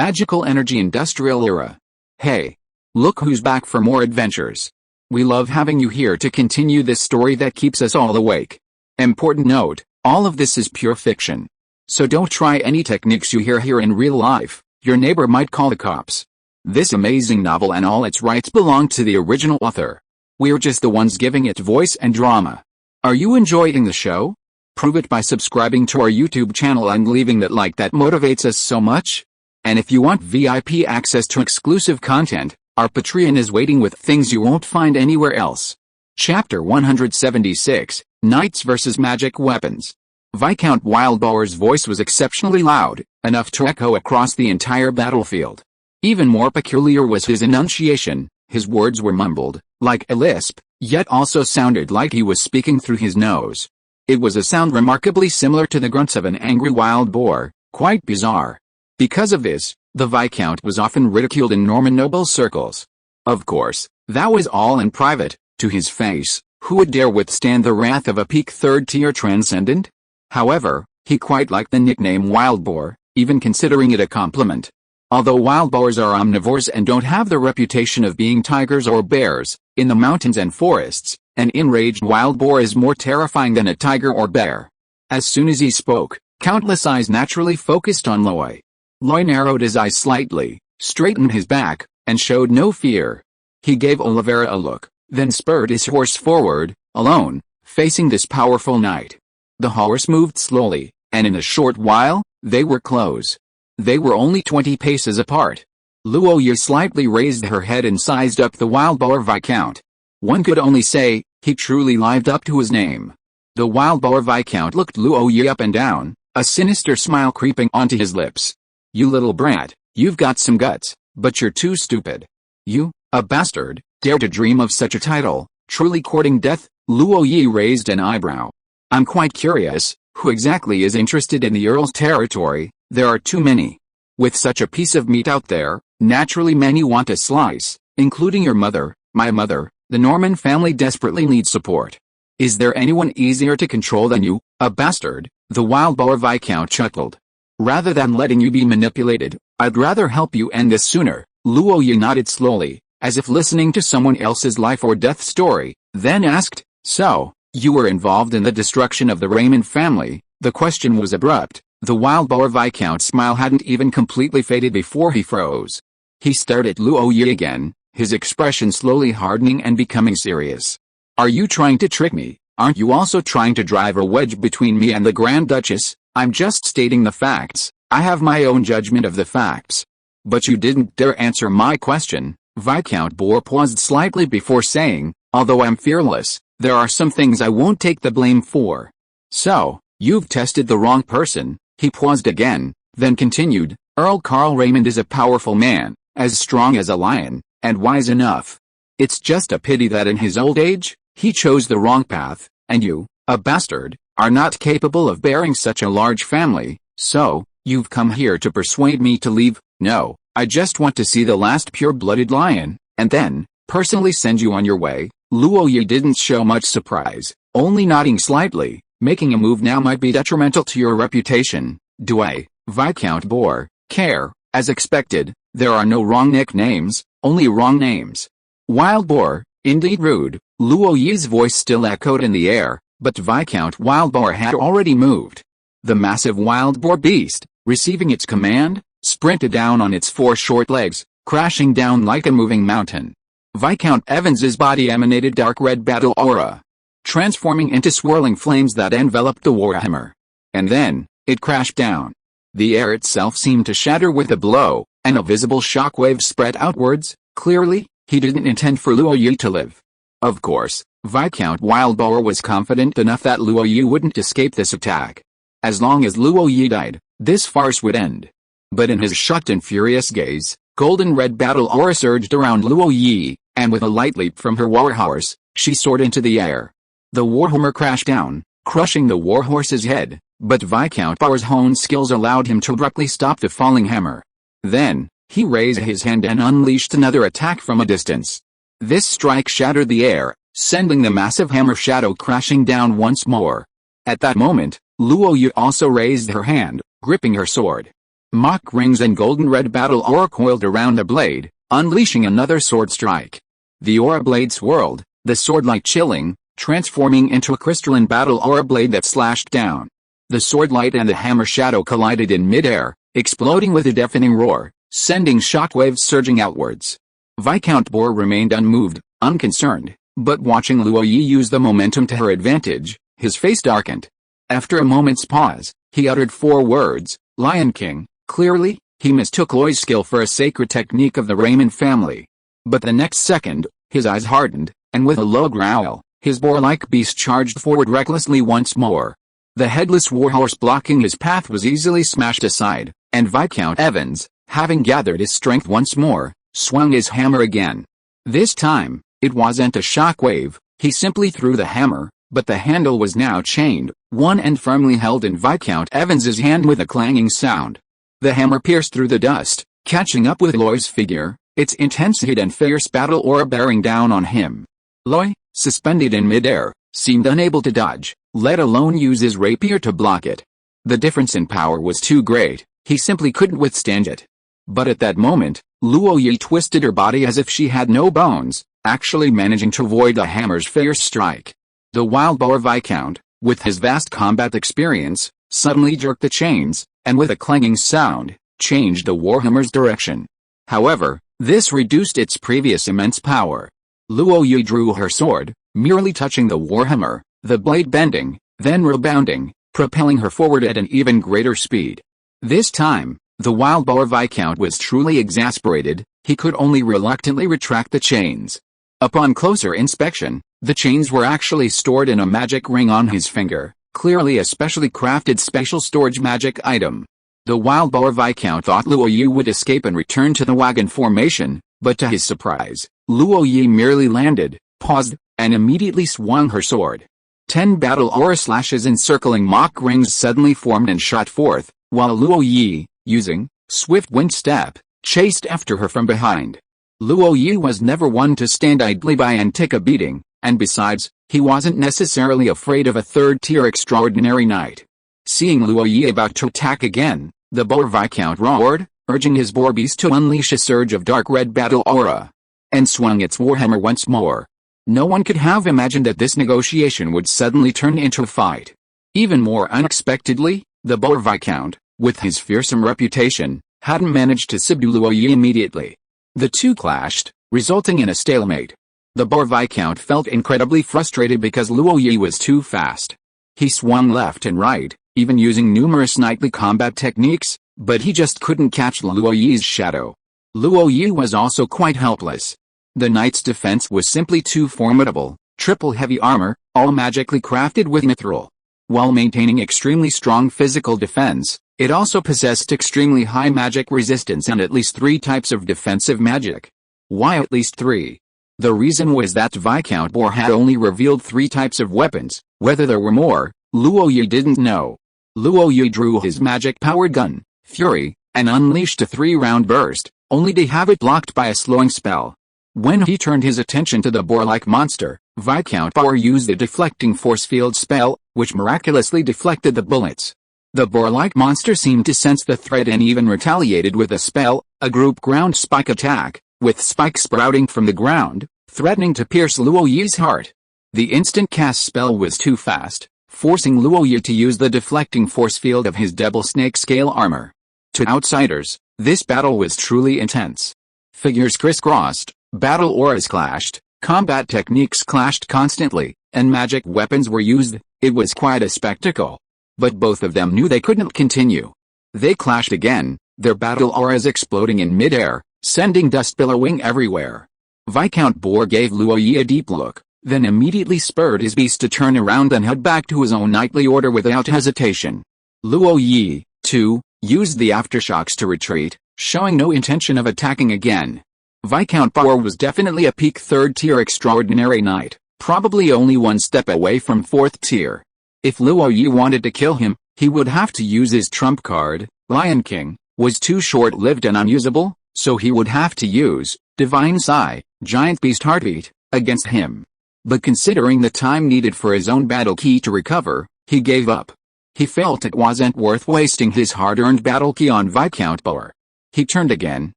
Magical energy industrial era. Hey! Look who's back for more adventures. We love having you here to continue this story that keeps us all awake. Important note, all of this is pure fiction. So don't try any techniques you hear here in real life, your neighbor might call the cops. This amazing novel and all its rights belong to the original author. We're just the ones giving it voice and drama. Are you enjoying the show? Prove it by subscribing to our YouTube channel and leaving that like that motivates us so much. And if you want VIP access to exclusive content, our Patreon is waiting with things you won't find anywhere else. Chapter 176, Knights vs. Magic Weapons. Viscount Wildboar's voice was exceptionally loud, enough to echo across the entire battlefield. Even more peculiar was his enunciation. His words were mumbled, like a lisp, yet also sounded like he was speaking through his nose. It was a sound remarkably similar to the grunts of an angry wild boar, quite bizarre. Because of this, the Viscount was often ridiculed in Norman noble circles. Of course, that was all in private. To his face, who would dare withstand the wrath of a peak third-tier transcendent? However, he quite liked the nickname Wild Boar, even considering it a compliment. Although wild boars are omnivores and don't have the reputation of being tigers or bears, in the mountains and forests, an enraged wild boar is more terrifying than a tiger or bear. As soon as he spoke, countless eyes naturally focused on Loy. Loy narrowed his eyes slightly, straightened his back, and showed no fear. He gave Olivera a look, then spurred his horse forward, alone, facing this powerful knight. The horse moved slowly, and in a short while, they were close. They were only 20 paces apart. Luoyi slightly raised her head and sized up the wild boar Viscount. One could only say, he truly lived up to his name. The wild boar Viscount looked Luoyi up and down, a sinister smile creeping onto his lips. You little brat, you've got some guts, but you're too stupid. You, a bastard, dare to dream of such a title, truly courting death? Luoyi raised an eyebrow. I'm quite curious, who exactly is interested in the Earl's territory? There are too many. With such a piece of meat out there, naturally many want a slice, including your mother, my mother. The Norman family desperately needs support. Is there anyone easier to control than you, a bastard? The wild boar Viscount chuckled. Rather than letting you be manipulated, I'd rather help you end this sooner. Luoyi nodded slowly, as if listening to someone else's life or death story, then asked, So, you were involved in the destruction of the Raymond family? The question was abrupt. The wild boar Viscount's smile hadn't even completely faded before he froze. He stared at Luoyi again, his expression slowly hardening and becoming serious. Are you trying to trick me? Aren't you also trying to drive a wedge between me and the Grand Duchess? I'm just stating the facts. I have my own judgment of the facts. But you didn't dare answer my question. Viscount Boar paused slightly before saying, although I'm fearless, there are some things I won't take the blame for. So, you've tested the wrong person. He paused again, then continued, Earl Carl Raymond is a powerful man, as strong as a lion, and wise enough. It's just a pity that in his old age, he chose the wrong path, and you, a bastard, are not capable of bearing such a large family. So, you've come here to persuade me to leave? No, I just want to see the last pure-blooded lion, and then, personally send you on your way. Luoyi didn't show much surprise, only nodding slightly. Making a move now might be detrimental to your reputation. Do I, Viscount Boar, care? As expected, there are no wrong nicknames, only wrong names. Wild Boar, indeed rude. Luoyi's voice still echoed in the air, but Viscount Wildboar had already moved. The massive wild boar beast, receiving its command, sprinted down on its 4 short legs, crashing down like a moving mountain. Viscount Evans's body emanated dark red battle aura, transforming into swirling flames that enveloped the warhammer. And then, it crashed down. The air itself seemed to shatter with a blow, and a visible shockwave spread outwards. Clearly, he didn't intend for Luoyi to live. Of course, Viscount Wildboar was confident enough that Luoyi wouldn't escape this attack. As long as Luoyi died, this farce would end. But in his shocked and furious gaze, golden red battle aura surged around Luoyi, and with a light leap from her warhorse, she soared into the air. The warhammer crashed down, crushing the warhorse's head, but Viscount Boar's honed skills allowed him to abruptly stop the falling hammer. Then, he raised his hand and unleashed another attack from a distance. This strike shattered the air, sending the massive hammer shadow crashing down once more. At that moment, Luoyi also raised her hand, gripping her sword. Mock rings and golden red battle aura coiled around the blade, unleashing another sword strike. The aura blade swirled, the sword light chilling, transforming into a crystalline battle aura blade that slashed down. The sword light and the hammer shadow collided in midair, exploding with a deafening roar, sending shockwaves surging outwards. Viscount Boar remained unmoved, unconcerned, but watching Luo Yi use the momentum to her advantage, his face darkened. After a moment's pause, he uttered 4 words, "Lion King." Clearly, he mistook Luo's skill for a sacred technique of the Raymond family. But the next second, his eyes hardened, and with a low growl, his boar-like beast charged forward recklessly once more. The headless warhorse blocking his path was easily smashed aside, and Viscount Evans, having gathered his strength once more, swung his hammer again. This time, it wasn't a shockwave, he simply threw the hammer, but the handle was now chained, one end firmly held in Viscount Evans's hand with a clanging sound. The hammer pierced through the dust, catching up with Loy's figure, its intense heat and fierce battle aura bearing down on him. Loy, suspended in midair, seemed unable to dodge, let alone use his rapier to block it. The difference in power was too great, he simply couldn't withstand it. But at that moment, Luo Yi twisted her body as if she had no bones, actually managing to avoid the hammer's fierce strike. The wild boar Viscount, with his vast combat experience, suddenly jerked the chains, and with a clanging sound, changed the warhammer's direction. However, this reduced its previous immense power. Luo Yi drew her sword, merely touching the warhammer, the blade bending, then rebounding, propelling her forward at an even greater speed. This time, the wild boar Viscount was truly exasperated, he could only reluctantly retract the chains. Upon closer inspection, the chains were actually stored in a magic ring on his finger, clearly a specially crafted special storage magic item. The wild boar Viscount thought Luo Yi would escape and return to the wagon formation, but to his surprise, Luo Yi merely landed, paused, and immediately swung her sword. 10 battle aura slashes encircling mock rings suddenly formed and shot forth, while Luo Yi, using swift wind step, chased after her from behind. Luo Yi was never one to stand idly by and take a beating, and besides, he wasn't necessarily afraid of a third-tier extraordinary knight. Seeing Luo Yi about to attack again, the boar Viscount roared, urging his boar beast to unleash a surge of dark red battle aura, and swung its warhammer once more. No one could have imagined that this negotiation would suddenly turn into a fight. Even more unexpectedly, the boar Viscount, with his fearsome reputation, hadn't managed to subdue Luo Yi immediately. The two clashed, resulting in a stalemate. The boar Viscount felt incredibly frustrated because Luo Yi was too fast. He swung left and right, even using numerous knightly combat techniques, but he just couldn't catch Luo Yi's shadow. Luo Yi was also quite helpless. The knight's defense was simply too formidable, triple heavy armor, all magically crafted with mithril. While maintaining extremely strong physical defense, it also possessed extremely high magic resistance and at least 3 types of defensive magic. Why at least 3? The reason was that Viscount Boar had only revealed 3 types of weapons. Whether there were more, Luo Yi didn't know. Luo Yi drew his magic-powered gun, Fury, and unleashed a 3-round burst, only to have it blocked by a slowing spell. When he turned his attention to the boar-like monster, Viscount Boar used the deflecting force field spell, which miraculously deflected the bullets. The boar-like monster seemed to sense the threat and even retaliated with a spell, a group ground spike attack, with spikes sprouting from the ground, threatening to pierce Luo Yi's heart. The instant cast spell was too fast, forcing Luo Yi to use the deflecting force field of his double snake scale armor. To outsiders, this battle was truly intense. Figures crisscrossed, battle auras clashed, combat techniques clashed constantly, and magic weapons were used. It was quite a spectacle. But both of them knew they couldn't continue. They clashed again, their battle auras exploding in midair, sending dust billowing everywhere. Viscount Boar gave Luo Yi a deep look, then immediately spurred his beast to turn around and head back to his own knightly order without hesitation. Luo Yi, too, used the aftershocks to retreat, showing no intention of attacking again. Viscount Boar was definitely a peak 3rd-tier extraordinary knight, probably only one step away from 4th tier. If Luo Yi wanted to kill him, he would have to use his trump card. Lion King was too short-lived and unusable, so he would have to use Divine Sigh, Giant Beast Heartbeat, against him. But considering the time needed for his own battle key to recover, he gave up. He felt it wasn't worth wasting his hard-earned battle key on Viscount Butler. He turned again,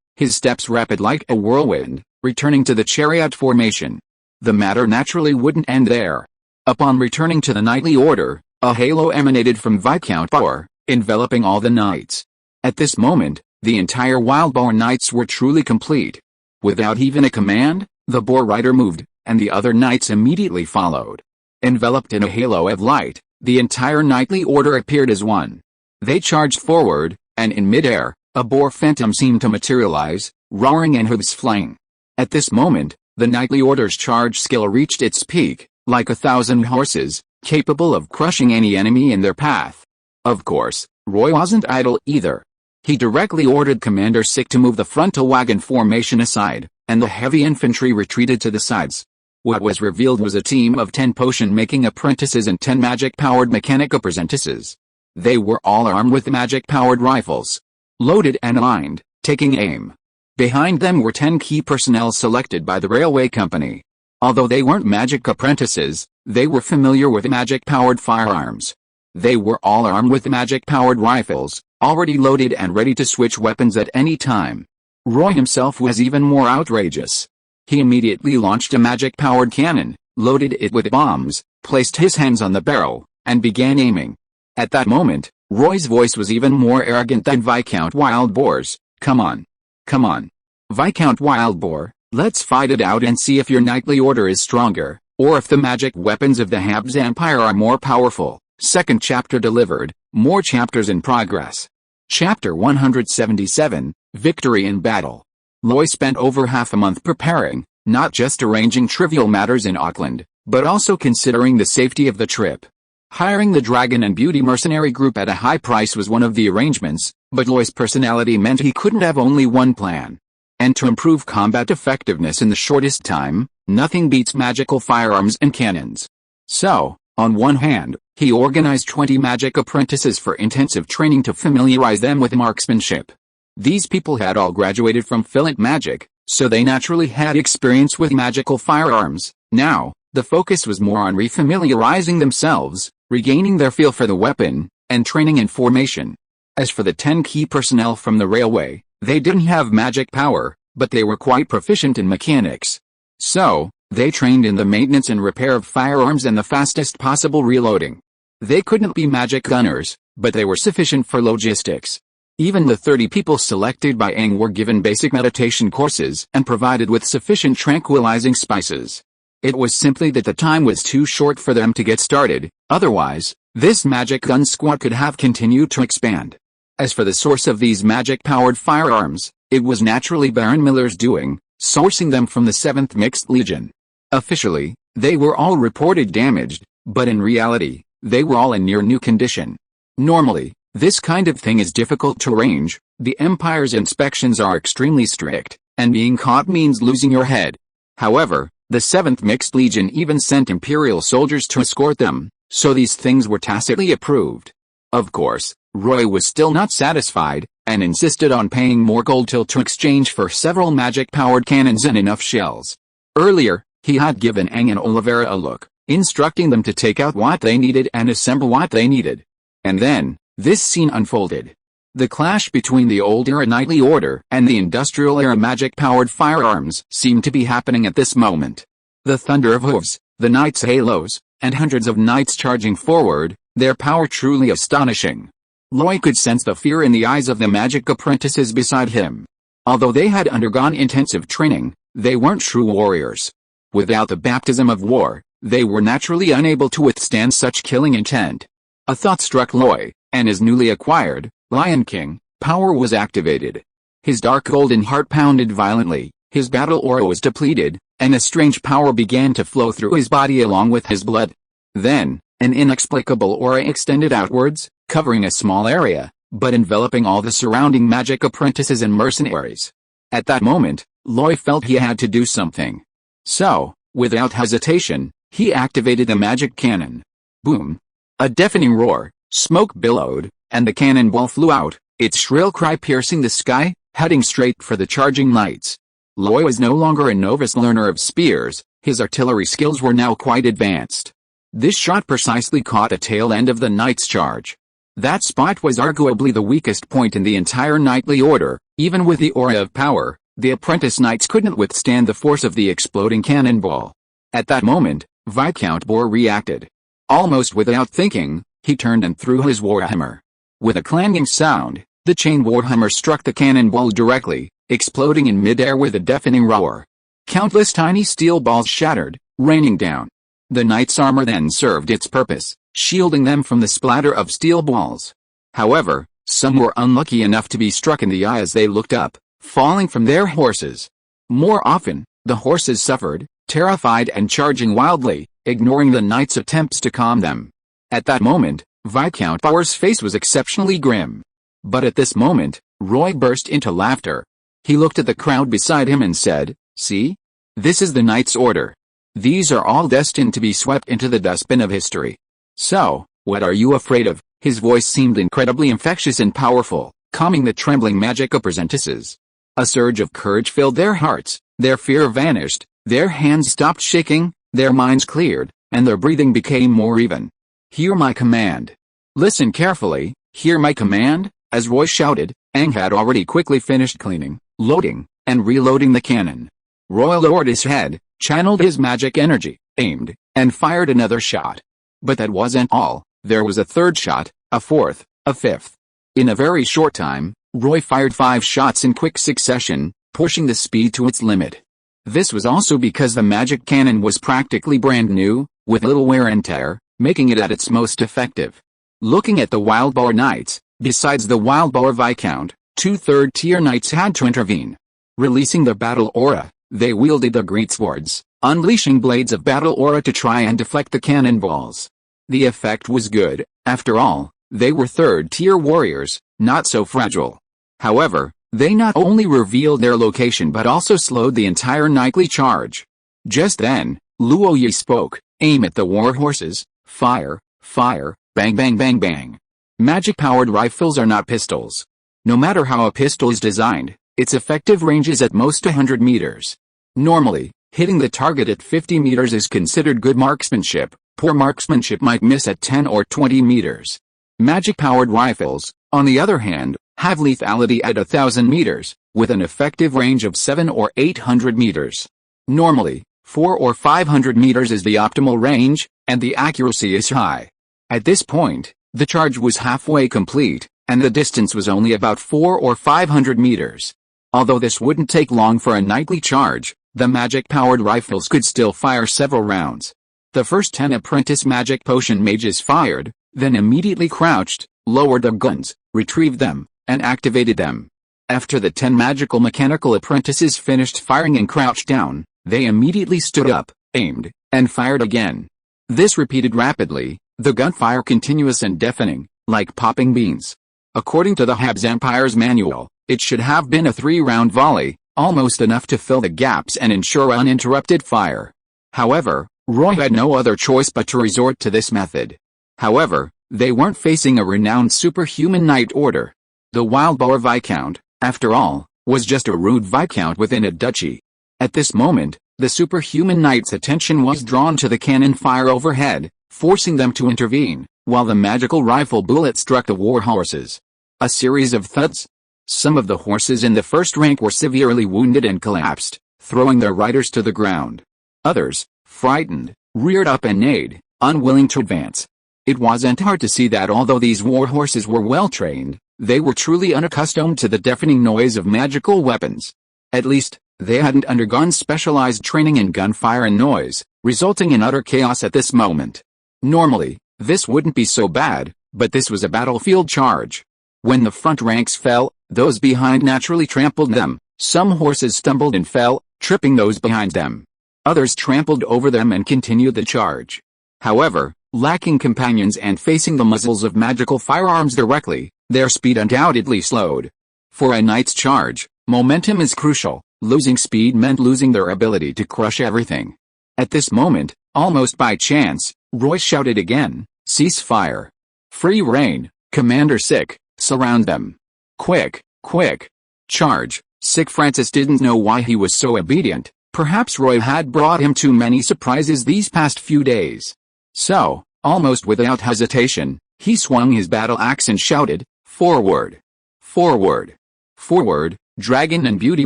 his steps rapid like a whirlwind, returning to the chariot formation. The matter naturally wouldn't end there. Upon returning to the knightly order, a halo emanated from Viscount Butler, enveloping all the knights. At this moment, the entire Wildboar Knights were truly complete. Without even a command, the boar rider moved, and the other knights immediately followed. Enveloped in a halo of light, the entire knightly order appeared as one. They charged forward, and in midair, a boar phantom seemed to materialize, roaring and hooves flying. At this moment, the knightly order's charge skill reached its peak, like 1,000 horses, capable of crushing any enemy in their path. Of course, Roy wasn't idle either. He directly ordered Commander Sick to move the frontal wagon formation aside, and the heavy infantry retreated to the sides. What was revealed was a team of 10 potion-making apprentices and 10 magic-powered mechanic apprentices. They were all armed with magic-powered rifles, loaded and aligned, taking aim. Behind them were 10 key personnel selected by the railway company. Although they weren't magic apprentices, they were familiar with magic-powered firearms. They were all armed with magic-powered rifles, already loaded and ready to switch weapons at any time. Roy himself was even more outrageous. He immediately launched a magic-powered cannon, loaded it with bombs, placed his hands on the barrel, and began aiming. At that moment, Roy's voice was even more arrogant than Viscount Wildboar's. Come on. Come on. Viscount Wildboar, let's fight it out and see if your knightly order is stronger, or if the magic weapons of the Habs Empire are more powerful. Second chapter delivered, more chapters in progress. Chapter 177, Victory in Battle. Roy spent over half a month preparing, not just arranging trivial matters in Auckland, but also considering the safety of the trip. Hiring the Dragon and Beauty mercenary group at a high price was one of the arrangements, but Roy's personality meant he couldn't have only one plan. And to improve combat effectiveness in the shortest time, nothing beats magical firearms and cannons. So, on one hand, he organized 20 magic apprentices for intensive training to familiarize them with marksmanship. These people had all graduated from Fillet Magic, so they naturally had experience with magical firearms. Now, the focus was more on refamiliarizing themselves, regaining their feel for the weapon, and training in formation. As for the 10 key personnel from the railway, they didn't have magic power, but they were quite proficient in mechanics. So, they trained in the maintenance and repair of firearms and the fastest possible reloading. They couldn't be magic gunners, but they were sufficient for logistics. Even the 30 people selected by Aang were given basic meditation courses and provided with sufficient tranquilizing spices. It was simply that the time was too short for them to get started, otherwise, this magic gun squad could have continued to expand. As for the source of these magic-powered firearms, it was naturally Baron Miller's doing, sourcing them from the 7th Mixed Legion. Officially, they were all reported damaged, but in reality, they were all in near-new condition. Normally, this kind of thing is difficult to arrange, the Empire's inspections are extremely strict, and being caught means losing your head. However, the 7th Mixed Legion even sent Imperial soldiers to escort them, so these things were tacitly approved. Of course, Roy was still not satisfied, and insisted on paying more gold to exchange for several magic-powered cannons and enough shells. Earlier, he had given Aang and Olivera a look, instructing them to take out what they needed and assemble what they needed. And then, this scene unfolded. The clash between the old-era knightly order and the industrial-era magic-powered firearms seemed to be happening at this moment. The thunder of hooves, the knights' halos, and hundreds of knights charging forward, their power truly astonishing. Roy could sense the fear in the eyes of the magic apprentices beside him. Although they had undergone intensive training, they weren't true warriors. Without the baptism of war, they were naturally unable to withstand such killing intent. A thought struck Roy, and his newly acquired Lion King power was activated. His dark golden heart pounded violently, his battle aura was depleted, and a strange power began to flow through his body along with his blood. Then, an inexplicable aura extended outwards, covering a small area, but enveloping all the surrounding magic apprentices and mercenaries. At that moment, Roy felt he had to do something. So, without hesitation, he activated the magic cannon. Boom! A deafening roar, smoke billowed, and the cannonball flew out, its shrill cry piercing the sky, heading straight for the charging knights. Roy was no longer a novice learner of spears, his artillery skills were now quite advanced. This shot precisely caught the tail end of the knight's charge, That spot was arguably the weakest point in the entire knightly order. Even with the aura of power, the apprentice knights couldn't withstand the force of the exploding cannonball. At that moment, Viscount Boar reacted. Almost without thinking, he turned and threw his warhammer. With a clanging sound, the chain warhammer struck the cannonball directly, exploding in midair with a deafening roar. Countless tiny steel balls shattered, raining down. The knight's armor then served its purpose, shielding them from the splatter of steel balls. However, some were unlucky enough to be struck in the eye as they looked up, falling from their horses. More often, the horses suffered, terrified and charging wildly, ignoring the knight's attempts to calm them. At that moment, Viscount Boar's face was exceptionally grim. But at this moment, Roy burst into laughter. He looked at the crowd beside him and said, "See? This is the knight's order. These are all destined to be swept into the dustbin of history. So, what are you afraid of?" His voice seemed incredibly infectious and powerful, calming the trembling magic apprentices. A surge of courage filled their hearts, their fear vanished, their hands stopped shaking, their minds cleared, and their breathing became more even. "Hear my command. Listen carefully, hear my command." As Roy shouted, Aang had already quickly finished cleaning, loading, and reloading the cannon. Roy lowered his head, channeled his magic energy, aimed, and fired another shot. But that wasn't all. There was a third shot, a fourth, a fifth. In a very short time, Roy fired 5 shots in quick succession, pushing the speed to its limit. This was also because the magic cannon was practically brand new, with little wear and tear, making it at its most effective. Looking at the Wild Boar Knights, besides the Wild Boar Viscount, 2 third-tier knights had to intervene. Releasing their battle aura, they wielded the great swords, unleashing blades of battle aura to try and deflect the cannonballs. The effect was good. After all, they were third-tier warriors, not so fragile. However, they not only revealed their location but also slowed the entire knightly charge. Just then, Luo Yi spoke, "Aim at the war horses, fire, fire, bang bang bang bang." Magic-powered rifles are not pistols. No matter how a pistol is designed, its effective range is at most 100 meters. Normally, hitting the target at 50 meters is considered good marksmanship. Poor marksmanship might miss at 10 or 20 meters. Magic-powered rifles, on the other hand, have lethality at 1,000 meters, with an effective range of 700 or 800 meters. Normally, 400 or 500 meters is the optimal range, and the accuracy is high. At this point, the charge was halfway complete, and the distance was only about 400 or 500 meters. Although this wouldn't take long for a knightly charge, the magic-powered rifles could still fire several rounds. The first 10 apprentice magic potion mages fired, then immediately crouched, lowered their guns, retrieved them, and activated them. After the 10 magical mechanical apprentices finished firing and crouched down, they immediately stood up, aimed, and fired again. This repeated rapidly, the gunfire continuous and deafening, like popping beans. According to the Habs Empire's manual, it should have been a 3-round volley, almost enough to fill the gaps and ensure uninterrupted fire. However, Roy had no other choice but to resort to this method. However, they weren't facing a renowned superhuman knight order. The Wild Boar Viscount, after all, was just a rude viscount within a duchy. At this moment, the superhuman knight's attention was drawn to the cannon fire overhead, forcing them to intervene, while the magical rifle bullet struck the war horses. A series of thuds. Some of the horses in the first rank were severely wounded and collapsed, throwing their riders to the ground. Others, frightened, reared up and neighed, unwilling to advance. It wasn't hard to see that although these war horses were well trained, they were truly unaccustomed to the deafening noise of magical weapons. At least, they hadn't undergone specialized training in gunfire and noise, resulting in utter chaos at this moment. Normally, this wouldn't be so bad, but this was a battlefield charge. When the front ranks fell, those behind naturally trampled them. Some horses stumbled and fell, tripping those behind them. Others trampled over them and continued the charge. However, lacking companions and facing the muzzles of magical firearms directly, their speed undoubtedly slowed. For a knight's charge, momentum is crucial. Losing speed meant losing their ability to crush everything. At this moment, almost by chance, Roy shouted again, "Cease fire! Free rein, Commander Sick, surround them! Quick, quick! Charge!" Sick Francis didn't know why he was so obedient. Perhaps Roy had brought him too many surprises these past few days. So, almost without hesitation, He swung his battle axe and shouted, "Forward! Forward! Forward, Dragon and Beauty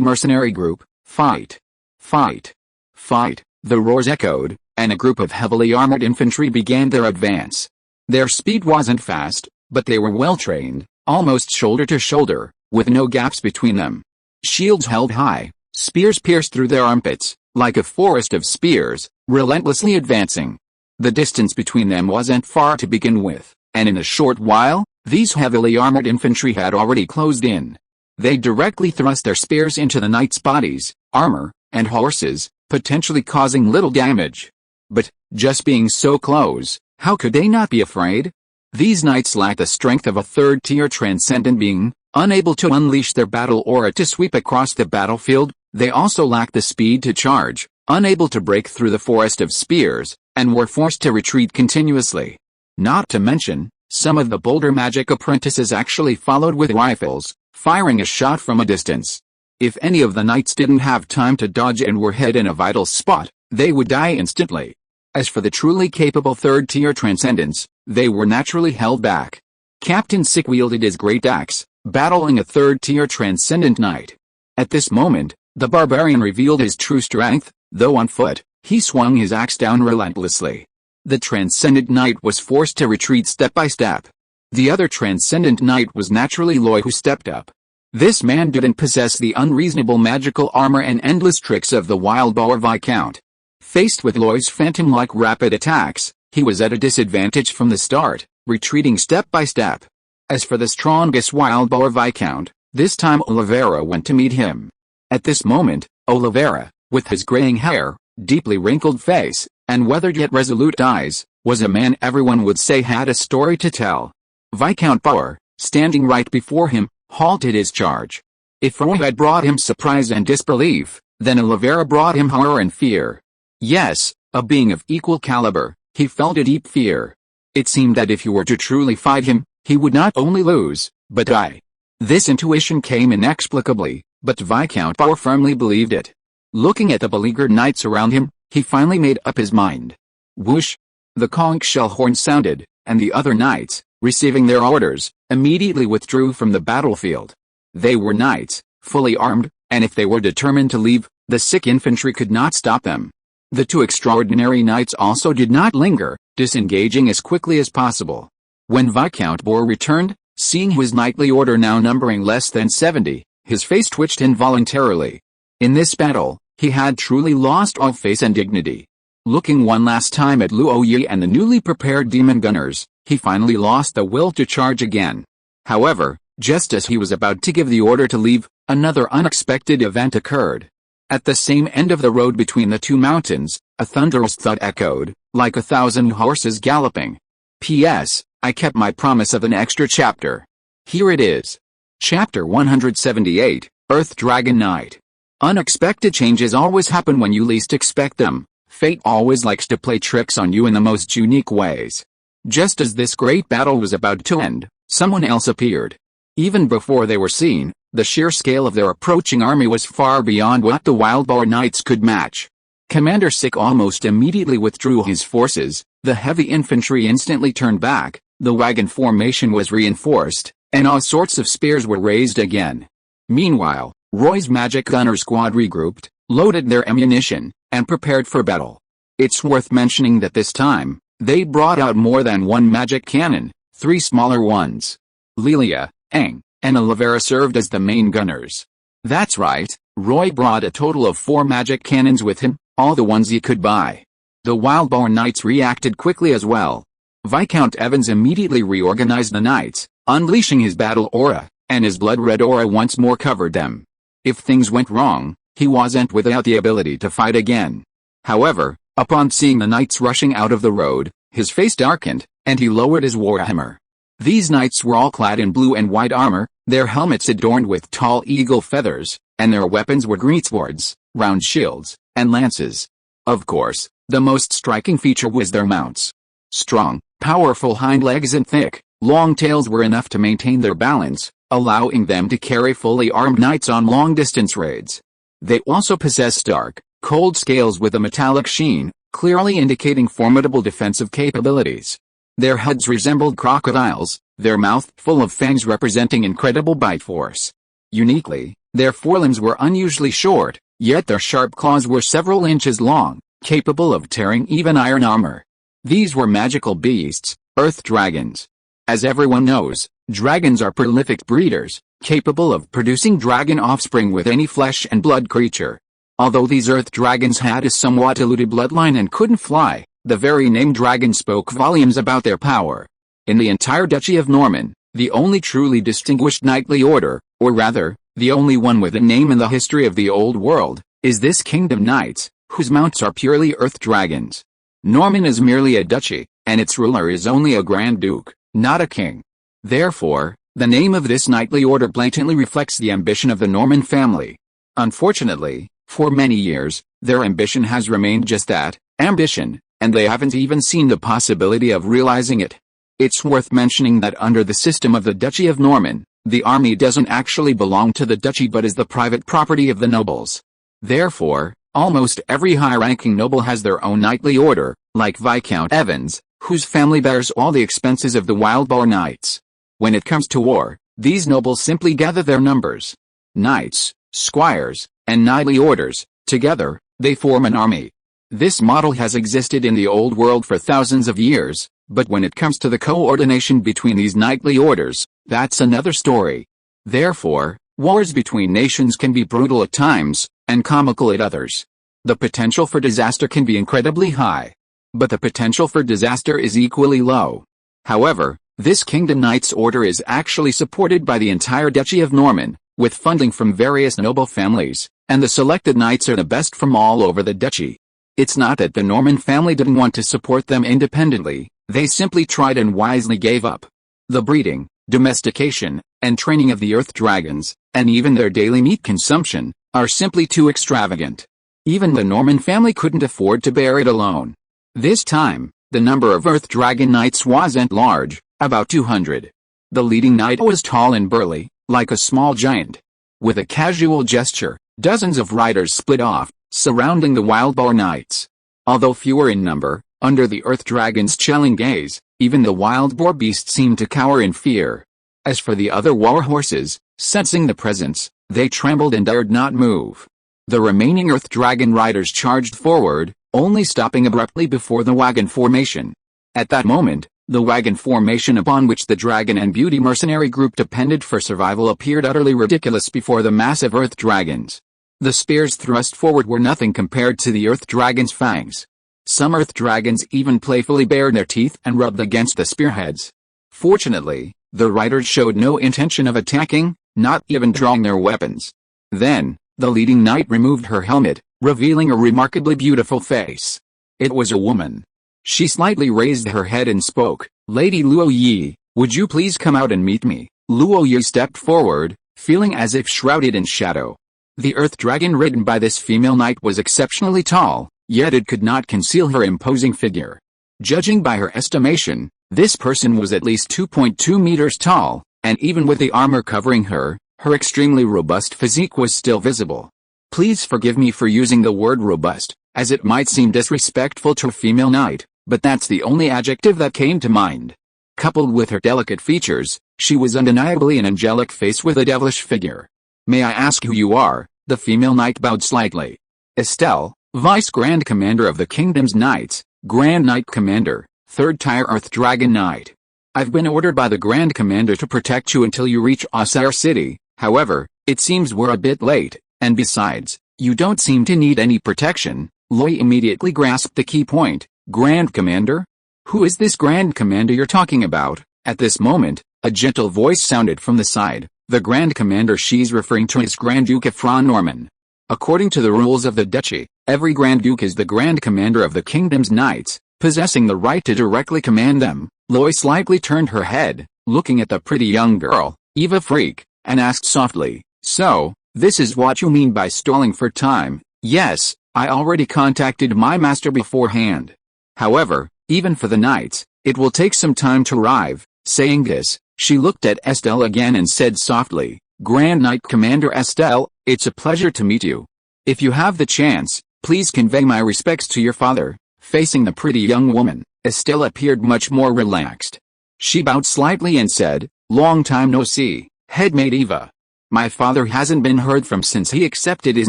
Mercenary Group, fight! Fight! Fight!" The roars echoed, and a group of heavily armored infantry began their advance. Their speed wasn't fast, but they were well trained, almost shoulder to shoulder, with no gaps between them. Shields held high, spears pierced through their armpits, like a forest of spears, relentlessly advancing. The distance between them wasn't far to begin with, and in a short while, these heavily armored infantry had already closed in. They directly thrust their spears into the knights' bodies, armor, and horses, potentially causing little damage. But, just being so close, how could they not be afraid? These knights lacked the strength of a third-tier transcendent being, unable to unleash their battle aura to sweep across the battlefield. They also lacked the speed to charge, unable to break through the forest of spears, and were forced to retreat continuously. Not to mention, some of the bolder magic apprentices actually followed with rifles, firing a shot from a distance. If any of the knights didn't have time to dodge and were hit in a vital spot, they would die instantly. As for the truly capable third-tier transcendents, they were naturally held back. Captain Sick wielded his great axe, battling a third-tier transcendent knight. At this moment, the barbarian revealed his true strength. Though on foot, he swung his axe down relentlessly. The transcendent knight was forced to retreat step by step. The other transcendent knight was naturally Loy, who stepped up. This man didn't possess the unreasonable magical armor and endless tricks of the wild boar Viscount. Faced with Loy's phantom-like rapid attacks, he was at a disadvantage from the start, retreating step by step. As for the strongest wild boar Viscount, this time Oliveira went to meet him. At this moment, Oliveira, with his graying hair, deeply wrinkled face, and weathered yet resolute eyes, was a man everyone would say had a story to tell. Viscount Bauer, standing right before him, halted his charge. If Roy had brought him surprise and disbelief, then Oliveira brought him horror and fear. Yes, a being of equal caliber, he felt a deep fear. It seemed that if he were to truly fight him, he would not only lose, but die. This intuition came inexplicably, but Viscount Bauer firmly believed it. Looking at the beleaguered knights around him, he finally made up his mind. Whoosh! The conch shell horn sounded, and the other knights, receiving their orders, immediately withdrew from the battlefield. They were knights, fully armed, and if they were determined to leave, the sick infantry could not stop them. The two extraordinary knights also did not linger, disengaging as quickly as possible. When Viscount Bauer returned, seeing his knightly order now numbering less than 70, his face twitched involuntarily. In this battle, he had truly lost all face and dignity. Looking one last time at Luo Yi and the newly prepared demon gunners, he finally lost the will to charge again. However, just as he was about to give the order to leave, another unexpected event occurred. At the same end of the road between the two mountains, a thunderous thud echoed, like 1,000 horses galloping. P.S. I kept my promise of an extra chapter. Here it is. Chapter 178, Earth Dragon Knight. Unexpected changes always happen when you least expect them. Fate always likes to play tricks on you in the most unique ways. Just as this great battle was about to end, someone else appeared. Even before they were seen, the sheer scale of their approaching army was far beyond what the Wild Boar Knights could match. Commander Sick almost immediately withdrew his forces, the heavy infantry instantly turned back, the wagon formation was reinforced, and all sorts of spears were raised again. Meanwhile, Roy's magic gunner squad regrouped, loaded their ammunition, and prepared for battle. It's worth mentioning that this time, they brought out more than one magic cannon, 3 smaller ones. Lilia, Aang, and Oliveira served as the main gunners. That's right, Roy brought a total of 4 magic cannons with him, all the ones he could buy. The Wild Boar Knights reacted quickly as well. Viscount Evans immediately reorganized the knights, unleashing his battle aura, and his blood-red aura once more covered them. If things went wrong, he wasn't without the ability to fight again. However, upon seeing the knights rushing out of the road, his face darkened, and he lowered his warhammer. These knights were all clad in blue and white armor, their helmets adorned with tall eagle feathers, and their weapons were greatswords, round shields, and lances. Of course, the most striking feature was their mounts. Strong, powerful hind legs and thick, long tails were enough to maintain their balance, allowing them to carry fully armed knights on long-distance raids. They also possessed dark, cold scales with a metallic sheen, clearly indicating formidable defensive capabilities. Their heads resembled crocodiles, their mouth full of fangs representing incredible bite force. Uniquely, their forelimbs were unusually short, yet their sharp claws were several inches long, capable of tearing even iron armor. These were magical beasts, earth dragons. As everyone knows, dragons are prolific breeders, capable of producing dragon offspring with any flesh and blood creature. Although these earth dragons had a somewhat diluted bloodline and couldn't fly, the very name dragon spoke volumes about their power. In the entire Duchy of Norman, the only truly distinguished knightly order, or rather, the only one with a name in the history of the old world, is this kingdom knights, whose mounts are purely earth dragons. Norman is merely a duchy, and its ruler is only a grand duke, not a king. Therefore, the name of this knightly order blatantly reflects the ambition of the Norman family. Unfortunately, for many years, their ambition has remained just that, ambition, and they haven't even seen the possibility of realizing it. It's worth mentioning that under the system of the Duchy of Norman, the army doesn't actually belong to the duchy but is the private property of the nobles. Therefore, almost every high-ranking noble has their own knightly order, like Viscount Evans, whose family bears all the expenses of the Wild Boar Knights. When it comes to war, these nobles simply gather their numbers. Knights, squires, and knightly orders, together, they form an army. This model has existed in the old world for thousands of years, but when it comes to the coordination between these knightly orders, that's another story. Therefore, wars between nations can be brutal at times, and comical at others. The potential for disaster can be incredibly high, but the potential for disaster is equally low. However, this Kingdom Knights Order is actually supported by the entire Duchy of Norman, with funding from various noble families, and the selected knights are the best from all over the duchy. It's not that the Norman family didn't want to support them independently, they simply tried and wisely gave up. The breeding, domestication, and training of the earth dragons, and even their daily meat consumption, are simply too extravagant. Even the Norman family couldn't afford to bear it alone. This time, the number of earth dragon knights wasn't large, about 200. The leading knight was tall and burly, like a small giant. With a casual gesture, dozens of riders split off, surrounding the wild boar knights. Although fewer in number, under the earth dragon's chilling gaze, even the wild boar beasts seemed to cower in fear. As for the other war horses, sensing the presence, they trembled and dared not move. The remaining earth dragon riders charged forward, only stopping abruptly before the wagon formation. At that moment, the wagon formation upon which the Dragon and Beauty mercenary group depended for survival appeared utterly ridiculous before the massive earth dragons. The spears thrust forward were nothing compared to the earth dragon's fangs. Some earth dragons even playfully bared their teeth and rubbed against the spearheads. Fortunately, the riders showed no intention of attacking, not even drawing their weapons. Then, the leading knight removed her helmet, revealing a remarkably beautiful face. It was a woman. She slightly raised her head and spoke, "Lady Luo Yi, would you please come out and meet me?" Luo Yi stepped forward, feeling as if shrouded in shadow. The earth dragon ridden by this female knight was exceptionally tall, yet it could not conceal her imposing figure. Judging by her estimation, this person was at least 2.2 meters tall, and even with the armor covering her, her extremely robust physique was still visible. Please forgive me for using the word robust, as it might seem disrespectful to a female knight, but that's the only adjective that came to mind. Coupled with her delicate features, she was undeniably an angelic face with a devilish figure. "May I ask who you are?" The female knight bowed slightly. "Estelle, Vice Grand Commander of the Kingdom's Knights, Grand Knight Commander, 3rd Tier Earth Dragon Knight. I've been ordered by the Grand Commander to protect you until you reach Osir City. However, it seems we're a bit late, and besides, you don't seem to need any protection." Loy immediately grasped the key point. "Grand Commander? Who is this Grand Commander you're talking about?" At this moment, a gentle voice sounded from the side. "The Grand Commander she's referring to is Grand Duke Efron Norman. According to the rules of the Duchy, every Grand Duke is the Grand Commander of the Kingdom's Knights, possessing the right to directly command them." Loy slightly turned her head, looking at the pretty young girl, Eva Freak, and asked softly, "So, this is what you mean by stalling for time?" "Yes, I already contacted my master beforehand. However, even for the knights, it will take some time to arrive." Saying this, she looked at Estelle again and said softly, "Grand Knight Commander Estelle, it's a pleasure to meet you. If you have the chance, please convey my respects to your father." Facing the pretty young woman, Estelle appeared much more relaxed. She bowed slightly and said, "Long time no see, headmate Eva. My father hasn't been heard from since he accepted his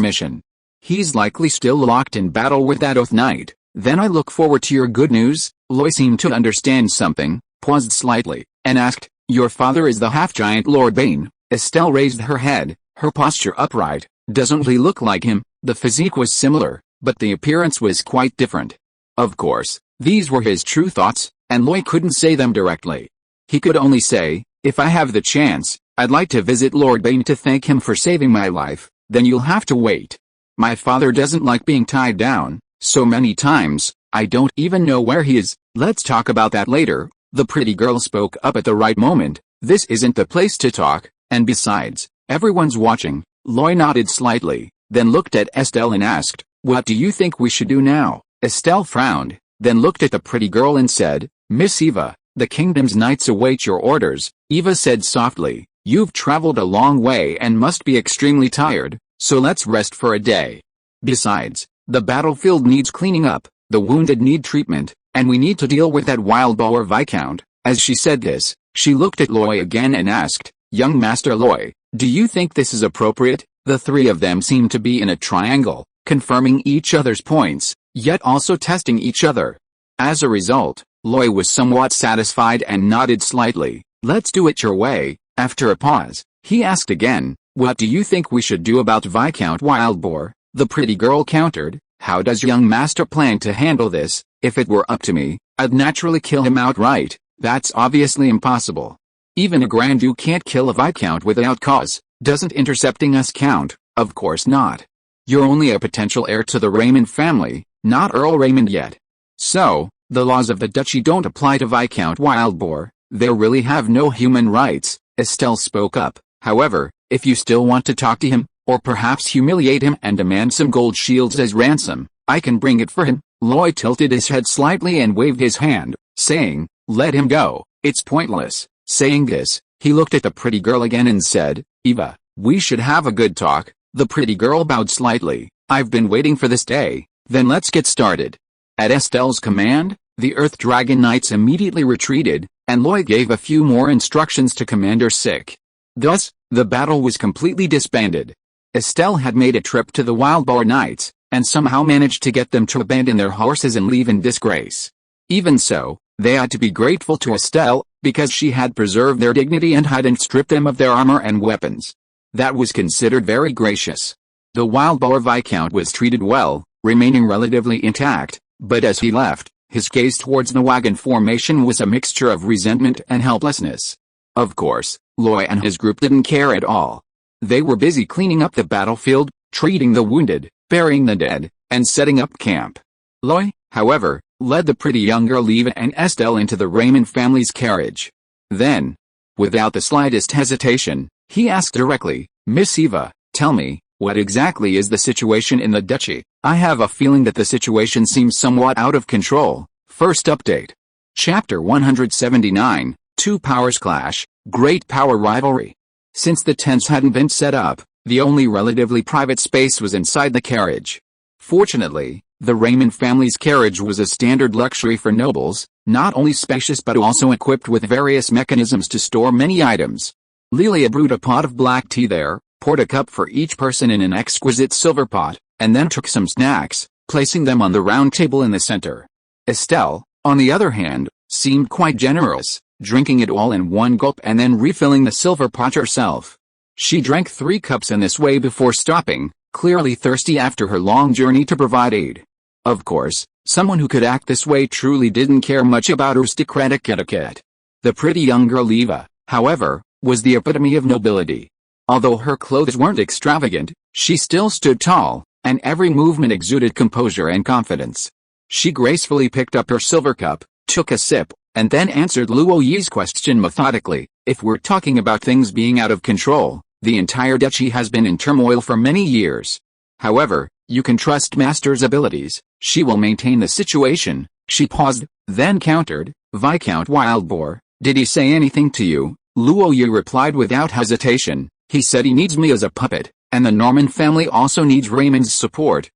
mission. He's likely still locked in battle with that Oath Knight. Then I look forward to your good news." Loy seemed to understand something, paused slightly, and asked, "Your father is the half-giant Lord Bane?" Estelle raised her head, her posture upright. "Doesn't he look like him?" The physique was similar, but the appearance was quite different. Of course, these were his true thoughts, and Loy couldn't say them directly. He could only say, "If I have the chance, I'd like to visit Lord Bane to thank him for saving my life." "Then you'll have to wait. My father doesn't like being tied down so many times. I don't even know where he is." "Let's talk about that later." The pretty girl spoke up at the right moment. "This isn't the place to talk, and besides, everyone's watching." Loy nodded slightly, then looked at Estelle and asked, "What do you think we should do now?" Estelle frowned, then looked at the pretty girl and said, "Miss Eva, the kingdom's knights await your orders." Eva said softly, "You've traveled a long way and must be extremely tired, so let's rest for a day. Besides, the battlefield needs cleaning up, the wounded need treatment, and we need to deal with that wild boar Viscount." As she said this, she looked at Loy again and asked, "Young Master Loy, do you think this is appropriate?" The three of them seemed to be in a triangle, confirming each other's points, yet also testing each other. As a result, Loy was somewhat satisfied and nodded slightly. "Let's do it your way." After a pause, he asked again, "What do you think we should do about Viscount Wildboar?" The pretty girl countered, "How does young master plan to handle this?" "If it were up to me, I'd naturally kill him outright. That's obviously impossible. Even a Grand Duke can't kill a Viscount without cause. Doesn't intercepting us count?" "Of course not. You're only a potential heir to the Raymond family, not Earl Raymond yet. So, the laws of the duchy don't apply to Viscount Wildboar. They really have no human rights." Estelle spoke up, "However, if you still want to talk to him, or perhaps humiliate him and demand some gold shields as ransom, I can bring it for him." Loy tilted his head slightly and waved his hand, saying, "Let him go, it's pointless." Saying this, he looked at the pretty girl again and said, "Eva, we should have a good talk." The pretty girl bowed slightly, "I've been waiting for this day." "Then let's get started." At Estelle's command, the Earth Dragon Knights immediately retreated, and Loy gave a few more instructions to Commander Sick. Thus, the battle was completely disbanded. Estelle had made a trip to the Wildboar Knights, and somehow managed to get them to abandon their horses and leave in disgrace. Even so, they had to be grateful to Estelle, because she had preserved their dignity and hadn't stripped them of their armor and weapons. That was considered very gracious. The Wildboar Viscount was treated well, remaining relatively intact, but as he left, his gaze towards the wagon formation was a mixture of resentment and helplessness. Of course, Loy and his group didn't care at all. They were busy cleaning up the battlefield, treating the wounded, burying the dead, and setting up camp. Loy, however, led the pretty young girl Eva and Estelle into the Raymond family's carriage. Then, without the slightest hesitation, he asked directly, "Miss Eva, tell me, what exactly is the situation in the duchy? I have a feeling that the situation seems somewhat out of control." First update. Chapter 179, Two Powers Clash, Great Power Rivalry. Since the tents hadn't been set up, the only relatively private space was inside the carriage. Fortunately, the Raymond family's carriage was a standard luxury for nobles, not only spacious but also equipped with various mechanisms to store many items. Lilia brewed a pot of black tea there, poured a cup for each person in an exquisite silver pot, and then took some snacks, placing them on the round table in the center. Estelle, on the other hand, seemed quite generous, drinking it all in one gulp and then refilling the silver pot herself. She drank 3 cups in this way before stopping, clearly thirsty after her long journey to provide aid. Of course, someone who could act this way truly didn't care much about aristocratic etiquette. The pretty young girl Eva, however, was the epitome of nobility. Although her clothes weren't extravagant, she still stood tall, and every movement exuded composure and confidence. She gracefully picked up her silver cup, took a sip, and then answered Luo Yi's question methodically. "If we're talking about things being out of control, the entire duchy has been in turmoil for many years. However, you can trust Master's abilities, she will maintain the situation." She paused, then countered, "Viscount Wildboar, did he say anything to you?" Luo Yi replied without hesitation, "He said he needs me as a puppet, and the Norman family also needs Raymond's support."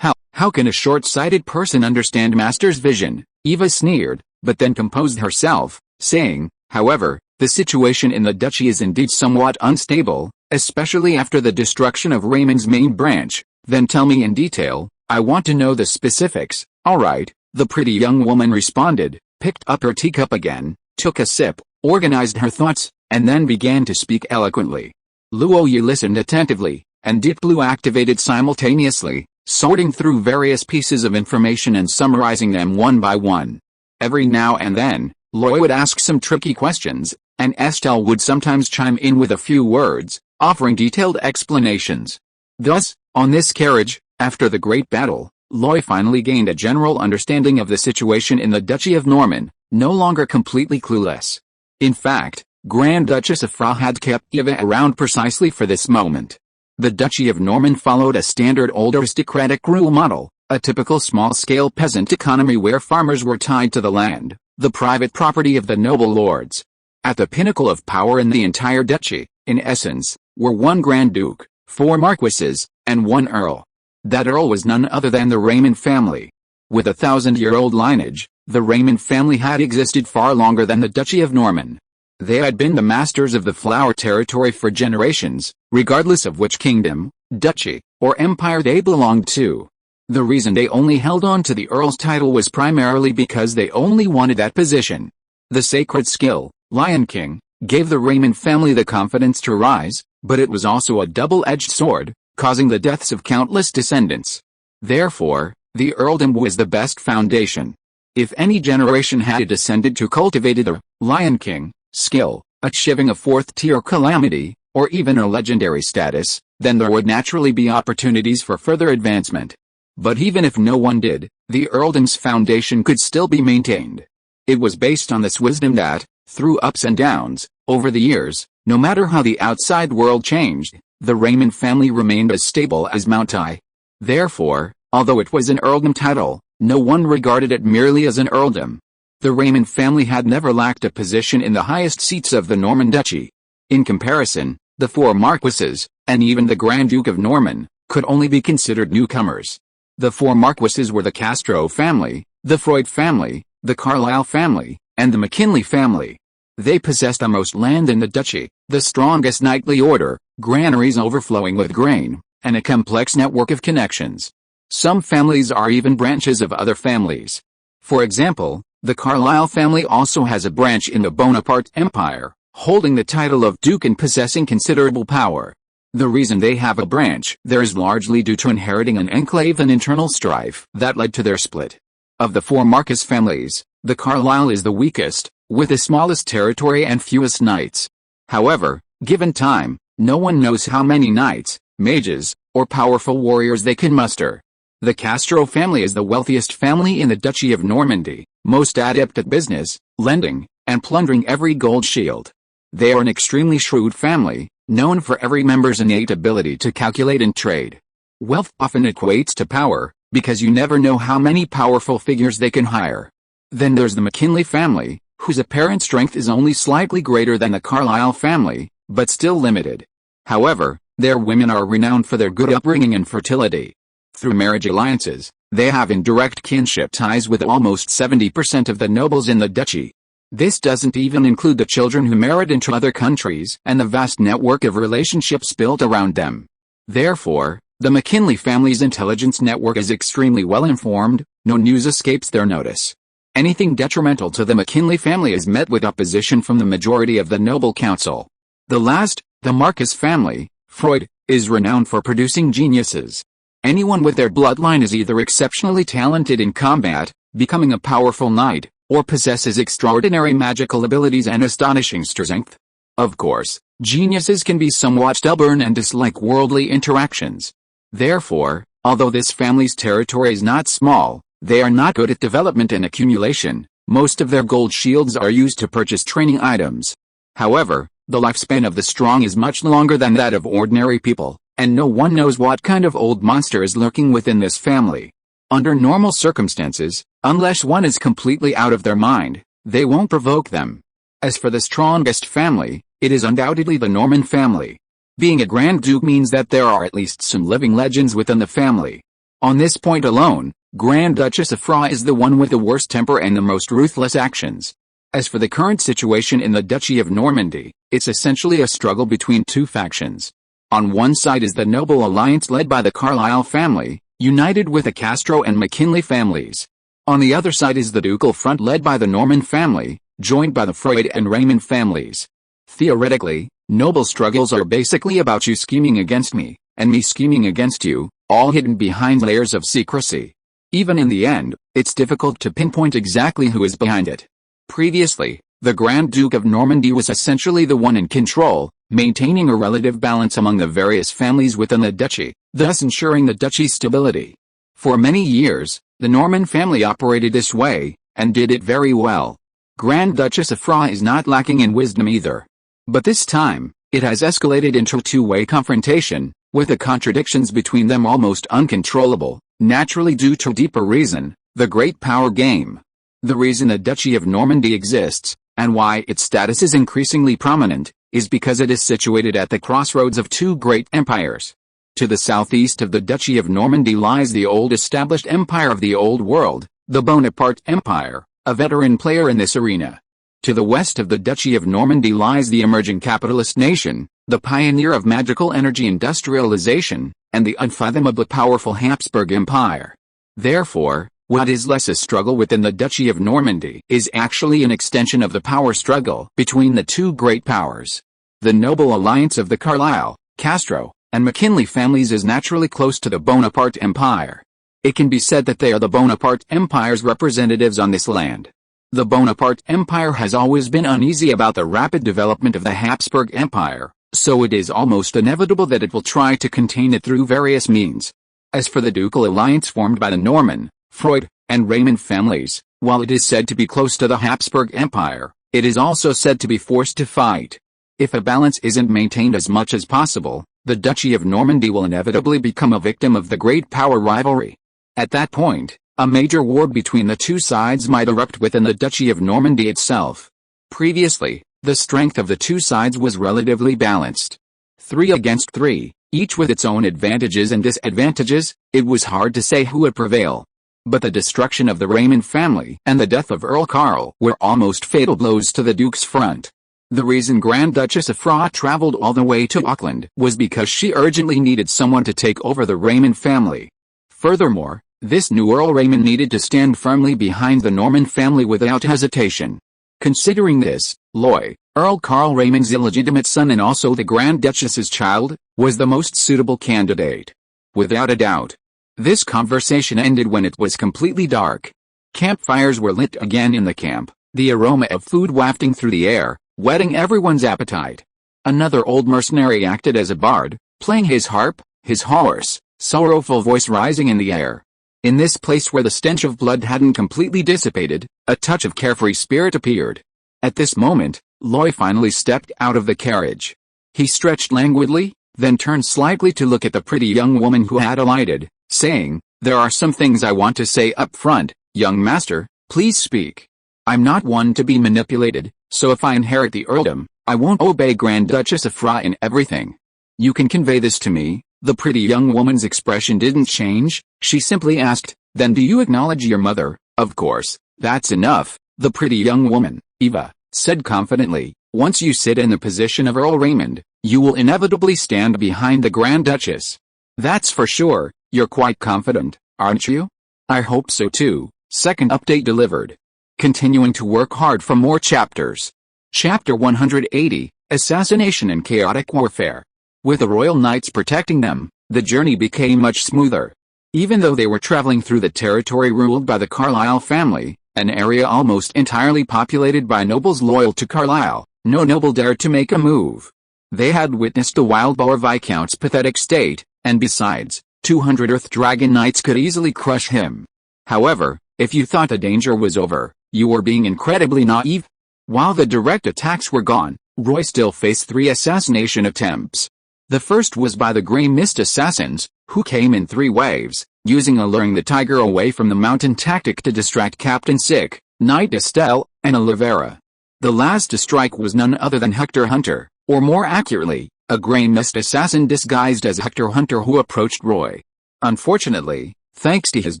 How can a short-sighted person understand Master's vision?" Eva sneered, but then composed herself, saying, "However, the situation in the duchy is indeed somewhat unstable, especially after the destruction of Raymond's main branch. Then tell me in detail, I want to know the specifics." "All right," the pretty young woman responded, picked up her teacup again, took a sip, organized her thoughts, and then began to speak eloquently. Luo Yi listened attentively, and Deep Blue activated simultaneously, sorting through various pieces of information and summarizing them one by one. Every now and then, Luo would ask some tricky questions, and Estelle would sometimes chime in with a few words, offering detailed explanations. Thus, on this carriage, after the great battle, Luo finally gained a general understanding of the situation in the Duchy of Norman, no longer completely clueless. In fact, Grand Duchess Afra had kept Eva around precisely for this moment. The Duchy of Norman followed a standard old aristocratic rule model, a typical small-scale peasant economy where farmers were tied to the land, the private property of the noble lords. At the pinnacle of power in the entire duchy, in essence, were one Grand Duke, 4 Marquises, and 1 Earl. That Earl was none other than the Raymond family. With a 1,000-year-old lineage, the Raymond family had existed far longer than the Duchy of Norman. They had been the masters of the Flower territory for generations, regardless of which kingdom, duchy, or empire they belonged to. The reason they only held on to the Earl's title was primarily because they only wanted that position. The sacred skill, Lion King, gave the Raymond family the confidence to rise, but it was also a double-edged sword, causing the deaths of countless descendants. Therefore, the earldom was the best foundation. If any generation had descended to cultivated the Lion King skill, achieving a 4th-tier calamity, or even a legendary status, then there would naturally be opportunities for further advancement. But even if no one did, the earldom's foundation could still be maintained. It was based on this wisdom that, through ups and downs, over the years, no matter how the outside world changed, the Raymond family remained as stable as Mount I. Therefore, although it was an earldom title, no one regarded it merely as an earldom. The Raymond family had never lacked a position in the highest seats of the Norman Duchy. In comparison, the 4 Marquises, and even the Grand Duke of Norman, could only be considered newcomers. The 4 Marquises were the Castro family, the Freud family, the Carlisle family, and the McKinley family. They possessed the most land in the duchy, the strongest knightly order, granaries overflowing with grain, and a complex network of connections. Some families are even branches of other families. For example, the Carlisle family also has a branch in the Bonaparte Empire, holding the title of Duke and possessing considerable power. The reason they have a branch there is largely due to inheriting an enclave and internal strife that led to their split. Of the 4 Marquis families, the Carlisle is the weakest, with the smallest territory and fewest knights. However, given time, no one knows how many knights, mages, or powerful warriors they can muster. The Castro family is the wealthiest family in the Duchy of Normandy, most adept at business, lending, and plundering every gold shield. They are an extremely shrewd family, known for every member's innate ability to calculate and trade. Wealth often equates to power, because you never know how many powerful figures they can hire. Then there's the McKinley family, whose apparent strength is only slightly greater than the Carlisle family, but still limited. However, their women are renowned for their good upbringing and fertility. Through marriage alliances, they have indirect kinship ties with almost 70% of the nobles in the duchy. This doesn't even include the children who married into other countries and the vast network of relationships built around them. Therefore, the McKinley family's intelligence network is extremely well informed, no news escapes their notice. Anything detrimental to the McKinley family is met with opposition from the majority of the noble council. The last, the Marquis family, Freud, is renowned for producing geniuses. Anyone with their bloodline is either exceptionally talented in combat, becoming a powerful knight, or possesses extraordinary magical abilities and astonishing strength. Of course, geniuses can be somewhat stubborn and dislike worldly interactions. Therefore, although this family's territory is not small, they are not good at development and accumulation. Most of their gold shields are used to purchase training items. However, the lifespan of the strong is much longer than that of ordinary people, and no one knows what kind of old monster is lurking within this family. Under normal circumstances, unless one is completely out of their mind, they won't provoke them. As for the strongest family, it is undoubtedly the Norman family. Being a Grand Duke means that there are at least some living legends within the family. On this point alone, Grand Duchess Afra is the one with the worst temper and the most ruthless actions. As for the current situation in the Duchy of Normandy, it's essentially a struggle between two factions. On one side is the noble alliance led by the Carlisle family, united with the Castro and McKinley families. On the other side is the ducal front led by the Norman family, joined by the Freud and Raymond families. Theoretically, noble struggles are basically about you scheming against me, and me scheming against you, all hidden behind layers of secrecy. Even in the end, it's difficult to pinpoint exactly who is behind it. Previously, the Grand Duke of Normandy was essentially the one in control, maintaining a relative balance among the various families within the duchy, thus ensuring the duchy's stability. For many years, the Norman family operated this way, and did it very well. Grand Duchess Afra is not lacking in wisdom either. But this time, it has escalated into a two-way confrontation, with the contradictions between them almost uncontrollable, naturally due to deeper reason, the great power game. The reason the Duchy of Normandy exists, and why its status is increasingly prominent, is because it is situated at the crossroads of two great empires. To the southeast of the Duchy of Normandy lies the old established empire of the Old World, the Bonaparte Empire, a veteran player in this arena. To the west of the Duchy of Normandy lies the emerging capitalist nation, the pioneer of magical energy industrialization, and the unfathomably powerful Habsburg Empire. Therefore, what is less a struggle within the Duchy of Normandy is actually an extension of the power struggle between the two great powers. The noble alliance of the Carlisle, Castro, and McKinley families is naturally close to the Bonaparte Empire. It can be said that they are the Bonaparte Empire's representatives on this land. The Bonaparte Empire has always been uneasy about the rapid development of the Habsburg Empire, so it is almost inevitable that it will try to contain it through various means. As for the ducal alliance formed by the Norman, Freud, and Raymond families, while it is said to be close to the Habsburg Empire, it is also said to be forced to fight. If a balance isn't maintained as much as possible, the Duchy of Normandy will inevitably become a victim of the great power rivalry. At that point, a major war between the two sides might erupt within the Duchy of Normandy itself. Previously, the strength of the two sides was relatively balanced. 3 against 3, each with its own advantages and disadvantages, it was hard to say who would prevail. But the destruction of the Raymond family and the death of Earl Carl were almost fatal blows to the Duke's front. The reason Grand Duchess Afra traveled all the way to Auckland was because she urgently needed someone to take over the Raymond family. Furthermore, this new Earl Raymond needed to stand firmly behind the Norman family without hesitation. Considering this, Loy, Earl Carl Raymond's illegitimate son and also the Grand Duchess's child, was the most suitable candidate. Without a doubt. This conversation ended when it was completely dark. Campfires were lit again in the camp, the aroma of food wafting through the air, whetting everyone's appetite. Another old mercenary acted as a bard, playing his harp, his hoarse, sorrowful voice rising in the air. In this place where the stench of blood hadn't completely dissipated, a touch of carefree spirit appeared. At this moment, Loy finally stepped out of the carriage. He stretched languidly, then turned slightly to look at the pretty young woman who had alighted, saying, "There are some things I want to say up front, young master, please speak. I'm not one to be manipulated, so if I inherit the earldom, I won't obey Grand Duchess Afra in everything. You can convey this to me." The pretty young woman's expression didn't change, she simply asked, "Then do you acknowledge your mother?" "Of course, that's enough," the pretty young woman, Eva, said confidently. "Once you sit in the position of Earl Raymond, you will inevitably stand behind the Grand Duchess." "That's for sure, you're quite confident, aren't you?" "I hope so too." Second update delivered. Continuing to work hard for more chapters. Chapter 180, Assassination and Chaotic Warfare. With the Royal Knights protecting them, the journey became much smoother. Even though they were traveling through the territory ruled by the Carlisle family, an area almost entirely populated by nobles loyal to Carlisle, no noble dared to make a move. They had witnessed the Wild Boar Viscount's pathetic state, and besides, 200 Earth Dragon Knights could easily crush him. However, if you thought the danger was over, you were being incredibly naive. While the direct attacks were gone, Roy still faced 3 assassination attempts. The first was by the Grey Mist assassins, who came in 3 waves, using a luring the tiger away from the mountain tactic to distract Captain Sick, Knight Estelle, and Olivera. The last to strike was none other than Hector Hunter, or more accurately, a Grey Mist assassin disguised as Hector Hunter who approached Roy. Unfortunately, Thanks to his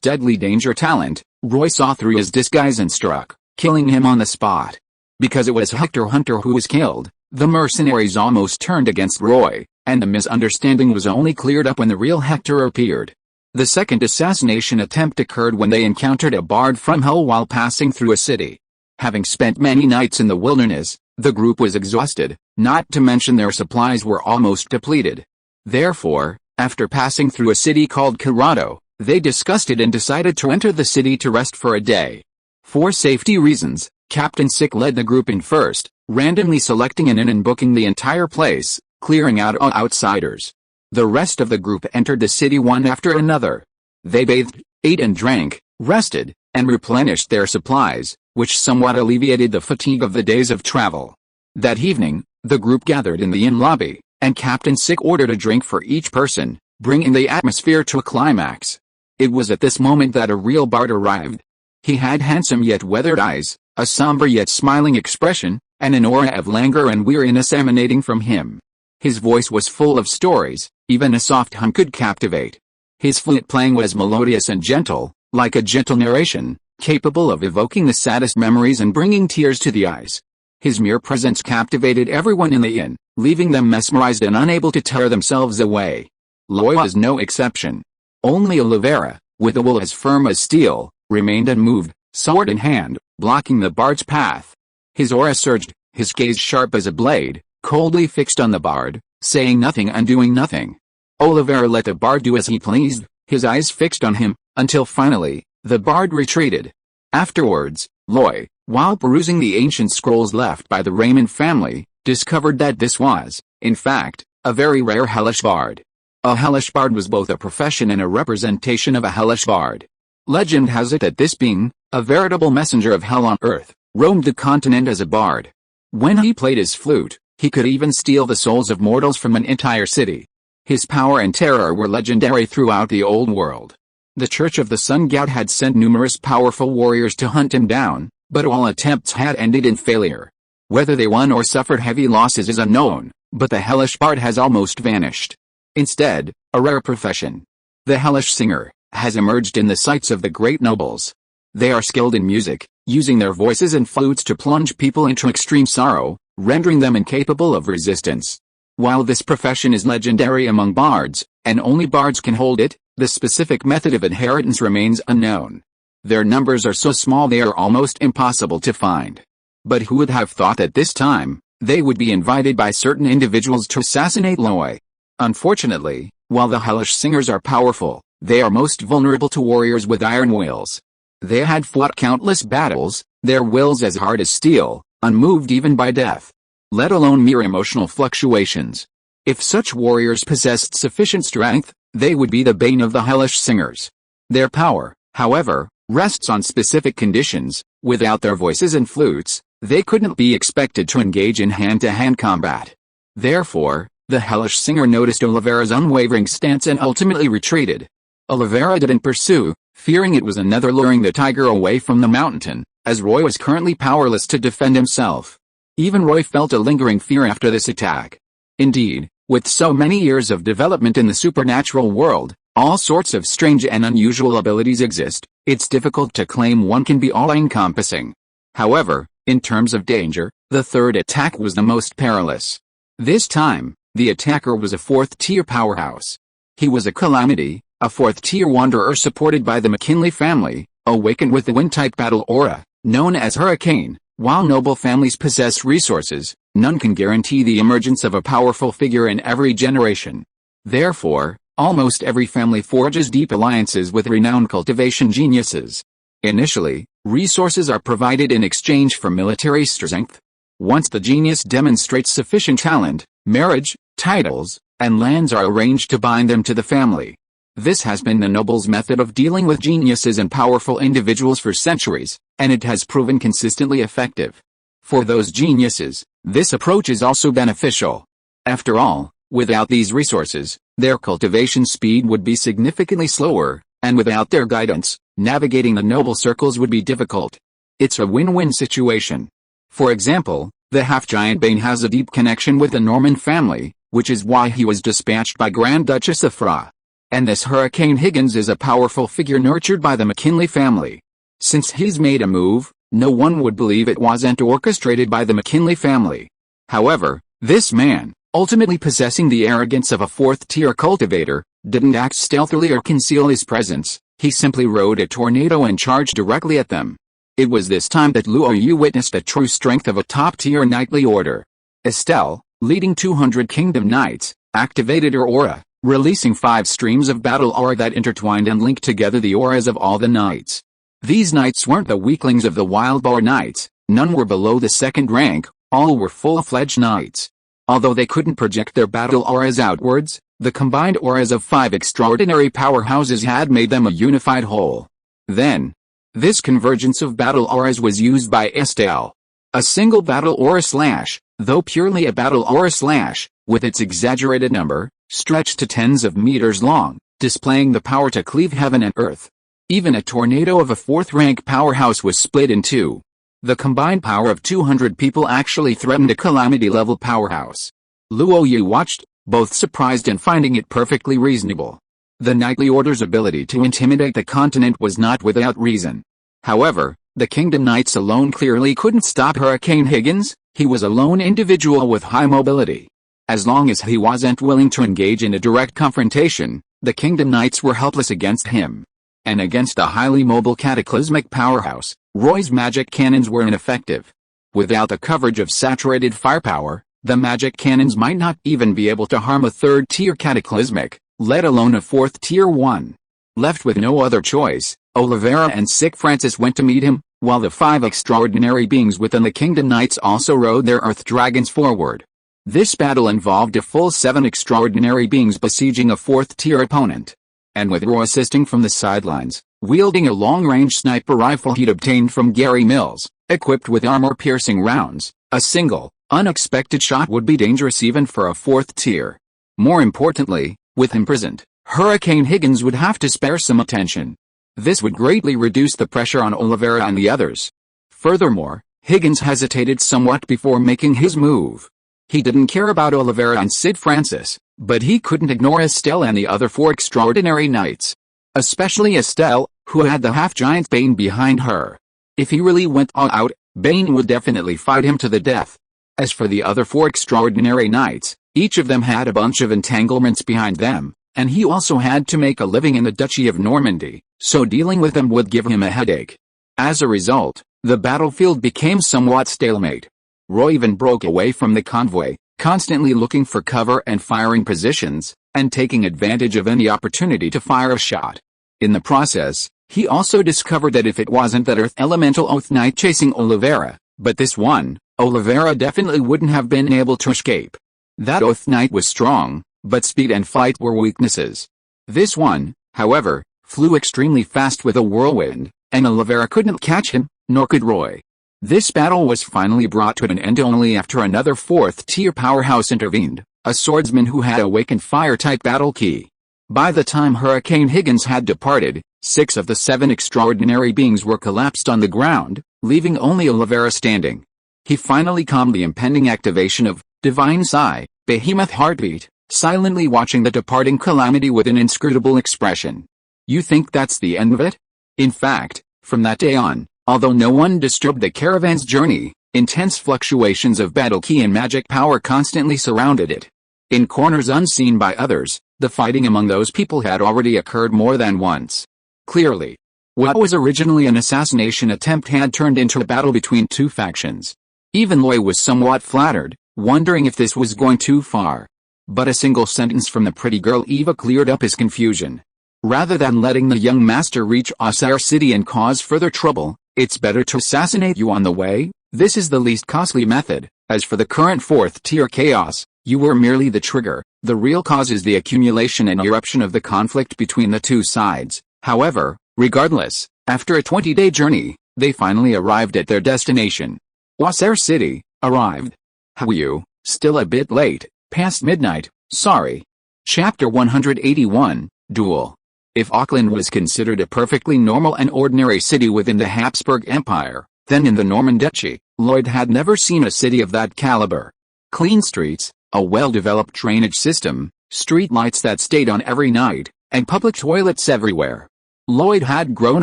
deadly danger talent, Roy saw through his disguise and struck, killing him on the spot. Because it was Hector Hunter who was killed, the mercenaries almost turned against Roy, and the misunderstanding was only cleared up when the real Hector appeared. The second assassination attempt occurred when they encountered a bard from Hull while passing through a city. Having spent many nights in the wilderness, the group was exhausted, not to mention their supplies were almost depleted. Therefore, after passing through a city called Corrado, they discussed it and decided to enter the city to rest for a day. For safety reasons, Captain Sick led the group in first, randomly selecting an inn and booking the entire place, clearing out all outsiders. The rest of the group entered the city one after another. They bathed, ate and drank, rested, and replenished their supplies, which somewhat alleviated the fatigue of the days of travel. That evening, the group gathered in the inn lobby, and Captain Sick ordered a drink for each person, bringing the atmosphere to a climax. It was at this moment that a real bard arrived. He had handsome yet weathered eyes, a somber yet smiling expression, and an aura of languor and weariness emanating from him. His voice was full of stories, even a soft hum could captivate. His flute playing was melodious and gentle, like a gentle narration, capable of evoking the saddest memories and bringing tears to the eyes. His mere presence captivated everyone in the inn, leaving them mesmerized and unable to tear themselves away. Roy was no exception. Only Oliveira, with a will as firm as steel, remained unmoved, sword in hand, blocking the bard's path. His aura surged, his gaze sharp as a blade, coldly fixed on the bard, saying nothing and doing nothing. Oliveira let the bard do as he pleased, his eyes fixed on him, until finally, the bard retreated. Afterwards, Roy, while perusing the ancient scrolls left by the Raymond family, discovered that this was, in fact, a very rare hellish bard. A hellish bard was both a profession and a representation of a hellish bard. Legend has it that this being, a veritable messenger of hell on earth, roamed the continent as a bard. When he played his flute, he could even steal the souls of mortals from an entire city. His power and terror were legendary throughout the old world. The Church of the Sun God had sent numerous powerful warriors to hunt him down, but all attempts had ended in failure. Whether they won or suffered heavy losses is unknown, but the hellish bard has almost vanished. Instead, a rare profession, the hellish singer, has emerged in the sights of the great nobles. They are skilled in music, using their voices and flutes to plunge people into extreme sorrow, rendering them incapable of resistance. While this profession is legendary among bards, and only bards can hold it, the specific method of inheritance remains unknown. Their numbers are so small they are almost impossible to find. But who would have thought at this time, they would be invited by certain individuals to assassinate Roy? Unfortunately, while the hellish singers are powerful, they are most vulnerable to warriors with iron wills. They had fought countless battles, their wills as hard as steel, unmoved even by death, let alone mere emotional fluctuations. If such warriors possessed sufficient strength, they would be the bane of the hellish singers. Their power, however, rests on specific conditions. Without their voices and flutes, they couldn't be expected to engage in hand-to-hand combat. Therefore, the hellish singer noticed Oliveira's unwavering stance and ultimately retreated. Oliveira didn't pursue, fearing it was another luring the tiger away from the mountain, as Roy was currently powerless to defend himself. Even Roy felt a lingering fear after this attack. Indeed, with so many years of development in the supernatural world, all sorts of strange and unusual abilities exist, it's difficult to claim one can be all-encompassing. However, in terms of danger, the third attack was the most perilous. This time, the attacker was a fourth-tier powerhouse. He was a calamity, a fourth-tier wanderer supported by the McKinley family, awakened with the wind-type battle aura, known as Hurricane. While noble families possess resources, none can guarantee the emergence of a powerful figure in every generation. Therefore, almost every family forges deep alliances with renowned cultivation geniuses. Initially, resources are provided in exchange for military strength. Once the genius demonstrates sufficient talent, marriage, titles, and lands are arranged to bind them to the family. This has been the nobles' method of dealing with geniuses and powerful individuals for centuries, and it has proven consistently effective. For those geniuses, this approach is also beneficial. After all, without these resources, their cultivation speed would be significantly slower, and without their guidance, navigating the noble circles would be difficult. It's a win-win situation. For example, the half-giant Bane has a deep connection with the Norman family, which is why he was dispatched by Grand Duchess Afra. And this Hurricane Higgins is a powerful figure nurtured by the McKinley family. Since he's made a move, no one would believe it wasn't orchestrated by the McKinley family. However, this man, ultimately possessing the arrogance of a fourth-tier cultivator, didn't act stealthily or conceal his presence. He simply rode a tornado and charged directly at them. It was this time that Luo Yu witnessed the true strength of a top-tier knightly order. Estelle, leading 200 Kingdom Knights, activated her aura, releasing 5 streams of battle aura that intertwined and linked together the auras of all the knights. These knights weren't the weaklings of the Wild Boar Knights, none were below the 2nd rank, all were full-fledged knights. Although they couldn't project their battle auras outwards, the combined auras of 5 extraordinary powerhouses had made them a unified whole. Then, this convergence of battle auras was used by Estelle. A single battle aura slash, though purely a battle aura slash, with its exaggerated number, stretched to tens of meters long, displaying the power to cleave heaven and earth. Even a tornado of a 4th-rank powerhouse was split in 2. The combined power of 200 people actually threatened a calamity-level powerhouse. Luo Yu watched, both surprised and finding it perfectly reasonable. The knightly order's ability to intimidate the continent was not without reason. However, the Kingdom Knights alone clearly couldn't stop Hurricane Higgins. He was a lone individual with high mobility. As long as he wasn't willing to engage in a direct confrontation, the Kingdom Knights were helpless against him. And against a highly mobile cataclysmic powerhouse, Roy's magic cannons were ineffective. Without the coverage of saturated firepower, the magic cannons might not even be able to harm a 3rd-tier cataclysmic, let alone a 4th-tier one. Left with no other choice, Olivera and Sick Francis went to meet him, while the 5 extraordinary beings within the Kingdom Knights also rode their Earth Dragons forward. This battle involved a full 7 extraordinary beings besieging a 4th-tier opponent. And with Roy assisting from the sidelines, wielding a long-range sniper rifle he'd obtained from Gary Mills, equipped with armor-piercing rounds, a single, unexpected shot would be dangerous even for a 4th-tier. More importantly, with him present, Hurricane Higgins would have to spare some attention. This would greatly reduce the pressure on Olivera and the others. Furthermore, Higgins hesitated somewhat before making his move. He didn't care about Olivera and Sid Francis, but he couldn't ignore Estelle and the other 4 extraordinary knights. Especially Estelle, who had the half-giant Bane behind her. If he really went all out, Bane would definitely fight him to the death. As for the other 4 extraordinary knights, each of them had a bunch of entanglements behind them, and he also had to make a living in the Duchy of Normandy, so dealing with them would give him a headache. As a result, the battlefield became somewhat stalemate. Roy even broke away from the convoy, constantly looking for cover and firing positions, and taking advantage of any opportunity to fire a shot. In the process, he also discovered that if it wasn't that Earth Elemental Oath Knight chasing Olivera, but this one, Olivera definitely wouldn't have been able to escape. That Oath Knight was strong, but speed and flight were weaknesses. This one, however, flew extremely fast with a whirlwind, and Olivera couldn't catch him, nor could Roy. This battle was finally brought to an end only after another 4th-tier powerhouse intervened, a swordsman who had awakened fire-type battle key. By the time Hurricane Higgins had departed, 6 of the 7 extraordinary beings were collapsed on the ground, leaving only Olivera standing. He finally calmed the impending activation of Divine Sigh, Behemoth Heartbeat, silently watching the departing calamity with an inscrutable expression. You think that's the end of it? In fact, from that day on, although no one disturbed the caravan's journey, intense fluctuations of battle ki and magic power constantly surrounded it. In corners unseen by others, the fighting among those people had already occurred more than once. Clearly, what was originally an assassination attempt had turned into a battle between 2 factions. Even Loy was somewhat flattered, wondering if this was going too far. But a single sentence from the pretty girl Eva cleared up his confusion. Rather than letting the young master reach Osir City and cause further trouble, it's better to assassinate you on the way. This is the least costly method. As for the current 4th-tier chaos, you were merely the trigger. The real cause is the accumulation and eruption of the conflict between the 2 sides. However, regardless, after a 20-day journey, they finally arrived at their destination. Osir City, arrived. How you? Still a bit late, past midnight, sorry. Chapter 181, Duel. If Auckland was considered a perfectly normal and ordinary city within the Habsburg Empire, then in the Norman Duchy, Lloyd had never seen a city of that caliber. Clean streets, a well-developed drainage system, street lights that stayed on every night, and public toilets everywhere. Lloyd had grown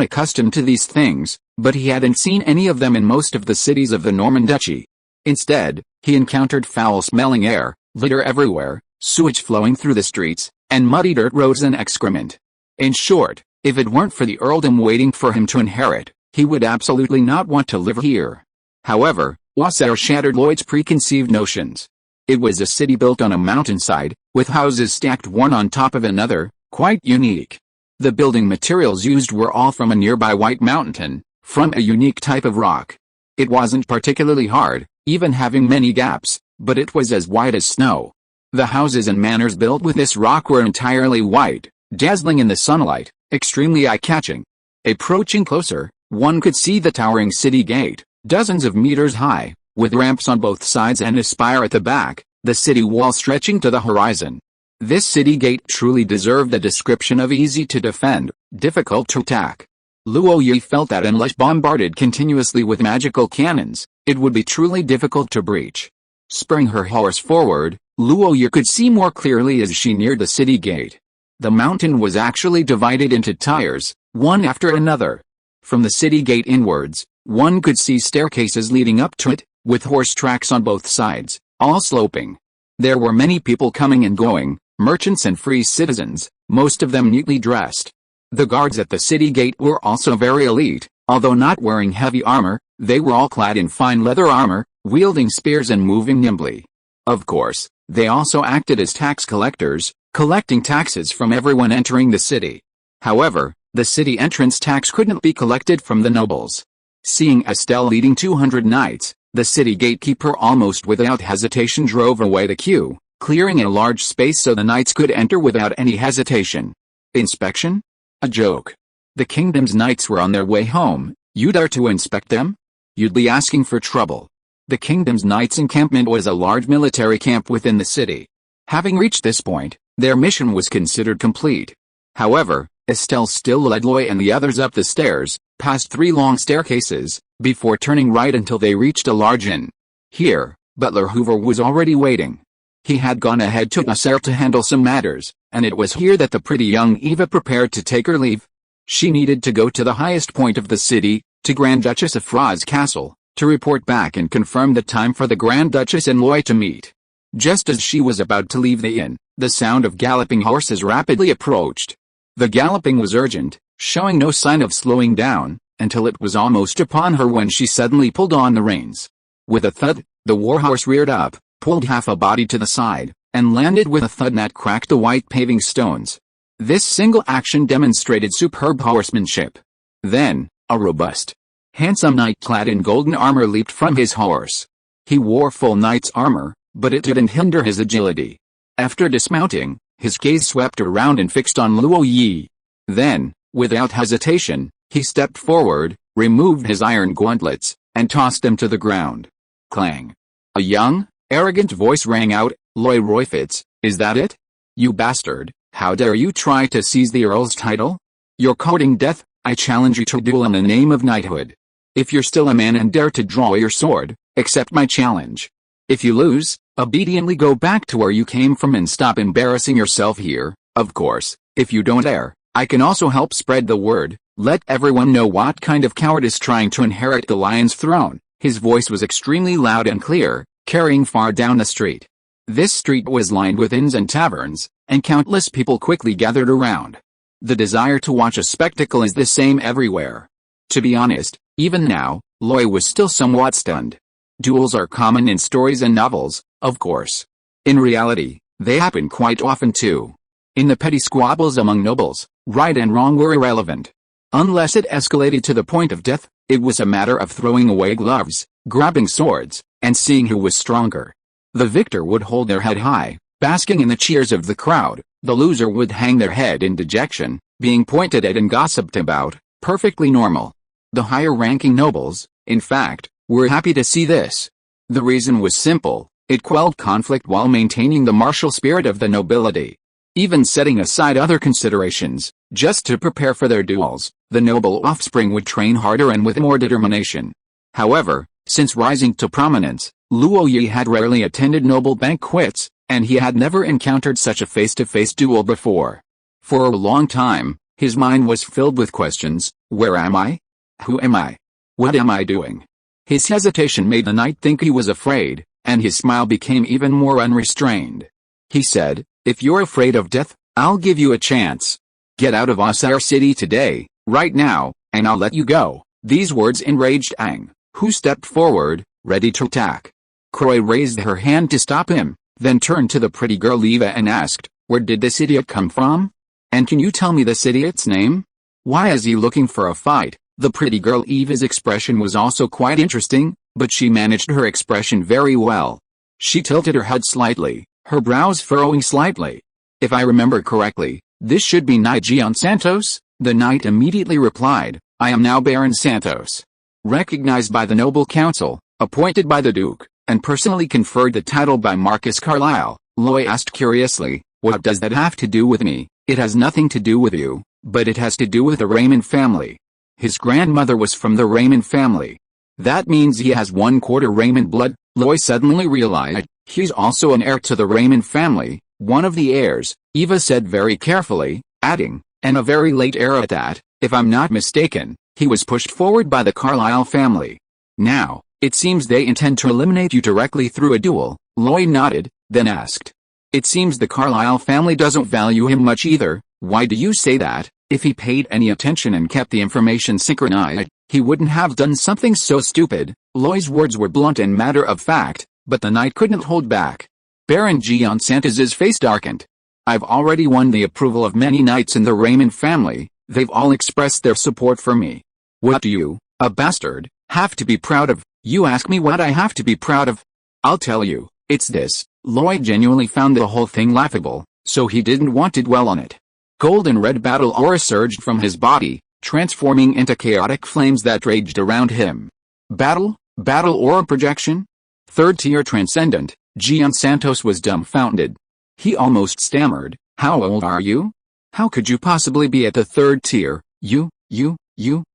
accustomed to these things, but he hadn't seen any of them in most of the cities of the Norman Duchy. Instead, he encountered foul-smelling air, litter everywhere, sewage flowing through the streets, and muddy dirt roads and excrement. In short, if it weren't for the earldom waiting for him to inherit, he would absolutely not want to live here. However, Wassair shattered Lloyd's preconceived notions. It was a city built on a mountainside, with houses stacked one on top of another, quite unique. The building materials used were all from a nearby white mountain, from a unique type of rock. It wasn't particularly hard, even having many gaps, but it was as white as snow. The houses and manors built with this rock were entirely white, dazzling in the sunlight, extremely eye-catching. Approaching closer, one could see the towering city gate, dozens of meters high, with ramps on both sides and a spire at the back, the city wall stretching to the horizon. This city gate truly deserved the description of easy to defend, difficult to attack. Luo Yi felt that unless bombarded continuously with magical cannons, it would be truly difficult to breach. Spurring her horse forward, Luo Yi could see more clearly as she neared the city gate. The mountain was actually divided into tiers, one after another. From the city gate inwards, one could see staircases leading up to it, with horse tracks on both sides, all sloping. There were many people coming and going, merchants and free citizens, most of them neatly dressed. The guards at the city gate were also very elite, although not wearing heavy armor, they were all clad in fine leather armor, wielding spears and moving nimbly. Of course, they also acted as tax collectors, collecting taxes from everyone entering the city. However, the city entrance tax couldn't be collected from the nobles. Seeing Estelle leading 200 knights, the city gatekeeper almost without hesitation drove away the queue, clearing a large space so the knights could enter without any hesitation. Inspection? A joke. The kingdom's knights were on their way home, you dare to inspect them? You'd be asking for trouble. The kingdom's knights' encampment was a large military camp within the city. Having reached this point, their mission was considered complete. However, Estelle still led Loy and the others up the stairs, past 3 long staircases, before turning right until they reached a large inn. Here, Butler Hoover was already waiting. He had gone ahead to Wassair to handle some matters, and it was here that the pretty young Eva prepared to take her leave. She needed to go to the highest point of the city, to Grand Duchess Afra's castle, to report back and confirm the time for the Grand Duchess and Loy to meet. Just as she was about to leave the inn, the sound of galloping horses rapidly approached. The galloping was urgent, showing no sign of slowing down, until it was almost upon her when she suddenly pulled on the reins. With a thud, the warhorse reared up, pulled half a body to the side, and landed with a thud that cracked the white paving stones. This single action demonstrated superb horsemanship. Then, a robust, handsome knight clad in golden armor leaped from his horse. He wore full knight's armor, but it didn't hinder his agility. After dismounting, his gaze swept around and fixed on Luo Yi. Then, without hesitation, he stepped forward, removed his iron gauntlets, and tossed them to the ground. Clang. A young, arrogant voice rang out, Roy Roy Fitz, is that it? You bastard, how dare you try to seize the Earl's title? You're courting death, I challenge you to duel in the name of knighthood. If you're still a man and dare to draw your sword, accept my challenge. If you lose, obediently go back to where you came from and stop embarrassing yourself here. Of course, if you don't dare, I can also help spread the word, let everyone know what kind of coward is trying to inherit the lion's throne. His voice was extremely loud and clear, carrying far down the street. This street was lined with inns and taverns, and countless people quickly gathered around. The desire to watch a spectacle is the same everywhere. To be honest, even now, Loy was still somewhat stunned. Duels are common in stories and novels, of course. In reality, they happen quite often too. In the petty squabbles among nobles, right and wrong were irrelevant. Unless it escalated to the point of death, it was a matter of throwing away gloves, grabbing swords, and seeing who was stronger. The victor would hold their head high, basking in the cheers of the crowd. The loser would hang their head in dejection, being pointed at and gossiped about, perfectly normal. The higher-ranking nobles, in fact, were happy to see this. The reason was simple, it quelled conflict while maintaining the martial spirit of the nobility. Even setting aside other considerations, just to prepare for their duels, the noble offspring would train harder and with more determination. However, since rising to prominence, Luo Yi had rarely attended noble banquets, and he had never encountered such a face-to-face duel before. For a long time, his mind was filled with questions. Where am I? Who am I? What am I doing? His hesitation made the knight think he was afraid, and his smile became even more unrestrained. He said, "If you're afraid of death, I'll give you a chance. Get out of our city today, right now, and I'll let you go." These words enraged Aang, who stepped forward, ready to attack. Croy raised her hand to stop him, then turned to the pretty girl Eva and asked, "Where did this idiot come from? And can you tell me this idiot's name? Why is he looking for a fight?" The pretty girl Eva's expression was also quite interesting, but she managed her expression very well. She tilted her head slightly, her brows furrowing slightly. "If I remember correctly, this should be Knight Gian Santos," the knight immediately replied. "I am now Baron Santos." Recognized by the noble council, appointed by the Duke, and personally conferred the title by Marcus Carlyle, Loy asked curiously, "What does that have to do with me?" "It has nothing to do with you, but it has to do with the Raymond family. His grandmother was from the Raymond family. That means he has 1/4 Raymond blood." Loy suddenly realized, he's also an heir to the Raymond family, one of the heirs, Eva said very carefully, adding, "and a very late heir at that. If I'm not mistaken, he was pushed forward by the Carlyle family. Now, it seems they intend to eliminate you directly through a duel." Loy nodded, then asked, "It seems the Carlyle family doesn't value him much either." "Why do you say that? If he paid any attention and kept the information synchronized, he wouldn't have done something so stupid." Loy's words were blunt and matter of fact, but the knight couldn't hold back. Baron Gian Santos's face darkened. "I've already won the approval of many knights in the Raymond family. They've all expressed their support for me. What do you, a bastard, have to be proud of?" "You ask me what I have to be proud of? I'll tell you, it's this." Loy genuinely found the whole thing laughable, so he didn't want to dwell on it. Golden red battle aura surged from his body, transforming into chaotic flames that raged around him. Battle aura projection? Third tier transcendent. Gian Santos was dumbfounded. He almost stammered, "How old are you? How could you possibly be at the third tier?" You.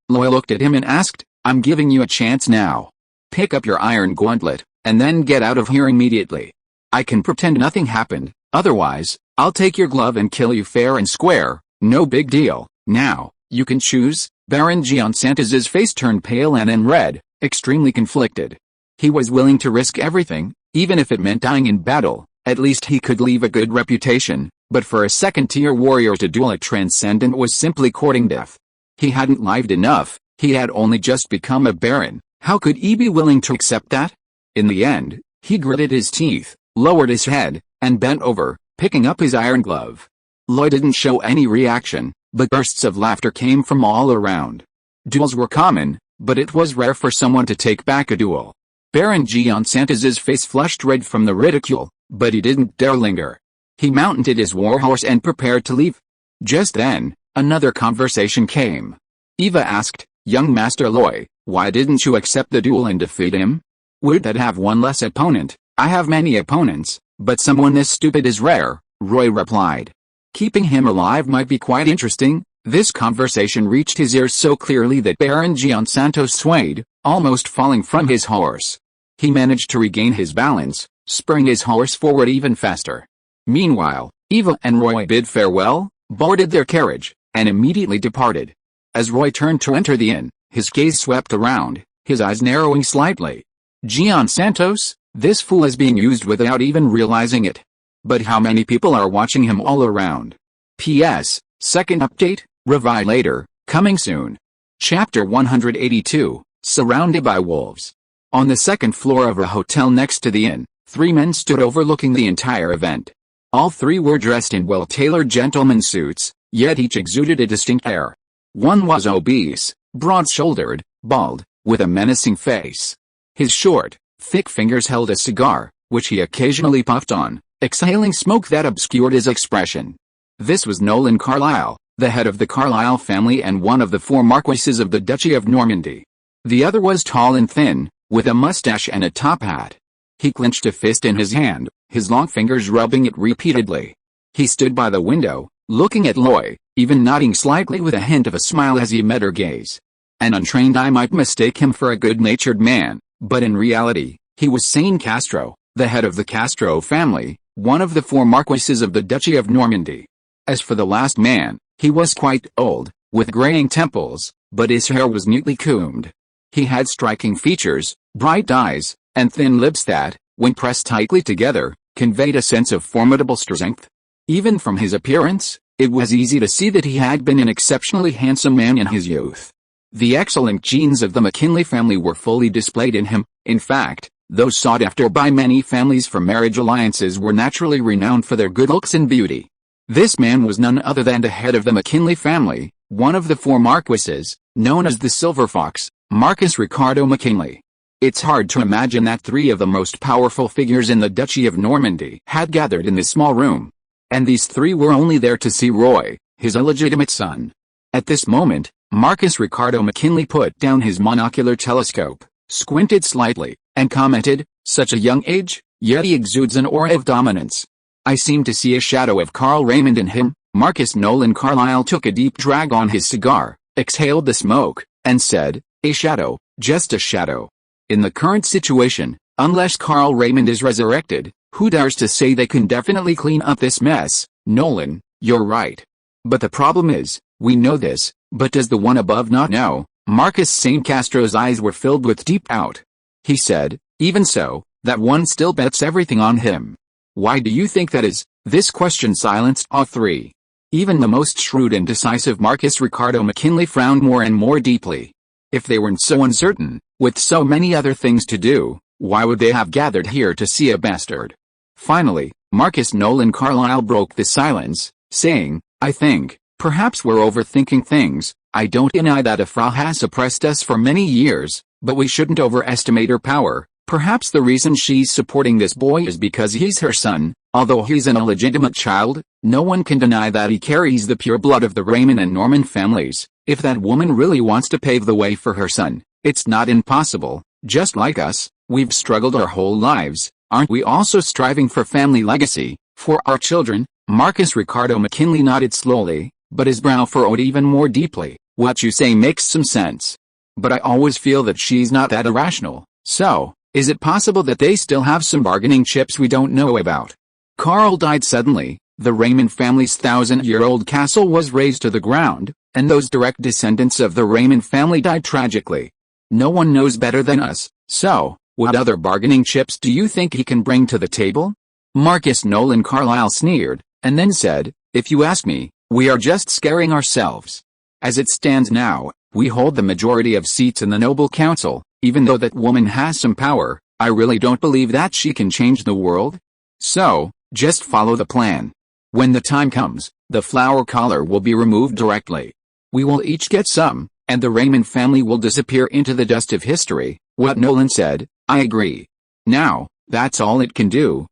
Loy looked at him and asked, "I'm giving you a chance now. Pick up your iron gauntlet, and then get out of here immediately. I can pretend nothing happened, otherwise, I'll take your glove and kill you fair and square. No big deal. Now, you can choose." Baron Gian Santos's face turned pale and then red, extremely conflicted. He was willing to risk everything, even if it meant dying in battle. At least he could leave a good reputation, but for a second-tier warrior to duel a transcendent was simply courting death. He hadn't lived enough, he had only just become a baron. How could he be willing to accept that? In the end, he gritted his teeth, lowered his head, and bent over, picking up his iron glove. Loy didn't show any reaction, but bursts of laughter came from all around. Duels were common, but it was rare for someone to take back a duel. Baron Gian Santos's face flushed red from the ridicule, but he didn't dare linger. He mounted his warhorse and prepared to leave. Just then, another conversation came. Eva asked, "Young Master Loy, why didn't you accept the duel and defeat him? Would that have one less opponent?" "I have many opponents, but someone this stupid is rare," Roy replied. "Keeping him alive might be quite interesting." This conversation reached his ears so clearly that Baron Gian Santos swayed, almost falling from his horse. He managed to regain his balance, spurring his horse forward even faster. Meanwhile, Eva and Roy bid farewell, boarded their carriage, and immediately departed. As Roy turned to enter the inn, his gaze swept around, his eyes narrowing slightly. Gian Santos, this fool is being used without even realizing it. But how many people are watching him all around? P.S. Second update, revive later, coming soon. Chapter 182, Surrounded by Wolves. On the second floor of a hotel next to the inn, 3 men stood overlooking the entire event. All 3 were dressed in well-tailored gentleman suits, yet each exuded a distinct air. One was obese, broad-shouldered, bald, with a menacing face. His short, thick fingers held a cigar, which he occasionally puffed on, exhaling smoke that obscured his expression. This was Nolan Carlyle, the head of the Carlyle family and one of the 4 marquises of the Duchy of Normandy. The other was tall and thin, with a mustache and a top hat. He clenched a fist in his hand, his long fingers rubbing it repeatedly. He stood by the window, looking at Loy, even nodding slightly with a hint of a smile as he met her gaze. An untrained eye might mistake him for a good-natured man, but in reality, he was Sane Castro, the head of the Castro family, one of the 4 marquises of the Duchy of Normandy. As for the last man, he was quite old, with graying temples, but his hair was neatly combed. He had striking features, bright eyes, and thin lips that, when pressed tightly together, conveyed a sense of formidable strength. Even from his appearance, it was easy to see that he had been an exceptionally handsome man in his youth. The excellent genes of the McKinley family were fully displayed in him. In fact, those sought after by many families for marriage alliances were naturally renowned for their good looks and beauty. This man was none other than the head of the McKinley family, one of the 4 marquises, known as the Silver Fox, Marquis Ricardo McKinley. It's hard to imagine that 3 of the most powerful figures in the Duchy of Normandy had gathered in this small room. And these 3 were only there to see Roy, his illegitimate son. At this moment, Marquis Ricardo McKinley put down his monocular telescope, squinted slightly, and commented, "Such a young age, yet he exudes an aura of dominance. I seem to see a shadow of Carl Raymond in him." Marcus Nolan Carlyle took a deep drag on his cigar, exhaled the smoke, and said, "A shadow, just a shadow. In the current situation, unless Carl Raymond is resurrected, who dares to say they can definitely clean up this mess?" "Nolan, you're right. But the problem is, we know this, but does the one above not know?" Marcus St. Castro's eyes were filled with deep doubt. He said, "Even so, that one still bets everything on him." "Why do you think that is?" This question silenced all 3. Even the most shrewd and decisive Marquis Ricardo McKinley frowned more and more deeply. If they weren't so uncertain, with so many other things to do, why would they have gathered here to see a bastard? Finally, Marcus Nolan Carlyle broke the silence, saying, "I think, perhaps we're overthinking things. I don't deny that Afra has oppressed us for many years, but we shouldn't overestimate her power. Perhaps the reason she's supporting this boy is because he's her son. Although he's an illegitimate child, no one can deny that he carries the pure blood of the Raymond and Norman families. If that woman really wants to pave the way for her son, it's not impossible. Just like us, we've struggled our whole lives. Aren't we also striving for family legacy, for our children?" Marcus Ricardo McKinley nodded slowly, but his brow furrowed even more deeply. "What you say makes some sense. But I always feel that she's not that irrational. So, is it possible that they still have some bargaining chips we don't know about?" Carl died suddenly. The Raymond family's 1,000-year-old castle was razed to the ground, and those direct descendants of the Raymond family died tragically. No one knows better than us, so, what other bargaining chips do you think he can bring to the table? Marcus Nolan Carlyle sneered, and then said, "If you ask me, we are just scaring ourselves. As it stands now, we hold the majority of seats in the Noble Council. Even though that woman has some power, I really don't believe that she can change the world. So, just follow the plan. When the time comes, the flower collar will be removed directly. We will each get some, and the Raymond family will disappear into the dust of history." What Nolan said, "I agree. Now, that's all it can do."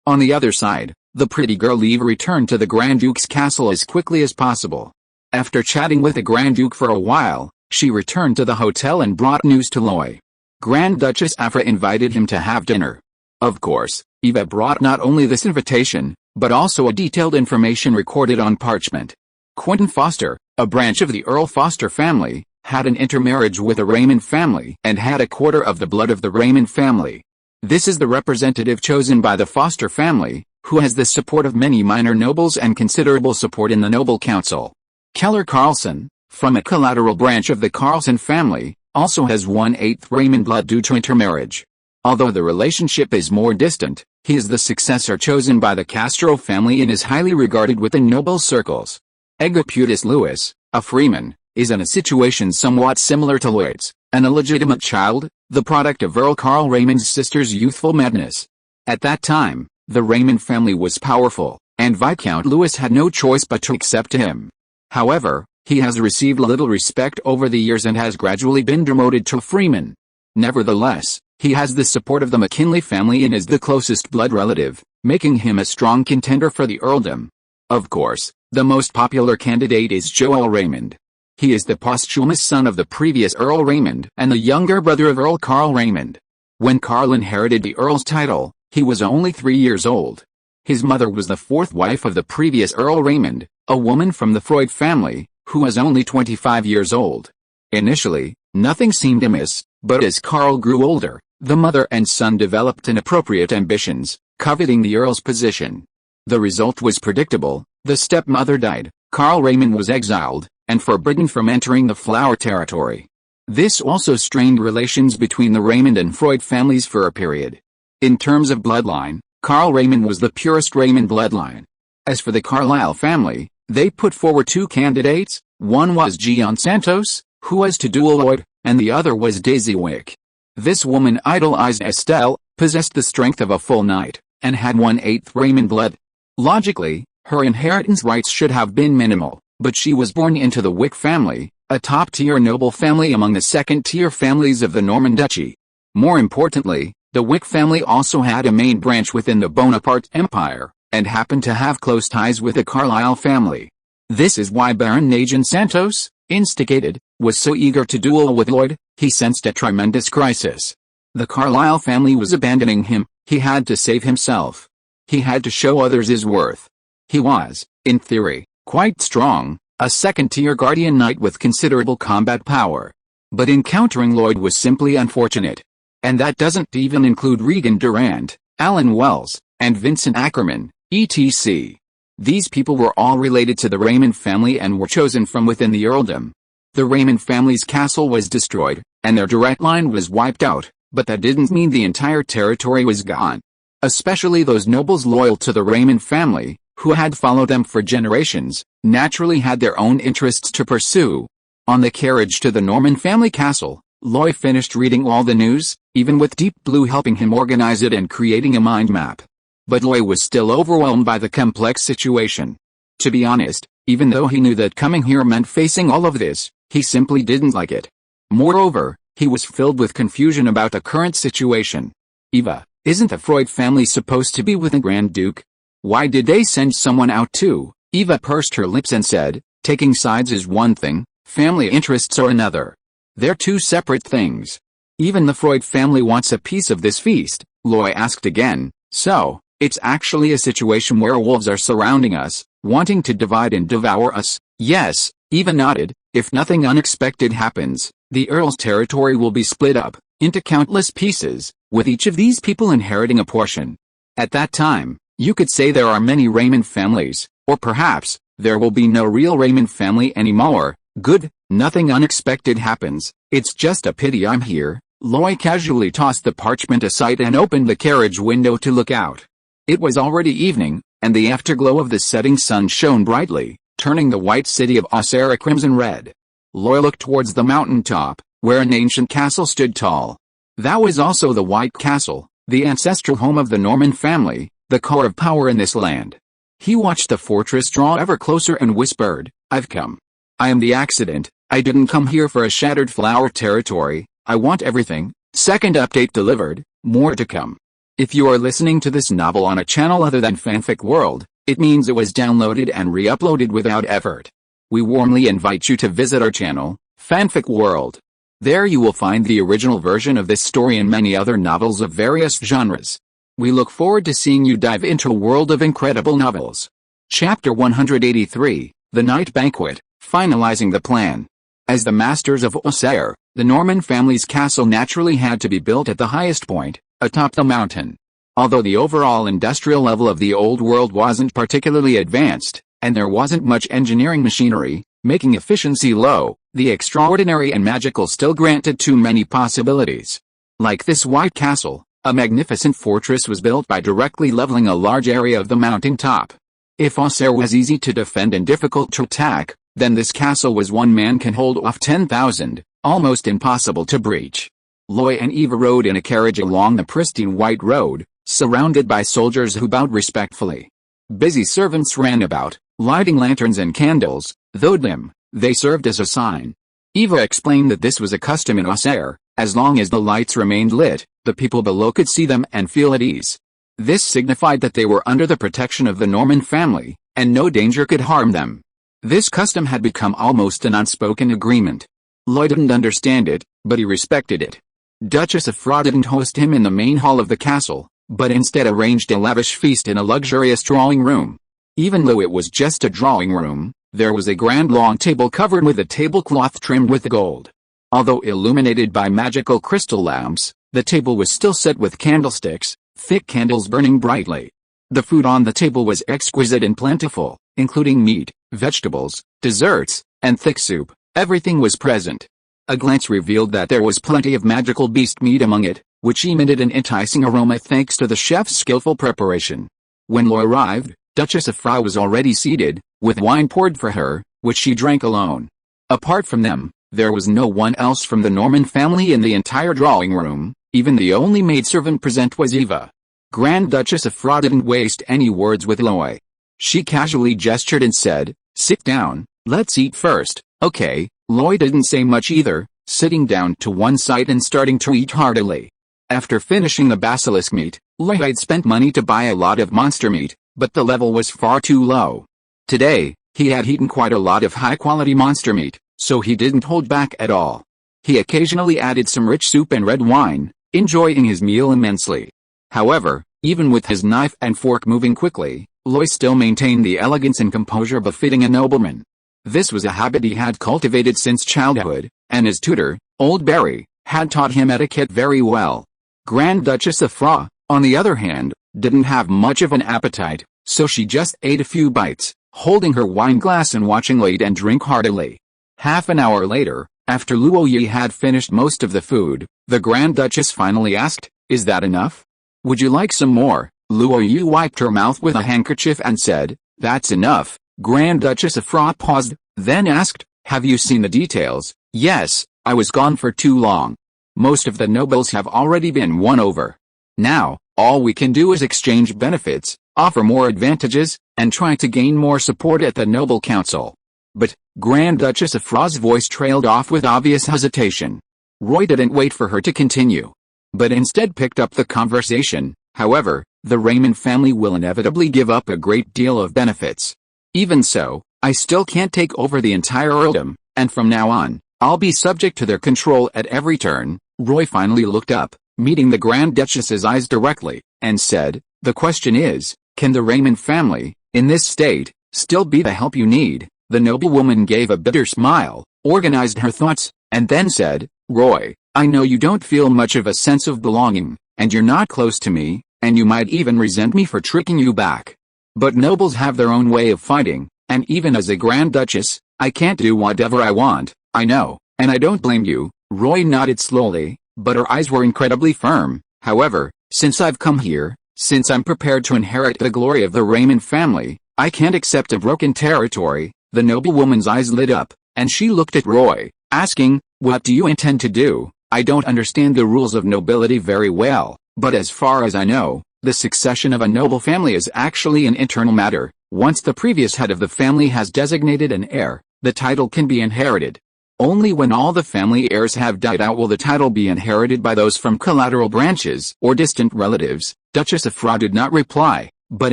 On the other side, the pretty girl Eve returned to the Grand Duke's castle as quickly as possible. After chatting with the Grand Duke for a while, she returned to the hotel and brought news to Loy. Grand Duchess Afra invited him to have dinner. Of course, Eva brought not only this invitation, but also a detailed information recorded on parchment. Quentin Foster, a branch of the Earl Foster family, had an intermarriage with the Raymond family and had a quarter of the blood of the Raymond family. This is the representative chosen by the Foster family, who has the support of many minor nobles and considerable support in the Noble Council. Keller Carlson, from a collateral branch of the Carlson family, also has 1/8 Raymond blood due to intermarriage. Although the relationship is more distant, he is the successor chosen by the Castro family and is highly regarded within noble circles. Agaputus Lewis, a freeman, is in a situation somewhat similar to Lloyd's, an illegitimate child, the product of Earl Carl Raymond's sister's youthful madness. At that time, the Raymond family was powerful, and Viscount Lewis had no choice but to accept him. However, he has received little respect over the years and has gradually been demoted to freeman. Nevertheless, he has the support of the McKinley family and is the closest blood relative, making him a strong contender for the earldom. Of course, the most popular candidate is Joel Raymond. He is the posthumous son of the previous Earl Raymond and the younger brother of Earl Carl Raymond. When Carl inherited the Earl's title, he was only 3 years old. His mother was the fourth wife of the previous Earl Raymond, a woman from the Freud family, who was only 25 years old. Initially, nothing seemed amiss, but as Carl grew older, the mother and son developed inappropriate ambitions, coveting the Earl's position. The result was predictable. The stepmother died, Karl Raymond was exiled, and forbidden from entering the flower territory. This also strained relations between the Raymond and Freud families for a period. In terms of bloodline, Karl Raymond was the purest Raymond bloodline. As for the Carlyle family, they put forward two candidates. One was Gian Santos, who was to duel Lloyd, and the other was Daisy Wick. This woman idolized Estelle, possessed the strength of a full knight, and had 1/8 Raymond blood. Logically, her inheritance rights should have been minimal, but she was born into the Wick family, a top-tier noble family among the second-tier families of the Norman Duchy. More importantly, the Wick family also had a main branch within the Bonaparte Empire, and happened to have close ties with the Carlyle family. This is why Baron Gian Santos, instigated, was so eager to duel with Lloyd. He sensed a tremendous crisis. The Carlyle family was abandoning him. He had to save himself. He had to show others his worth. He was, in theory, quite strong, a second-tier guardian knight with considerable combat power. But encountering Lloyd was simply unfortunate. And that doesn't even include Regan Durant, Alan Wells, and Vincent Ackerman, etc. These people were all related to the Raymond family and were chosen from within the earldom. The Raymond family's castle was destroyed, and their direct line was wiped out, but that didn't mean the entire territory was gone. Especially those nobles loyal to the Raymond family, who had followed them for generations, naturally had their own interests to pursue. On the carriage to the Norman family castle, Lloyd finished reading all the news, even with Deep Blue helping him organize it and creating a mind map. But Lloyd was still overwhelmed by the complex situation. To be honest, even though he knew that coming here meant facing all of this, he simply didn't like it. Moreover, he was filled with confusion about the current situation. Eva, isn't the Freud family supposed to be with the Grand Duke? Why did they send someone out too? Eva pursed her lips and said, taking sides is one thing, family interests are another. They're two separate things. Even the Freud family wants a piece of this feast, Lloyd asked again. So, it's actually a situation where wolves are surrounding us, wanting to divide and devour us? Yes, Eva nodded. If nothing unexpected happens, the Earl's territory will be split up into countless pieces, with each of these people inheriting a portion. At that time, you could say there are many Raymond families, or perhaps, there will be no real Raymond family anymore. Good, nothing unexpected happens. It's just a pity I'm here. Lloyd casually tossed the parchment aside and opened the carriage window to look out. It was already evening, and the afterglow of the setting sun shone brightly, turning the white city of Auxerre crimson red. Lloyd looked towards the mountain top, where an ancient castle stood tall. That was also the White Castle, the ancestral home of the Norman family, the core of power in this land. He watched the fortress draw ever closer and whispered, I've come. I am the accident. I didn't come here for a shattered flower territory. I want everything. Second update delivered, more to come. If you are listening to this novel on a channel other than Fanfic World, it means it was downloaded and re-uploaded without effort. We warmly invite you to visit our channel, Fanfic World. There you will find the original version of this story and many other novels of various genres. We look forward to seeing you dive into a world of incredible novels. Chapter 183, The Night Banquet, Finalizing the Plan. As the masters of Auxerre, the Norman family's castle naturally had to be built at the highest point, atop the mountain. Although the overall industrial level of the old world wasn't particularly advanced, and there wasn't much engineering machinery, making efficiency low, the extraordinary and magical still granted too many possibilities. Like this White Castle, a magnificent fortress was built by directly leveling a large area of the mountain top. If Auxerre was easy to defend and difficult to attack, then this castle was one man can hold off 10,000, almost impossible to breach. Lloyd and Eva rode in a carriage along the pristine white road, surrounded by soldiers who bowed respectfully. Busy servants ran about, lighting lanterns and candles, though dim, they served as a sign. Eva explained that this was a custom in Auxerre. As long as the lights remained lit, the people below could see them and feel at ease. This signified that they were under the protection of the Norman family, and no danger could harm them. This custom had become almost an unspoken agreement. Lloyd didn't understand it, but he respected it. Duchess of Fra didn't host him in the main hall of the castle, but instead arranged a lavish feast in a luxurious drawing room. Even though it was just a drawing room, there was a grand long table covered with a tablecloth trimmed with gold. Although illuminated by magical crystal lamps, the table was still set with candlesticks, thick candles burning brightly. The food on the table was exquisite and plentiful, including meat, vegetables, desserts, and thick soup. Everything was present. A glance revealed that there was plenty of magical beast meat among it, which emitted an enticing aroma thanks to the chef's skillful preparation. When Loy arrived, Duchess of Fra was already seated, with wine poured for her, which she drank alone. Apart from them, there was no one else from the Norman family in the entire drawing room. Even the only maidservant present was Eva. Grand Duchess of Fra didn't waste any words with Loy. She casually gestured and said, "Sit down, let's eat first." Okay, Loy didn't say much either, sitting down to one side and starting to eat heartily. After finishing the basilisk meat, Loy had spent money to buy a lot of monster meat, but the level was far too low. Today, he had eaten quite a lot of high-quality monster meat, so he didn't hold back at all. He occasionally added some rich soup and red wine, enjoying his meal immensely. However, even with his knife and fork moving quickly, Loy still maintained the elegance and composure befitting a nobleman. This was a habit he had cultivated since childhood, and his tutor, Old Barry, had taught him etiquette very well. Grand Duchess of Fra, on the other hand, didn't have much of an appetite, so she just ate a few bites, holding her wine glass and watching Loy eat and drink heartily. Half an hour later, after Luo Yi had finished most of the food, the Grand Duchess finally asked, "Is that enough? Would you like some more?" Luo Yi wiped her mouth with a handkerchief and said, "That's enough." Grand Duchess of Fra paused, then asked, "Have you seen the details?" "Yes, I was gone for too long. Most of the nobles have already been won over. Now, all we can do is exchange benefits, offer more advantages, and try to gain more support at the noble council." But, Grand Duchess of Fra's voice trailed off with obvious hesitation. Roy didn't wait for her to continue, but instead picked up the conversation. "However, the Raymond family will inevitably give up a great deal of benefits. Even so, I still can't take over the entire earldom, and from now on, I'll be subject to their control at every turn." Roy finally looked up, meeting the Grand Duchess's eyes directly, and said, "The question is, can the Raymond family, in this state, still be the help you need?" The noblewoman gave a bitter smile, organized her thoughts, and then said, "Roy, I know you don't feel much of a sense of belonging, and you're not close to me, and you might even resent me for tricking you back. But nobles have their own way of fighting, and even as a Grand Duchess, I can't do whatever I want, I know, and I don't blame you." Roy nodded slowly, but her eyes were incredibly firm. "However, since I've come here, since I'm prepared to inherit the glory of the Raymond family, I can't accept a broken territory." The noblewoman's eyes lit up, and she looked at Roy, asking, "What do you intend to do?" "I don't understand the rules of nobility very well, but as far as I know, the succession of a noble family is actually an internal matter. Once the previous head of the family has designated an heir, the title can be inherited. Only when all the family heirs have died out will the title be inherited by those from collateral branches or distant relatives." Duchess of Fra did not reply, but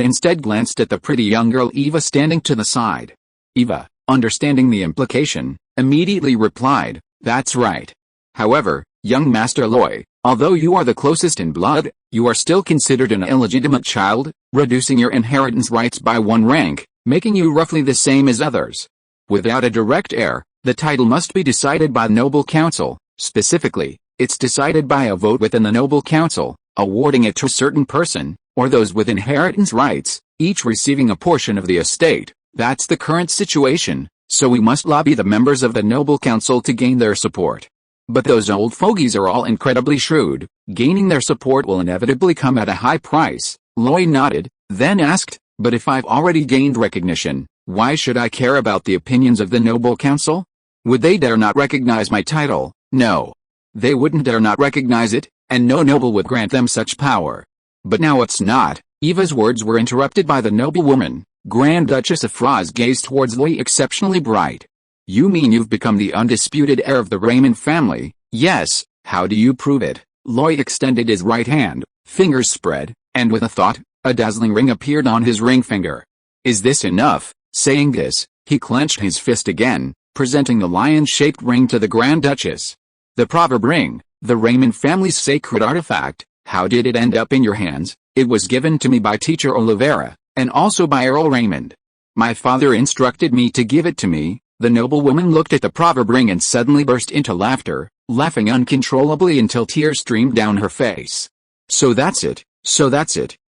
instead glanced at the pretty young girl Eva standing to the side. Eva, understanding the implication, immediately replied, "That's right. However, young Master Loy, although you are the closest in blood, you are still considered an illegitimate child, reducing your inheritance rights by one rank, making you roughly the same as others. Without a direct heir, the title must be decided by the noble council. Specifically, it's decided by a vote within the noble council, awarding it to a certain person, or those with inheritance rights, each receiving a portion of the estate. That's the current situation, so we must lobby the members of the noble council to gain their support. But those old fogies are all incredibly shrewd. Gaining their support will inevitably come at a high price." Loy nodded, then asked, "But if I've already gained recognition, why should I care about the opinions of the noble council? Would they dare not recognize my title?" "No. They wouldn't dare not recognize it, and no noble would grant them such power. But now it's not." Eva's words were interrupted by the noblewoman. Grand Duchess of Fra's gaze towards Loy exceptionally bright. "You mean you've become the undisputed heir of the Raymond family?" "Yes, how do you prove it?" Loy extended his right hand, fingers spread, and with a thought, a dazzling ring appeared on his ring finger. "Is this enough?" Saying this, he clenched his fist again, presenting the lion-shaped ring to the Grand Duchess. "The proverb ring, the Raymond family's sacred artifact. How did it end up in your hands?" "It was given to me by teacher Olivera, and also by Earl Raymond. My father instructed me to give it to me." The noblewoman looked at the proverb ring and suddenly burst into laughter, laughing uncontrollably until tears streamed down her face. So that's it,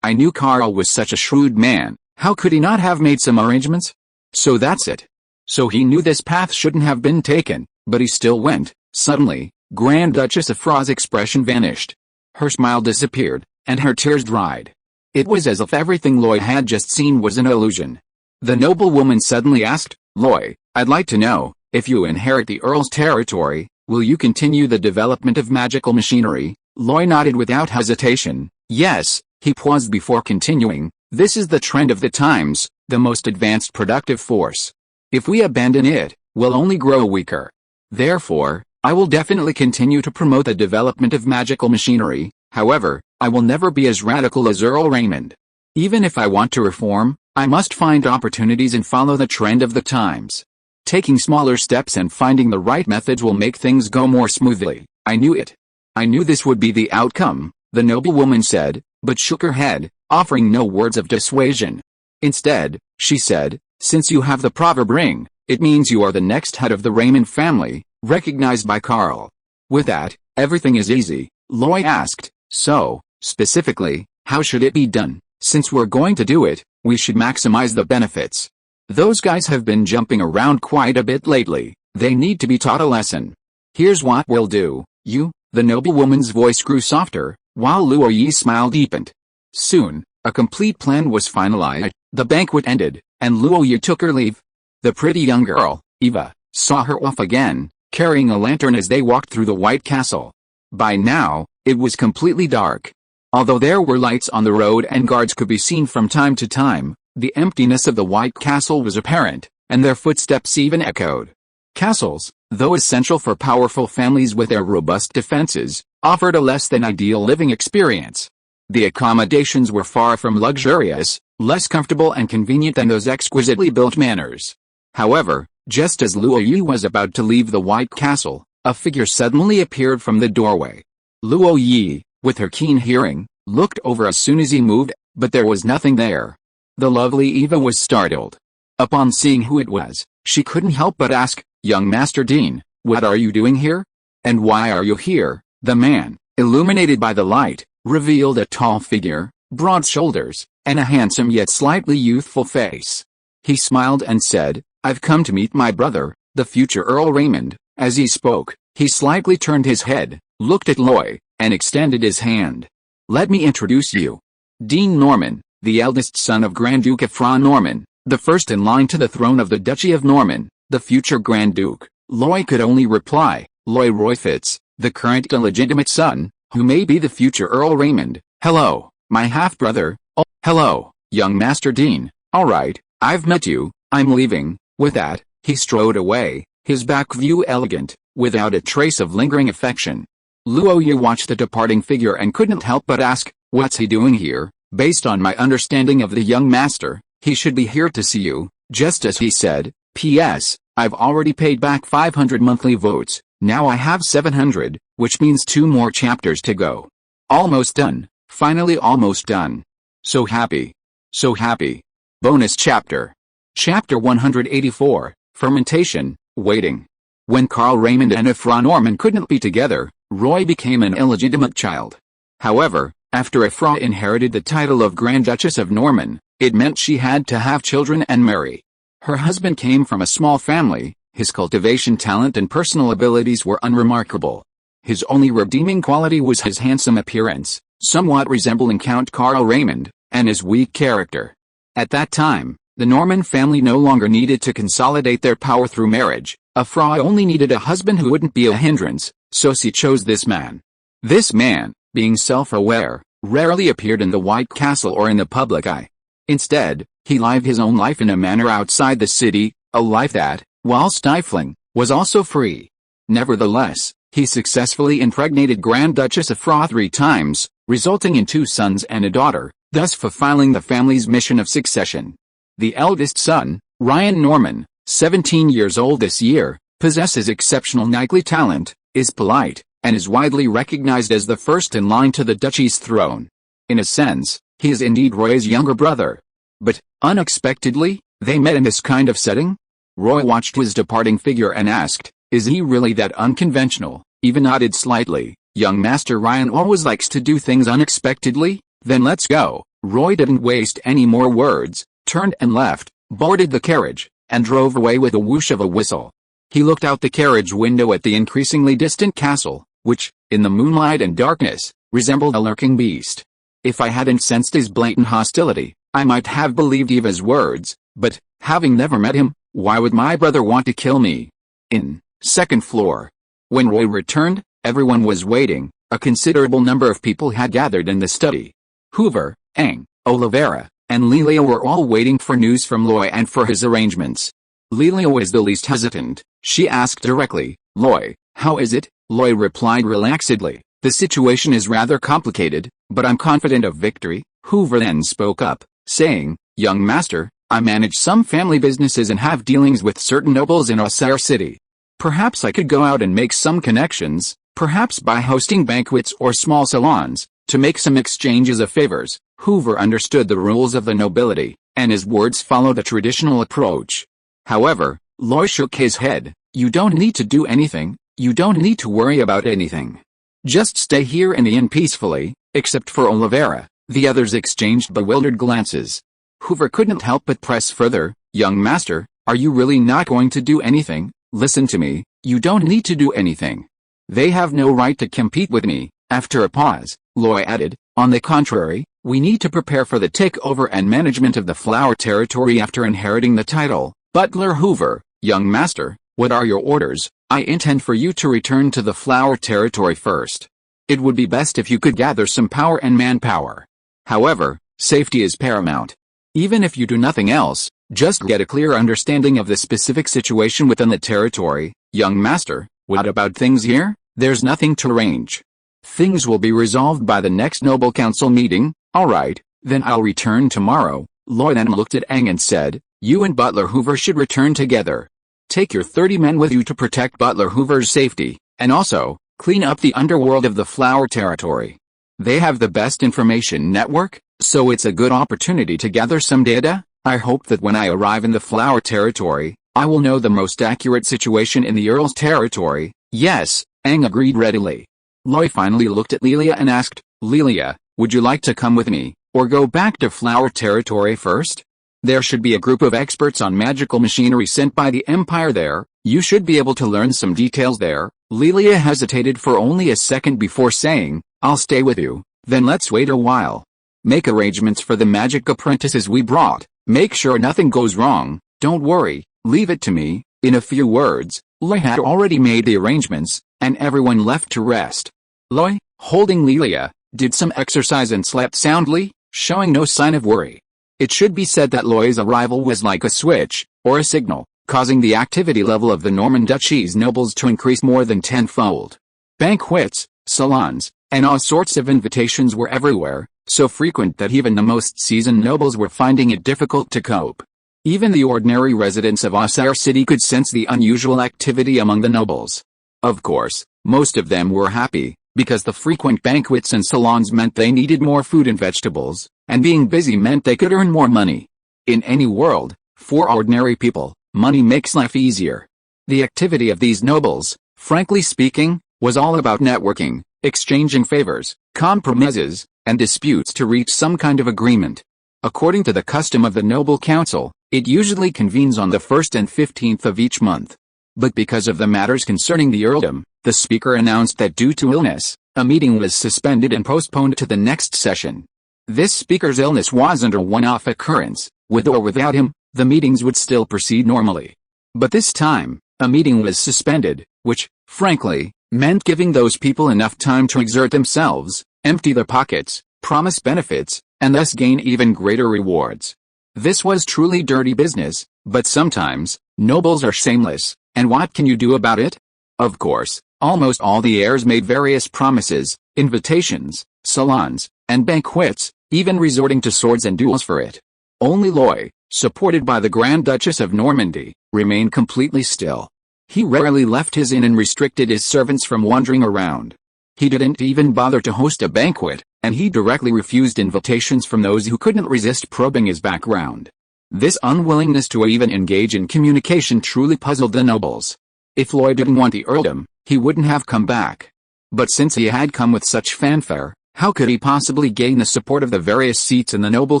I knew Carl was such a shrewd man, how could he not have made some arrangements? So that's it. So he knew this path shouldn't have been taken, but he still went. Suddenly, Grand Duchess Afra's expression vanished. Her smile disappeared, and her tears dried. It was as if everything Loy had just seen was an illusion. The noblewoman suddenly asked, Loy, I'd like to know, if you inherit the Earl's territory, will you continue the development of magical machinery? Loy nodded without hesitation. Yes. He paused before continuing, this is the trend of the times, the most advanced productive force. If we abandon it, we'll only grow weaker. Therefore, I will definitely continue to promote the development of magical machinery. However, I will never be as radical as Earl Raymond. Even if I want to reform, I must find opportunities and follow the trend of the times. Taking smaller steps and finding the right methods will make things go more smoothly. I knew it. I knew this would be the outcome, the noblewoman said, but shook her head, offering no words of dissuasion. Instead, she said, since you have the proverb ring, it means you are the next head of the Raymond family, recognized by Carl. With that, everything is easy. Loy asked, so, specifically, how should it be done? Since we're going to do it, we should maximize the benefits. Those guys have been jumping around quite a bit lately, they need to be taught a lesson. Here's what we'll do, the noblewoman's voice grew softer, while Luo Yi's smile deepened. Soon, a complete plan was finalized, the banquet ended, and Luo Yi took her leave. The pretty young girl, Eva, saw her off again, carrying a lantern as they walked through the White Castle. By now, it was completely dark. Although there were lights on the road and guards could be seen from time to time, the emptiness of the White Castle was apparent, and their footsteps even echoed. Castles, though essential for powerful families with their robust defenses, offered a less than ideal living experience. The accommodations were far from luxurious, less comfortable and convenient than those exquisitely built manors. However, just as Luo Yi was about to leave the White Castle, a figure suddenly appeared from the doorway. Luo Yi, with her keen hearing, looked over as soon as he moved, but there was nothing there. The lovely Eva was startled. Upon seeing who it was, she couldn't help but ask, young Master Dean, what are you doing here? And why are you here? The man, illuminated by the light, revealed a tall figure, broad shoulders, and a handsome yet slightly youthful face. He smiled and said, I've come to meet my brother, the future Earl Raymond. As he spoke, he slightly turned his head, looked at Loy, and extended his hand. Let me introduce you. Dean Norman, the eldest son of Grand Duke Efron Norman, the first in line to the throne of the Duchy of Norman, the future Grand Duke. Loy could only reply, Roy Roy Fitz, the current illegitimate son, who may be the future Earl Raymond. Hello, my half-brother. Oh, hello, young Master Dean. All right, I've met you, I'm leaving. With that, he strode away, his back view elegant, without a trace of lingering affection. Luo Yi watched the departing figure and couldn't help but ask, what's he doing here? Based on my understanding of the young master, he should be here to see you, just as he said. P.S. I've already paid back 500 monthly votes, now I have 700, which means 2 more chapters to go. Almost done, finally almost done. So happy. So happy. Bonus chapter. Chapter 184, Fermentation, Waiting. When Carl Raymond and Efron Norman couldn't be together, Roy became an illegitimate child. However, after Efra inherited the title of Grand Duchess of Norman, it meant she had to have children and marry. Her husband came from a small family, his cultivation talent and personal abilities were unremarkable. His only redeeming quality was his handsome appearance, somewhat resembling Count Carl Raymond, and his weak character. At that time, the Norman family no longer needed to consolidate their power through marriage. Efra only needed a husband who wouldn't be a hindrance, so she chose this man. This man, being self-aware, rarely appeared in the White Castle or in the public eye. Instead, he lived his own life in a manor outside the city, a life that, while stifling, was also free. Nevertheless, he successfully impregnated Grand Duchess Efra 3 times, resulting in 2 sons and a daughter, thus fulfilling the family's mission of succession. The eldest son, Ryan Norman, 17 years old this year, possesses exceptional knightly talent, is polite, and is widely recognized as the first in line to the duchy's throne. In a sense, he is indeed Roy's younger brother. But, unexpectedly, they met in this kind of setting? Roy watched his departing figure and asked, is he really that unconventional? Eva nodded slightly. Young Master Ryan always likes to do things unexpectedly. Then let's go. Roy didn't waste any more words, turned and left, boarded the carriage, and drove away with a whoosh of a whistle. He looked out the carriage window at the increasingly distant castle, which, in the moonlight and darkness, resembled a lurking beast. If I hadn't sensed his blatant hostility, I might have believed Eva's words, but, having never met him, why would my brother want to kill me? In second floor. When Roy returned, everyone was waiting. A considerable number of people had gathered in the study. Hoover, Ang, Oliveira, and Lelia were all waiting for news from Loy and for his arrangements. Lelia was the least hesitant. She asked directly, "Loy, how is it?" Loy replied relaxedly, "The situation is rather complicated, but I'm confident of victory." Hoover then spoke up, saying, "Young master, I manage some family businesses and have dealings with certain nobles in Osir City. Perhaps I could go out and make some connections, perhaps by hosting banquets or small salons, to make some exchanges of favors." Hoover understood the rules of the nobility, and his words followed a traditional approach. However, Loy shook his head. "You don't need to do anything, you don't need to worry about anything. Just stay here in the inn peacefully." Except for Oliveira, the others exchanged bewildered glances. Hoover couldn't help but press further, "Young master, are you really not going to do anything? Listen to me, you don't need to do anything. They have no right to compete with me." After a pause, Loy added, "On the contrary, we need to prepare for the takeover and management of the Flower Territory after inheriting the title." Butler Hoover, "Young master, what are your orders?" "I intend for you to return to the Flower Territory first. It would be best if you could gather some power and manpower. However, safety is paramount. Even if you do nothing else, just get a clear understanding of the specific situation within the territory." "Young master, what about things here?" "There's nothing to arrange. Things will be resolved by the next Noble Council meeting." "All right, then I'll return tomorrow." Loy then looked at Ang and said, "You and Butler Hoover should return together. Take your 30 men with you to protect Butler Hoover's safety, and also, clean up the underworld of the Flower Territory. They have the best information network, so it's a good opportunity to gather some data. I hope that when I arrive in the Flower Territory, I will know the most accurate situation in the Earl's territory." "Yes," Ang agreed readily. Loy finally looked at Lelia and asked, "Lelia, would you like to come with me, or go back to Flower Territory first? There should be a group of experts on magical machinery sent by the Empire there. You should be able to learn some details there." Lelia hesitated for only a second before saying, "I'll stay with you, then let's wait a while. Make arrangements for the magic apprentices we brought. Make sure nothing goes wrong. Don't worry, leave it to me." In a few words, Loy had already made the arrangements, and everyone left to rest. Loy, holding Lelia, did some exercise and slept soundly, showing no sign of worry. It should be said that Loy's arrival was like a switch, or a signal, causing the activity level of the Norman Duchy's nobles to increase more than tenfold. Banquets, salons, and all sorts of invitations were everywhere, so frequent that even the most seasoned nobles were finding it difficult to cope. Even the ordinary residents of Osir City could sense the unusual activity among the nobles. Of course, most of them were happy, because the frequent banquets and salons meant they needed more food and vegetables, and being busy meant they could earn more money. In any world, for ordinary people, money makes life easier. The activity of these nobles, frankly speaking, was all about networking, exchanging favors, compromises, and disputes to reach some kind of agreement. According to the custom of the Noble Council, it usually convenes on the 1st and 15th of each month. But because of the matters concerning the earldom, the speaker announced that due to illness, a meeting was suspended and postponed to the next session. This speaker's illness wasn't a one-off occurrence. With or without him, the meetings would still proceed normally. But this time, a meeting was suspended, which, frankly, meant giving those people enough time to exert themselves, empty their pockets, promise benefits, and thus gain even greater rewards. This was truly dirty business, but sometimes, nobles are shameless, and what can you do about it? Of course, almost all the heirs made various promises, invitations, salons, and banquets, even resorting to swords and duels for it. Only Loy, supported by the Grand Duchess of Normandy, remained completely still. He rarely left his inn and restricted his servants from wandering around. He didn't even bother to host a banquet, and he directly refused invitations from those who couldn't resist probing his background. This unwillingness to even engage in communication truly puzzled the nobles. If Loy didn't want the earldom, he wouldn't have come back. But since he had come with such fanfare, How could he possibly gain the support of the various seats in the noble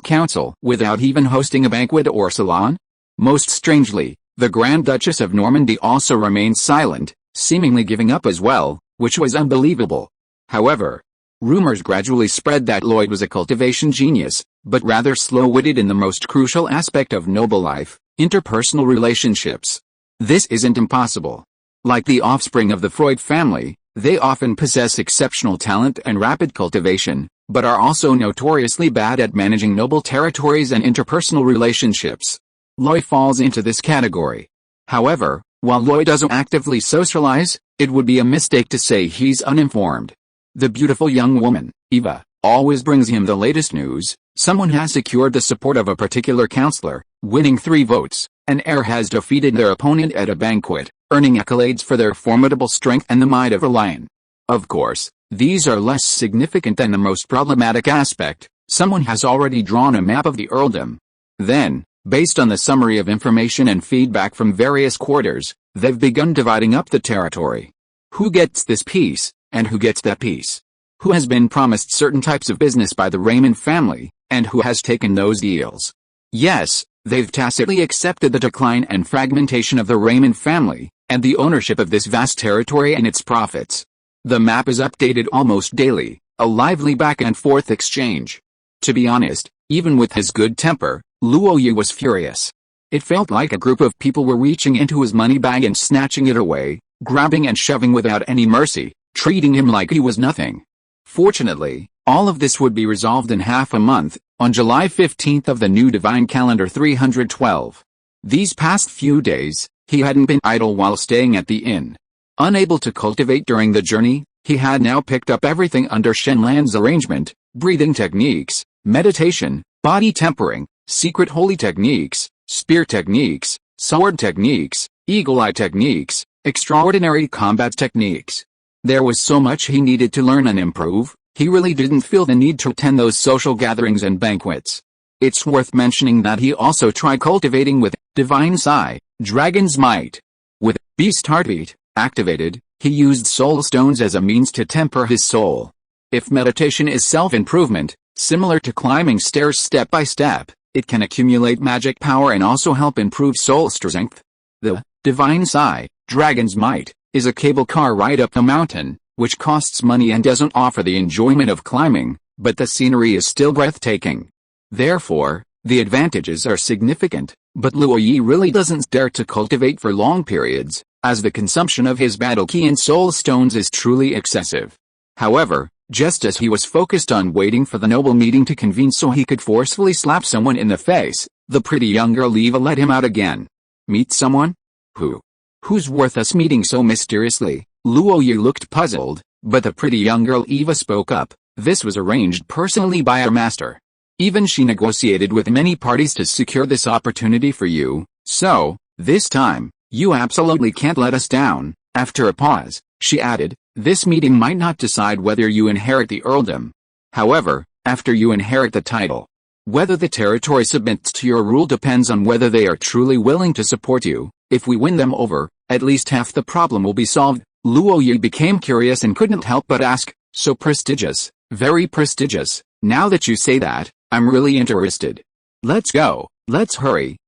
council without even hosting a banquet or salon? Most strangely, the Grand Duchess of Normandy also remained silent, seemingly giving up as well, which was unbelievable. However, rumors gradually spread that Lloyd was a cultivation genius, but rather slow-witted in the most crucial aspect of noble life, interpersonal relationships. This isn't impossible. Like the offspring of the Freud family, they often possess exceptional talent and rapid cultivation, but are also notoriously bad at managing noble territories and interpersonal relationships. Lloyd falls into this category. However, while Lloyd doesn't actively socialize, it would be a mistake to say he's uninformed. The beautiful young woman, Eva, always brings him the latest news. Someone has secured the support of a particular counselor, winning 3 votes. An heir has defeated their opponent at a banquet, earning accolades for their formidable strength and the might of a lion. Of course, these are less significant than the most problematic aspect. Someone has already drawn a map of the earldom. Then, based on the summary of information and feedback from various quarters, they've begun dividing up the territory. Who gets this piece, and who gets that piece? Who has been promised certain types of business by the Raymond family, and who has taken those deals? Yes, they've tacitly accepted the decline and fragmentation of the Raymond family, and the ownership of this vast territory and its profits. The map is updated almost daily, a lively back-and-forth exchange. To be honest, even with his good temper, Luo Yu was furious. It felt like a group of people were reaching into his money bag and snatching it away, grabbing and shoving without any mercy, treating him like he was nothing. Fortunately, all of this would be resolved in half a month, on July 15th of the new divine calendar 312. These past few days, he hadn't been idle while staying at the inn. Unable to cultivate during the journey, he had now picked up everything under Shenlan's arrangement: breathing techniques, meditation, body tempering, secret holy techniques, spear techniques, sword techniques, eagle eye techniques, extraordinary combat techniques. There was so much he needed to learn and improve, he really didn't feel the need to attend those social gatherings and banquets. It's worth mentioning that he also tried cultivating with Divine Sai, Dragon's Might. With Beast Heartbeat activated, he used soul stones as a means to temper his soul. If meditation is self-improvement, similar to climbing stairs step by step, it can accumulate magic power and also help improve soul strength. The Divine Sai, Dragon's Might, is a cable car ride up the mountain, which costs money and doesn't offer the enjoyment of climbing, but the scenery is still breathtaking. Therefore, the advantages are significant, but Luo Yi really doesn't dare to cultivate for long periods, as the consumption of his battle key and soul stones is truly excessive. However, just as he was focused on waiting for the noble meeting to convene so he could forcefully slap someone in the face, the pretty young girl Eva let him out again. Meet someone? Who? Who's worth us meeting so mysteriously? Luo Yi looked puzzled, but the pretty young girl Eva spoke up. This was arranged personally by our master. Even she negotiated with many parties to secure this opportunity for you, so, this time, you absolutely can't let us down. After a pause, she added, this meeting might not decide whether you inherit the earldom. However, after you inherit the title, whether the territory submits to your rule depends on whether they are truly willing to support you. If we win them over, at least half the problem will be solved. Luo Yi became curious and couldn't help but ask, so prestigious, very prestigious. Now that you say that, I'm really interested. Let's go, let's hurry.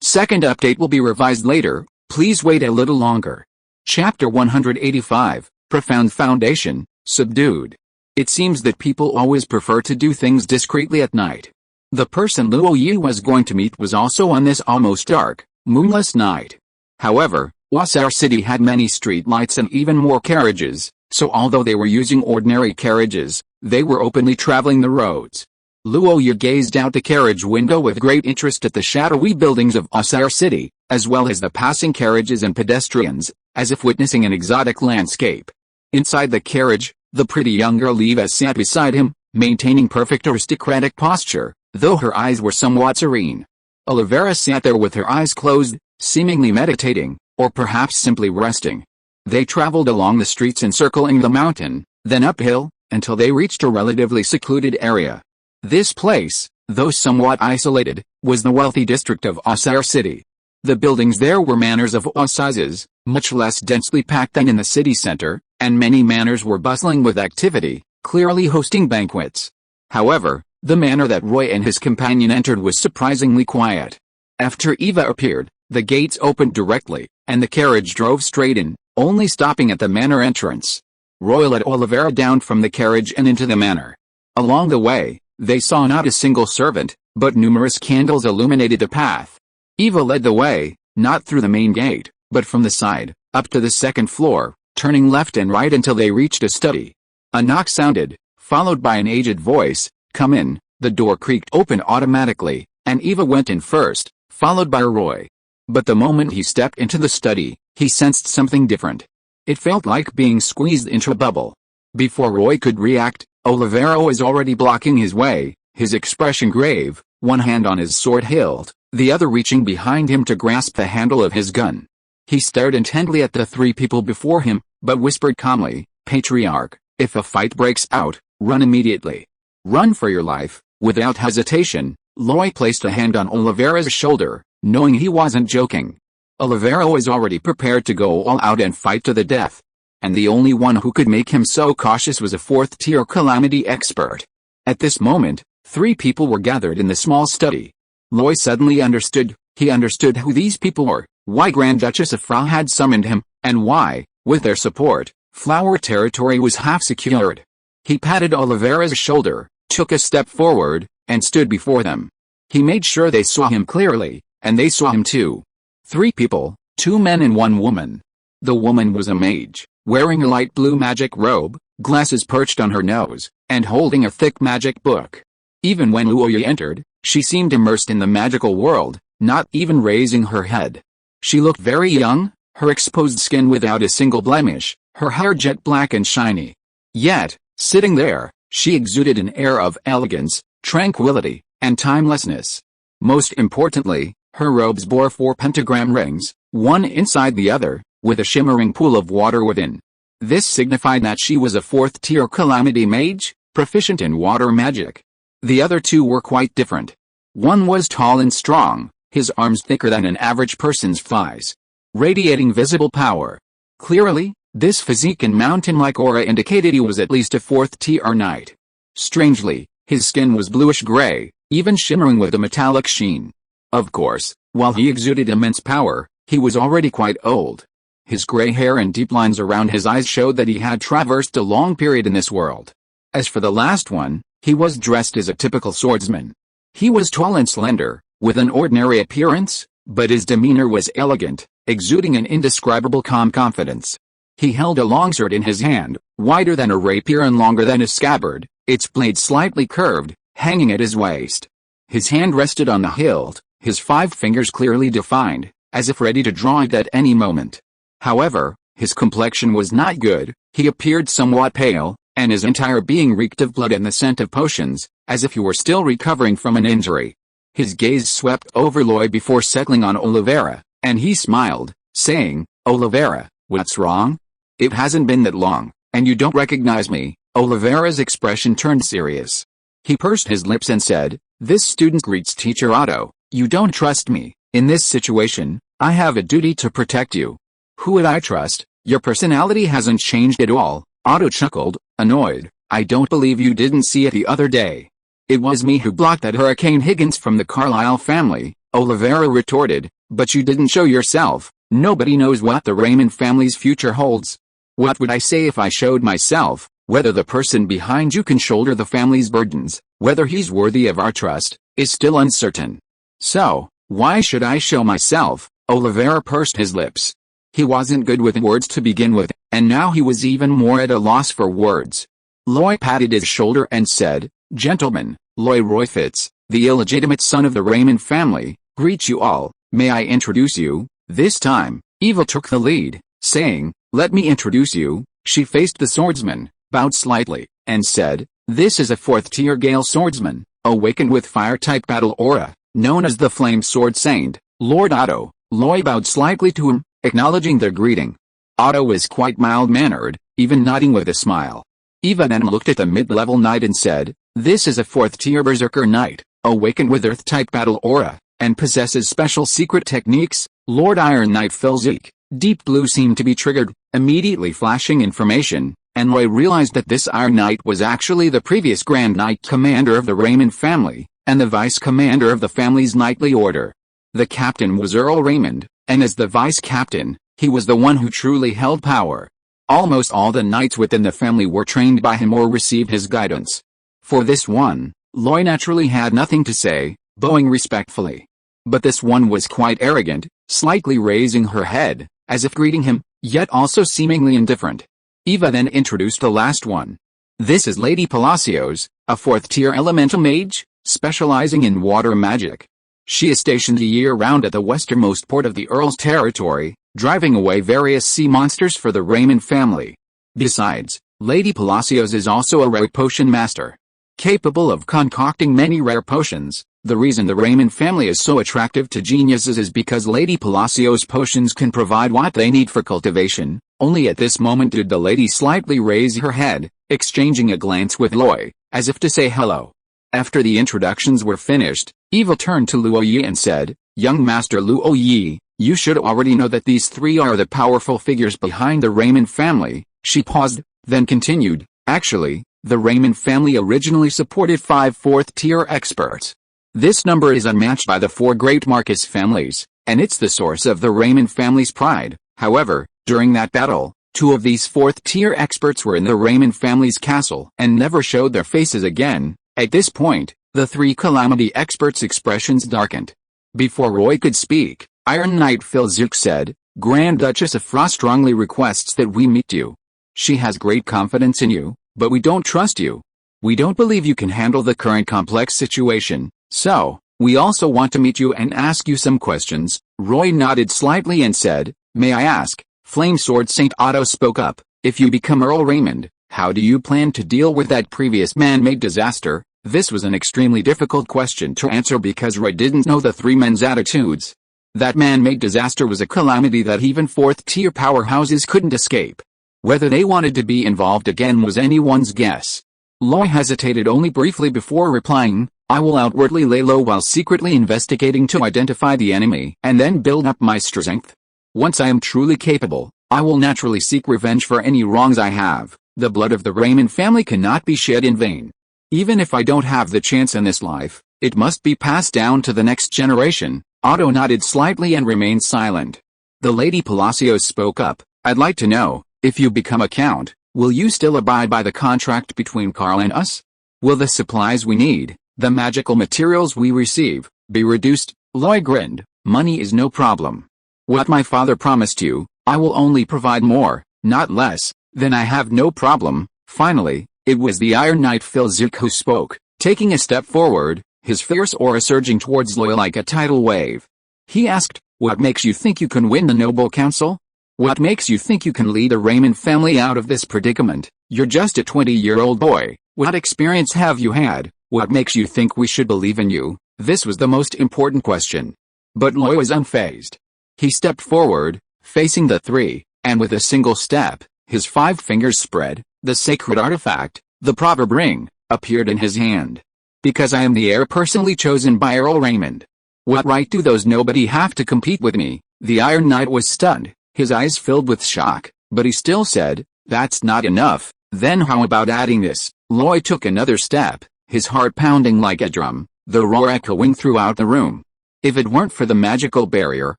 Second update will be revised later, please wait a little longer. Chapter 185, Profound Foundation, Subdued. It seems that people always prefer to do things discreetly at night. The person Luo Yi was going to meet was also on this almost dark, moonless night. However, Wasar City had many street lights and even more carriages, so although they were using ordinary carriages, they were openly traveling the roads. Luo Yi gazed out the carriage window with great interest at the shadowy buildings of Wasar City, as well as the passing carriages and pedestrians, as if witnessing an exotic landscape. Inside the carriage, the pretty young girl Eva sat beside him, maintaining perfect aristocratic posture, though her eyes were somewhat serene. Olivera sat there with her eyes closed, seemingly meditating, or perhaps simply resting. They traveled along the streets encircling the mountain, then uphill, until they reached a relatively secluded area. This place, though somewhat isolated, was the wealthy district of Wasar City. The buildings there were manors of all sizes, much less densely packed than in the city center, and many manors were bustling with activity, clearly hosting banquets. However, the manner that Roy and his companion entered was surprisingly quiet. After Eva appeared, the gates opened directly, and the carriage drove straight in, only stopping at the manor entrance. Roy led Olivera down from the carriage and into the manor. Along the way, they saw not a single servant, but numerous candles illuminated the path. Eva led the way, not through the main gate, but from the side, up to the second floor, turning left and right until they reached a study. A knock sounded, followed by an aged voice, "Come in." The door creaked open automatically, and Eva went in first, followed by Roy. But the moment he stepped into the study, he sensed something different. It felt like being squeezed into a bubble. Before Roy could react, Olivera was already blocking his way, his expression grave, one hand on his sword hilt, the other reaching behind him to grasp the handle of his gun. He stared intently at the three people before him, but whispered calmly, "Patriarch, if a fight breaks out, run immediately. Run for your life." Without hesitation, Roy placed a hand on Olivera's shoulder, knowing he wasn't joking. Olivera was already prepared to go all out and fight to the death. And the only one who could make him so cautious was a fourth-tier calamity expert. At this moment, three people were gathered in the small study. Roy suddenly understood. He understood who these people were, why Grand Duchess Afra had summoned him, and why, with their support, Flower territory was half secured. He patted Olivera's shoulder, took a step forward, and stood before them. He made sure they saw him clearly, and they saw him too. Three people, two men and one woman. The woman was a mage, wearing a light blue magic robe, glasses perched on her nose, and holding a thick magic book. Even when Luoyi entered, she seemed immersed in the magical world, not even raising her head. She looked very young, her exposed skin without a single blemish, her hair jet black and shiny. Yet, sitting there, she exuded an air of elegance, tranquility, and timelessness. Most importantly, her robes bore 4 pentagram rings, one inside the other, with a shimmering pool of water within. This signified that she was a 4th-tier calamity mage, proficient in water magic. The other two were quite different. One was tall and strong, his arms thicker than an average person's thighs, radiating visible power. Clearly, this physique and mountain-like aura indicated he was at least a 4th-tier knight. Strangely, his skin was bluish-gray, even shimmering with a metallic sheen. Of course, while he exuded immense power, he was already quite old. His gray hair and deep lines around his eyes showed that he had traversed a long period in this world. As for the last one, he was dressed as a typical swordsman. He was tall and slender, with an ordinary appearance, but his demeanor was elegant, exuding an indescribable calm confidence. He held a longsword in his hand, wider than a rapier and longer than a scabbard, its blade slightly curved, hanging at his waist. His hand rested on the hilt, his 5 fingers clearly defined, as if ready to draw it at any moment. However, his complexion was not good, he appeared somewhat pale, and his entire being reeked of blood and the scent of potions, as if he were still recovering from an injury. His gaze swept over Roy before settling on Olivera, and he smiled, saying, "Olivera, what's wrong? It hasn't been that long, and you don't recognize me." Olivera's expression turned serious. He pursed his lips and said, "This student greets Teacher Otto. You don't trust me. In this situation, I have a duty to protect you." "Who would I trust? Your personality hasn't changed at all." Otto chuckled, annoyed. "I don't believe you didn't see it the other day." "It was me who blocked that Hurricane Higgins from the Carlyle family," Olivera retorted, "but you didn't show yourself. Nobody knows what the Raymond family's future holds." "What would I say if I showed myself? Whether the person behind you can shoulder the family's burdens, whether he's worthy of our trust, is still uncertain. So, why should I show myself?" Olivera pursed his lips. He wasn't good with words to begin with, and now he was even more at a loss for words. Roy patted his shoulder and said, "Gentlemen, Roy Roy Fitz, the illegitimate son of the Raymond family, greets you all. May I introduce you?" This time, Eva took the lead, saying, "Let me introduce you." She faced the swordsman, bowed slightly, and said, "This is a 4th-tier Gale swordsman, awakened with fire-type battle aura, known as the Flame Sword Saint, Lord Otto." Roy bowed slightly to him, acknowledging their greeting. Otto was quite mild-mannered, even nodding with a smile. Eva then looked at the mid-level knight and said, "This is a 4th-tier berserker knight, awakened with earth-type battle aura, and possesses special secret techniques, Lord Iron Knight Filzik." Deep Blue seemed to be triggered, immediately flashing information, and Roy realized that this Iron Knight was actually the previous Grand Knight Commander of the Raymond family, and the Vice Commander of the family's knightly order. The captain was Earl Raymond, and as the Vice Captain, he was the one who truly held power. Almost all the knights within the family were trained by him or received his guidance. For this one, Loy naturally had nothing to say, bowing respectfully. But this one was quite arrogant, slightly raising her head, as if greeting him, yet also seemingly indifferent. Eva then introduced the last one. This is Lady Palacios, a 4th-tier elemental mage, specializing in water magic. She is stationed year-round at the westernmost port of the Earl's territory, driving away various sea monsters for the Raymond family. Besides, Lady Palacios is also a rare potion master, capable of concocting many rare potions. The reason the Raymond family is so attractive to geniuses is because Lady Palacios' potions can provide what they need for cultivation. Only at this moment did the lady slightly raise her head, exchanging a glance with Loy, as if to say hello. After the introductions were finished, Eva turned to Luoyi and said, "Young Master Luoyi, you should already know that these three are the powerful figures behind the Raymond family." She paused, then continued, "Actually, the Raymond family originally supported 5 4th-tier experts. This number is unmatched by the 4 great Marcus families, and it's the source of the Raymond family's pride. However, during that battle, 2 of these 4th-tier experts were in the Raymond family's castle and never showed their faces again." At this point, the 3 Calamity experts' expressions darkened. Before Roy could speak, Iron Knight Filzuk said, "Grand Duchess of Frost strongly requests that we meet you. She has great confidence in you, but we don't trust you. We don't believe you can handle the current complex situation, so, we also want to meet you and ask you some questions." Roy nodded slightly and said, "May I ask?" Flame Sword Saint Otto spoke up, "If you become Earl Raymond, how do you plan to deal with that previous man-made disaster?" This was an extremely difficult question to answer because Roy didn't know the 3 men's attitudes. That man-made disaster was a calamity that even 4th-tier powerhouses couldn't escape. Whether they wanted to be involved again was anyone's guess. Loy hesitated only briefly before replying, "I will outwardly lay low while secretly investigating to identify the enemy and then build up my strength. Once I am truly capable, I will naturally seek revenge for any wrongs I have. The blood of the Raymond family cannot be shed in vain. Even if I don't have the chance in this life, it must be passed down to the next generation." Otto nodded slightly and remained silent. The Lady Palacios spoke up, "I'd like to know, if you become a count, will you still abide by the contract between Carl and us? Will the supplies we need, the magical materials we receive, be reduced?" Loy grinned, "Money is no problem. What my father promised you, I will only provide more, not less." "Then I have no problem." Finally, it was the Iron Knight Filzuk who spoke, taking a step forward, his fierce aura surging towards Loy like a tidal wave. He asked, "What makes you think you can win the Noble Council? What makes you think you can lead the Raymond family out of this predicament? You're just a 20-year-old boy. What experience have you had? What makes you think we should believe in you?" This was the most important question. But Loy was unfazed. He stepped forward, facing the 3, and with a single step, his 5 fingers spread, the sacred artifact, the proverb ring, appeared in his hand. "Because I am the heir personally chosen by Earl Raymond. What right do those nobody have to compete with me?" The Iron Knight was stunned, his eyes filled with shock, but he still said, "That's not enough." "Then how about adding this?" Loy took another step, his heart pounding like a drum, the roar echoing throughout the room. If it weren't for the magical barrier,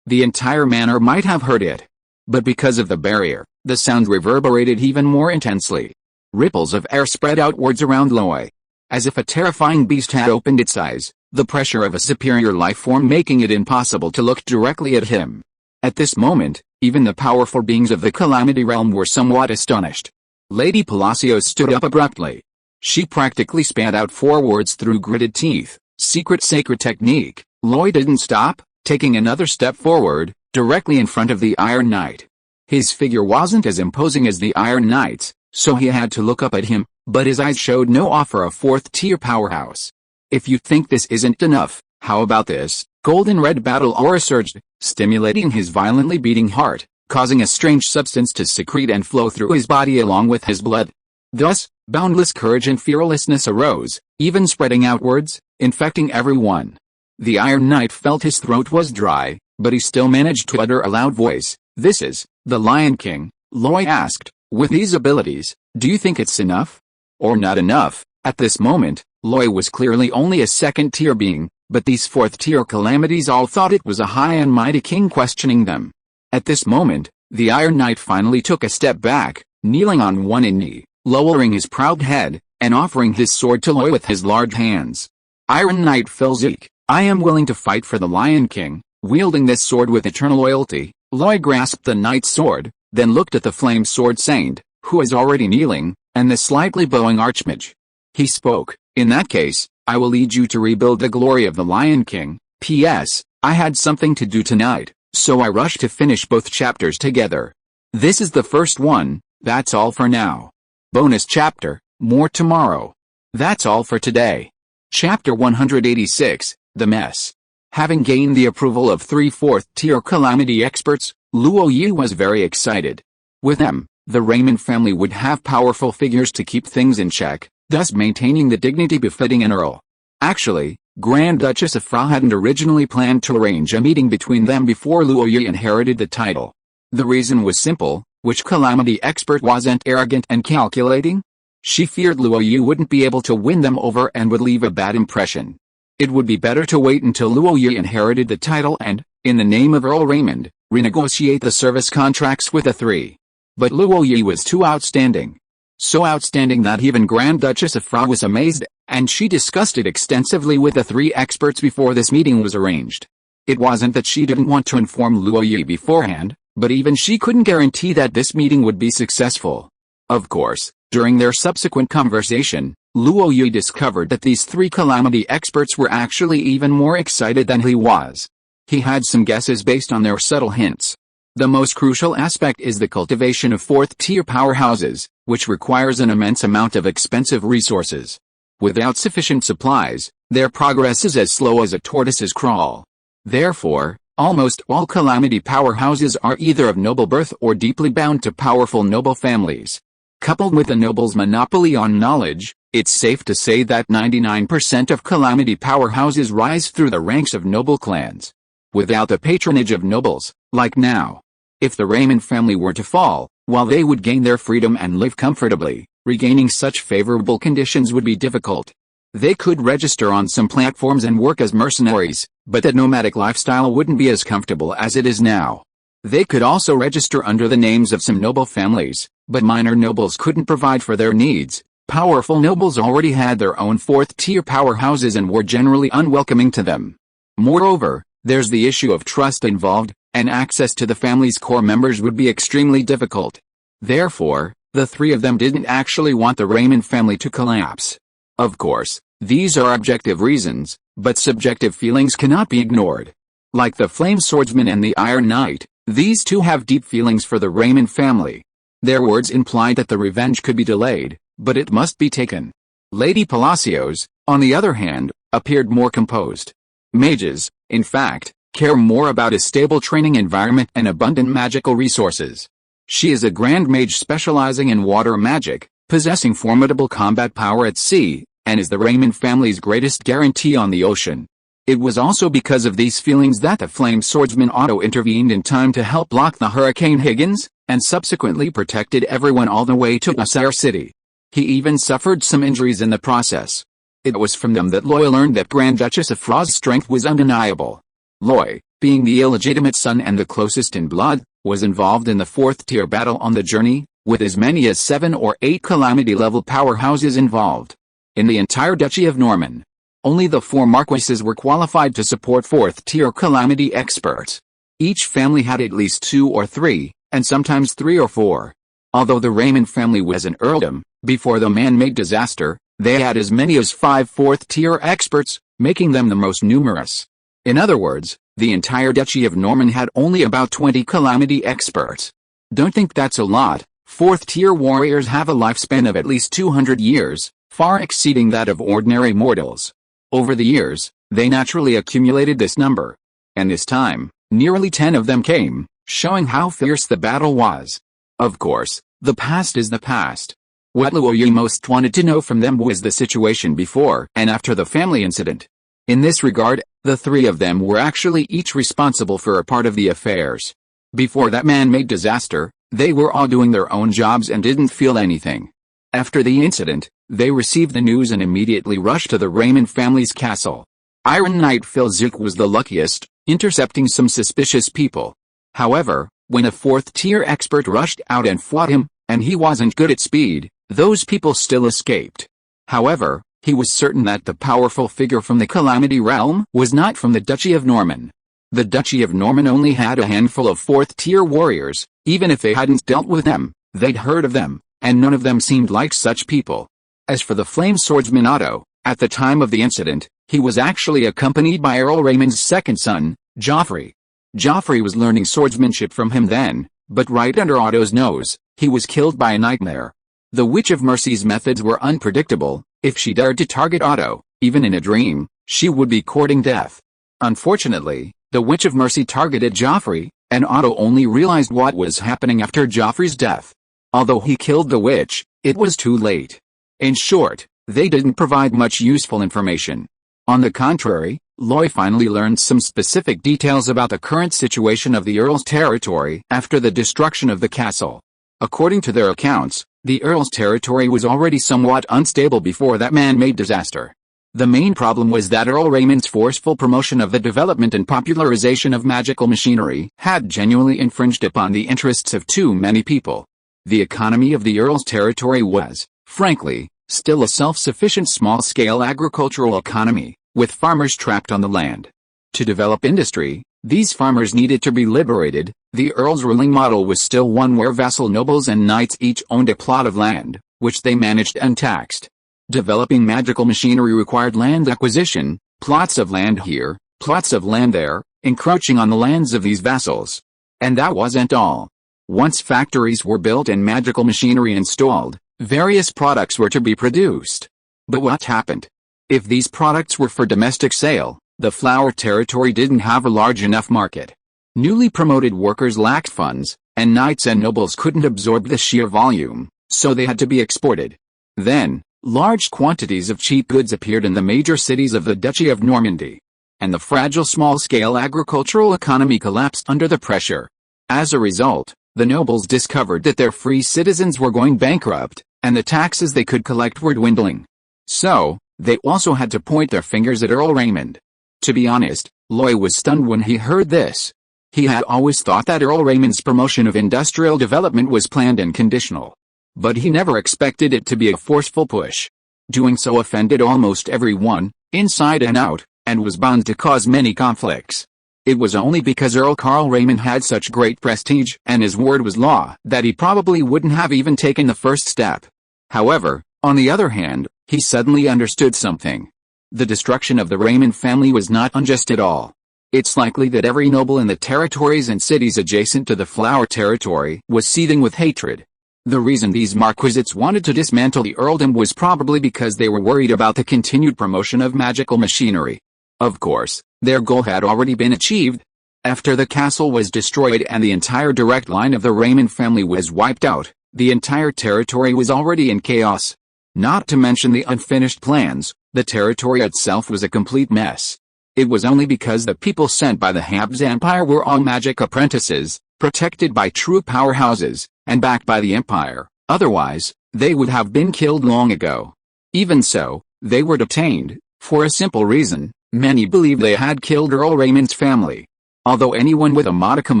the entire manor might have heard it. But because of the barrier, the sound reverberated even more intensely. Ripples of air spread outwards around Loy, as if a terrifying beast had opened its eyes, the pressure of a superior life form making it impossible to look directly at him. At this moment, even the powerful beings of the Calamity Realm were somewhat astonished. Lady Palacios stood up abruptly. She practically spat out 4 words through gritted teeth, "Secret sacred technique." Loy didn't stop, taking another step forward, directly in front of the Iron Knight. His figure wasn't as imposing as the Iron Knight's, so he had to look up at him, but his eyes showed no offer of 4th-tier powerhouse. "If you think this isn't enough, how about this?" Golden red battle aura surged, stimulating his violently beating heart, causing a strange substance to secrete and flow through his body along with his blood. Thus, boundless courage and fearlessness arose, even spreading outwards, infecting everyone. The Iron Knight felt his throat was dry, but he still managed to utter a loud voice, "This is the Lion King." Loy asked, "With these abilities, Do you think it's enough? Or not enough? At this moment, Loy was clearly only a second-tier being, but these fourth-tier calamities all thought it was a high and mighty king questioning them. At this moment, the Iron Knight finally took a step back, kneeling on one knee, lowering his proud head, and offering his sword to Loy with his large hands. Iron Knight Filzik, I am willing to fight for the Lion King. Wielding this sword with eternal loyalty, Loy grasped the knight's sword, then looked at the flame sword saint, who was already kneeling, and the slightly bowing archmage. He spoke, in that case, I will lead you to rebuild the glory of the Lion King. P.S. I had something to do tonight, so I rushed to finish both chapters together. This is the first one, that's all for now. Bonus chapter, more tomorrow. That's all for today. Chapter 186, The Mess. Having gained the approval of 3 fourth-tier calamity experts, Luo Yi was very excited. With them, the Raymond family would have powerful figures to keep things in check, thus maintaining the dignity befitting an earl. Actually, Grand Duchess Afra hadn't originally planned to arrange a meeting between them before Luo Yi inherited the title. The reason was simple: which calamity expert wasn't arrogant and calculating? She feared Luo Yi wouldn't be able to win them over and would leave a bad impression. It would be better to wait until Luo Yi inherited the title and, in the name of Earl Raymond, renegotiate the service contracts with the three. But Luo Yi was too outstanding. So outstanding that even Grand Duchess Afra was amazed, and she discussed it extensively with the three experts before this meeting was arranged. It wasn't that she didn't want to inform Luo Yi beforehand, but even she couldn't guarantee that this meeting would be successful. Of course, during their subsequent conversation, Luo Yi discovered that these three calamity experts were actually even more excited than he was. He had some guesses based on their subtle hints. The most crucial aspect is the cultivation of fourth-tier powerhouses, which requires an immense amount of expensive resources. Without sufficient supplies, their progress is as slow as a tortoise's crawl. Therefore, almost all calamity powerhouses are either of noble birth or deeply bound to powerful noble families. Coupled with the nobles' monopoly on knowledge, it's safe to say that 99% of calamity powerhouses rise through the ranks of noble clans. Without the patronage of nobles, like now, if the Raymond family were to fall, while they would gain their freedom and live comfortably, regaining such favorable conditions would be difficult. They could register on some platforms and work as mercenaries, but that nomadic lifestyle wouldn't be as comfortable as it is now. They could also register under the names of some noble families, but minor nobles couldn't provide for their needs. Powerful nobles already had their own fourth-tier powerhouses and were generally unwelcoming to them. Moreover, there's the issue of trust involved, and access to the family's core members would be extremely difficult. Therefore, the three of them didn't actually want the Raymond family to collapse. Of course, these are objective reasons, but subjective feelings cannot be ignored. Like the Flame Swordsman and the Iron Knight, these two have deep feelings for the Raymond family. Their words implied that the revenge could be delayed, but it must be taken. Lady Palacios, on the other hand, appeared more composed. Mages, in fact, care more about a stable training environment and abundant magical resources. She is a grand mage specializing in water magic, possessing formidable combat power at sea, and is the Raymond family's greatest guarantee on the ocean. It was also because of these feelings that the Flame Swordsman intervened in time to help block the Hurricane Higgins, and subsequently protected everyone all the way to Asar City. He even suffered some injuries in the process. It was from them that Loy learned that Grand Duchess Afra's strength was undeniable. Loy, being the illegitimate son and the closest in blood, was involved in the fourth-tier battle on the journey, with as many as 7 or 8 calamity-level powerhouses involved. In the entire Duchy of Norman, only the 4 marquises were qualified to support fourth-tier calamity experts. Each family had at least 2 or 3, and sometimes 3 or 4. Although the Raymond family was an earldom, before the man-made disaster, they had as many as 5 fourth-tier experts, making them the most numerous. In other words, the entire Duchy of Norman had only about 20 calamity experts. Don't think that's a lot. Fourth-tier warriors have a lifespan of at least 200 years, far exceeding that of ordinary mortals. Over the years, they naturally accumulated this number. And this time, nearly 10 of them came, showing how fierce the battle was. Of course, the past is the past. What Luo Yi most wanted to know from them was the situation before and after the family incident. In this regard, the 3 of them were actually each responsible for a part of the affairs. Before that man-made disaster, they were all doing their own jobs and didn't feel anything. After the incident, they received the news and immediately rushed to the Raymond family's castle. Iron Knight Filzuk was the luckiest, intercepting some suspicious people. However, when a fourth-tier expert rushed out and fought him, and he wasn't good at speed, those people still escaped. However, he was certain that the powerful figure from the Calamity Realm was not from the Duchy of Norman. The Duchy of Norman only had a handful of fourth-tier warriors. Even if they hadn't dealt with them, they'd heard of them, and none of them seemed like such people. As for the flame swordsman Otto, at the time of the incident, he was actually accompanied by Earl Raymond's second son, Joffrey. Joffrey was learning swordsmanship from him then, but right under Otto's nose, he was killed by a nightmare. The Witch of Mercy's methods were unpredictable. If she dared to target Otto, even in a dream, she would be courting death. Unfortunately, the Witch of Mercy targeted Joffrey, and Otto only realized what was happening after Joffrey's death. Although he killed the witch, it was too late. In short, they didn't provide much useful information. On the contrary, Loy finally learned some specific details about the current situation of the Earl's territory after the destruction of the castle. According to their accounts, the Earl's territory was already somewhat unstable before that man-made disaster. The main problem was that Earl Raymond's forceful promotion of the development and popularization of magical machinery had genuinely infringed upon the interests of too many people. The economy of the Earl's territory was, frankly, still a self-sufficient small-scale agricultural economy, with farmers trapped on the land. To develop industry, these farmers needed to be liberated. The Earl's ruling model was still one where vassal nobles and knights each owned a plot of land, which they managed untaxed. Developing magical machinery required land acquisition, plots of land here, plots of land there, encroaching on the lands of these vassals. And that wasn't all. Once factories were built and magical machinery installed, various products were to be produced. But what happened? If these products were for domestic sale, the flower territory didn't have a large enough market. Newly promoted workers lacked funds, and knights and nobles couldn't absorb the sheer volume, so they had to be exported. Then, large quantities of cheap goods appeared in the major cities of the Duchy of Normandy. And the fragile small-scale agricultural economy collapsed under the pressure. As a result, the nobles discovered that their free citizens were going bankrupt, and the taxes they could collect were dwindling. So, they also had to point their fingers at Earl Raymond. To be honest, Loy was stunned when he heard this. He had always thought that Earl Raymond's promotion of industrial development was planned and conditional. But he never expected it to be a forceful push. Doing so offended almost everyone, inside and out, and was bound to cause many conflicts. It was only because Earl Carl Raymond had such great prestige and his word was law that he probably wouldn't have even taken the first step. However, on the other hand, he suddenly understood something. The destruction of the Raymond family was not unjust at all. It's likely that every noble in the territories and cities adjacent to the Flower territory was seething with hatred. The reason these marquisates wanted to dismantle the earldom was probably because they were worried about the continued promotion of magical machinery. Of course, their goal had already been achieved. After the castle was destroyed and the entire direct line of the Raymond family was wiped out, the entire territory was already in chaos. Not to mention the unfinished plans, the territory itself was a complete mess. It was only because the people sent by the Habs Empire were all magic apprentices, protected by true powerhouses, and backed by the Empire. Otherwise, they would have been killed long ago. Even so, they were detained, for a simple reason. Many believed they had killed Earl Raymond's family. Although anyone with a modicum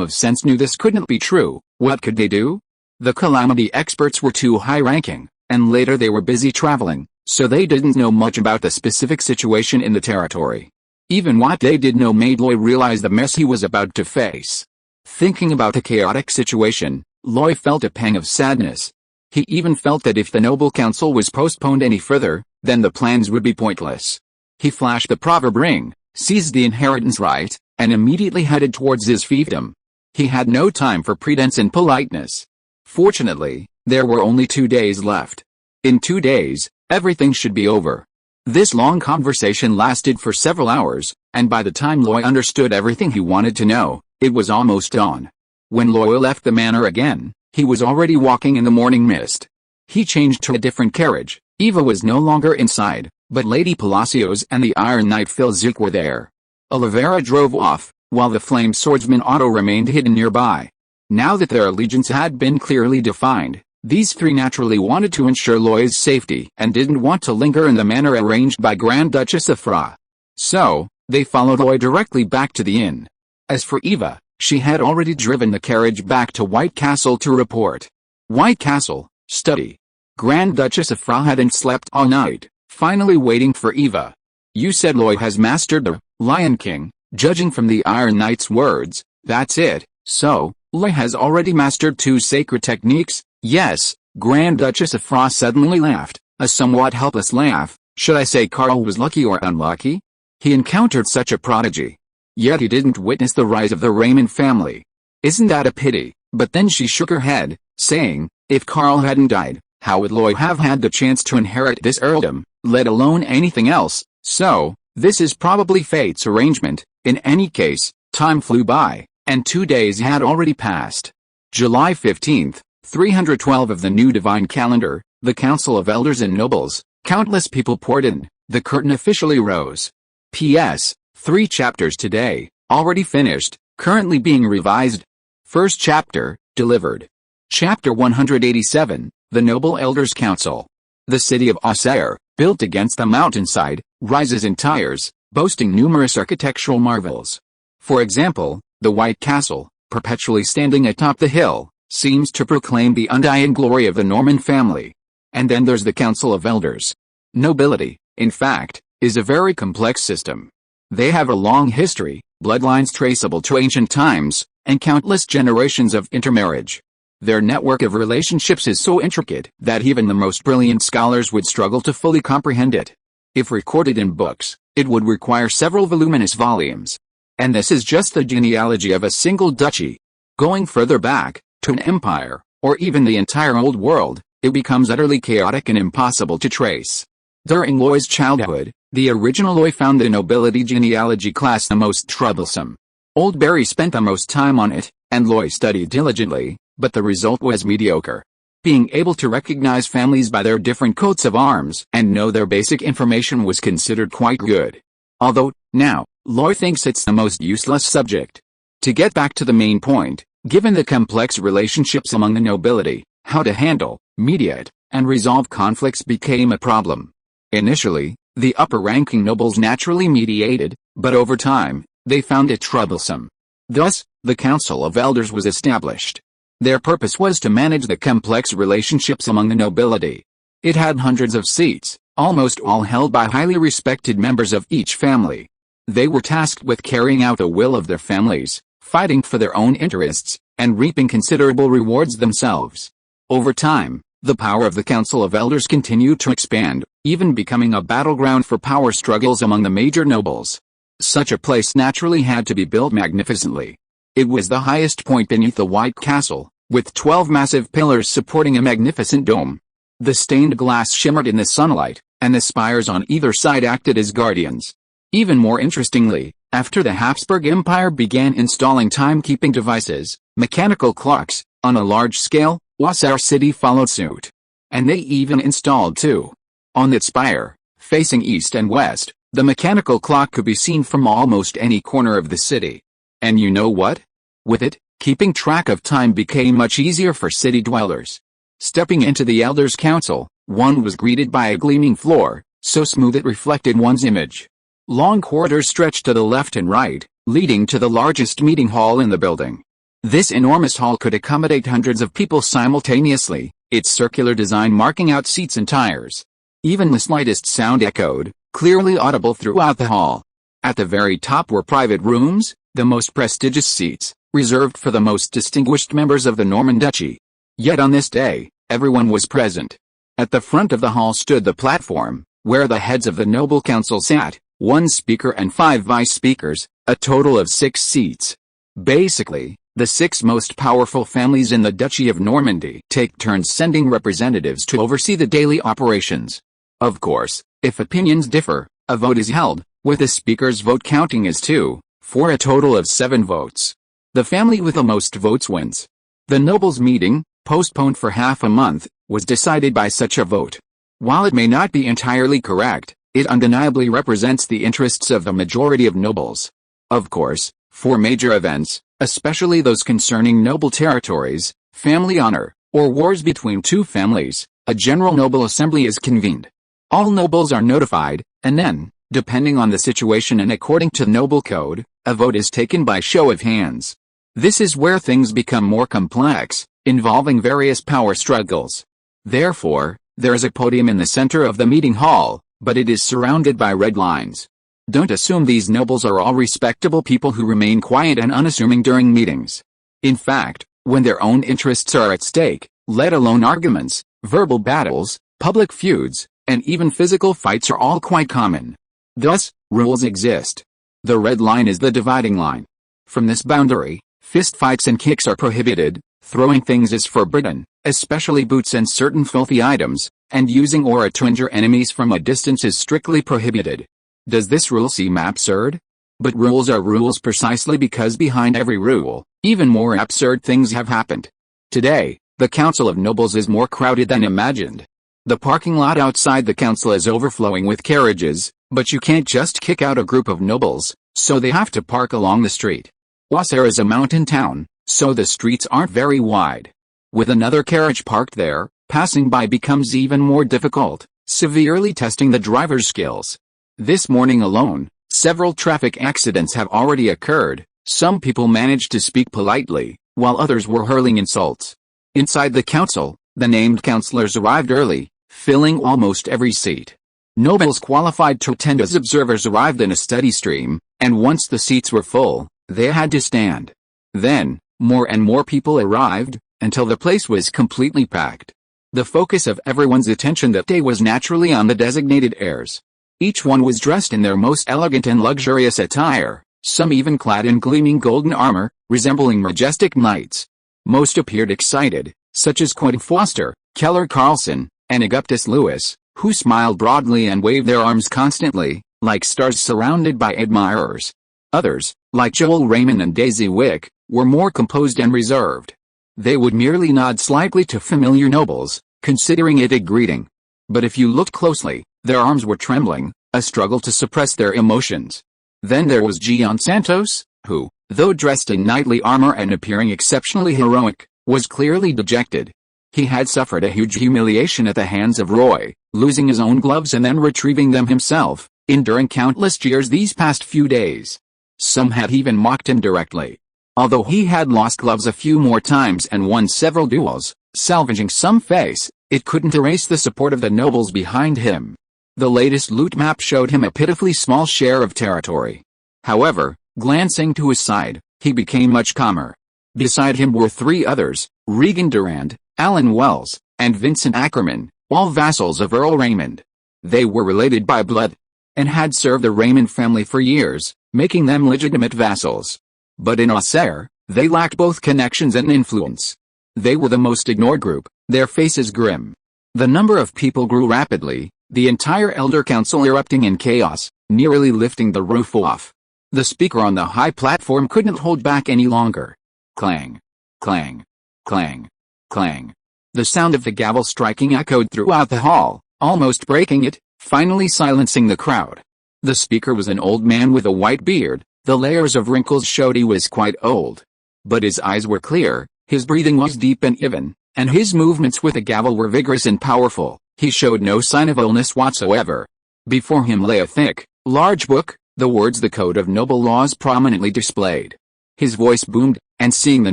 of sense knew this couldn't be true, what could they do? The Calamity experts were too high-ranking, and later they were busy traveling, so they didn't know much about the specific situation in the territory. Even what they did know made Loy realize the mess he was about to face. Thinking about the chaotic situation, Loy felt a pang of sadness. He even felt that if the Noble Council was postponed any further, then the plans would be pointless. He flashed the proverb ring, seized the inheritance right, and immediately headed towards his fiefdom. He had no time for pretense and politeness. Fortunately, there were only 2 days left. In 2 days, everything should be over. This long conversation lasted for several hours, and by the time Loy understood everything he wanted to know, it was almost dawn. When Loy left the manor again, he was already walking in the morning mist. He changed to a different carriage. Eva was no longer inside, but Lady Palacios and the Iron Knight Filzuk were there. Olivera drove off, while the flame swordsman Otto remained hidden nearby. Now that their allegiance had been clearly defined, These three naturally wanted to ensure Loy's safety and didn't want to linger in the manner arranged by Grand Duchess Afra. So, they followed Loy directly back to the inn. As for Eva, she had already driven the carriage back to White Castle to report. White Castle, study. Grand Duchess Afra hadn't slept all night, finally waiting for Eva. You said Loy has mastered the Lion King, judging from the Iron Knight's words. That's it. So, Loy has already mastered 2 sacred techniques? Yes, Grand Duchess Afra suddenly laughed, a somewhat helpless laugh. Should I say Carl was lucky or unlucky? He encountered such a prodigy. Yet he didn't witness the rise of the Raymond family. Isn't that a pity? But then she shook her head, saying, if Carl hadn't died, how would Loy have had the chance to inherit this earldom, let alone anything else? So, this is probably fate's arrangement. In any case, time flew by, and 2 days had already passed. July 15th, 312 of the new divine calendar, the Council of Elders and Nobles, countless people poured in, the curtain officially rose. P.S. 3 chapters today, already finished, currently being revised. First chapter, delivered. Chapter 187, the Noble Elders Council. The city of Auxerre, built against the mountainside, rises in tiers, boasting numerous architectural marvels. For example, the White Castle, perpetually standing atop the hill, seems to proclaim the undying glory of the Norman family. And then there's the Council of Elders. Nobility, in fact, is a very complex system. They have a long history, bloodlines traceable to ancient times, and countless generations of intermarriage. Their network of relationships is so intricate that even the most brilliant scholars would struggle to fully comprehend it. If recorded in books, it would require several voluminous volumes. And this is just the genealogy of a single duchy. Going further back, to an empire, or even the entire old world, it becomes utterly chaotic and impossible to trace. During Loy's childhood, the original Loy found the nobility genealogy class the most troublesome. Old Barry spent the most time on it, and Loy studied diligently, but the result was mediocre. Being able to recognize families by their different coats of arms and know their basic information was considered quite good. Although, now, Loy thinks it's the most useless subject. To get back to the main point, given the complex relationships among the nobility, how to handle, mediate, and resolve conflicts became a problem. Initially, the upper-ranking nobles naturally mediated, but over time, they found it troublesome. Thus, the Council of Elders was established. Their purpose was to manage the complex relationships among the nobility. It had hundreds of seats, almost all held by highly respected members of each family. They were tasked with carrying out the will of their families, fighting for their own interests, and reaping considerable rewards themselves. Over time, the power of the Council of Elders continued to expand, even becoming a battleground for power struggles among the major nobles. Such a place naturally had to be built magnificently. It was the highest point beneath the White Castle, with 12 massive pillars supporting a magnificent dome. The stained glass shimmered in the sunlight, and the spires on either side acted as guardians. Even more interestingly, after the Habsburg Empire began installing timekeeping devices, mechanical clocks, on a large scale, Auxerre city followed suit. And they even installed two. On its spire, facing east and west, the mechanical clock could be seen from almost any corner of the city. And you know what? With it, keeping track of time became much easier for city dwellers. Stepping into the Elders' Council, one was greeted by a gleaming floor, so smooth it reflected one's image. Long corridors stretched to the left and right, leading to the largest meeting hall in the building. This enormous hall could accommodate hundreds of people simultaneously, its circular design marking out seats and tiers. Even the slightest sound echoed, clearly audible throughout the hall. At the very top were private rooms, the most prestigious seats, reserved for the most distinguished members of the Norman Duchy. Yet on this day, everyone was present. At the front of the hall stood the platform, where the heads of the noble council sat, one speaker and 5 vice speakers, a total of 6 seats. Basically, the 6 most powerful families in the Duchy of Normandy take turns sending representatives to oversee the daily operations. Of course, if opinions differ, a vote is held, with the speaker's vote counting as 2, for a total of 7 votes. The family with the most votes wins. The nobles' meeting, postponed for half a month, was decided by such a vote. While it may not be entirely correct, it undeniably represents the interests of the majority of nobles. Of course, for major events, especially those concerning noble territories, family honor, or wars between two families, a general noble assembly is convened. All nobles are notified, and then, depending on the situation and according to noble code, a vote is taken by show of hands. This is where things become more complex, involving various power struggles. Therefore, there is a podium in the center of the meeting hall, but it is surrounded by red lines. Don't assume these nobles are all respectable people who remain quiet and unassuming during meetings. In fact, when their own interests are at stake, let alone arguments, verbal battles, public feuds, and even physical fights are all quite common. Thus, rules exist. The red line is the dividing line. From this boundary, fist fights and kicks are prohibited, throwing things is forbidden, especially boots and certain filthy items, and using aura to injure enemies from a distance is strictly prohibited. Does this rule seem absurd? But rules are rules precisely because behind every rule, even more absurd things have happened. Today, the Council of Nobles is more crowded than imagined. The parking lot outside the council is overflowing with carriages, but you can't just kick out a group of nobles, so they have to park along the street. Wasser is a mountain town, so the streets aren't very wide. With another carriage parked there, passing by becomes even more difficult, severely testing the driver's skills. This morning alone, several traffic accidents have already occurred. Some people managed to speak politely, while others were hurling insults. Inside the council, the named councillors arrived early, filling almost every seat. Nobles qualified to attend as observers arrived in a steady stream, and once the seats were full, they had to stand. Then, more and more people arrived, until the place was completely packed. The focus of everyone's attention that day was naturally on the designated heirs. Each one was dressed in their most elegant and luxurious attire, some even clad in gleaming golden armor, resembling majestic knights. Most appeared excited, such as Quentin Foster, Keller Carlson, and Augustus Lewis, who smiled broadly and waved their arms constantly, like stars surrounded by admirers. Others, like Joel Raymond and Daisy Wick, were more composed and reserved. They would merely nod slightly to familiar nobles, considering it a greeting. But if you looked closely, their arms were trembling, a struggle to suppress their emotions. Then there was Gian Santos, who, though dressed in knightly armor and appearing exceptionally heroic, was clearly dejected. He had suffered a huge humiliation at the hands of Roy, losing his own gloves and then retrieving them himself, enduring countless jeers these past few days. Some had even mocked him directly. Although he had lost gloves a few more times and won several duels, salvaging some face, it couldn't erase the support of the nobles behind him. The latest loot map showed him a pitifully small share of territory. However, glancing to his side, he became much calmer. Beside him were three others, Regan Durand, Alan Wells, and Vincent Ackerman, all vassals of Earl Raymond. They were related by blood, and had served the Raymond family for years, making them legitimate vassals. But in Auxerre, they lacked both connections and influence. They were the most ignored group, their faces grim. The number of people grew rapidly, the entire Elder Council erupting in chaos, nearly lifting the roof off. The speaker on the high platform couldn't hold back any longer. Clang, clang, clang, clang. The sound of the gavel striking echoed throughout the hall, almost breaking it, finally silencing the crowd. The speaker was an old man with a white beard. The layers of wrinkles showed he was quite old. But his eyes were clear, his breathing was deep and even, and his movements with the gavel were vigorous and powerful. He showed no sign of illness whatsoever. Before him lay a thick, large book, the words "The Code of Noble Laws" prominently displayed. His voice boomed, and seeing the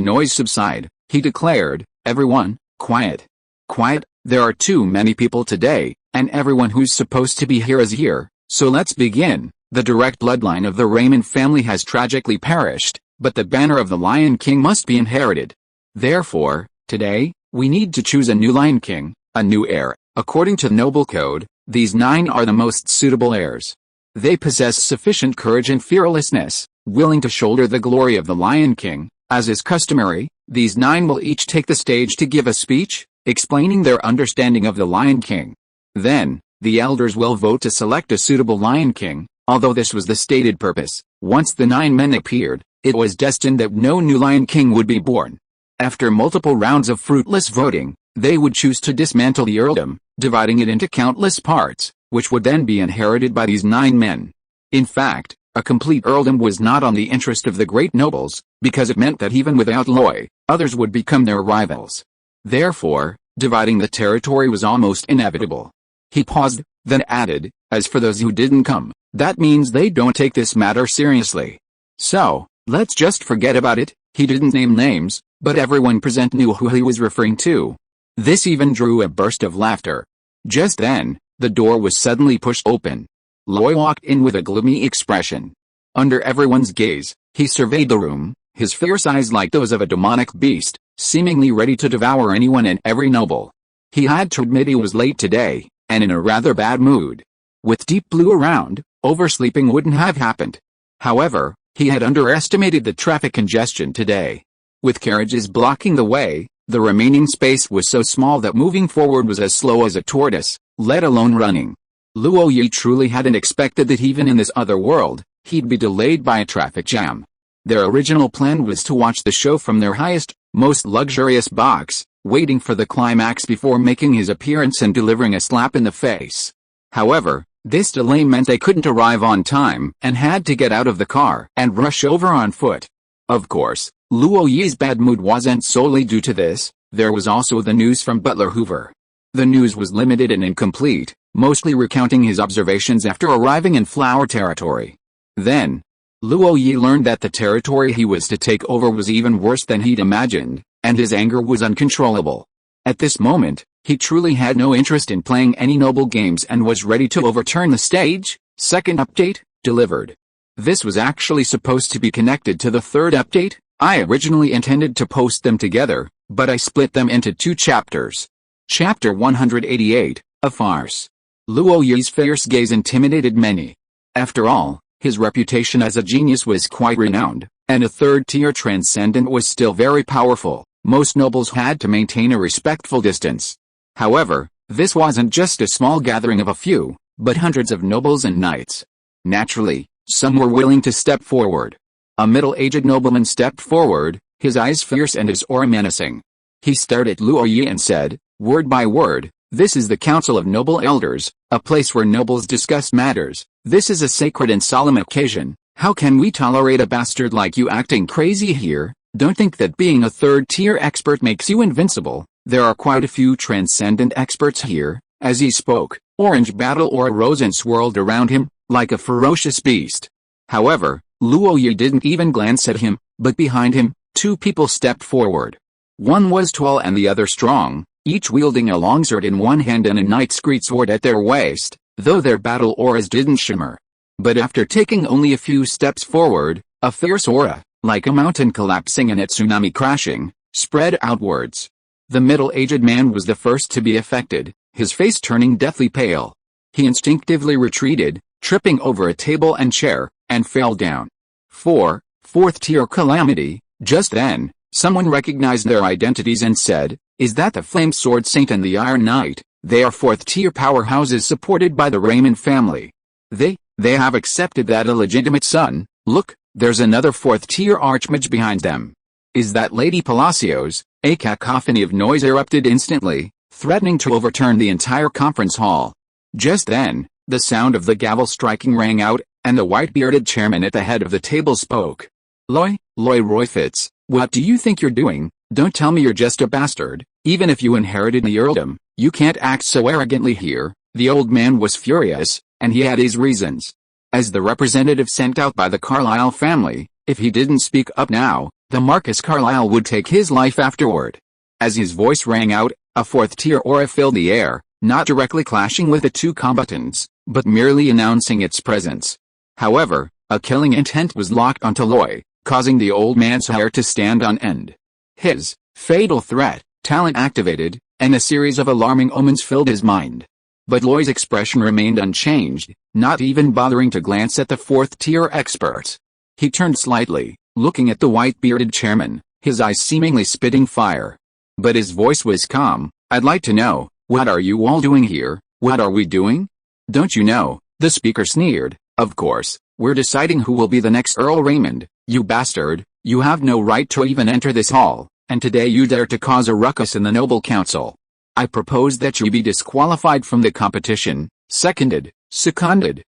noise subside, he declared, "Everyone, quiet. Quiet, there are too many people today, and everyone who's supposed to be here is here, so let's begin. The direct bloodline of the Raymond family has tragically perished, but the banner of the Lion King must be inherited. Therefore, today, we need to choose a new Lion King, a new heir. According to noble code, these 9 are the most suitable heirs. They possess sufficient courage and fearlessness, willing to shoulder the glory of the Lion King. As is customary, these 9 will each take the stage to give a speech, explaining their understanding of the Lion King. Then, the elders will vote to select a suitable Lion King. Although this was the stated purpose, once the 9 men appeared, it was destined that no new Lion King would be born. After multiple rounds of fruitless voting, they would choose to dismantle the earldom, dividing it into countless parts, which would then be inherited by these 9 men. In fact, a complete earldom was not on the interest of the great nobles, because it meant that even without Loy, others would become their rivals. Therefore, dividing the territory was almost inevitable. He paused, then added, as for those who didn't come, that means they don't take this matter seriously. So, let's just forget about it. He didn't name names, but everyone present knew who he was referring to. This even drew a burst of laughter. Just then, the door was suddenly pushed open. Loy walked in with a gloomy expression. Under everyone's gaze, he surveyed the room, his fierce eyes like those of a demonic beast, seemingly ready to devour anyone and every noble. He had to admit he was late today, and in a rather bad mood. With Deep Blue around, oversleeping wouldn't have happened. However, he had underestimated the traffic congestion today. With carriages blocking the way, the remaining space was so small that moving forward was as slow as a tortoise, let alone running. Luo Yi truly hadn't expected that even in this other world, he'd be delayed by a traffic jam. Their original plan was to watch the show from their highest, most luxurious box, waiting for the climax before making his appearance and delivering a slap in the face. However, this delay meant they couldn't arrive on time and had to get out of the car and rush over on foot. Of course, Luo Yi's bad mood wasn't solely due to this. There was also the news from Butler Hoover. The news was limited and incomplete, mostly recounting his observations after arriving in Flower Territory. Then, Luo Yi learned that the territory he was to take over was even worse than he'd imagined, and his anger was uncontrollable. At this moment, he truly had no interest in playing any noble games and was ready to overturn the stage. Second update, delivered. This was actually supposed to be connected to the third update. I originally intended to post them together, but I split them into 2 chapters. Chapter 188, A Farce. Luo Yi's fierce gaze intimidated many. After all, his reputation as a genius was quite renowned, and a third-tier transcendent was still very powerful. Most nobles had to maintain a respectful distance. However, this wasn't just a small gathering of a few, but hundreds of nobles and knights. Naturally, some were willing to step forward. A middle-aged nobleman stepped forward, his eyes fierce and his aura menacing. He stared at Luo Yi and said, word by word, "This is the Council of Noble Elders, a place where nobles discuss matters. This is a sacred and solemn occasion. How can we tolerate a bastard like you acting crazy here? Don't think that being a third-tier expert makes you invincible. There are quite a few transcendent experts here." As he spoke, orange battle aura rose and swirled around him, like a ferocious beast. However, Luo Yi didn't even glance at him, but behind him, 2 people stepped forward. One was tall and the other strong, each wielding a longsword in one hand and a knight's greatsword at their waist, though their battle auras didn't shimmer. But after taking only a few steps forward, a fierce aura, like a mountain collapsing and a tsunami crashing, spread outwards. The middle-aged man was the first to be affected, his face turning deathly pale. He instinctively retreated, tripping over a table and chair, and fell down. Fourth-tier calamity. Just then, someone recognized their identities and said, "Is that the Flame Sword Saint and the Iron Knight? They are 4th-tier powerhouses supported by the Raymond family. They have accepted that illegitimate son. Look, there's another 4th-tier archmage behind them. Is that Lady Palacios?" A cacophony of noise erupted instantly, threatening to overturn the entire conference hall. Just then, the sound of the gavel striking rang out, and the white-bearded chairman at the head of the table spoke. Roy Roy Fitz, what do you think you're doing? Don't tell me you're just a bastard. Even if you inherited the earldom, you can't act so arrogantly here." The old man was furious, and he had his reasons. As the representative sent out by the Carlyle family, if he didn't speak up now, the Marcus Carlyle would take his life afterward. As his voice rang out, a 4th-tier aura filled the air, not directly clashing with the 2 combatants, but merely announcing its presence. However, a killing intent was locked onto Loy, causing the old man's hair to stand on end. His fatal threat, talent activated, and a series of alarming omens filled his mind. But Loy's expression remained unchanged, not even bothering to glance at the 4th-tier experts. He turned slightly, looking at the white-bearded chairman, his eyes seemingly spitting fire. But his voice was calm. "I'd like to know, what are you all doing here? What are we doing?" "Don't you know?" the speaker sneered. "Of course, we're deciding who will be the next Earl Raymond. You bastard, you have no right to even enter this hall, and today you dare to cause a ruckus in the Noble Council. I propose that you be disqualified from the competition." Seconded.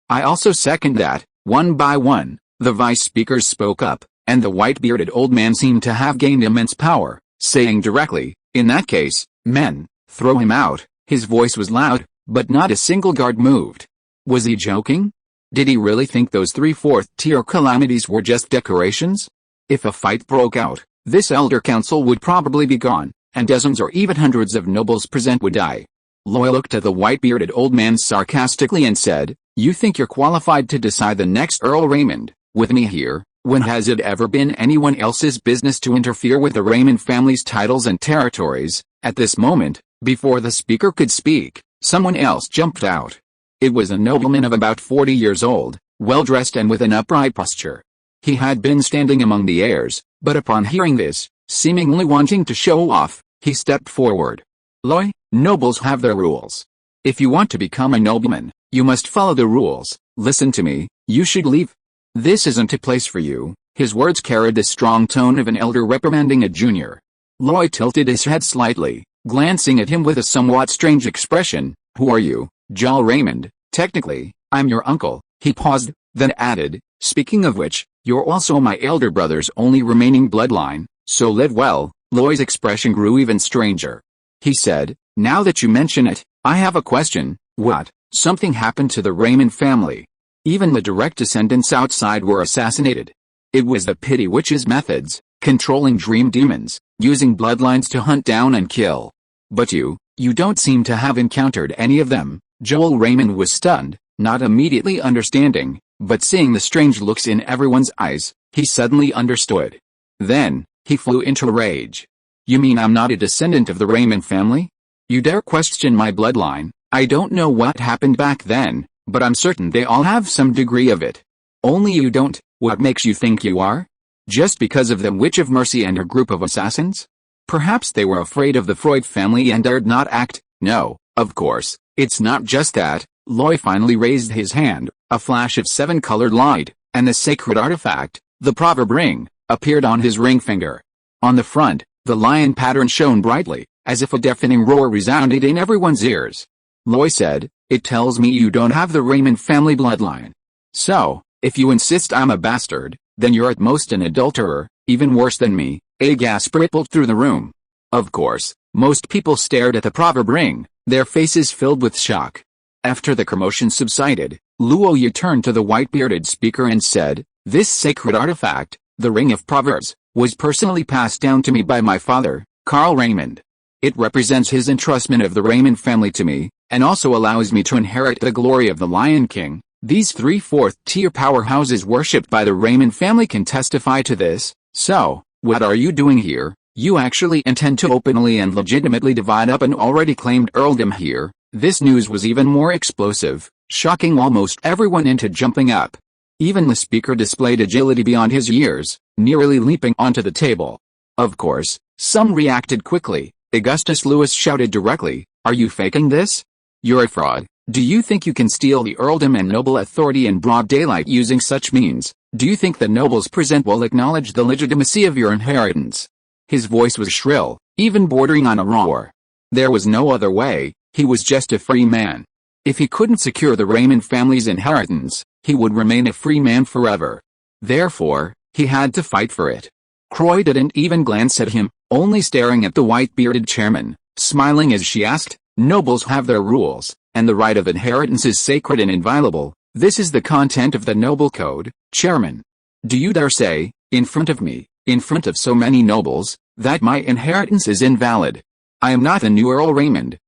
"I also second that." One by one, the vice speakers spoke up, and the white-bearded old man seemed to have gained immense power, saying directly, In that case, men, throw him out. His voice was loud, but not a single guard moved. Was he joking? Did he really think those 3/4-tier calamities were just decorations? If a fight broke out, this elder council would probably be gone, and dozens or even hundreds of nobles present would die. Loy looked at the white-bearded old man sarcastically and said, "You think you're qualified to decide the next Earl Raymond, with me here? When has it ever been anyone else's business to interfere with the Raymond family's titles and territories?" At this moment, before the speaker could speak, someone else jumped out. It was a nobleman of about 40 years old, well-dressed and with an upright posture. He had been standing among the heirs, but upon hearing this, seemingly wanting to show off, he stepped forward. "Loy, nobles have their rules. If you want to become a nobleman, you must follow the rules. Listen to me, you should leave. This isn't a place for you." His words carried the strong tone of an elder reprimanding a junior. Loy tilted his head slightly, glancing at him with a somewhat strange expression. "Who are you, Jarl Raymond?" "Technically, I'm your uncle." He paused, then added, "Speaking of which, you're also my elder brother's only remaining bloodline, so live well." Loy's expression grew even stranger. He said, "Now that you mention it, I have a question. What? Something happened to the Raymond family? Even the direct descendants outside were assassinated. It was the Pity Witch's methods, controlling dream demons, using bloodlines to hunt down and kill. But you don't seem to have encountered any of them." Joel Raymond was stunned, not immediately understanding, but seeing the strange looks in everyone's eyes, he suddenly understood. Then, he flew into a rage. "You mean I'm not a descendant of the Raymond family? You dare question my bloodline? I don't know what happened back then, but I'm certain they all have some degree of it. Only you don't. What makes you think you are? Just because of the Witch of Mercy and her group of assassins? Perhaps they were afraid of the Freud family and dared not act." "No, of course, it's not just that." Loy finally raised his hand, a flash of 7-colored light, and the sacred artifact, the proverb ring, appeared on his ring finger. On the front, the lion pattern shone brightly, as if a deafening roar resounded in everyone's ears. Loy said, "It tells me you don't have the Raymond family bloodline. So, if you insist I'm a bastard, then you're at most an adulterer, even worse than me." A gasp rippled through the room. Of course, most people stared at the proverb ring, their faces filled with shock. After the commotion subsided, Luoyi turned to the white-bearded speaker and said, "This sacred artifact, the Ring of Proverbs, was personally passed down to me by my father, Carl Raymond. It represents his entrustment of the Raymond family to me, and also allows me to inherit the glory of the Lion King. These 3/4-tier powerhouses worshipped by the Raymond family can testify to this. So, what are you doing here? You actually intend to openly and legitimately divide up an already claimed earldom here?" This news was even more explosive, shocking almost everyone into jumping up. Even the speaker displayed agility beyond his years, nearly leaping onto the table. Of course, some reacted quickly. Augustus Lewis shouted directly, "Are you faking this? You're a fraud. Do you think you can steal the earldom and noble authority in broad daylight using such means? Do you think the nobles present will acknowledge the legitimacy of your inheritance?" His voice was shrill, even bordering on a roar. There was no other way. He was just a free man. If he couldn't secure the Raymond family's inheritance, he would remain a free man forever. Therefore, he had to fight for it. Croy didn't even glance at him, only staring at the white-bearded chairman, smiling as she asked, "Nobles have their rules, and the right of inheritance is sacred and inviolable. This is the content of the noble code, Chairman. Do you dare say, in front of me, in front of so many nobles, that my inheritance is invalid? I am not the new Earl Raymond,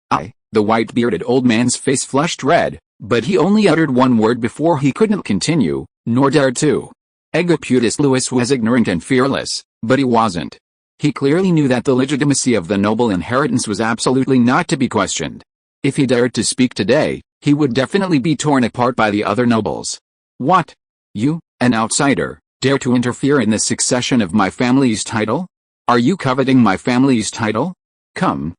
The white-bearded old man's face flushed red, but he only uttered one word before he couldn't continue, nor dared to. Augustus Lewis was ignorant and fearless, but he wasn't. He clearly knew that the legitimacy of the noble inheritance was absolutely not to be questioned. If he dared to speak today, he would definitely be torn apart by the other nobles. "What? You, an outsider, dare to interfere in the succession of my family's title? Are you coveting my family's title? Come,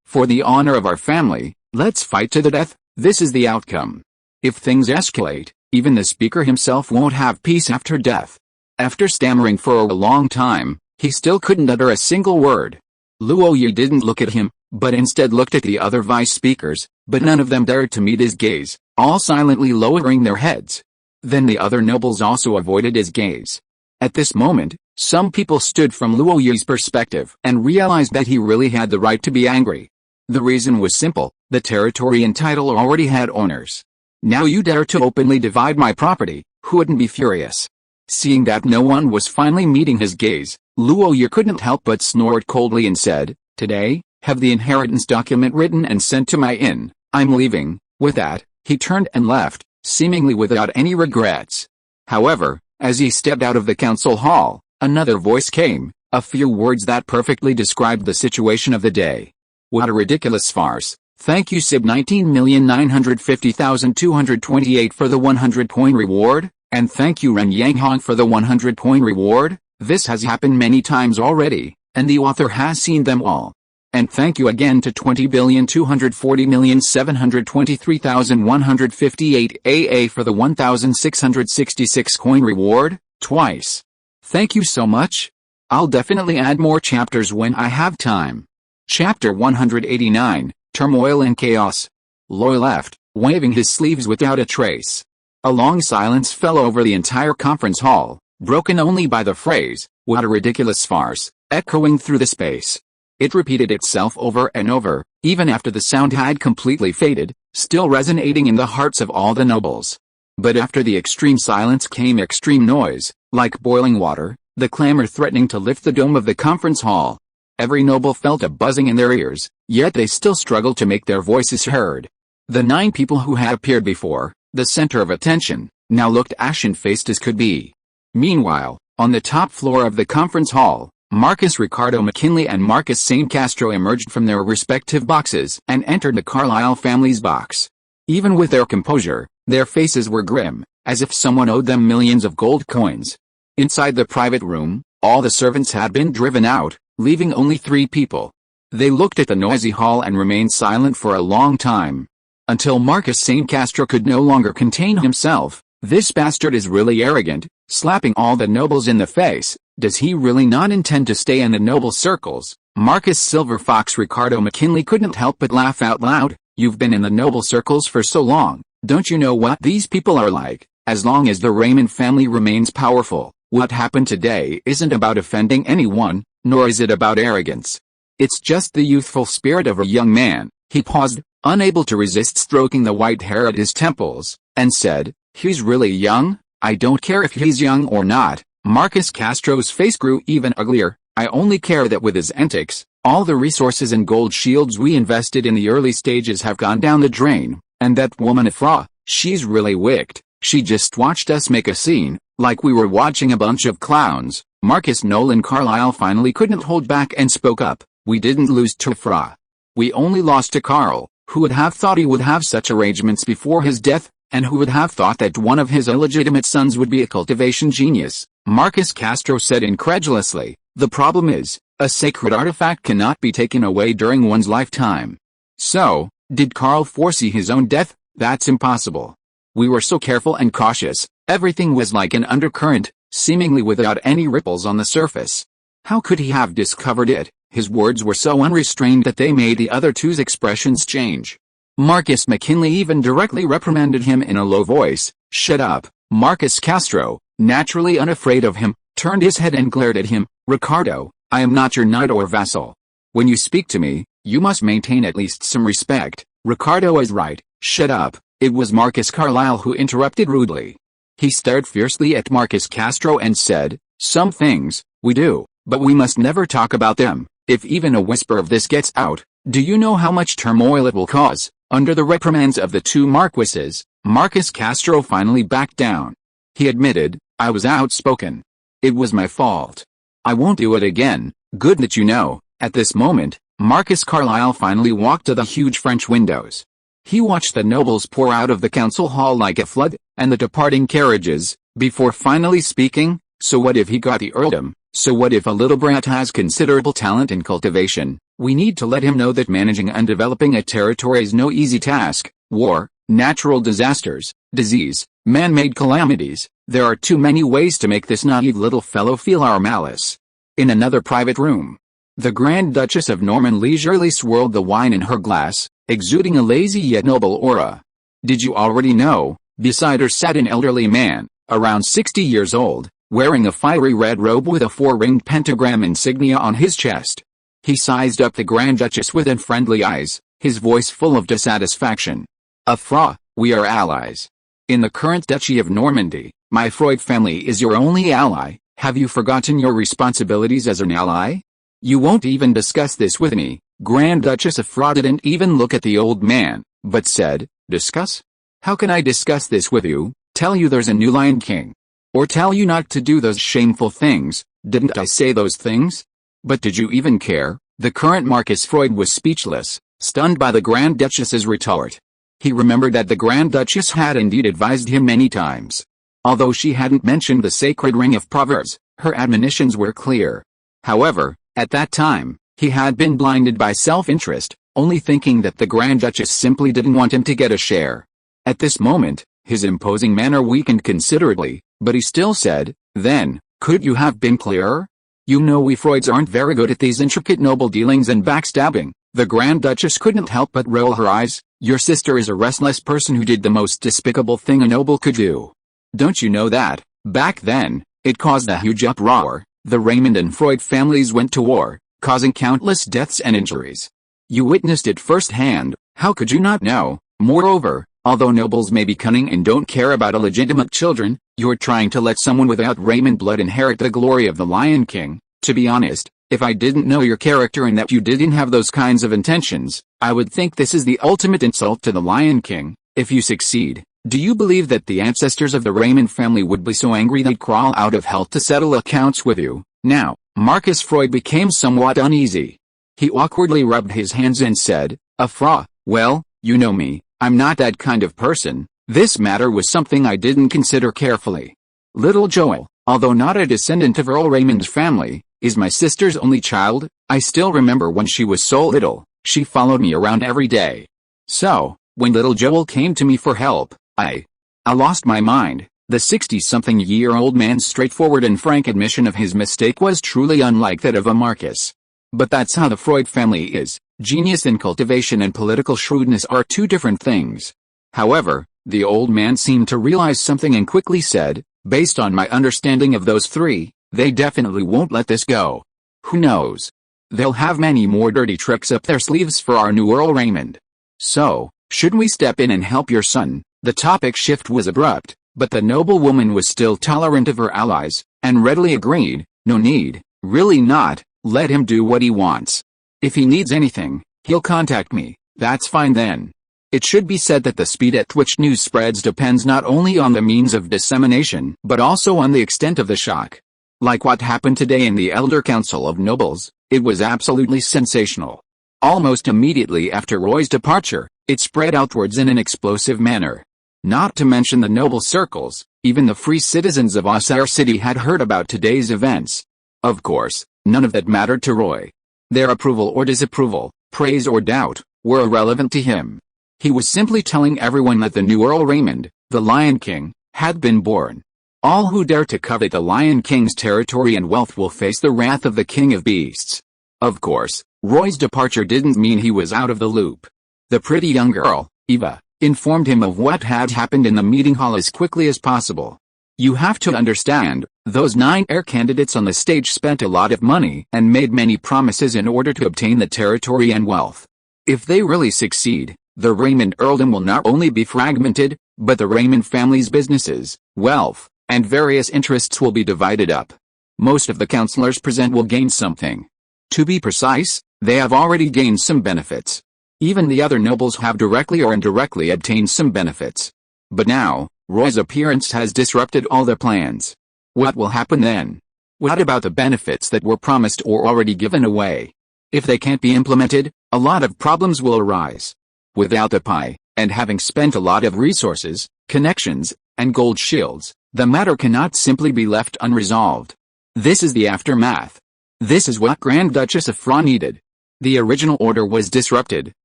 for the honor of our family, let's fight to the death. This is the outcome. If things escalate, even the speaker himself won't have peace after death." After stammering for a long time, he still couldn't utter a single word. Luoyi didn't look at him, but instead looked at the other vice speakers, but none of them dared to meet his gaze, all silently lowering their heads. Then the other nobles also avoided his gaze. At this moment, Some people stood from Luo Yi's perspective and realized that he really had the right to be angry. The reason was simple: the territory and title already had owners. Now you dare to openly divide my property, who wouldn't be furious? Seeing that no one was finally meeting his gaze, Luo Yi couldn't help but snort coldly and said, "Today, have the inheritance document written and sent to my inn. I'm leaving." With that, he turned and left, seemingly without any regrets. However, as he stepped out of the council hall, another voice came, a few words that perfectly described the situation of the day. "What a ridiculous farce. Thank you SIB 19,950,228 for the 100-coin reward, and thank you Ren Yanghong for the 100-coin reward. This has happened many times already, and the author has seen them all. And thank you again to 20,240,723,158 AA for the 1,666 coin reward, twice. Thank you so much. I'll definitely add more chapters when I have time." Chapter 189, Turmoil and Chaos. Loy left, waving his sleeves without a trace. A long silence fell over the entire conference hall, broken only by the phrase, "What a ridiculous farce," echoing through the space. It repeated itself over and over, even after the sound had completely faded, still resonating in the hearts of all the nobles. But after the extreme silence came extreme noise, like boiling water, the clamor threatening to lift the dome of the conference hall. Every noble felt a buzzing in their ears, yet they still struggled to make their voices heard. The 9 people who had appeared before, the center of attention, now looked ashen-faced as could be. Meanwhile, on the top floor of the conference hall, Marcus Ricardo McKinley and Marcus Saint Castro emerged from their respective boxes and entered the Carlyle family's box. Even with their composure, their faces were grim, as if someone owed them millions of gold coins. Inside the private room, all the servants had been driven out, leaving only 3 people. They looked at the noisy hall and remained silent for a long time. Until Marcus Saint Castro could no longer contain himself. "This bastard is really arrogant, slapping all the nobles in the face. Does he really not intend to stay in the noble circles?" Marcus Silver Fox Ricardo McKinley couldn't help but laugh out loud. "You've been in the noble circles for so long, don't you know what these people are like? As long as the Raymond family remains powerful, what happened today isn't about offending anyone, nor is it about arrogance. It's just the youthful spirit of a young man." He paused, unable to resist stroking the white hair at his temples, and said, "He's really young? I don't care if he's young or not." Marcus Castro's face grew even uglier. "I only care that with his antics, all the resources and gold shields we invested in the early stages have gone down the drain, and that woman Afra, she's really wicked. She just watched us make a scene, like we were watching a bunch of clowns." Marcus Nolan Carlyle finally couldn't hold back and spoke up. "We didn't lose to Afra. We only lost to Carl. Who would have thought he would have such arrangements before his death? And who would have thought that one of his illegitimate sons would be a cultivation genius?" Marcus Castro said incredulously. "The problem is, a sacred artifact cannot be taken away during one's lifetime. So, did Carl foresee his own death? That's impossible. We were so careful and cautious, everything was like an undercurrent, seemingly without any ripples on the surface. How could he have discovered it?" His words were so unrestrained that they made the other two's expressions change. Marcus McKinley even directly reprimanded him in a low voice. "Shut up." Marcus Castro, naturally unafraid of him, turned his head and glared at him. "Ricardo, I am not your knight or vassal. When you speak to me, you must maintain at least some respect." "Ricardo is right, shut up." It was Marcus Carlyle who interrupted rudely. He stared fiercely at Marcus Castro and said, "Some things, we do, but we must never talk about them. If even a whisper of this gets out, do you know how much turmoil it will cause?" Under the reprimands of the 2 marquises, Marcus Castro finally backed down. He admitted, "I was outspoken. It was my fault. I won't do it again." "Good that you know." At this moment, Marcus Carlyle finally walked to the huge French windows. He watched the nobles pour out of the council hall like a flood, and the departing carriages, before finally speaking. "So what if he got the earldom? So what if a little brat has considerable talent in cultivation? We need to let him know that managing and developing a territory is no easy task. War, natural disasters, disease, man-made calamities. There are too many ways to make this naive little fellow feel our malice." In another private room, the Grand Duchess of Norman leisurely swirled the wine in her glass, exuding a lazy yet noble aura. "Did you already know?" Beside her sat an elderly man, around 60 years old, wearing a fiery red robe with a 4-ringed pentagram insignia on his chest. He sized up the Grand Duchess with unfriendly eyes, his voice full of dissatisfaction. "Afra, we are allies. In the current Duchy of Normandy, my Freud family is your only ally. Have you forgotten your responsibilities as an ally? You won't even discuss this with me." Grand Duchess Afra didn't even look at the old man, but said, "Discuss? How can I discuss this with you? Tell you there's a new Lion King? Or tell you not to do those shameful things? Didn't I say those things? But did you even care?" The current Marcus Freud was speechless, stunned by the Grand Duchess's retort. He remembered that the Grand Duchess had indeed advised him many times. Although she hadn't mentioned the sacred ring of Proverbs, her admonitions were clear. However, at that time, he had been blinded by self-interest, only thinking that the Grand Duchess simply didn't want him to get a share. At this moment, his imposing manner weakened considerably, but he still said, "Then, could you have been clearer? You know we Freuds aren't very good at these intricate noble dealings and backstabbing." The Grand Duchess couldn't help but roll her eyes. "Your sister is a restless person who did the most despicable thing a noble could do. Don't you know that?" Back then, it caused a huge uproar. The Raymond and Freud families went to war, causing countless deaths and injuries. You witnessed it firsthand, how could you not know? Moreover, although nobles may be cunning and don't care about illegitimate children, you're trying to let someone without Raymond blood inherit the glory of the Lion King. To be honest, if I didn't know your character and that you didn't have those kinds of intentions, I would think this is the ultimate insult to the Lion King. If you succeed, do you believe that the ancestors of the Raymond family would be so angry they'd crawl out of hell to settle accounts with you? Now, Marcus Freud became somewhat uneasy. He awkwardly rubbed his hands and said, "Afra, well, you know me, I'm not that kind of person. This matter was something I didn't consider carefully. Little Joel, although not a descendant of Earl Raymond's family, is my sister's only child. I still remember when she was so little, she followed me around every day. So, when little Joel came to me for help, I lost my mind." The 60-something-year-old man's straightforward and frank admission of his mistake was truly unlike that of a Marcus. But that's how the Freud family is. Genius in cultivation and political shrewdness are two different things. However, the old man seemed to realize something and quickly said, "Based on my understanding of those three, they definitely won't let this go. Who knows? They'll have many more dirty tricks up their sleeves for our new Earl Raymond. So, should we step in and help your son?" The topic shift was abrupt, but the noblewoman was still tolerant of her allies, and readily agreed, "No need, really not, let him do what he wants. If he needs anything, he'll contact me." "That's fine then." It should be said that the speed at which news spreads depends not only on the means of dissemination but also on the extent of the shock. Like what happened today in the Elder Council of Nobles, it was absolutely sensational. Almost immediately after Roy's departure, it spread outwards in an explosive manner. Not to mention the noble circles, even the free citizens of Auxerre City had heard about today's events. Of course, none of that mattered to Roy. Their approval or disapproval, praise or doubt, were irrelevant to him. He was simply telling everyone that the new Earl Raymond, the Lion King, had been born. All who dare to covet the Lion King's territory and wealth will face the wrath of the King of Beasts. Of course, Roy's departure didn't mean he was out of the loop. The pretty young girl, Eva, informed him of what had happened in the meeting hall as quickly as possible. "You have to understand, those 9 heir candidates on the stage spent a lot of money and made many promises in order to obtain the territory and wealth. If they really succeed, the Raymond earldom will not only be fragmented, but the Raymond family's businesses, wealth, and various interests will be divided up. Most of the councillors present will gain something. To be precise, they have already gained some benefits. Even the other nobles have directly or indirectly obtained some benefits. But now, Roy's appearance has disrupted all their plans. What will happen then? What about the benefits that were promised or already given away? If they can't be implemented, a lot of problems will arise. Without the pie, and having spent a lot of resources, connections, and gold shields, the matter cannot simply be left unresolved. This is the aftermath. This is what Grand Duchess Afra needed. The original order was disrupted,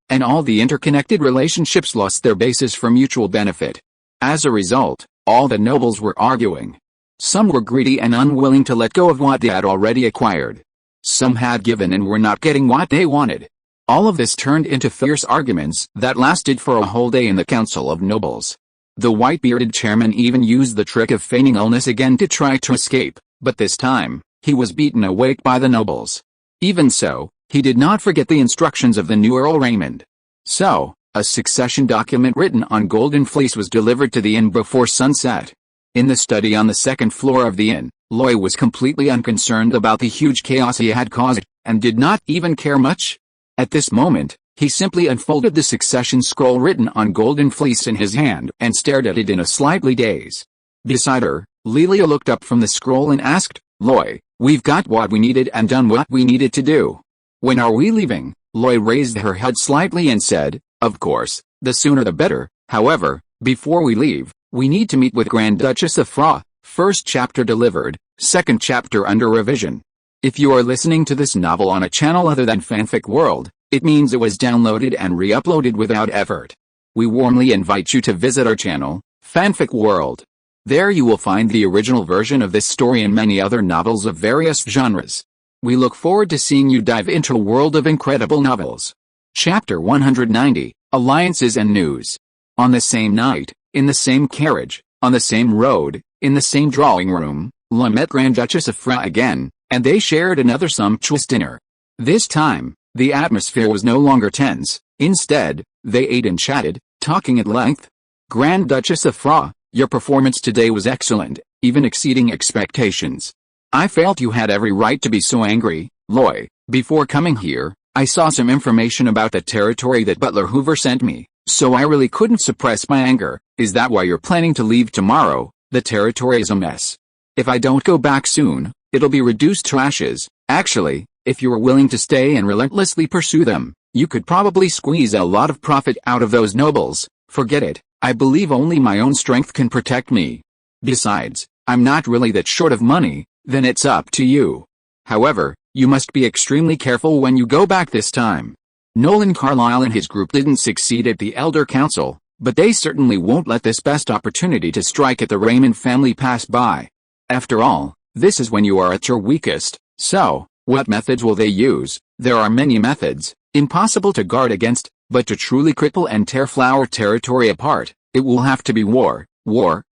and all the interconnected relationships lost their basis for mutual benefit. As a result, all the nobles were arguing. Some were greedy and unwilling to let go of what they had already acquired. Some had given and were not getting what they wanted. All of this turned into fierce arguments that lasted for a whole day in the Council of Nobles. The white-bearded chairman even used the trick of feigning illness again to try to escape, but this time, he was beaten awake by the nobles. Even so, he did not forget the instructions of the new Earl Raymond. So, a succession document written on golden fleece was delivered to the inn before sunset. In the study on the second floor of the inn, Loy was completely unconcerned about the huge chaos he had caused, and did not even care much. At this moment, he simply unfolded the succession scroll written on golden fleece in his hand and stared at it in a slightly daze. Beside her, Lelia looked up from the scroll and asked, "Loy, we've got what we needed and done what we needed to do. When are we leaving?" Loy raised her head slightly and said, "Of course, the sooner the better. However, before we leave, we need to meet with Grand Duchess of Fra. First chapter delivered, second chapter under revision." If you are listening to this novel on a channel other than Fanfic World, it means it was downloaded and re-uploaded without effort. We warmly invite you to visit our channel, Fanfic World. There you will find the original version of this story and many other novels of various genres. We look forward to seeing you dive into a world of incredible novels. Chapter 190, Alliances and News. On the same night, in the same carriage, on the same road, in the same drawing room, La met Grand Duchess of Fra again, and they shared another sumptuous dinner. This time, the atmosphere was no longer tense. Instead, they ate and chatted, talking at length. "Grand Duchess of Fra, your performance today was excellent, even exceeding expectations. I felt you had every right to be so angry, Loy. Before coming here, I saw some information about the territory that Butler Hoover sent me, so I really couldn't suppress my anger. Is that why you're planning to leave tomorrow? The territory is a mess. If I don't go back soon, it'll be reduced to ashes. Actually, if you were willing to stay and relentlessly pursue them, you could probably squeeze a lot of profit out of those nobles. Forget it, I believe only my own strength can protect me. Besides, I'm not really that short of money, then it's up to you. However, you must be extremely careful when you go back this time." Nolan Carlyle and his group didn't succeed at the Elder Council, but they certainly won't let this best opportunity to strike at the Raymond family pass by. After all, this is when you are at your weakest, so, what methods will they use? There are many methods, impossible to guard against, but to truly cripple and tear Flower territory apart, it will have to be war.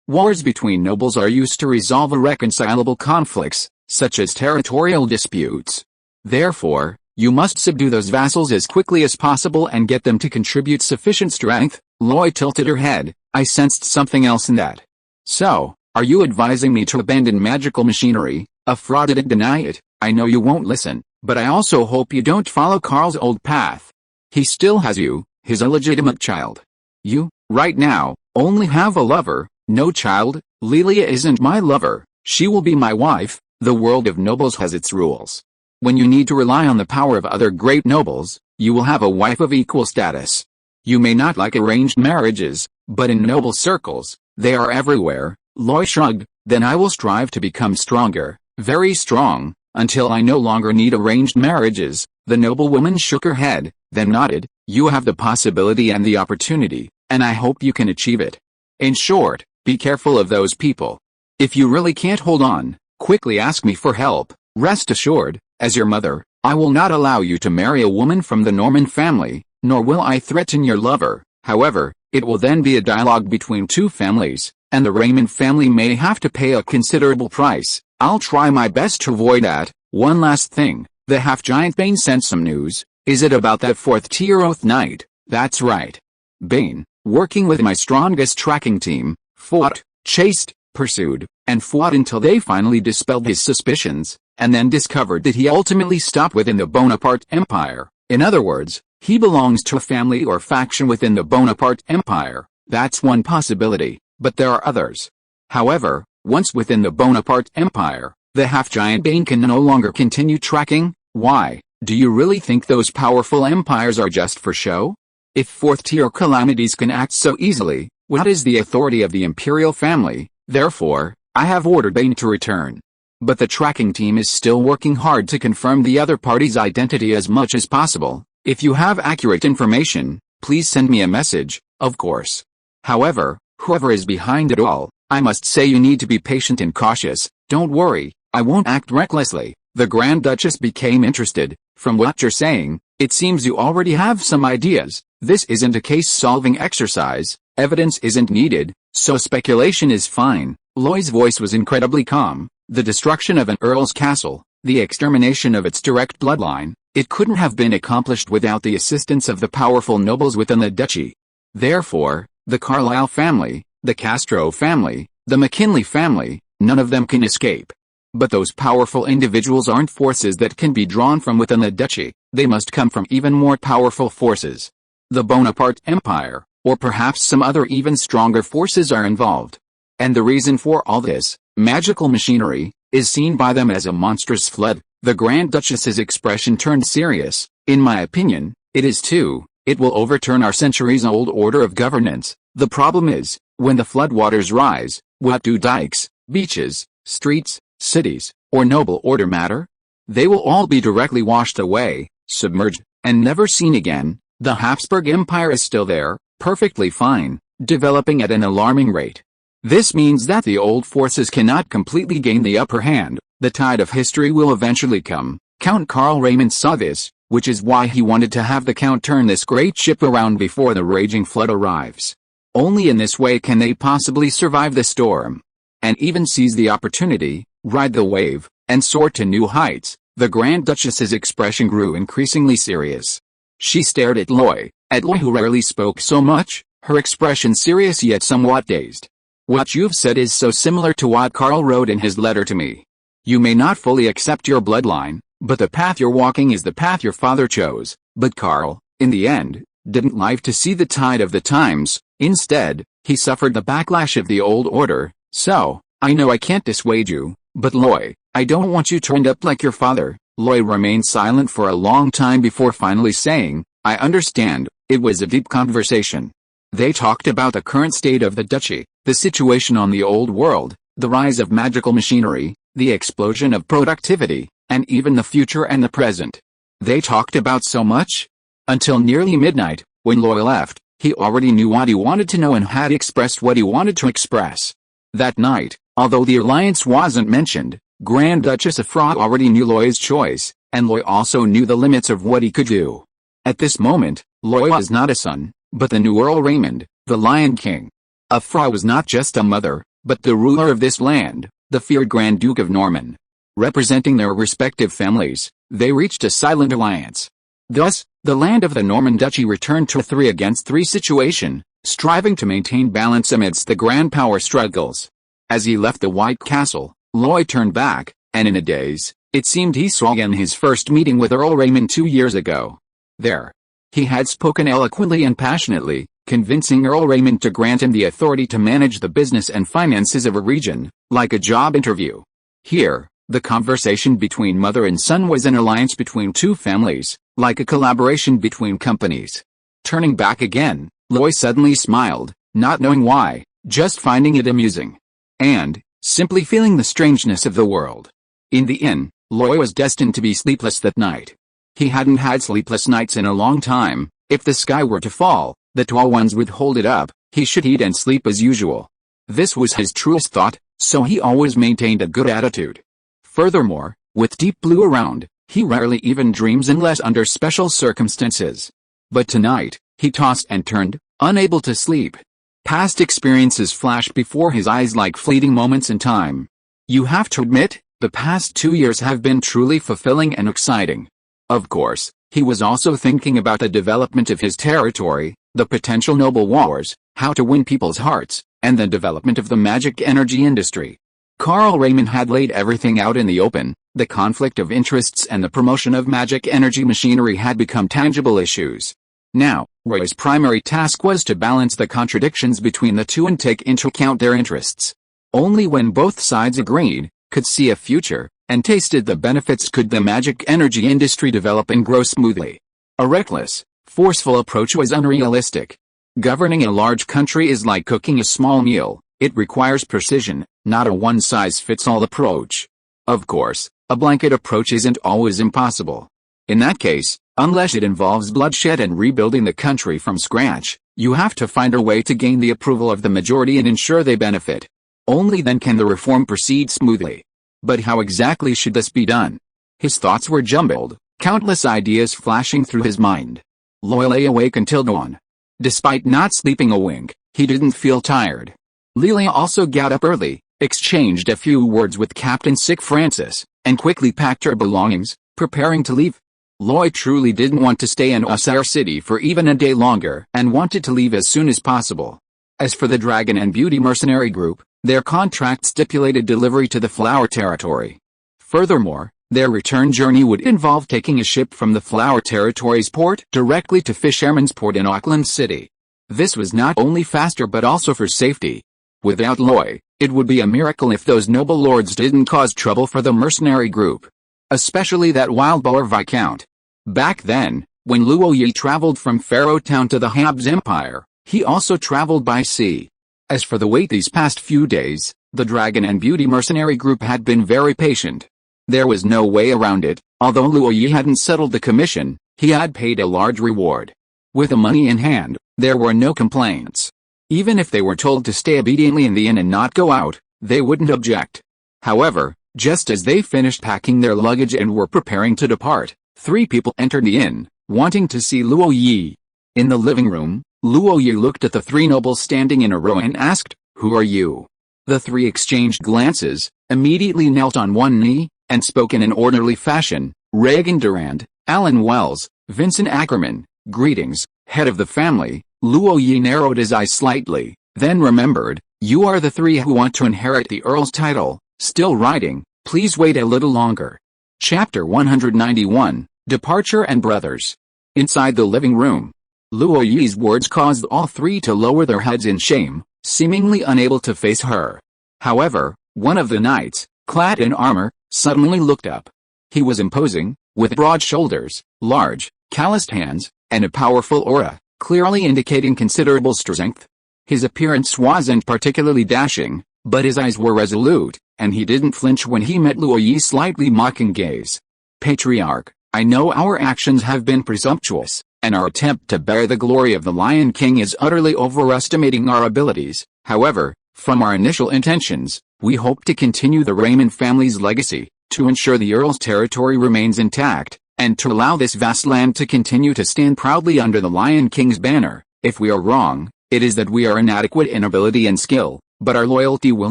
Wars between nobles are used to resolve irreconcilable conflicts, such as territorial disputes. Therefore, you must subdue those vassals as quickly as possible and get them to contribute sufficient strength. Loy tilted her head. I sensed something else in that. "So, are you advising me to abandon magical machinery?" Afra didn't deny it. "I know you won't listen, but I also hope you don't follow Carl's old path. He still has you, his illegitimate child. You, right now, only have a lover, no child. Lelia isn't my lover, she will be my wife. The world of nobles has its rules. When you need to rely on the power of other great nobles, you will have a wife of equal status. You may not like arranged marriages, but in noble circles, they are everywhere." Loy shrugged. "Then I will strive to become stronger, very strong, until I no longer need arranged marriages." The noblewoman shook her head, then nodded. "You have the possibility and the opportunity, and I hope you can achieve it. In short, be careful of those people. If you really can't hold on, quickly ask me for help. Rest assured, as your mother, I will not allow you to marry a woman from the Norman family, nor will I threaten your lover. However, it will then be a dialogue between two families, and the Raymond family may have to pay a considerable price. I'll try my best to avoid that. One last thing, the half-giant Bane sent some news. Is it about that 4th-tier Oath Knight?" "That's right. Bane, working with my strongest tracking team, fought, chased, pursued, and fought until they finally dispelled his suspicions, and then discovered that he ultimately stopped within the Bonaparte Empire. In other words, he belongs to a family or faction within the Bonaparte Empire. That's one possibility, but there are others. However, once within the Bonaparte Empire, the half-giant Bane can no longer continue tracking. Why? Do you really think those powerful empires are just for show? If 4th-tier calamities can act so easily, what is the authority of the imperial family? Therefore, I have ordered Bane to return. But the tracking team is still working hard to confirm the other party's identity as much as possible. If you have accurate information, please send me a message, of course. However, whoever is behind it all, I must say you need to be patient and cautious. Don't worry, I won't act recklessly." The Grand Duchess became interested. "From what you're saying, it seems you already have some ideas. This isn't a case-solving exercise, evidence isn't needed, So speculation is fine. Loy's voice was incredibly calm. The destruction of an earl's castle, the extermination of its direct bloodline, it couldn't have been accomplished without the assistance of the powerful nobles within the duchy. Therefore, the Carlisle family, the Castro family, the McKinley family, none of them can escape. But those powerful individuals aren't forces that can be drawn from within the duchy, they must come from even more powerful forces. The Bonaparte Empire, or perhaps some other even stronger forces are involved. And the reason for all this, magical machinery, is seen by them as a monstrous flood. The Grand Duchess's expression turned serious. In my opinion, it is too. It will overturn our centuries-old order of governance. The problem is, when the floodwaters rise, what do dikes, beaches, streets, cities, or noble order matter? They will all be directly washed away, submerged, and never seen again. The Habsburg Empire is still there, perfectly fine, developing at an alarming rate. This means that the old forces cannot completely gain the upper hand. The tide of history will eventually come. Count Karl Raymond saw this, which is why he wanted to have the Count turn this great ship around before the raging flood arrives. Only in this way can they possibly survive the storm. And even seize the opportunity, ride the wave, and soar to new heights. The Grand Duchess's expression grew increasingly serious. She stared at Loy who rarely spoke so much, her expression serious yet somewhat dazed. What you've said is so similar to what Karl wrote in his letter to me. You may not fully accept your bloodline, but the path you're walking is the path your father chose. But Karl, in the end, didn't live to see the tide of the times. Instead, he suffered the backlash of the old order. So, I know I can't dissuade you, but Loy, I don't want you to end up like your father. Loy remained silent for a long time before finally saying, I understand. It was a deep conversation. They talked about the current state of the duchy, the situation on the old world, the rise of magical machinery, the explosion of productivity, and even the future and the present. They talked about so much. Until nearly midnight, when Loy left, he already knew what he wanted to know and had expressed what he wanted to express. That night, although the alliance wasn't mentioned, Grand Duchess Afra already knew Loy's choice, and Loy also knew the limits of what he could do. At this moment, Loy was not a son, but the new Earl Raymond, the Lion King. Afra was not just a mother, but the ruler of this land, the feared Grand Duke of Norman. Representing their respective families, they reached a silent alliance. Thus, the land of the Norman Duchy returned to a 3-against-3 situation, striving to maintain balance amidst the grand power struggles. As he left the White Castle, Loy turned back, and in a daze, it seemed he saw again his first meeting with Earl Raymond 2 years ago. There, he had spoken eloquently and passionately, convincing Earl Raymond to grant him the authority to manage the business and finances of a region, like a job interview. Here, the conversation between mother and son was an alliance between two families, like a collaboration between companies. Turning back again, Loy suddenly smiled, not knowing why, just finding it amusing. And, simply feeling the strangeness of the world. In the inn, Loy was destined to be sleepless that night. He hadn't had sleepless nights in a long time. If the sky were to fall, the tall ones would hold it up. He should eat and sleep as usual. This was his truest thought, so he always maintained a good attitude. Furthermore, with Deep Blue around, he rarely even dreams unless under special circumstances. But tonight, he tossed and turned, unable to sleep. Past experiences flashed before his eyes like fleeting moments in time. You have to admit, the past 2 years have been truly fulfilling and exciting. Of course, he was also thinking about the development of his territory, the potential noble wars, how to win people's hearts, and the development of the magic energy industry. Karl Raymond had laid everything out in the open. The conflict of interests and the promotion of magic energy machinery had become tangible issues. Now, Roy's primary task was to balance the contradictions between the two and take into account their interests. Only when both sides agreed, could see a future, and tasted the benefits could the magic energy industry develop and grow smoothly. A reckless, forceful approach was unrealistic. Governing a large country is like cooking a small meal. It requires precision, not a one-size-fits-all approach. Of course, a blanket approach isn't always impossible. In that case, unless it involves bloodshed and rebuilding the country from scratch, you have to find a way to gain the approval of the majority and ensure they benefit. Only then can the reform proceed smoothly. But how exactly should this be done? His thoughts were jumbled, countless ideas flashing through his mind. Loy lay awake until dawn. Despite not sleeping a wink, he didn't feel tired. Lelia also got up early, exchanged a few words with Captain Sick Francis, and quickly packed her belongings, preparing to leave. Loy truly didn't want to stay in Osar City for even a day longer and wanted to leave as soon as possible. As for the Dragon and Beauty mercenary group, their contract stipulated delivery to the Flower Territory. Furthermore, their return journey would involve taking a ship from the Flower Territory's port directly to Fisherman's Port in Auckland City. This was not only faster but also for safety. Without Loy, it would be a miracle if those noble lords didn't cause trouble for the mercenary group. Especially that wild boar Viscount. Back then, when Luo Yi traveled from Pharaoh Town to the Habs Empire, he also traveled by sea. As for the wait these past few days, the Dragon and Beauty mercenary group had been very patient. There was no way around it. Although Luo Yi hadn't settled the commission, he had paid a large reward. With the money in hand, there were no complaints. Even if they were told to stay obediently in the inn and not go out, they wouldn't object. However, just as they finished packing their luggage and were preparing to depart, 3 people entered the inn, wanting to see Luo Yi. In the living room, Luo Yi looked at the 3 nobles standing in a row and asked, "Who are you?" The 3 exchanged glances, immediately knelt on one knee, and spoke in an orderly fashion. Regan Durand, Alan Wells, Vincent Ackerman, greetings, head of the family. Luo Yi narrowed his eyes slightly, then remembered, you are the 3 who want to inherit the Earl's title. Still writing, please wait a little longer. Chapter 191, Departure and Brothers. Inside the living room, Luo Yi's words caused all 3 to lower their heads in shame, seemingly unable to face her. However, one of the knights, clad in armor, suddenly looked up. He was imposing, with broad shoulders, large, calloused hands, and a powerful aura, clearly indicating considerable strength. His appearance wasn't particularly dashing, but his eyes were resolute, and he didn't flinch when he met Luo Yi's slightly mocking gaze. Patriarch, I know our actions have been presumptuous, and our attempt to bear the glory of the Lion King is utterly overestimating our abilities. However, from our initial intentions, we hope to continue the Raymond family's legacy, to ensure the Earl's territory remains intact, and to allow this vast land to continue to stand proudly under the Lion King's banner. If we are wrong, it is that we are inadequate in ability and skill, but our loyalty will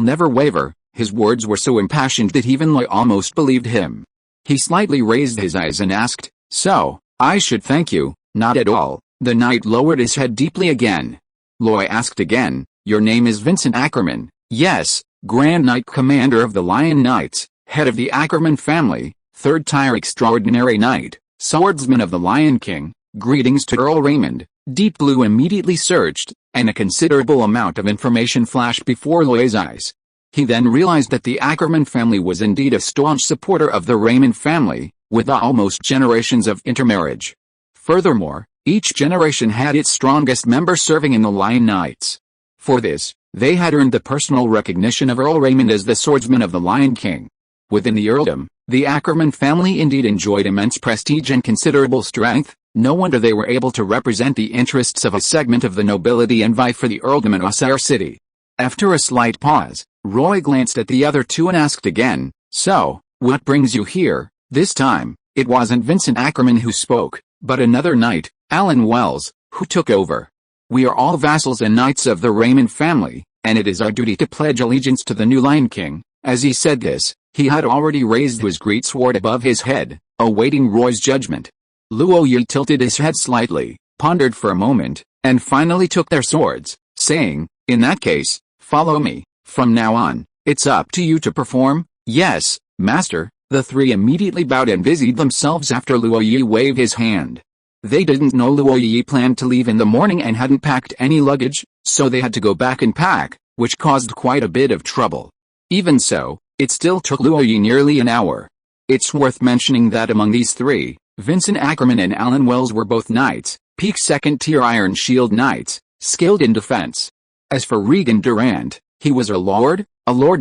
never waver. His words were so impassioned that even Loy almost believed him. He slightly raised his eyes and asked, "So, I should thank you?" "Not at all." The knight lowered his head deeply again. Loy asked again, "Your name is Vincent Ackerman?" "Yes, Grand Knight Commander of the Lion Knights, head of the Ackerman family, 3rd tier extraordinary knight, swordsman of the Lion King. Greetings to Earl Raymond." Deep Blue immediately searched, and a considerable amount of information flashed before Loy's eyes. He then realized that the Ackerman family was indeed a staunch supporter of the Raymond family, with almost generations of intermarriage. Furthermore, each generation had its strongest member serving in the Lion Knights. For this, they had earned the personal recognition of Earl Raymond as the swordsman of the Lion King. Within the earldom, the Ackerman family indeed enjoyed immense prestige and considerable strength. No wonder they were able to represent the interests of a segment of the nobility and vie for the earldom in Osar City. After a slight pause, Roy glanced at the other 2 and asked again, "So, what brings you here?" This time, it wasn't Vincent Ackerman who spoke, but another knight, Alan Wells, who took over. "We are all vassals and knights of the Raymond family, and it is our duty to pledge allegiance to the new Lion King." As he said this, he had already raised his great sword above his head, awaiting Roy's judgment. Luo Yi tilted his head slightly, pondered for a moment, and finally took their swords, saying, "In that case, follow me. From now on, it's up to you to perform." "Yes, master." The 3 immediately bowed and busied themselves after Luo Yi waved his hand. They didn't know Luo Yi planned to leave in the morning and hadn't packed any luggage, so they had to go back and pack, which caused quite a bit of trouble. Even so, it still took Luo Yi nearly an hour. It's worth mentioning that among these 3, Vincent Ackerman and Alan Wells were both knights, peak 2nd tier Iron Shield knights, skilled in defense. As for Regan Durand, he was a lord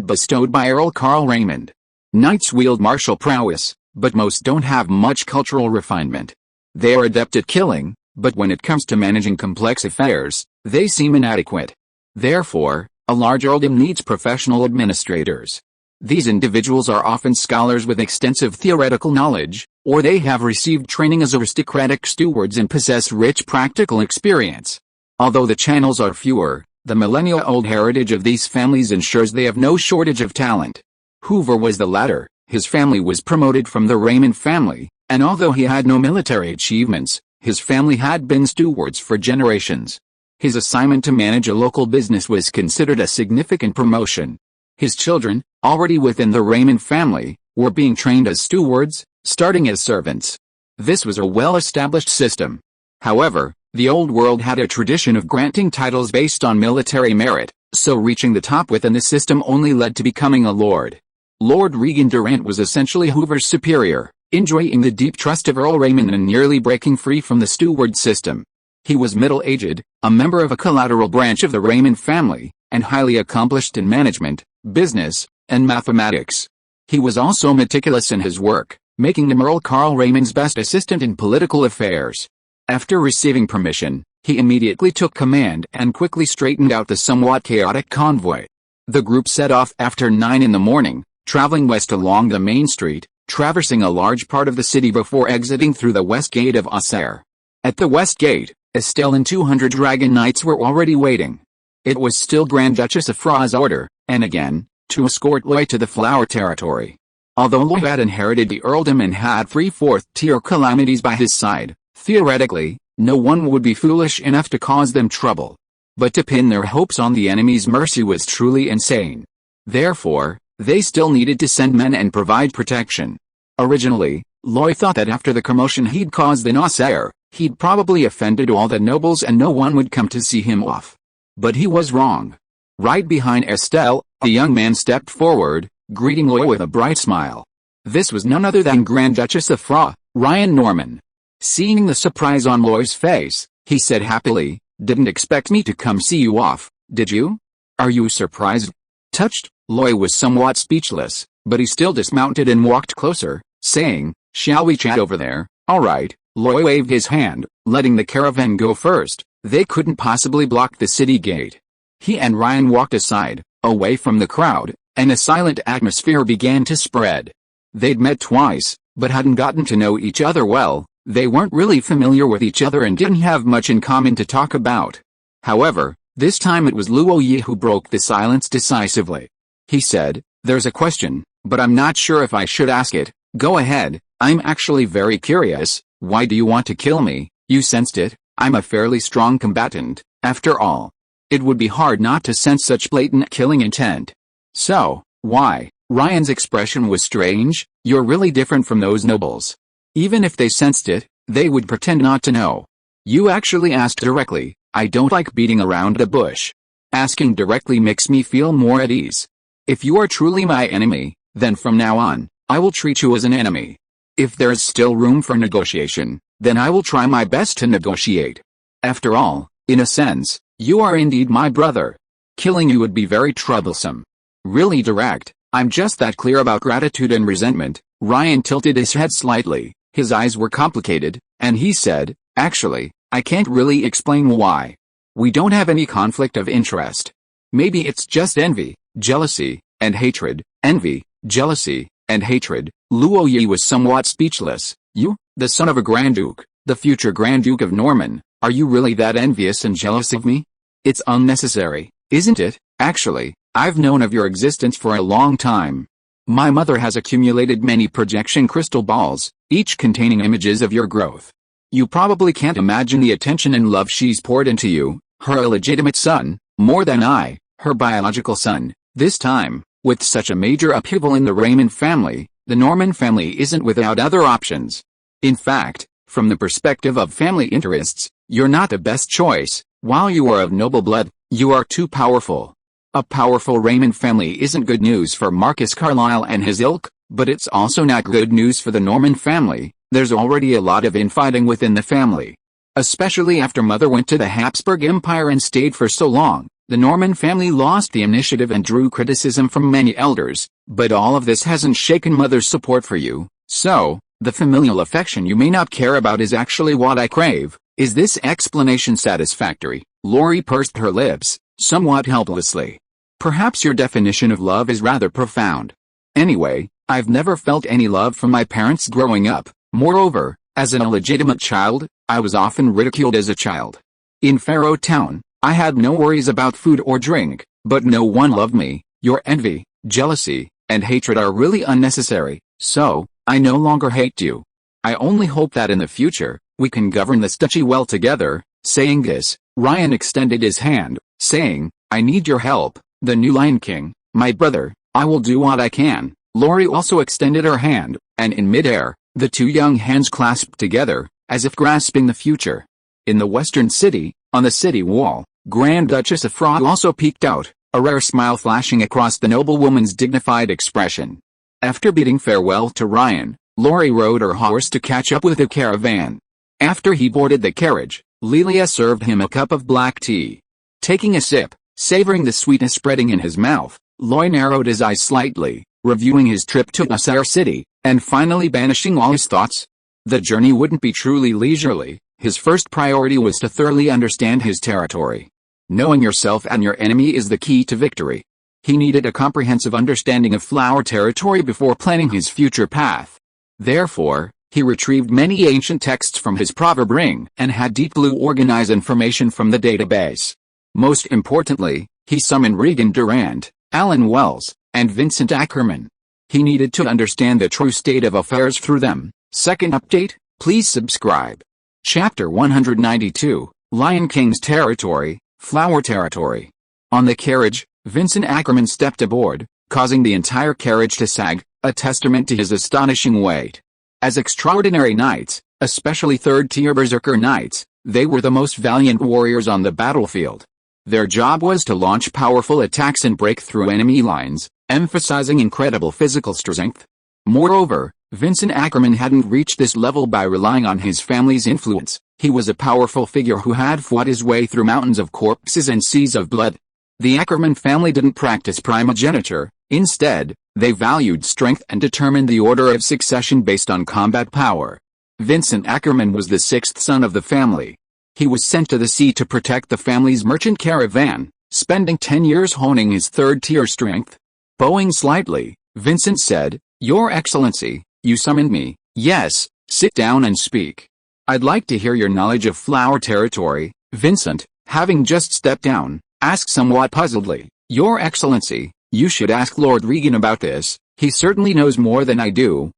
bestowed by Earl Carl Raymond. Knights wield martial prowess, but most don't have much cultural refinement. They are adept at killing, but when it comes to managing complex affairs, they seem inadequate. Therefore, a large earldom needs professional administrators. These individuals are often scholars with extensive theoretical knowledge, or they have received training as aristocratic stewards and possess rich practical experience. Although the channels are fewer, The millennia-old heritage of these families ensures they have no shortage of talent. Hoover was the latter. His family was promoted from the Raymond family, and although he had no military achievements, his family had been stewards for generations. His assignment to manage a local business was considered a significant promotion. His children, already within the Raymond family, were being trained as stewards, starting as servants. This was a well-established system. However, the old world had a tradition of granting titles based on military merit, so reaching the top within the system only led to becoming a lord. Lord Regan Durant was essentially Hoover's superior, enjoying the deep trust of Earl Raymond and nearly breaking free from the steward system. He was middle-aged, a member of a collateral branch of the Raymond family, and highly accomplished in management, business, and mathematics. He was also meticulous in his work, making him Earl Carl Raymond's best assistant in political affairs. After receiving permission, he immediately took command and quickly straightened out the somewhat chaotic convoy. The group set off after 9 in the morning, traveling west along the main street, traversing a large part of the city before exiting through the west gate of Auxerre. At the west gate, Estelle and 200 dragon knights were already waiting. It was still Grand Duchess Afra's order, and again, to escort Loy to the Flower Territory. Although Loy had inherited the earldom and had 3 fourth-tier calamities by his side, theoretically, no one would be foolish enough to cause them trouble. But to pin their hopes on the enemy's mercy was truly insane. Therefore, they still needed to send men and provide protection. Originally, Loy thought that after the commotion he'd caused in Auxerre, he'd probably offended all the nobles and no one would come to see him off. But he was wrong. Right behind Estelle, a young man stepped forward, greeting Loy with a bright smile. This was none other than Grand Duchess Afra, Ryan Norman. Seeing the surprise on Loy's face, he said happily, "Didn't expect me to come see you off, did you? Are you surprised?" Touched, Loy was somewhat speechless, but he still dismounted and walked closer, saying, "Shall we chat over there?" "All right." Loy waved his hand, letting the caravan go first. They couldn't possibly block the city gate. He and Ryan walked aside, away from the crowd, and a silent atmosphere began to spread. They'd met twice, but hadn't gotten to know each other well. They weren't really familiar with each other and didn't have much in common to talk about. However, this time it was Luo Yi who broke the silence decisively. He said, "There's a question, but I'm not sure if I should ask it." "Go ahead, I'm actually very curious. Why do you want to kill me?" "You sensed it. I'm a fairly strong combatant, after all. It would be hard not to sense such blatant killing intent." "So, why?" Ryan's expression was strange. "You're really different from those nobles. Even if they sensed it, they would pretend not to know. You actually asked directly. I don't like beating around the bush. Asking directly makes me feel more at ease. If you are truly my enemy, then from now on, I will treat you as an enemy. If there is still room for negotiation, then I will try my best to negotiate. After all, in a sense, you are indeed my brother. Killing you would be very troublesome. Really direct. I'm just that clear about gratitude and resentment." Ryan tilted his head slightly, his eyes were complicated, and he said, "Actually, I can't really explain why. We don't have any conflict of interest. Maybe it's just envy, jealousy, and hatred." "Envy, jealousy, and hatred." Luo Yi was somewhat speechless. "You, the son of a Grand Duke, the future Grand Duke of Norman, are you really that envious and jealous of me? It's unnecessary, isn't it? Actually, I've known of your existence for a long time. My mother has accumulated many projection crystal balls, each containing images of your growth. You probably can't imagine the attention and love she's poured into you, her illegitimate son, more than I, her biological son. This time, with such a major upheaval in the Raymond family, the Norman family isn't without other options. In fact, from the perspective of family interests, you're not the best choice. While you are of noble blood, you are too powerful. A powerful Raymond family isn't good news for Marcus Carlyle and his ilk, but it's also not good news for the Norman family. There's already a lot of infighting within the family. Especially after Mother went to the Habsburg Empire and stayed for so long, the Norman family lost the initiative and drew criticism from many elders, but all of this hasn't shaken Mother's support for you, so, the familial affection you may not care about is actually what I crave. Is this explanation satisfactory? Lori pursed her lips, somewhat helplessly. Perhaps your definition of love is rather profound. Anyway, I've never felt any love from my parents growing up. Moreover, as an illegitimate child, I was often ridiculed as a child. In Pharaoh Town, I had no worries about food or drink, but no one loved me. Your envy, jealousy, and hatred are really unnecessary, so, I no longer hate you. I only hope that in the future, we can govern this duchy well together." Saying this, Ryan extended his hand, saying, "I need your help, the new Lion King, my brother, I will do what I can." Lori also extended her hand, and in midair, the two young hands clasped together, as if grasping the future. In the western city, on the city wall, Grand Duchess Afra also peeked out, a rare smile flashing across the noblewoman's dignified expression. After bidding farewell to Ryan, Lori rode her horse to catch up with the caravan. After he boarded the carriage, Lilia served him a cup of black tea. Taking a sip, savoring the sweetness spreading in his mouth, Loy narrowed his eyes slightly, reviewing his trip to Asar City, and finally banishing all his thoughts. The journey wouldn't be truly leisurely. His first priority was to thoroughly understand his territory. Knowing yourself and your enemy is the key to victory. He needed a comprehensive understanding of Flower territory before planning his future path. Therefore, he retrieved many ancient texts from his proverb ring and had Deep Blue organize information from the database. Most importantly, he summoned Regan Durant, Alan Wells, and Vincent Ackerman. He needed to understand the true state of affairs through them. Second update, please subscribe. Chapter 192, Lion King's Territory, Flower Territory. On the carriage, Vincent Ackerman stepped aboard, causing the entire carriage to sag, a testament to his astonishing weight. As extraordinary knights, especially third-tier berserker knights, they were the most valiant warriors on the battlefield. Their job was to launch powerful attacks and break through enemy lines, emphasizing incredible physical strength. Moreover, Vincent Ackerman hadn't reached this level by relying on his family's influence. He was a powerful figure who had fought his way through mountains of corpses and seas of blood. The Ackerman family didn't practice primogeniture. Instead, they valued strength and determined the order of succession based on combat power. Vincent Ackerman was the sixth son of the family. He was sent to the sea to protect the family's merchant caravan, spending 10 years honing his third-tier strength. Bowing slightly, Vincent said, "Your Excellency, you summoned me." "Yes, sit down and speak. I'd like to hear your knowledge of Flower territory." Vincent, having just stepped down, asked somewhat puzzledly, "Your Excellency, you should ask Lord Regan about this. He certainly knows more than I do."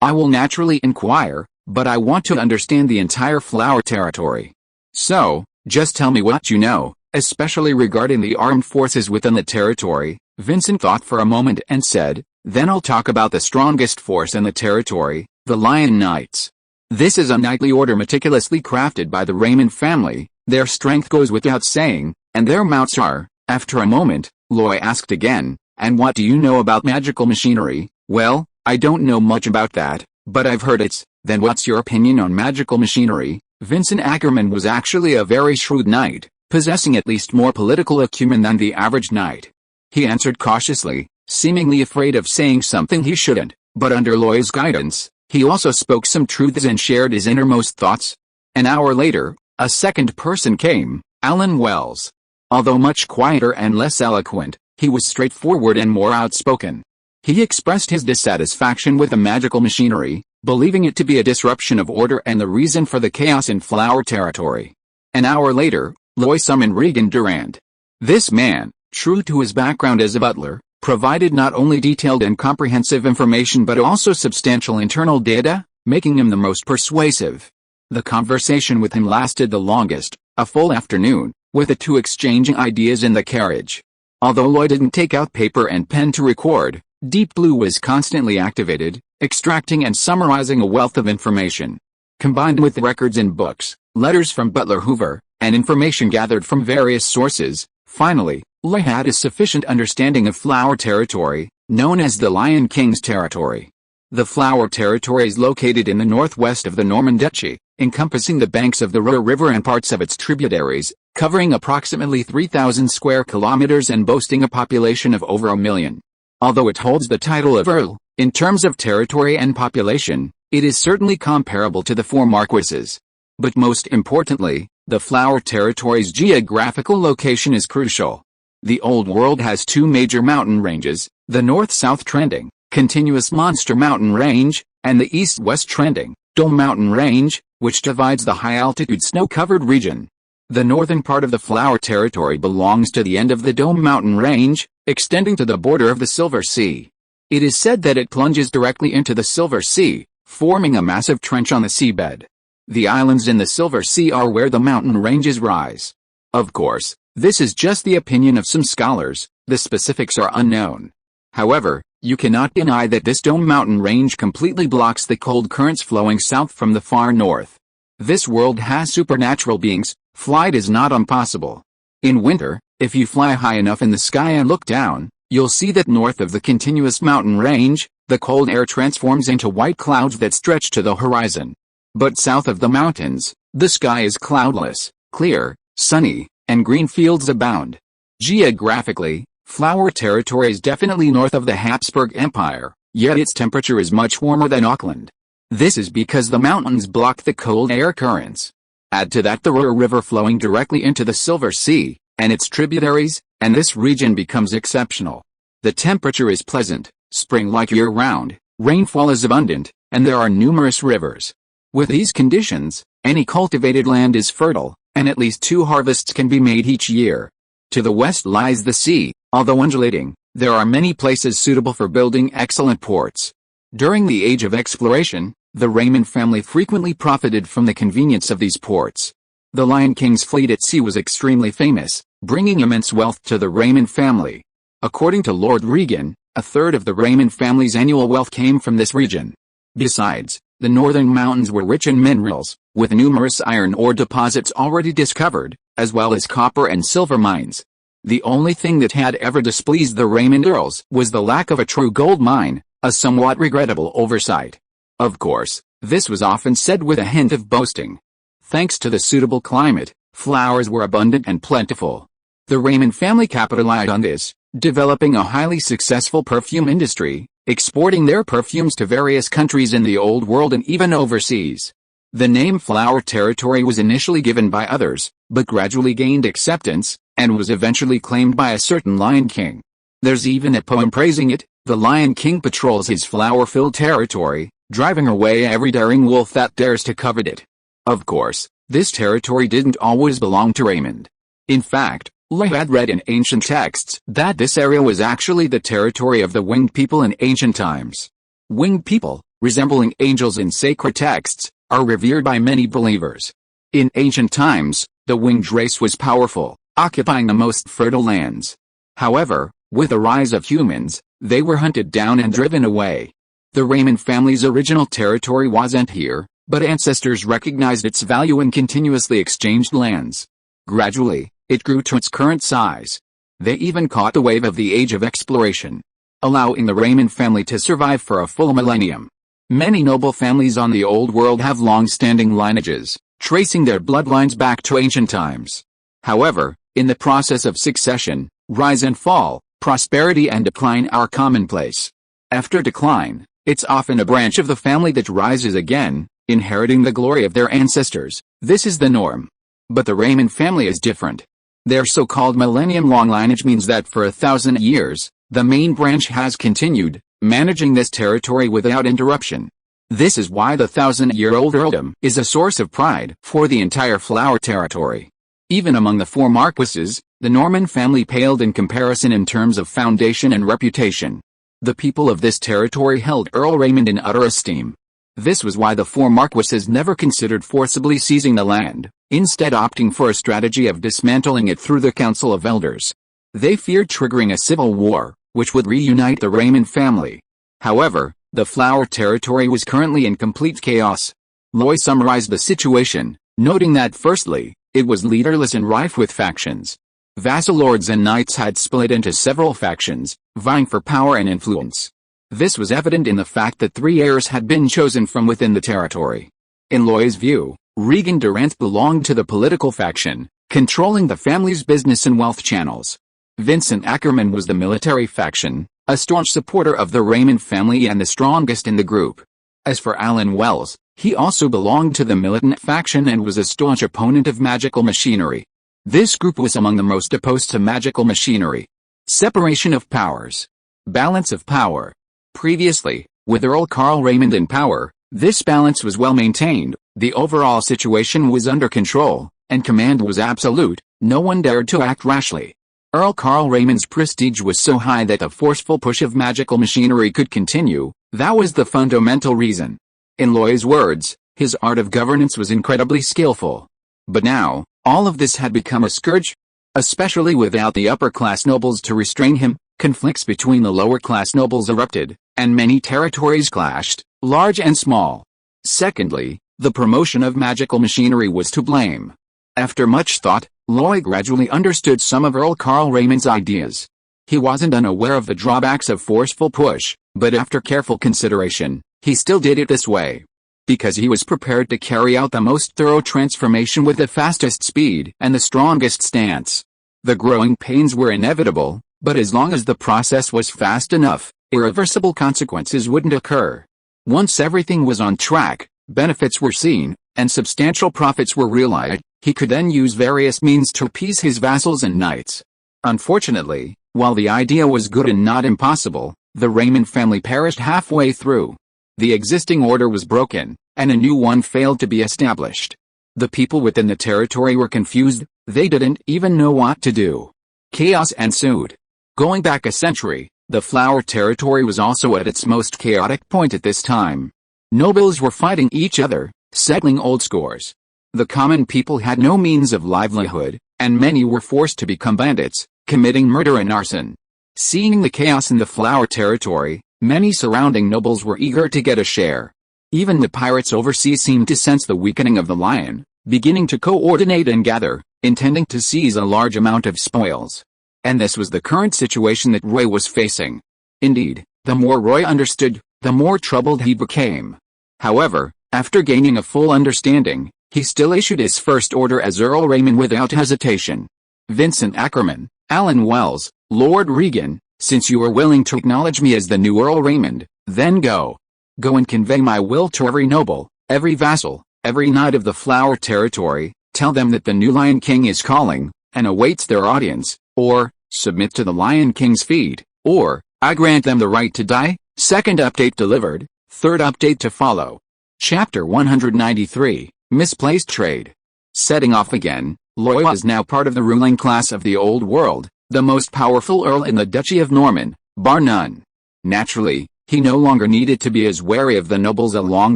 I will naturally inquire, but I want to understand the entire Flower territory. So, just tell me what you know, especially regarding the armed forces within the territory." Vincent thought for a moment and said, "Then I'll talk about the strongest force in the territory, the Lion Knights. This is a knightly order meticulously crafted by the Raymond family. Their strength goes without saying, and their mounts are." After a moment, Loy asked again, "And what do you know about magical machinery?" "Well, I don't know much about that, but I've heard it's." "Then what's your opinion on magical machinery?" Vincent Ackerman was actually a very shrewd knight, possessing at least more political acumen than the average knight. He answered cautiously, seemingly afraid of saying something he shouldn't, but under Loy's guidance, he also spoke some truths and shared his innermost thoughts. An hour later, a second person came, Alan Wells. Although much quieter and less eloquent, he was straightforward and more outspoken. He expressed his dissatisfaction with the magical machinery, believing it to be a disruption of order and the reason for the chaos in Flower territory. An hour later, Loy summoned Regan Durant. This man, true to his background as a butler, provided not only detailed and comprehensive information but also substantial internal data, making him the most persuasive. The conversation with him lasted the longest, a full afternoon, with the two exchanging ideas in the carriage. Although Loy didn't take out paper and pen to record, Deep Blue was constantly activated, extracting and summarizing a wealth of information. Combined with records in books, letters from Butler Hoover, and information gathered from various sources, finally, Loy had a sufficient understanding of Flower territory, known as the Lion King's territory. The Flower territory is located in the northwest of the Norman Duchy, encompassing the banks of the Roer River and parts of its tributaries, covering approximately 3,000 square kilometers and boasting a population of over 1 million. Although it holds the title of Earl, in terms of territory and population, it is certainly comparable to the 4 marquises. But most importantly, the Flower territory's geographical location is crucial. The Old World has 2 major mountain ranges, the north-south trending, continuous Monster Mountain Range, and the east-west trending, Dome Mountain Range, which divides the high-altitude snow-covered region. The northern part of the Flower Territory belongs to the end of the Dome Mountain Range, extending to the border of the Silver Sea. It is said that it plunges directly into the Silver Sea, forming a massive trench on the seabed. The islands in the Silver Sea are where the mountain ranges rise. Of course, this is just the opinion of some scholars, the specifics are unknown. However, you cannot deny that this Dome Mountain Range completely blocks the cold currents flowing south from the far north. This world has supernatural beings, flight is not impossible. In winter, if you fly high enough in the sky and look down, you'll see that north of the continuous mountain range, the cold air transforms into white clouds that stretch to the horizon. But south of the mountains, the sky is cloudless, clear, sunny, and green fields abound. Geographically, Flower Territory is definitely north of the Habsburg Empire, yet its temperature is much warmer than Auckland. This is because the mountains block the cold air currents. Add to that the Ruhr River flowing directly into the Silver Sea, and its tributaries, and this region becomes exceptional. The temperature is pleasant, spring-like year-round, rainfall is abundant, and there are numerous rivers. With these conditions, any cultivated land is fertile, and at least 2 harvests can be made each year. To the west lies the sea. Although undulating, there are many places suitable for building excellent ports. During the Age of Exploration, the Raymond family frequently profited from the convenience of these ports. The Lion King's fleet at sea was extremely famous, bringing immense wealth to the Raymond family. According to Lord Regan, a third of the Raymond family's annual wealth came from this region. Besides, the northern mountains were rich in minerals, with numerous iron ore deposits already discovered, as well as copper and silver mines. The only thing that had ever displeased the Raymond Earls was the lack of a true gold mine, a somewhat regrettable oversight. Of course, this was often said with a hint of boasting. Thanks to the suitable climate, flowers were abundant and plentiful. The Raymond family capitalized on this, developing a highly successful perfume industry, exporting their perfumes to various countries in the Old World and even overseas. The name Flower Territory was initially given by others, but gradually gained acceptance, and was eventually claimed by a certain Lion King. There's even a poem praising it. The Lion King patrols his flower-filled territory, driving away every daring wolf that dares to covet it. Of course, this territory didn't always belong to Raymond. In fact, Leigh had read in ancient texts that this area was actually the territory of the winged people in ancient times. Winged people, resembling angels in sacred texts, are revered by many believers. In ancient times, the winged race was powerful, occupying the most fertile lands. However, with the rise of humans, they were hunted down and driven away. The Raymond family's original territory wasn't here, but ancestors recognized its value and continuously exchanged lands. Gradually, it grew to its current size. They even caught the wave of the Age of Exploration, allowing the Raymond family to survive for a full millennium. Many noble families on the Old World have long-standing lineages, tracing their bloodlines back to ancient times. However, in the process of succession, rise and fall, prosperity and decline are commonplace. After decline, it's often a branch of the family that rises again, inheriting the glory of their ancestors. This is the norm. But the Raymond family is different. Their so-called millennium-long lineage means that for 1,000 years, the main branch has continued, managing this territory without interruption. This is why the 1,000-year-old earldom is a source of pride for the entire Flower Territory. Even among the 4 marquises, the Norman family paled in comparison in terms of foundation and reputation. The people of this territory held Earl Raymond in utter esteem. This was why the 4 marquises never considered forcibly seizing the land, instead opting for a strategy of dismantling it through the Council of Elders. They feared triggering a civil war, which would reunite the Raymond family. However, the Flower Territory was currently in complete chaos. Loy summarized the situation, noting that firstly, it was leaderless and rife with factions. Vassal lords and knights had split into several factions, vying for power and influence. This was evident in the fact that 3 heirs had been chosen from within the territory. In Loy's view, Regan Durant belonged to the political faction, controlling the family's business and wealth channels. Vincent Ackerman was the military faction, a staunch supporter of the Raymond family and the strongest in the group. As for Alan Wells, he also belonged to the militant faction and was a staunch opponent of magical machinery. This group was among the most opposed to magical machinery. Separation of powers. Balance of power. Previously, with Earl Carl Raymond in power, this balance was well maintained, the overall situation was under control, and command was absolute. No one dared to act rashly. Earl Carl Raymond's prestige was so high that the forceful push of magical machinery could continue. That was the fundamental reason. In Loy's words, his art of governance was incredibly skillful. But now, all of this had become a scourge. Especially without the upper-class nobles to restrain him, conflicts between the lower-class nobles erupted, and many territories clashed, large and small. Secondly, the promotion of magical machinery was to blame. After much thought, Loy gradually understood some of Earl Carl Raymond's ideas. He wasn't unaware of the drawbacks of forceful push, but after careful consideration, he still did it this way. Because he was prepared to carry out the most thorough transformation with the fastest speed and the strongest stance. The growing pains were inevitable, but as long as the process was fast enough, irreversible consequences wouldn't occur. Once everything was on track, benefits were seen, and substantial profits were realized, he could then use various means to appease his vassals and knights. Unfortunately, while the idea was good and not impossible, the Raymond family perished halfway through. The existing order was broken, and a new one failed to be established. The people within the territory were confused, they didn't even know what to do. Chaos ensued. Going back a century, the Flower territory was also at its most chaotic point at this time. Nobles were fighting each other, settling old scores. The common people had no means of livelihood, and many were forced to become bandits, committing murder and arson. Seeing the chaos in the Flower territory, many surrounding nobles were eager to get a share. Even the pirates overseas seemed to sense the weakening of the lion, beginning to coordinate and gather, intending to seize a large amount of spoils. And this was the current situation that Roy was facing. Indeed, the more Roy understood, the more troubled he became. However, after gaining a full understanding, he still issued his first order as Earl Raymond without hesitation. Vincent Ackerman, Alan Wells, Lord Regan, since you are willing to acknowledge me as the new Earl Raymond, then go. Go and convey my will to every noble, every vassal, every knight of the Flower territory, tell them that the new Lion King is calling, and awaits their audience, or, submit to the Lion King's feet, or, I grant them the right to die. Second update delivered, third update to follow. Chapter 193, Misplaced Trade. Setting off again, Loy was now part of the ruling class of the Old World, the most powerful earl in the Duchy of Norman, bar none. Naturally, he no longer needed to be as wary of the nobles along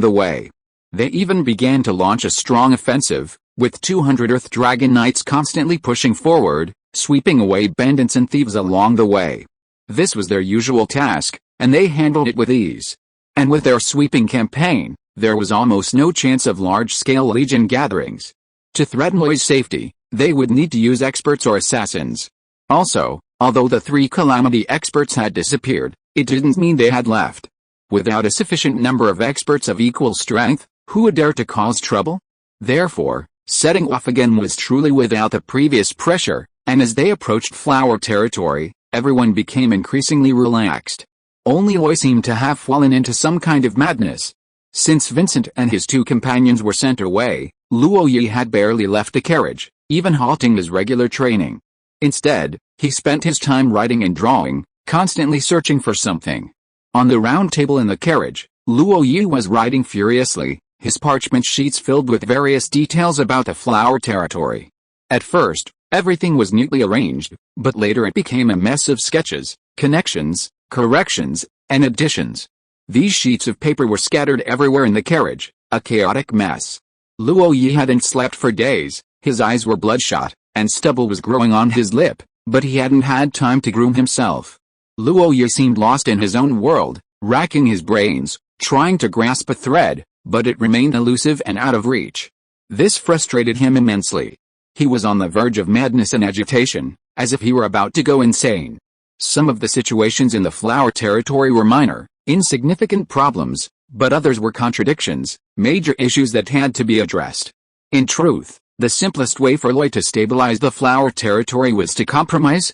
the way. They even began to launch a strong offensive, with 200 Earth Dragon Knights constantly pushing forward, sweeping away bandits and thieves along the way. This was their usual task, and they handled it with ease. And with their sweeping campaign, there was almost no chance of large-scale legion gatherings. To threaten Loy's safety, they would need to use experts or assassins. Also, although the 3 Calamity experts had disappeared, it didn't mean they had left. Without a sufficient number of experts of equal strength, who would dare to cause trouble? Therefore, setting off again was truly without the previous pressure, and as they approached Flower territory, everyone became increasingly relaxed. Only Loy seemed to have fallen into some kind of madness. Since Vincent and his 2 companions were sent away, Luo Yi had barely left the carriage, even halting his regular training. Instead, he spent his time writing and drawing, constantly searching for something. On the round table in the carriage, Luo Yi was writing furiously, his parchment sheets filled with various details about the Flower territory. At first, everything was neatly arranged, but later it became a mess of sketches, connections, corrections, and additions. These sheets of paper were scattered everywhere in the carriage, a chaotic mess. Luo Yi hadn't slept for days, his eyes were bloodshot, and stubble was growing on his lip, but he hadn't had time to groom himself. Luo Yi seemed lost in his own world, racking his brains, trying to grasp a thread, but it remained elusive and out of reach. This frustrated him immensely. He was on the verge of madness and agitation, as if he were about to go insane. Some of the situations in the Flower territory were minor, insignificant problems, but others were contradictions, major issues that had to be addressed. In truth, the simplest way for Loy to stabilize the Flower territory was to compromise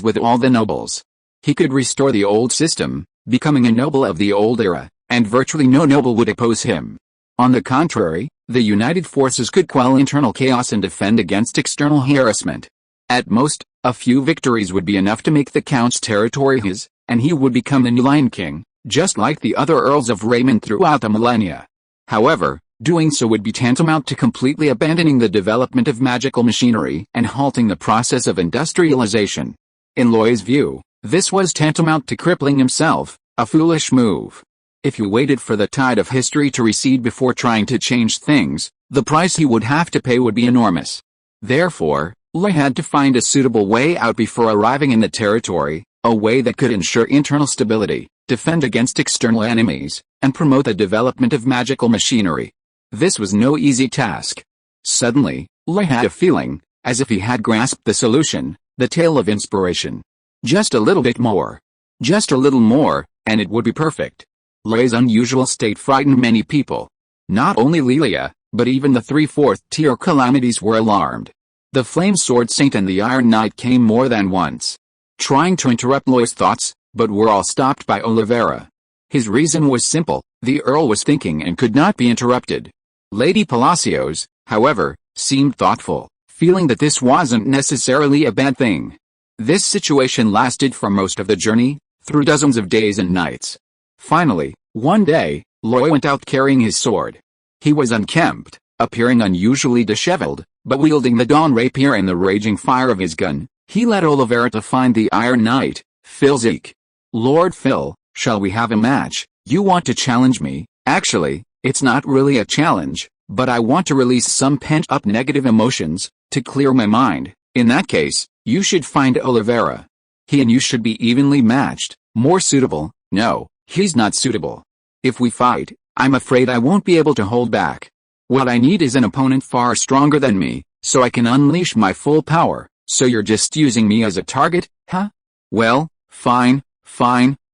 with all the nobles. He could restore the old system, becoming a noble of the old era, and virtually no noble would oppose him. On the contrary, the united forces could quell internal chaos and defend against external harassment. At most, a few victories would be enough to make the Count's territory his, and he would become the new Lion King, just like the other Earls of Raymond throughout the millennia. However, Doing so would be tantamount to completely abandoning the development of magical machinery and halting the process of industrialization. In Loy's view, this was tantamount to crippling himself, a foolish move. If you waited for the tide of history to recede before trying to change things, the price he would have to pay would be enormous. Therefore, Loy had to find a suitable way out before arriving in the territory, a way that could ensure internal stability, defend against external enemies, and promote the development of magical machinery. This was no easy task. Suddenly, Loy had a feeling, as if he had grasped the solution, the tale of inspiration. Just a little bit more. Just a little more, and it would be perfect. Loy's unusual state frightened many people. Not only Lilia, but even the 3/4 tier calamities were alarmed. The Flame Sword Saint and the Iron Knight came more than once, trying to interrupt Loy's thoughts, but were all stopped by Oliveira. His reason was simple: the Earl was thinking and could not be interrupted. Lady Palacios, however, seemed thoughtful, feeling that this wasn't necessarily a bad thing. This situation lasted for most of the journey, through dozens of days and nights. Finally, one day, Loy went out carrying his sword. He was unkempt, appearing unusually disheveled, but wielding the dawn rapier and the raging fire of his gun. He led Oliveira to find the Iron Knight, Phil Zeke. "Lord Phil, shall we have a match? You want to challenge me?" "Actually, it's not really a challenge, but I want to release some pent-up negative emotions, to clear my mind. In that case, you should find Oliveira. He and you should be evenly matched, more suitable." "No, he's not suitable. If we fight, I'm afraid I won't be able to hold back. What I need is an opponent far stronger than me, so I can unleash my full power." "So you're just using me as a target, huh? Well, fine,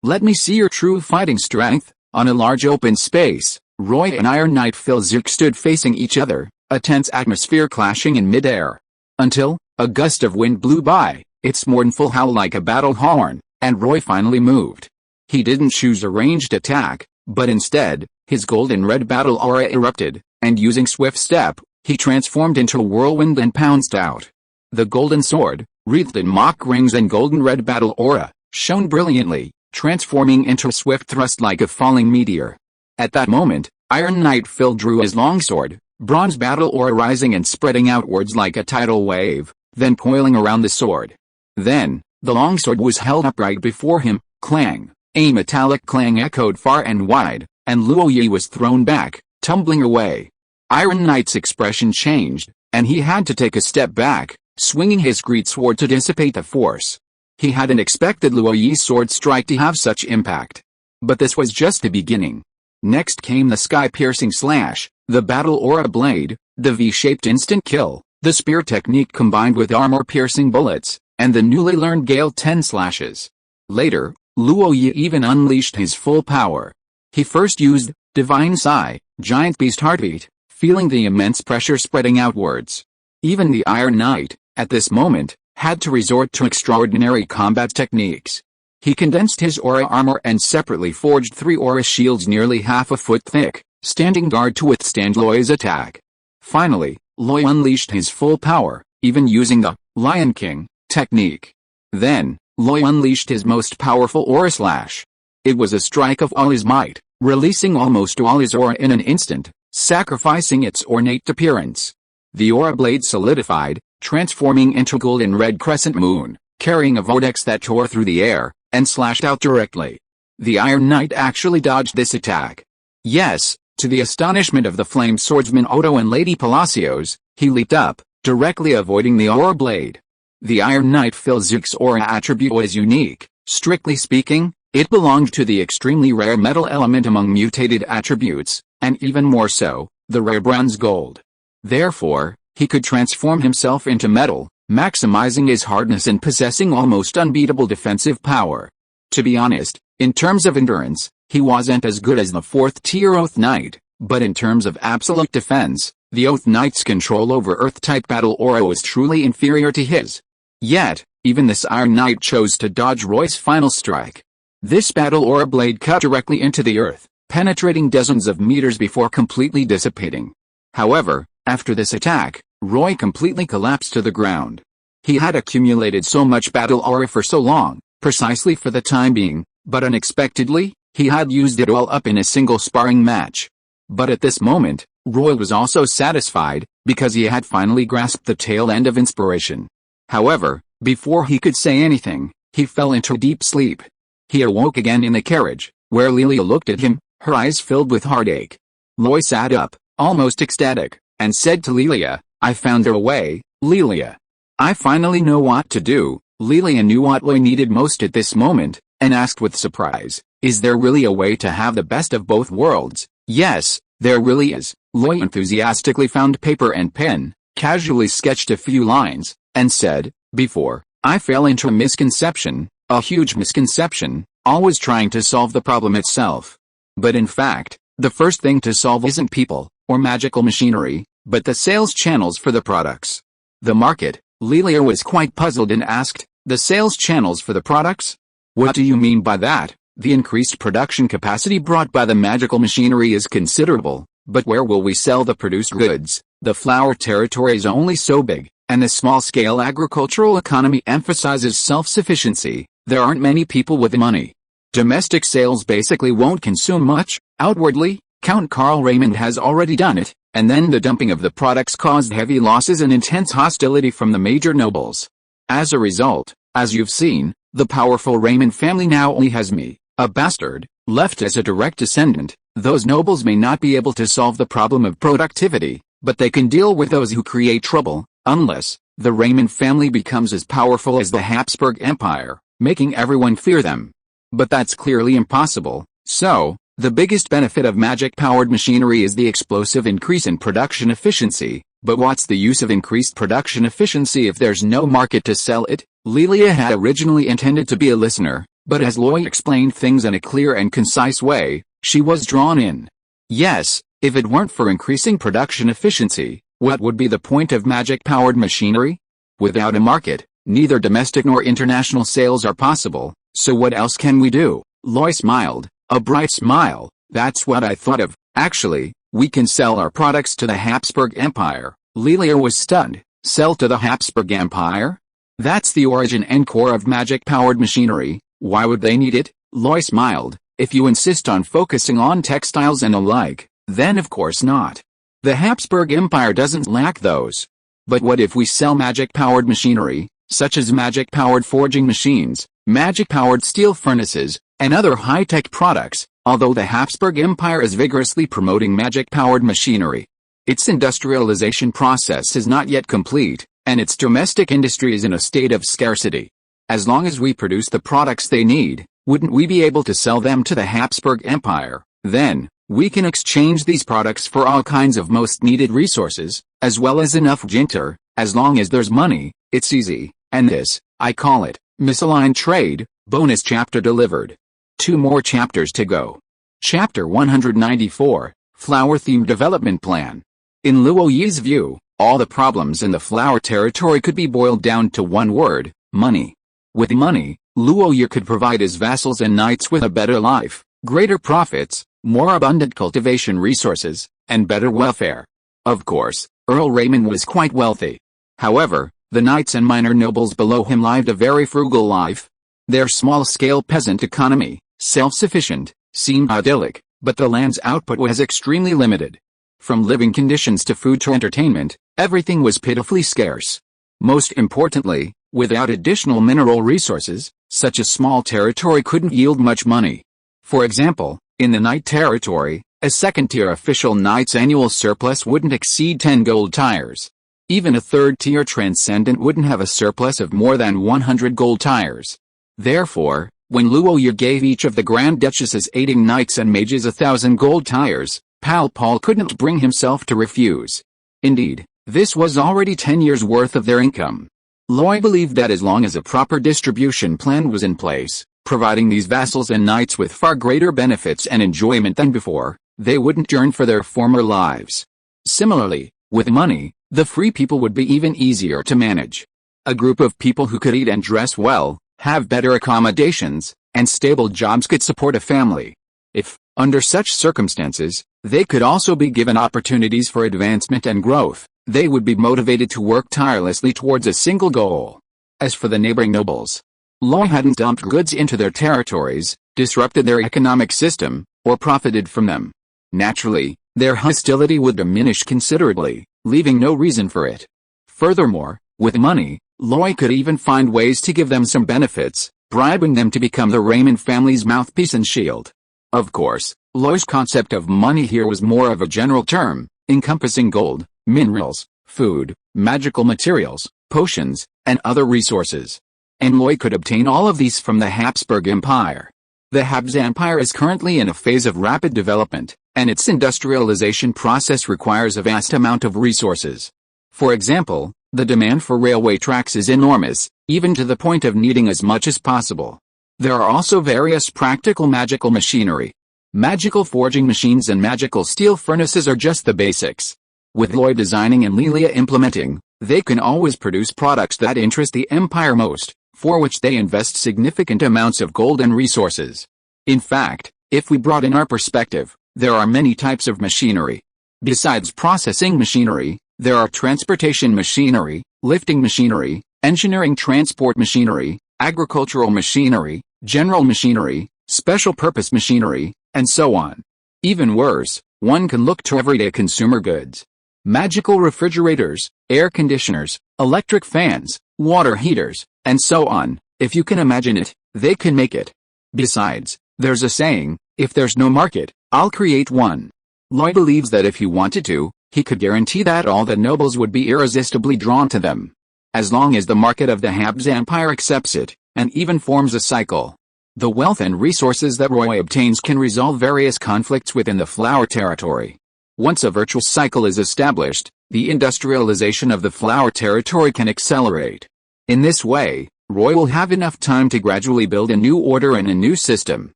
let me see your true fighting strength." On a large open space, Roy and Iron Knight Phil Zeke stood facing each other, a tense atmosphere clashing in midair. Until, a gust of wind blew by, its mournful howl like a battle horn, and Roy finally moved. He didn't choose a ranged attack, but instead, his golden red battle aura erupted, and using swift step, he transformed into a whirlwind and pounced out. The golden sword, wreathed in mock rings and golden red battle aura, shone brilliantly, transforming into a swift thrust like a falling meteor. At that moment, Iron Knight Phil drew his longsword, bronze battle aura rising and spreading outwards like a tidal wave, then coiling around the sword. Then, the longsword was held upright before him, clang. A metallic clang echoed far and wide, and Luo Yi was thrown back, tumbling away. Iron Knight's expression changed, and he had to take a step back, swinging his great sword to dissipate the force. He hadn't expected Luo Yi's sword strike to have such impact. But this was just the beginning. Next came the sky-piercing slash, the battle aura blade, the V-shaped instant kill, the spear technique combined with armor-piercing bullets, and the newly learned Gale 10 slashes. Later, Luo Yi even unleashed his full power. He first used Divine Sigh, Giant Beast Heartbeat, feeling the immense pressure spreading outwards. Even the Iron Knight, at this moment, had to resort to extraordinary combat techniques. He condensed his aura armor and separately forged 3 aura shields nearly half a foot thick, standing guard to withstand Loy's attack. Finally, Loy unleashed his full power, even using the Lion King technique. Then, Loy unleashed his most powerful aura slash. It was a strike of all his might, releasing almost all his aura in an instant, sacrificing its ornate appearance. The aura blade solidified, transforming into a golden red crescent moon, carrying a vortex that tore through the air, and slashed out directly. The Iron Knight actually dodged this attack. Yes, to the astonishment of the flame swordsman Odo and Lady Palacios, he leaped up, directly avoiding the aura blade. The Iron Knight Phil Zeke's aura attribute was unique. Strictly speaking, it belonged to the extremely rare metal element among mutated attributes, and even more so, the rare bronze gold. Therefore, he could transform himself into metal, maximizing his hardness and possessing almost unbeatable defensive power. To be honest, in terms of endurance, he wasn't as good as the 4th tier Oath Knight, but in terms of absolute defense, the Oath Knight's control over Earth-type battle aura was truly inferior to his. Yet, even this Iron Knight chose to dodge Roy's final strike. This battle aura blade cut directly into the earth, penetrating dozens of meters before completely dissipating. However, after this attack, Roy completely collapsed to the ground. He had accumulated so much battle aura for so long, precisely for the time being, but unexpectedly, he had used it all up in a single sparring match. But at this moment, Roy was also satisfied, because he had finally grasped the tail end of inspiration. However, before he could say anything, he fell into deep sleep. He awoke again in the carriage, where Lelia looked at him, her eyes filled with heartache. Roy sat up, almost ecstatic, and said to Lelia, "I found a way, Lelia. I finally know what to do." Lelia knew what Roy needed most at this moment, and asked with surprise, "Is there really a way to have the best of both worlds?" "Yes, there really is." Roy enthusiastically found paper and pen, casually sketched a few lines, and said, "Before, I fell into a misconception, a huge misconception, always trying to solve the problem itself. But in fact, the first thing to solve isn't people, or magical machinery, but the sales channels for the products." The market. Lelia was quite puzzled and asked, "The sales channels for the products? What do you mean by that?" "The increased production capacity brought by the magical machinery is considerable, but where will we sell the produced goods? The flower territory is only so big, and the small-scale agricultural economy emphasizes self-sufficiency. There aren't many people with money. Domestic sales basically won't consume much, outwardly. Count Karl Raymond has already done it, and then the dumping of the products caused heavy losses and intense hostility from the major nobles. As a result, as you've seen, the powerful Raymond family now only has me, a bastard, left as a direct descendant. Those nobles may not be able to solve the problem of productivity, but they can deal with those who create trouble, unless the Raymond family becomes as powerful as the Habsburg Empire, making everyone fear them. But that's clearly impossible, so the biggest benefit of magic-powered machinery is the explosive increase in production efficiency. But what's the use of increased production efficiency if there's no market to sell it?" Lelia had originally intended to be a listener, but as Roy explained things in a clear and concise way, she was drawn in. Yes, if it weren't for increasing production efficiency, what would be the point of magic-powered machinery? Without a market, neither domestic nor international sales are possible, so what else can we do? Roy smiled. A bright smile. "That's what I thought of. Actually, we can sell our products to the Habsburg Empire." Lelia was stunned. "Sell to the Habsburg Empire? That's the origin and core of magic-powered machinery. Why would they need it?" Roy smiled. "If you insist on focusing on textiles and alike, then of course not. The Habsburg Empire doesn't lack those. But what if we sell magic-powered machinery, such as magic-powered forging machines, magic-powered steel furnaces, and other high-tech products?" Although the Habsburg Empire is vigorously promoting magic-powered machinery, its industrialization process is not yet complete, and its domestic industry is in a state of scarcity. As long as we produce the products they need, wouldn't we be able to sell them to the Habsburg Empire? Then, we can exchange these products for all kinds of most needed resources, as well as enough jinter. As long as there's money, it's easy, and this, I call it, misaligned trade. Bonus chapter delivered. 2 more chapters to go. Chapter 194, Flower-Themed Development Plan. In Luo Yi's view, all the problems in the flower territory could be boiled down to one word: money. With money, Luo Yi could provide his vassals and knights with a better life, greater profits, more abundant cultivation resources, and better welfare. Of course, Earl Raymond was quite wealthy. However, the knights and minor nobles below him lived a very frugal life. Their small-scale peasant economy, self-sufficient, seemed idyllic, but the land's output was extremely limited. From living conditions to food to entertainment, everything was pitifully scarce. Most importantly, without additional mineral resources, such a small territory couldn't yield much money. For example, in the knight territory, a second-tier official knight's annual surplus wouldn't exceed 10 gold tires. Even a third-tier transcendent wouldn't have a surplus of more than 100 gold tires. Therefore, when Luo Yi gave each of the Grand Duchess's aiding knights and mages 1,000 gold tires, Pal Paul couldn't bring himself to refuse. Indeed, this was already 10 years' worth of their income. Loy believed that as long as a proper distribution plan was in place, providing these vassals and knights with far greater benefits and enjoyment than before, they wouldn't yearn for their former lives. Similarly, with money, the free people would be even easier to manage. A group of people who could eat and dress well, have better accommodations, and stable jobs could support a family. If, under such circumstances, they could also be given opportunities for advancement and growth, they would be motivated to work tirelessly towards a single goal. As for the neighboring nobles, Loy hadn't dumped goods into their territories, disrupted their economic system, or profited from them. Naturally, their hostility would diminish considerably, leaving no reason for it. Furthermore, with money, Roy could even find ways to give them some benefits, bribing them to become the Raymond family's mouthpiece and shield. Of course, Roy's concept of money here was more of a general term, encompassing gold, minerals, food, magical materials, potions, and other resources. And Roy could obtain all of these from the Habsburg Empire. The Habs Empire is currently in a phase of rapid development, and its industrialization process requires a vast amount of resources. For example, the demand for railway tracks is enormous, even to the point of needing as much as possible. There are also various practical magical machinery. Magical forging machines and magical steel furnaces are just the basics. With Roy designing and Lelia implementing, they can always produce products that interest the Empire most, for which they invest significant amounts of gold and resources. In fact, if we broaden our perspective, there are many types of machinery. Besides processing machinery, there are transportation machinery, lifting machinery, engineering transport machinery, agricultural machinery, general machinery, special purpose machinery, and so on. Even worse, one can look to everyday consumer goods. Magical refrigerators, air conditioners, electric fans, water heaters, and so on. If you can imagine it, they can make it. Besides, there's a saying, if there's no market, I'll create one. Roy believes that if he wanted to, he could guarantee that all the nobles would be irresistibly drawn to them. As long as the market of the Habs Empire accepts it, and even forms a cycle. The wealth and resources that Roy obtains can resolve various conflicts within the Flower Territory. Once a virtuous cycle is established, the industrialization of the Flower Territory can accelerate. In this way, Roy will have enough time to gradually build a new order and a new system.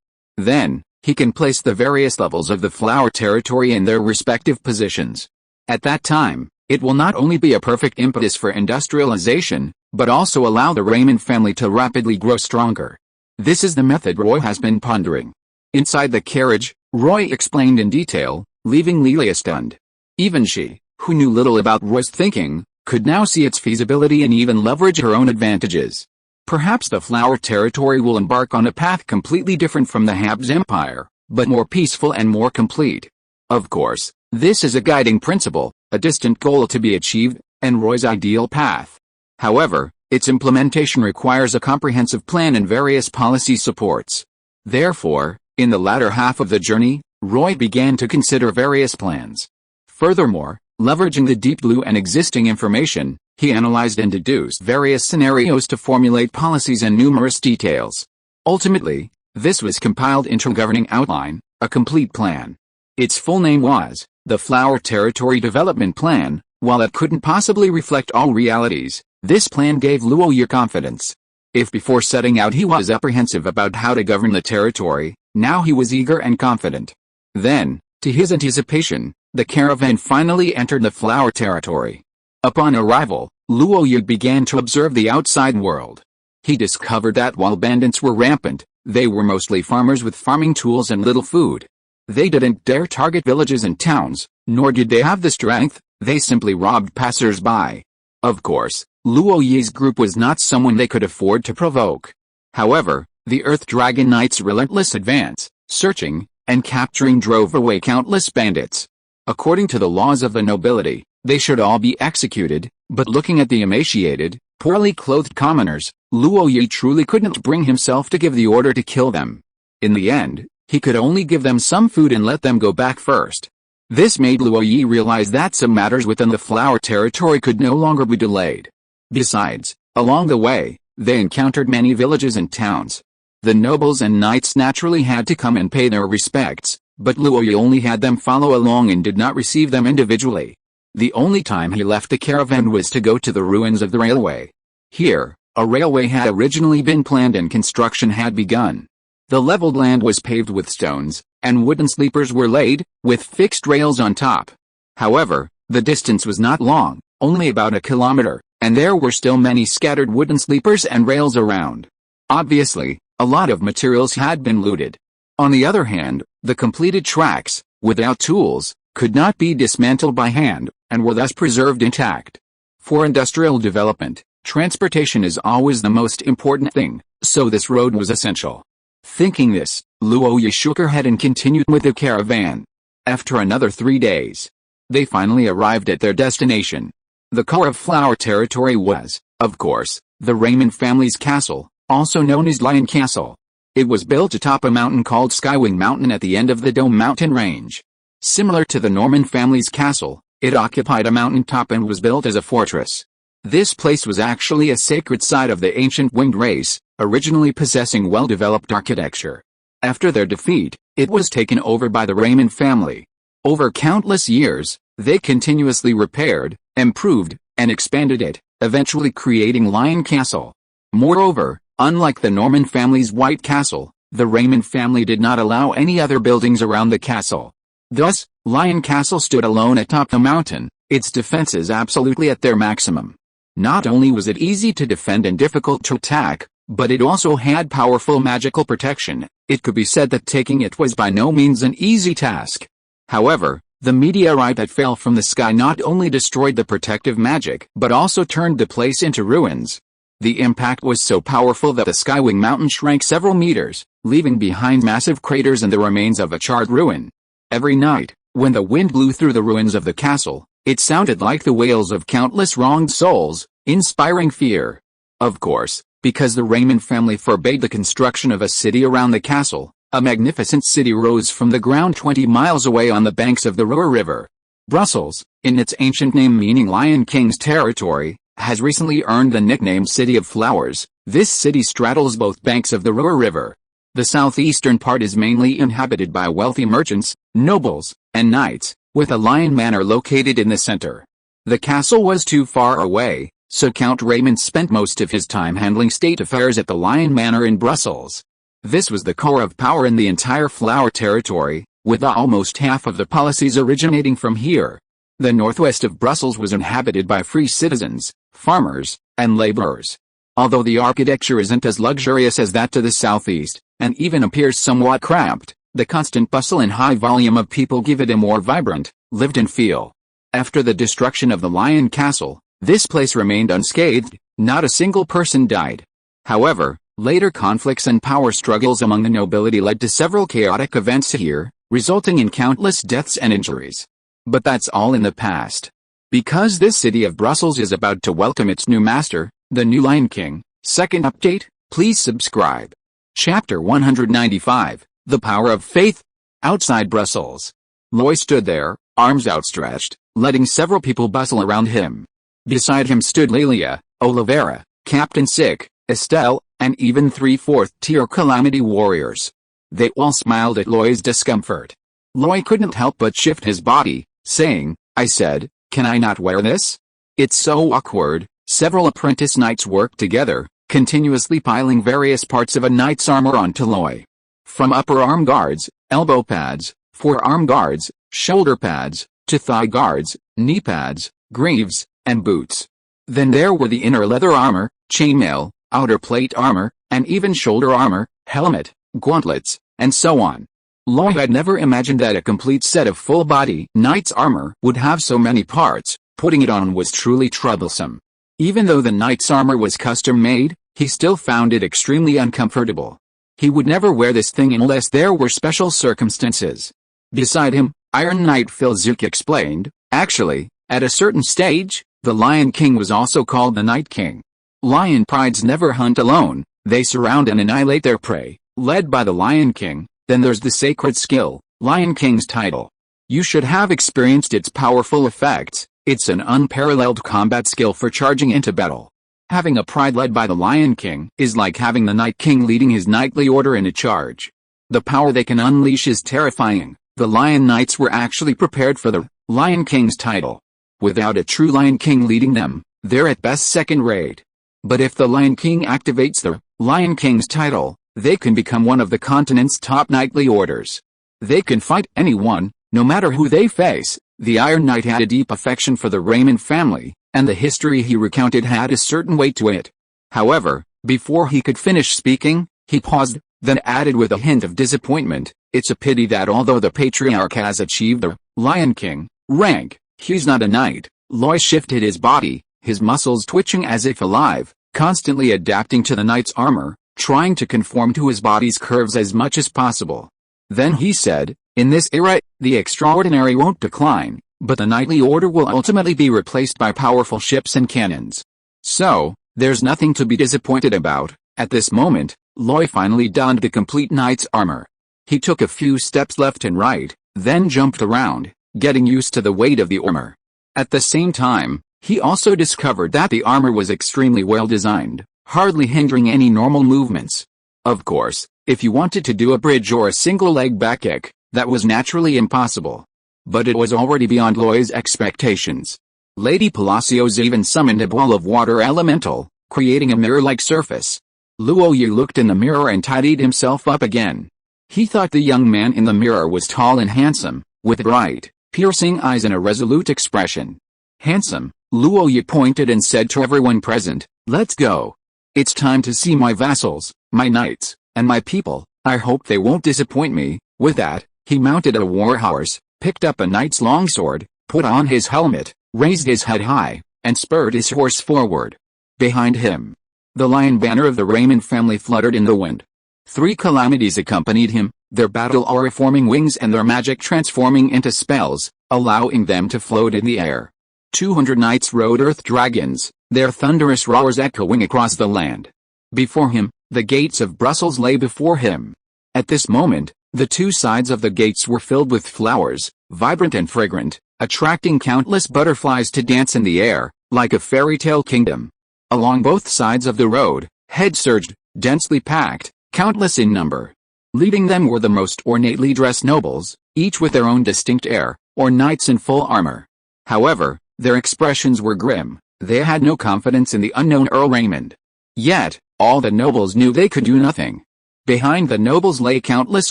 Then, he can place the various levels of the Flower Territory in their respective positions. At that time, it will not only be a perfect impetus for industrialization, but also allow the Raymond family to rapidly grow stronger. This is the method Roy has been pondering. Inside the carriage, Roy explained in detail, leaving Lelia stunned. Even she, who knew little about Roy's thinking, could now see its feasibility and even leverage her own advantages. Perhaps the Flower Territory will embark on a path completely different from the Habs Empire, but more peaceful and more complete. Of course, this is a guiding principle, a distant goal to be achieved, and Roy's ideal path. However, its implementation requires a comprehensive plan and various policy supports. Therefore, in the latter half of the journey, Roy began to consider various plans. Furthermore, leveraging the deep blue and existing information, he analyzed and deduced various scenarios to formulate policies and numerous details. Ultimately, this was compiled into a governing outline, a complete plan. Its full name was the Flower Territory Development Plan. While it couldn't possibly reflect all realities, this plan gave Luoyi confidence. If before setting out he was apprehensive about how to govern the territory, now he was eager and confident. Then, to his anticipation, the caravan finally entered the Flower Territory. Upon arrival, Luoyi began to observe the outside world. He discovered that while bandits were rampant, they were mostly farmers with farming tools and little food. They didn't dare target villages and towns, nor did they have the strength, they simply robbed passers-by. Of course, Luoyi's group was not someone they could afford to provoke. However, the Earth Dragon Knight's relentless advance, searching, and capturing drove away countless bandits. According to the laws of the nobility, they should all be executed, but looking at the emaciated, poorly clothed commoners, Luoyi truly couldn't bring himself to give the order to kill them. In the end, he could only give them some food and let them go back first. This made Luoyi realize that some matters within the Flower Territory could no longer be delayed. Besides, along the way, they encountered many villages and towns. The nobles and knights naturally had to come and pay their respects, but Luoyi only had them follow along and did not receive them individually. The only time he left the caravan was to go to the ruins of the railway. Here, a railway had originally been planned and construction had begun. The leveled land was paved with stones, and wooden sleepers were laid, with fixed rails on top. However, the distance was not long, only about a kilometer, and there were still many scattered wooden sleepers and rails around. Obviously, a lot of materials had been looted. On the other hand, the completed tracks, without tools, could not be dismantled by hand, and were thus preserved intact. For industrial development, transportation is always the most important thing, so this road was essential. Thinking this, Luoyi shook her head and continued with the caravan. After another 3 days, they finally arrived at their destination. The core of Flower territory was, of course, the Raymond family's castle, also known as Lion Castle. It was built atop a mountain called Skywing Mountain at the end of the Dome mountain range. Similar to the Norman family's castle, it occupied a mountaintop and was built as a fortress. This place was actually a sacred site of the ancient winged race, originally possessing well-developed architecture. After their defeat, it was taken over by the Raymond family. Over countless years, they continuously repaired, improved, and expanded it, eventually creating Lion Castle. Moreover, unlike the Norman family's White Castle, the Raymond family did not allow any other buildings around the castle. Thus, Lion Castle stood alone atop the mountain, its defenses absolutely at their maximum. Not only was it easy to defend and difficult to attack, but it also had powerful magical protection. It could be said that taking it was by no means an easy task. However, the meteorite that fell from the sky not only destroyed the protective magic but also turned the place into ruins. The impact was so powerful that the Skywing Mountain shrank several meters, leaving behind massive craters and the remains of a charred ruin. Every night, when the wind blew through the ruins of the castle, it sounded like the wails of countless wronged souls, inspiring fear. Of course, because the Raymond family forbade the construction of a city around the castle, a magnificent city rose from the ground 20 miles away on the banks of the Roer River. Brussels, in its ancient name meaning Lion King's territory, has recently earned the nickname City of Flowers. This city straddles both banks of the Roer River. The southeastern part is mainly inhabited by wealthy merchants, nobles, and knights, with a lion manor located in the center. The castle was too far away, so Count Raymond spent most of his time handling state affairs at the Lion Manor in Brussels. This was the core of power in the entire Flower territory, with almost half of the policies originating from here. The northwest of Brussels was inhabited by free citizens, farmers, and laborers. Although the architecture isn't as luxurious as that to the southeast, and even appears somewhat cramped, the constant bustle and high volume of people give it a more vibrant, lived-in feel. After the destruction of the Lion Castle, this place remained unscathed, not a single person died. However, later conflicts and power struggles among the nobility led to several chaotic events here, resulting in countless deaths and injuries. But that's all in the past. Because this city of Brussels is about to welcome its new master, the new Lion King. Second update, please subscribe. Chapter 195, The Power of Faith. Outside Brussels, Loy stood there, arms outstretched, letting several people bustle around him. Beside him stood Lelia, Oliveira, Captain Sick, Estelle, and even 3/4-tier Calamity warriors. They all smiled at Loy's discomfort. Loy couldn't help but shift his body, saying, "I said, can I not wear this? It's so awkward." Several apprentice knights worked together, continuously piling various parts of a knight's armor onto Loy. From upper arm guards, elbow pads, forearm guards, shoulder pads, to thigh guards, knee pads, greaves, and boots. Then there were the inner leather armor, chainmail, outer plate armor, and even shoulder armor, helmet, gauntlets, and so on. Loy had never imagined that a complete set of full-body knight's armor would have so many parts. Putting it on was truly troublesome. Even though the knight's armor was custom-made, he still found it extremely uncomfortable. He would never wear this thing unless there were special circumstances. Beside him, Iron Knight Phil Zook explained, "Actually, at a certain stage, the Lion King was also called the Night King. Lion prides never hunt alone, they surround and annihilate their prey, led by the Lion King. Then there's the sacred skill, Lion King's title. You should have experienced its powerful effects. It's an unparalleled combat skill for charging into battle. Having a pride led by the Lion King is like having the Night King leading his knightly order in a charge. The power they can unleash is terrifying. The Lion Knights were actually prepared for the Lion King's title. Without a true Lion King leading them, they're at best second-rate. But if the Lion King activates the Lion King's title, they can become one of the continent's top knightly orders. They can fight anyone, no matter who they face." The Iron Knight had a deep affection for the Raymond family, and the history he recounted had a certain weight to it. However, before he could finish speaking, he paused, then added with a hint of disappointment, "It's a pity that although the patriarch has achieved the Lion King rank, he's not a knight." Loy shifted his body, his muscles twitching as if alive, constantly adapting to the knight's armor, trying to conform to his body's curves as much as possible. Then he said, "In this era, The extraordinary won't decline, but the knightly order will ultimately be replaced by powerful ships and cannons. So, there's nothing to be disappointed about. At this moment, Roy finally donned the complete knight's armor. He took a few steps left and right, then jumped around, getting used to the weight of the armor. At the same time, he also discovered that the armor was extremely well designed, hardly hindering any normal movements. Of course, if you wanted to do a bridge or a single leg back kick, that was naturally impossible. But it was already beyond Roy's expectations. Lady Palacios even summoned a ball of water elemental, creating a mirror-like surface. Luoyu looked in the mirror and tidied himself up again. He thought the young man in the mirror was tall and handsome, with bright, piercing eyes and a resolute expression. Handsome, Luoyu pointed and said to everyone present, "Let's go. It's time to see my vassals, my knights, and my people. I hope they won't disappoint me." With that, he mounted a warhorse, picked up a knight's longsword, put on his helmet, raised his head high, and spurred his horse forward. Behind him, the lion banner of the Raymond family fluttered in the wind. 3 calamities accompanied him, their battle aura forming wings and their magic transforming into spells, allowing them to float in the air. 200 knights rode earth dragons, their thunderous roars echoing across the land. Before him, the gates of Brussels lay before him. At this moment, the 2 sides of the gates were filled with flowers, vibrant and fragrant, attracting countless butterflies to dance in the air, like a fairy tale kingdom. Along both sides of the road, heads surged, densely packed, countless in number. Leading them were the most ornately dressed nobles, each with their own distinct air, or knights in full armor. However, their expressions were grim. They had no confidence in the unknown Earl Raymond. Yet, all the nobles knew they could do nothing. Behind the nobles lay countless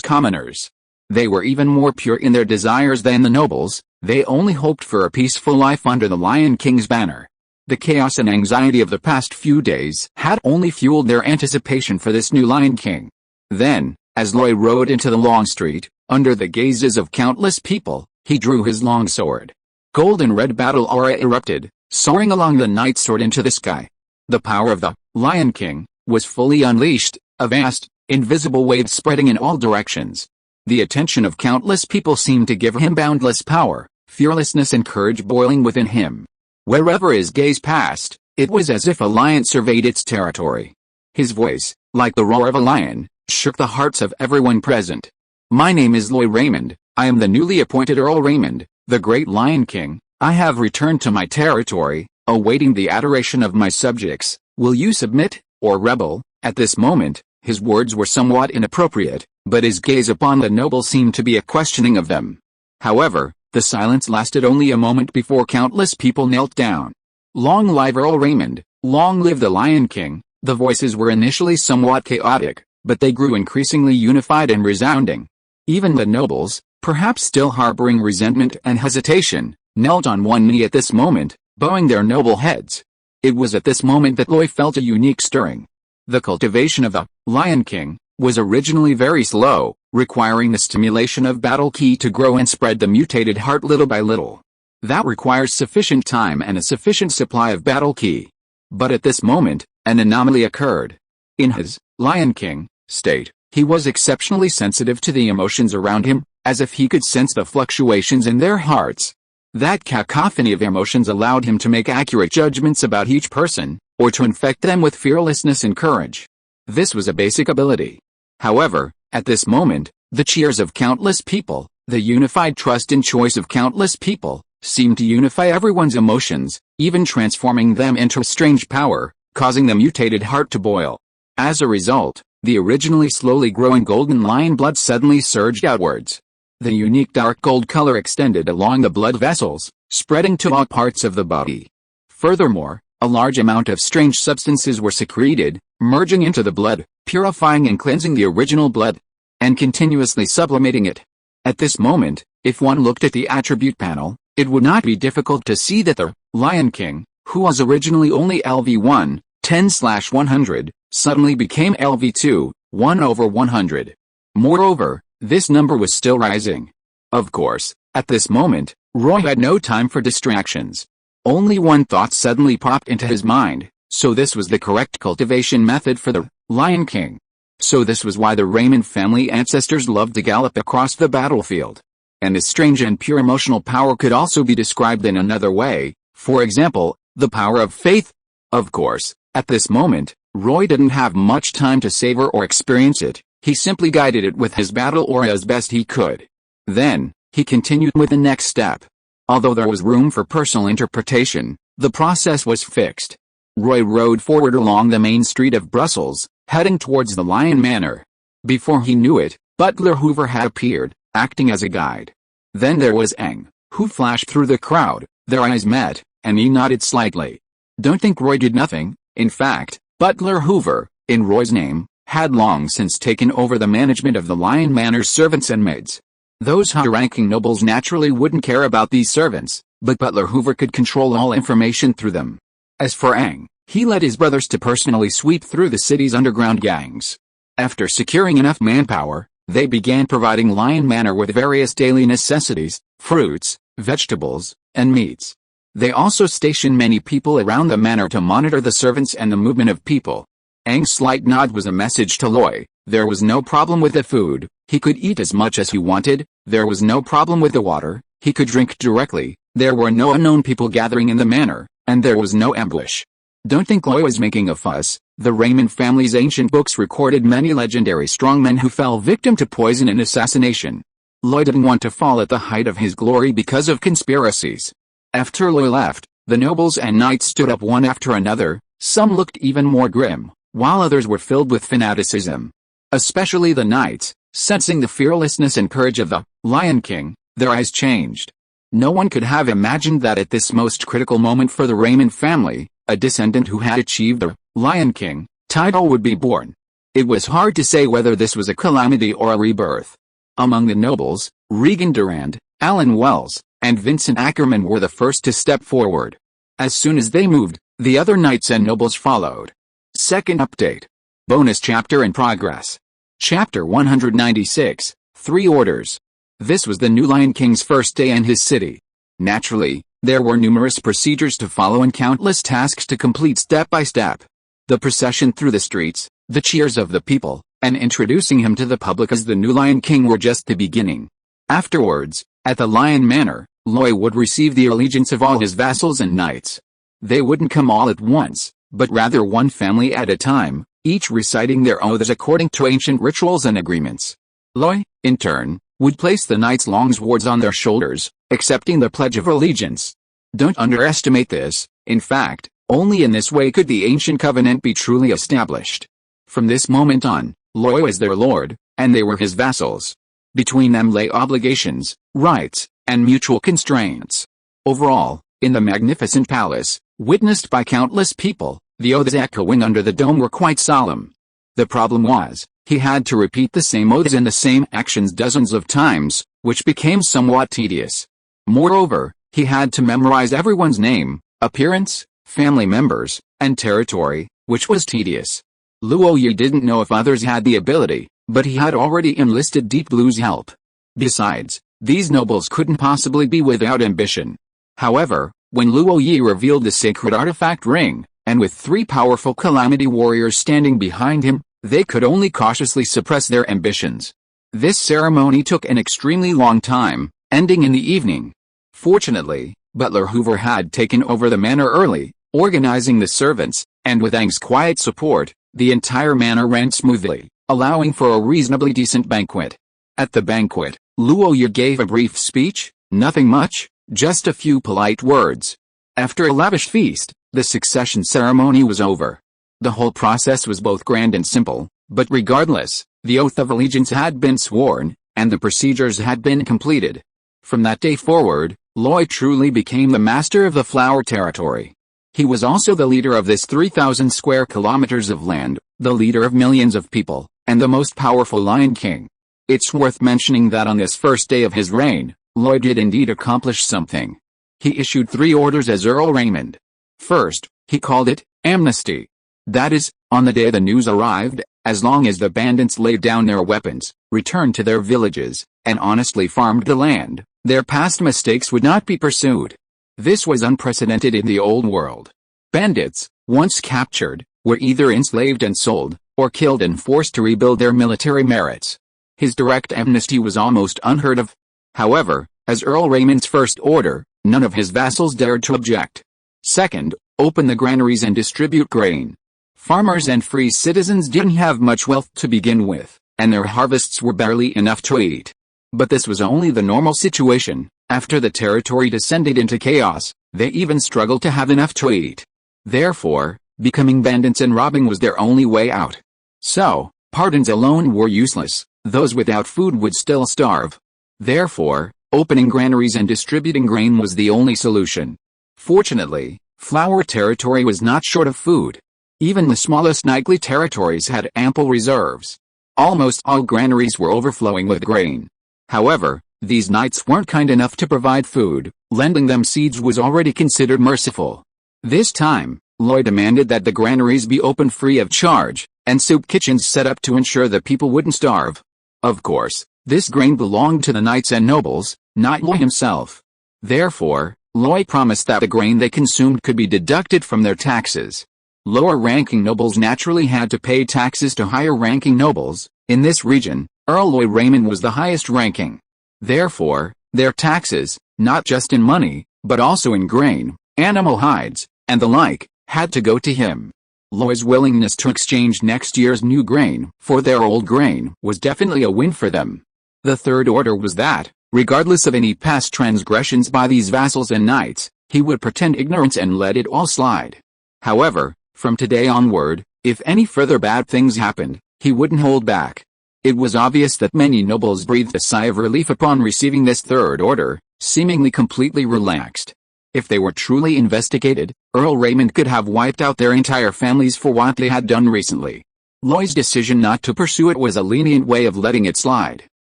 commoners. They were even more pure in their desires than the nobles. They only hoped for a peaceful life under the Lion King's banner. The chaos and anxiety of the past few days had only fueled their anticipation for this new Lion King. Then, as Roy rode into the long street, under the gazes of countless people, he drew his long sword. Golden red battle aura erupted, soaring along the night sword into the sky. The power of the Lion King was fully unleashed, a vast, invisible wave spreading in all directions. The attention of countless people seemed to give him boundless power, fearlessness and courage boiling within him. Wherever his gaze passed, it was as if a lion surveyed its territory. His voice, like the roar of a lion, shook the hearts of everyone present. "My name is Roy Raymond. I am the newly appointed Earl Raymond, the great Lion King. I have returned to my territory, awaiting the adoration of my subjects. Will you submit, or rebel?" At this moment, his words were somewhat inappropriate, but his gaze upon the nobles seemed to be a questioning of them. However, the silence lasted only a moment before countless people knelt down. "Long live Earl Raymond, long live the Lion King." The voices were initially somewhat chaotic, but they grew increasingly unified and resounding. Even the nobles, perhaps still harboring resentment and hesitation, knelt on one knee at this moment, bowing their noble heads. It was at this moment that Roy felt a unique stirring. The cultivation of the Lion King was originally very slow, requiring the stimulation of battle ki to grow and spread the mutated heart little by little. That requires sufficient time and a sufficient supply of battle ki. But at this moment, an anomaly occurred. In his Lion King state, he was exceptionally sensitive to the emotions around him, as if he could sense the fluctuations in their hearts. That cacophony of emotions allowed him to make accurate judgments about each person, or to infect them with fearlessness and courage. This was a basic ability. However, at this moment, the cheers of countless people, the unified trust and choice of countless people, seemed to unify everyone's emotions, even transforming them into a strange power, causing the mutated heart to boil. As a result, the originally slowly growing golden lion blood suddenly surged outwards. The unique dark gold color extended along the blood vessels, spreading to all parts of the body. Furthermore, a large amount of strange substances were secreted, merging into the blood, purifying and cleansing the original blood, and continuously sublimating it. At this moment, if one looked at the attribute panel, it would not be difficult to see that the Lion King, who was originally only LV1, 10/100, suddenly became LV2, 1/100. Moreover, this number was still rising. Of course, at this moment, Roy had no time for distractions. Only one thought suddenly popped into his mind: so this was the correct cultivation method for the Lion King. So this was why the Raymond family ancestors loved to gallop across the battlefield. And this strange and pure emotional power could also be described in another way, for example, the power of faith. Of course, at this moment, Roy didn't have much time to savor or experience it, he simply guided it with his battle aura as best he could. Then, he continued with the next step. Although there was room for personal interpretation, the process was fixed. Roy rode forward along the main street of Brussels, heading towards the Lion Manor. Before he knew it, Butler Hoover had appeared, acting as a guide. Then there was Eng, who flashed through the crowd. Their eyes met, and he nodded slightly. Don't think Roy did nothing. In fact, Butler Hoover, in Roy's name, had long since taken over the management of the Lion Manor's servants and maids. Those high-ranking nobles naturally wouldn't care about these servants, but Butler Hoover could control all information through them. As for Eng, he led his brothers to personally sweep through the city's underground gangs. After securing enough manpower, they began providing Lion Manor with various daily necessities, fruits, vegetables, and meats. They also stationed many people around the manor to monitor the servants and the movement of people. Eng's slight nod was a message to Loy. There was no problem with the food, he could eat as much as he wanted. There was no problem with the water, he could drink directly. There were no unknown people gathering in the manor, and there was no ambush. Don't think Loy was making a fuss. The Raymond family's ancient books recorded many legendary strongmen who fell victim to poison and assassination. Loy didn't want to fall at the height of his glory because of conspiracies. After Loy left, the nobles and knights stood up one after another. Some looked even more grim, while others were filled with fanaticism. Especially the knights, sensing the fearlessness and courage of the Lion King, their eyes changed. No one could have imagined that at this most critical moment for the Raymond family, a descendant who had achieved the Lion King title would be born. It was hard to say whether this was a calamity or a rebirth. Among the nobles, Regan Durand, Alan Wells, and Vincent Ackerman were the first to step forward. As soon as they moved, the other knights and nobles followed. Second update. Bonus chapter in progress. Chapter 196, 3 Orders. This was the new Lion King's first day in his city. Naturally, there were numerous procedures to follow and countless tasks to complete step by step. The procession through the streets, the cheers of the people, and introducing him to the public as the new Lion King were just the beginning. Afterwards, at the Lion Manor, Loy would receive the allegiance of all his vassals and knights. They wouldn't come all at once, but rather one family at a time, each reciting their oaths according to ancient rituals and agreements. Loy, in turn, would place the knights' long swords on their shoulders, accepting the Pledge of Allegiance. Don't underestimate this. In fact, only in this way could the ancient covenant be truly established. From this moment on, Loy was their lord, and they were his vassals. Between them lay obligations, rights, and mutual constraints. Overall, in the magnificent palace, witnessed by countless people, the oaths echoing under the dome were quite solemn. The problem was, he had to repeat the same oaths and the same actions dozens of times, which became somewhat tedious. Moreover, he had to memorize everyone's name, appearance, family members, and territory, which was tedious. Luo Yi didn't know if others had the ability, but he had already enlisted Deep Blue's help. Besides, these nobles couldn't possibly be without ambition. However, when Luo Yi revealed the sacred artifact ring, and with 3 powerful calamity warriors standing behind him, they could only cautiously suppress their ambitions. This ceremony took an extremely long time, ending in the evening. Fortunately, Butler Hoover had taken over the manor early, organizing the servants, and with Eng's quiet support, the entire manor ran smoothly, allowing for a reasonably decent banquet. At the banquet, Luo Yi gave a brief speech, nothing much, just a few polite words. After a lavish feast, the succession ceremony was over. The whole process was both grand and simple, but regardless, the oath of allegiance had been sworn, and the procedures had been completed. From that day forward, Loy truly became the master of the Flower Territory. He was also the leader of this 3,000 square kilometers of land, the leader of millions of people, and the most powerful Lion King. It's worth mentioning that on this first day of his reign, Loy did indeed accomplish something. He issued 3 orders as Earl Raymond. First, he called it amnesty. That is, on the day the news arrived, as long as the bandits laid down their weapons, returned to their villages, and honestly farmed the land, their past mistakes would not be pursued. This was unprecedented in the old world. Bandits, once captured, were either enslaved and sold, or killed and forced to rebuild their military merits. His direct amnesty was almost unheard of. However, as Earl Raymond's first order, none of his vassals dared to object. Second, open the granaries and distribute grain. Farmers and free citizens didn't have much wealth to begin with, and their harvests were barely enough to eat. But this was only the normal situation. After the territory descended into chaos, they even struggled to have enough to eat. Therefore, becoming bandits and robbing was their only way out. So, pardons alone were useless. Those without food would still starve. Therefore, opening granaries and distributing grain was the only solution. Fortunately, flour territory was not short of food. Even the smallest knightly territories had ample reserves. Almost all granaries were overflowing with grain. However, these knights weren't kind enough to provide food. Lending them seeds was already considered merciful. This time, Lloyd demanded that the granaries be opened free of charge, and soup kitchens set up to ensure that people wouldn't starve. Of course, this grain belonged to the knights and nobles, not Lloyd himself. Therefore, Lloyd promised that the grain they consumed could be deducted from their taxes. Lower-ranking nobles naturally had to pay taxes to higher-ranking nobles. In this region, Earl Roy Raymond was the highest-ranking. Therefore, their taxes, not just in money, but also in grain, animal hides, and the like, had to go to him. Lloyd's willingness to exchange next year's new grain for their old grain was definitely a win for them. The third order was that, regardless of any past transgressions by these vassals and knights, he would pretend ignorance and let it all slide. However, from today onward, if any further bad things happened, he wouldn't hold back. It was obvious that many nobles breathed a sigh of relief upon receiving this third order, seemingly completely relaxed. If they were truly investigated, Earl Raymond could have wiped out their entire families for what they had done recently. Lloyd's decision not to pursue it was a lenient way of letting it slide.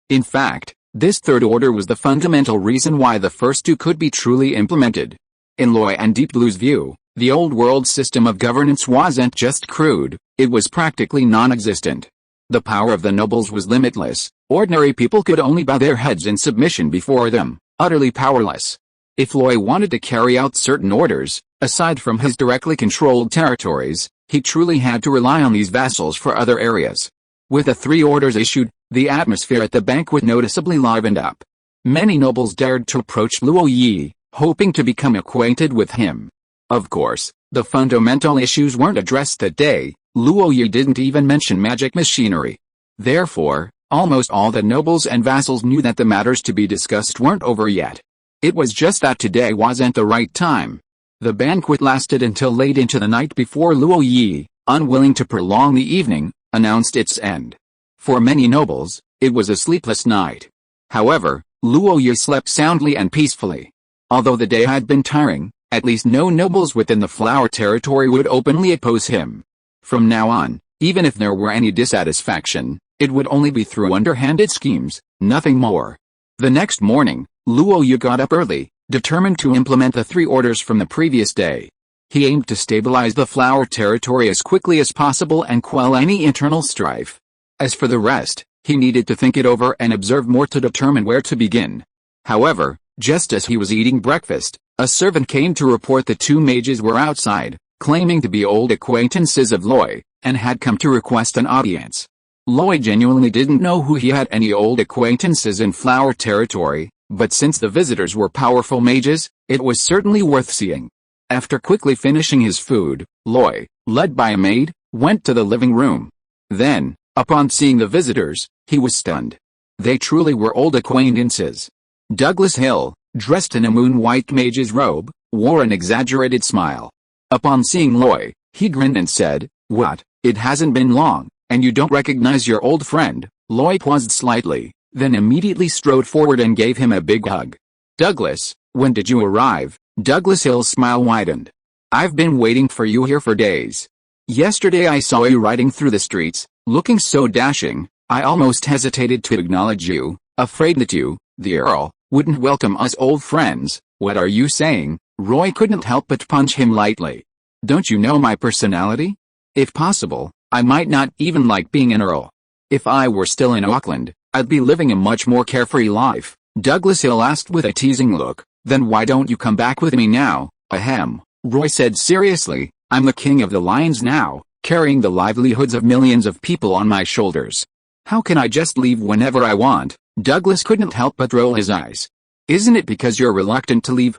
In fact, this third order was the fundamental reason why the first two could be truly implemented. In Lloyd and Deep Blue's view, the old world system of governance wasn't just crude, it was practically non-existent. The power of the nobles was limitless. Ordinary people could only bow their heads in submission before them, utterly powerless. If Lloyd wanted to carry out certain orders, aside from his directly controlled territories, he truly had to rely on these vassals for other areas. With the 3 orders issued, the atmosphere at the banquet noticeably livened up. Many nobles dared to approach Luo Yi, hoping to become acquainted with him. Of course, the fundamental issues weren't addressed that day. Luo Yi didn't even mention magic machinery. Therefore, almost all the nobles and vassals knew that the matters to be discussed weren't over yet. It was just that today wasn't the right time. The banquet lasted until late into the night before Luo Yi, unwilling to prolong the evening, announced its end. For many nobles, it was a sleepless night. However, Luo Yi slept soundly and peacefully. Although the day had been tiring, at least no nobles within the flower territory would openly oppose him. From now on, even if there were any dissatisfaction, it would only be through underhanded schemes, nothing more. The next morning, Luo Yi got up early, determined to implement the 3 orders from the previous day. He aimed to stabilize the flower territory as quickly as possible and quell any internal strife. As for the rest, he needed to think it over and observe more to determine where to begin. However, just as he was eating breakfast, a servant came to report the 2 mages were outside, claiming to be old acquaintances of Lloyd, and had come to request an audience. Lloyd genuinely didn't know who he had any old acquaintances in flower territory, but since the visitors were powerful mages, it was certainly worth seeing. After quickly finishing his food, Lloyd, led by a maid, went to the living room. Then, upon seeing the visitors, he was stunned. They truly were old acquaintances. Douglas Hill, dressed in a moon-white mage's robe, wore an exaggerated smile. Upon seeing Lloyd, he grinned and said, "What, it hasn't been long, and you don't recognize your old friend?" Lloyd paused slightly, then immediately strode forward and gave him a big hug. "Douglas, when did you arrive?" Douglas Hill's smile widened. "I've been waiting for you here for days. Yesterday I saw you riding through the streets, looking so dashing, I almost hesitated to acknowledge you, afraid that you, the Earl, wouldn't welcome us old friends." "What are you saying?" Roy couldn't help but punch him lightly. "Don't you know my personality? If possible, I might not even like being an Earl. If I were still in Auckland, I'd be living a much more carefree life," Douglas Hill asked with a teasing look. "Then why don't you come back with me now?" "Ahem," Roy said seriously, "I'm the king of the lions now, carrying the livelihoods of millions of people on my shoulders. How can I just leave whenever I want?" Douglas couldn't help but roll his eyes. Isn't it because you're reluctant to leave?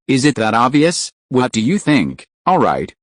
Is it that obvious? What do you think? Alright,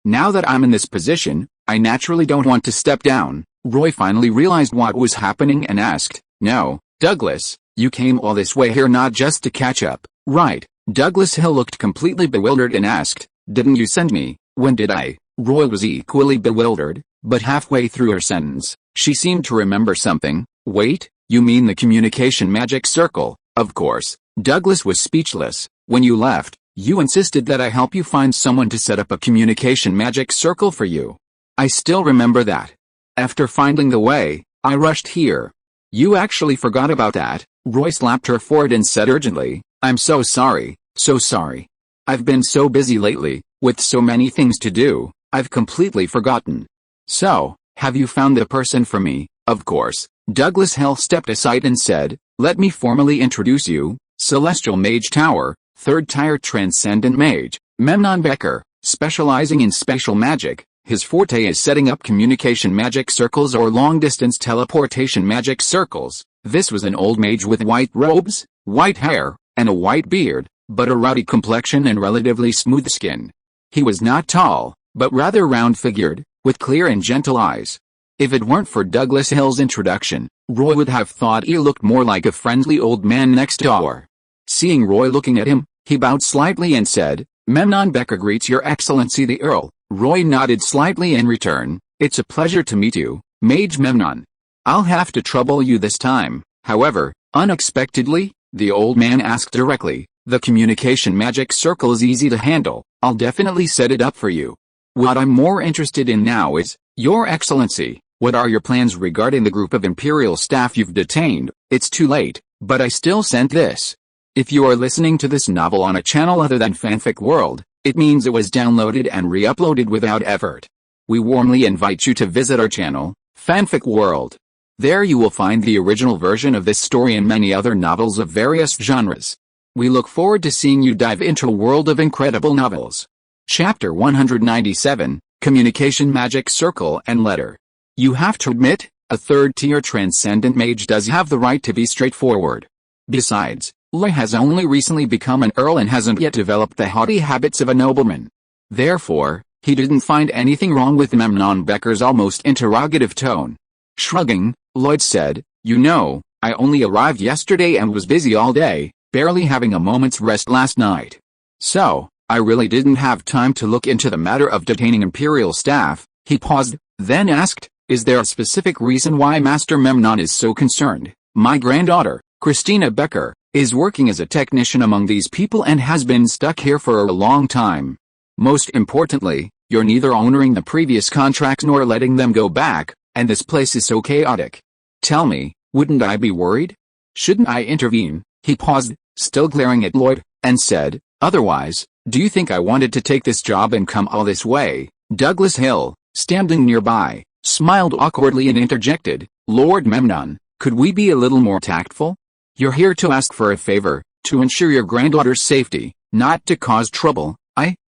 now that I'm in this position, I naturally don't want to step down. Roy finally realized what was happening and asked, no, Douglas, you came all this way here not just to catch up, right? Douglas Hill looked completely bewildered and asked, didn't you send me? When did I? Roy was equally bewildered, but halfway through her sentence, she seemed to remember something. Wait, you mean the communication magic circle? Of course. Douglas was speechless. When you left, you insisted that I help you find someone to set up a communication magic circle for you. I still remember that. After finding the way, I rushed here. You actually forgot about that. Roy slapped her forehead and said urgently, I'm so sorry, so sorry. I've been so busy lately, with so many things to do, I've completely forgotten. So, have you found the person for me? Of course. Douglas Hill stepped aside and said, let me formally introduce you, Celestial Mage Tower, 3rd Tier Transcendent Mage, Memnon Becker, specializing in spatial magic. His forte is setting up communication magic circles or long-distance teleportation magic circles. This was an old mage with white robes, white hair, and a white beard, but a ruddy complexion and relatively smooth skin. He was not tall, but rather round-figured, with clear and gentle eyes. If it weren't for Douglas Hill's introduction, Roy would have thought he looked more like a friendly old man next door. Seeing Roy looking at him, he bowed slightly and said, Memnon Becker greets your excellency the Earl. Roy nodded slightly in return. It's a pleasure to meet you, Mage Memnon. I'll have to trouble you this time, however, unexpectedly, the old man asked directly. The communication magic circle is easy to handle. I'll definitely set it up for you. What I'm more interested in now is, Your Excellency, what are your plans regarding the group of Imperial staff you've detained? It's too late, but I still sent this. If you are listening to this novel on a channel other than Fanfic World, it means it was downloaded and re-uploaded without effort. We warmly invite you to visit our channel, Fanfic World. There you will find the original version of this story and many other novels of various genres. We look forward to seeing you dive into a world of incredible novels. Chapter 197, Communication Magic Circle and Letter. You have to admit, a 3rd Tier Transcendent Mage does have the right to be straightforward. Besides, Roy has only recently become an earl and hasn't yet developed the haughty habits of a nobleman. Therefore, he didn't find anything wrong with Memnon Becker's almost interrogative tone. Shrugging, Lloyd said, You know, I only arrived yesterday and was busy all day, barely having a moment's rest last night. So, I really didn't have time to look into the matter of detaining Imperial staff. He paused, then asked, Is there a specific reason why Master Memnon is so concerned? My granddaughter, Christina Becker, is working as a technician among these people and has been stuck here for a long time. Most importantly, you're neither honoring the previous contracts nor letting them go back, and this place is so chaotic. Tell me, wouldn't I be worried? Shouldn't I intervene? He paused, still glaring at Lloyd, and said, Otherwise, do you think I wanted to take this job and come all this way? Douglas Hill, standing nearby, smiled awkwardly and interjected, Lord Memnon, could we be a little more tactful? You're here to ask for a favor, to ensure your granddaughter's safety, not to cause trouble.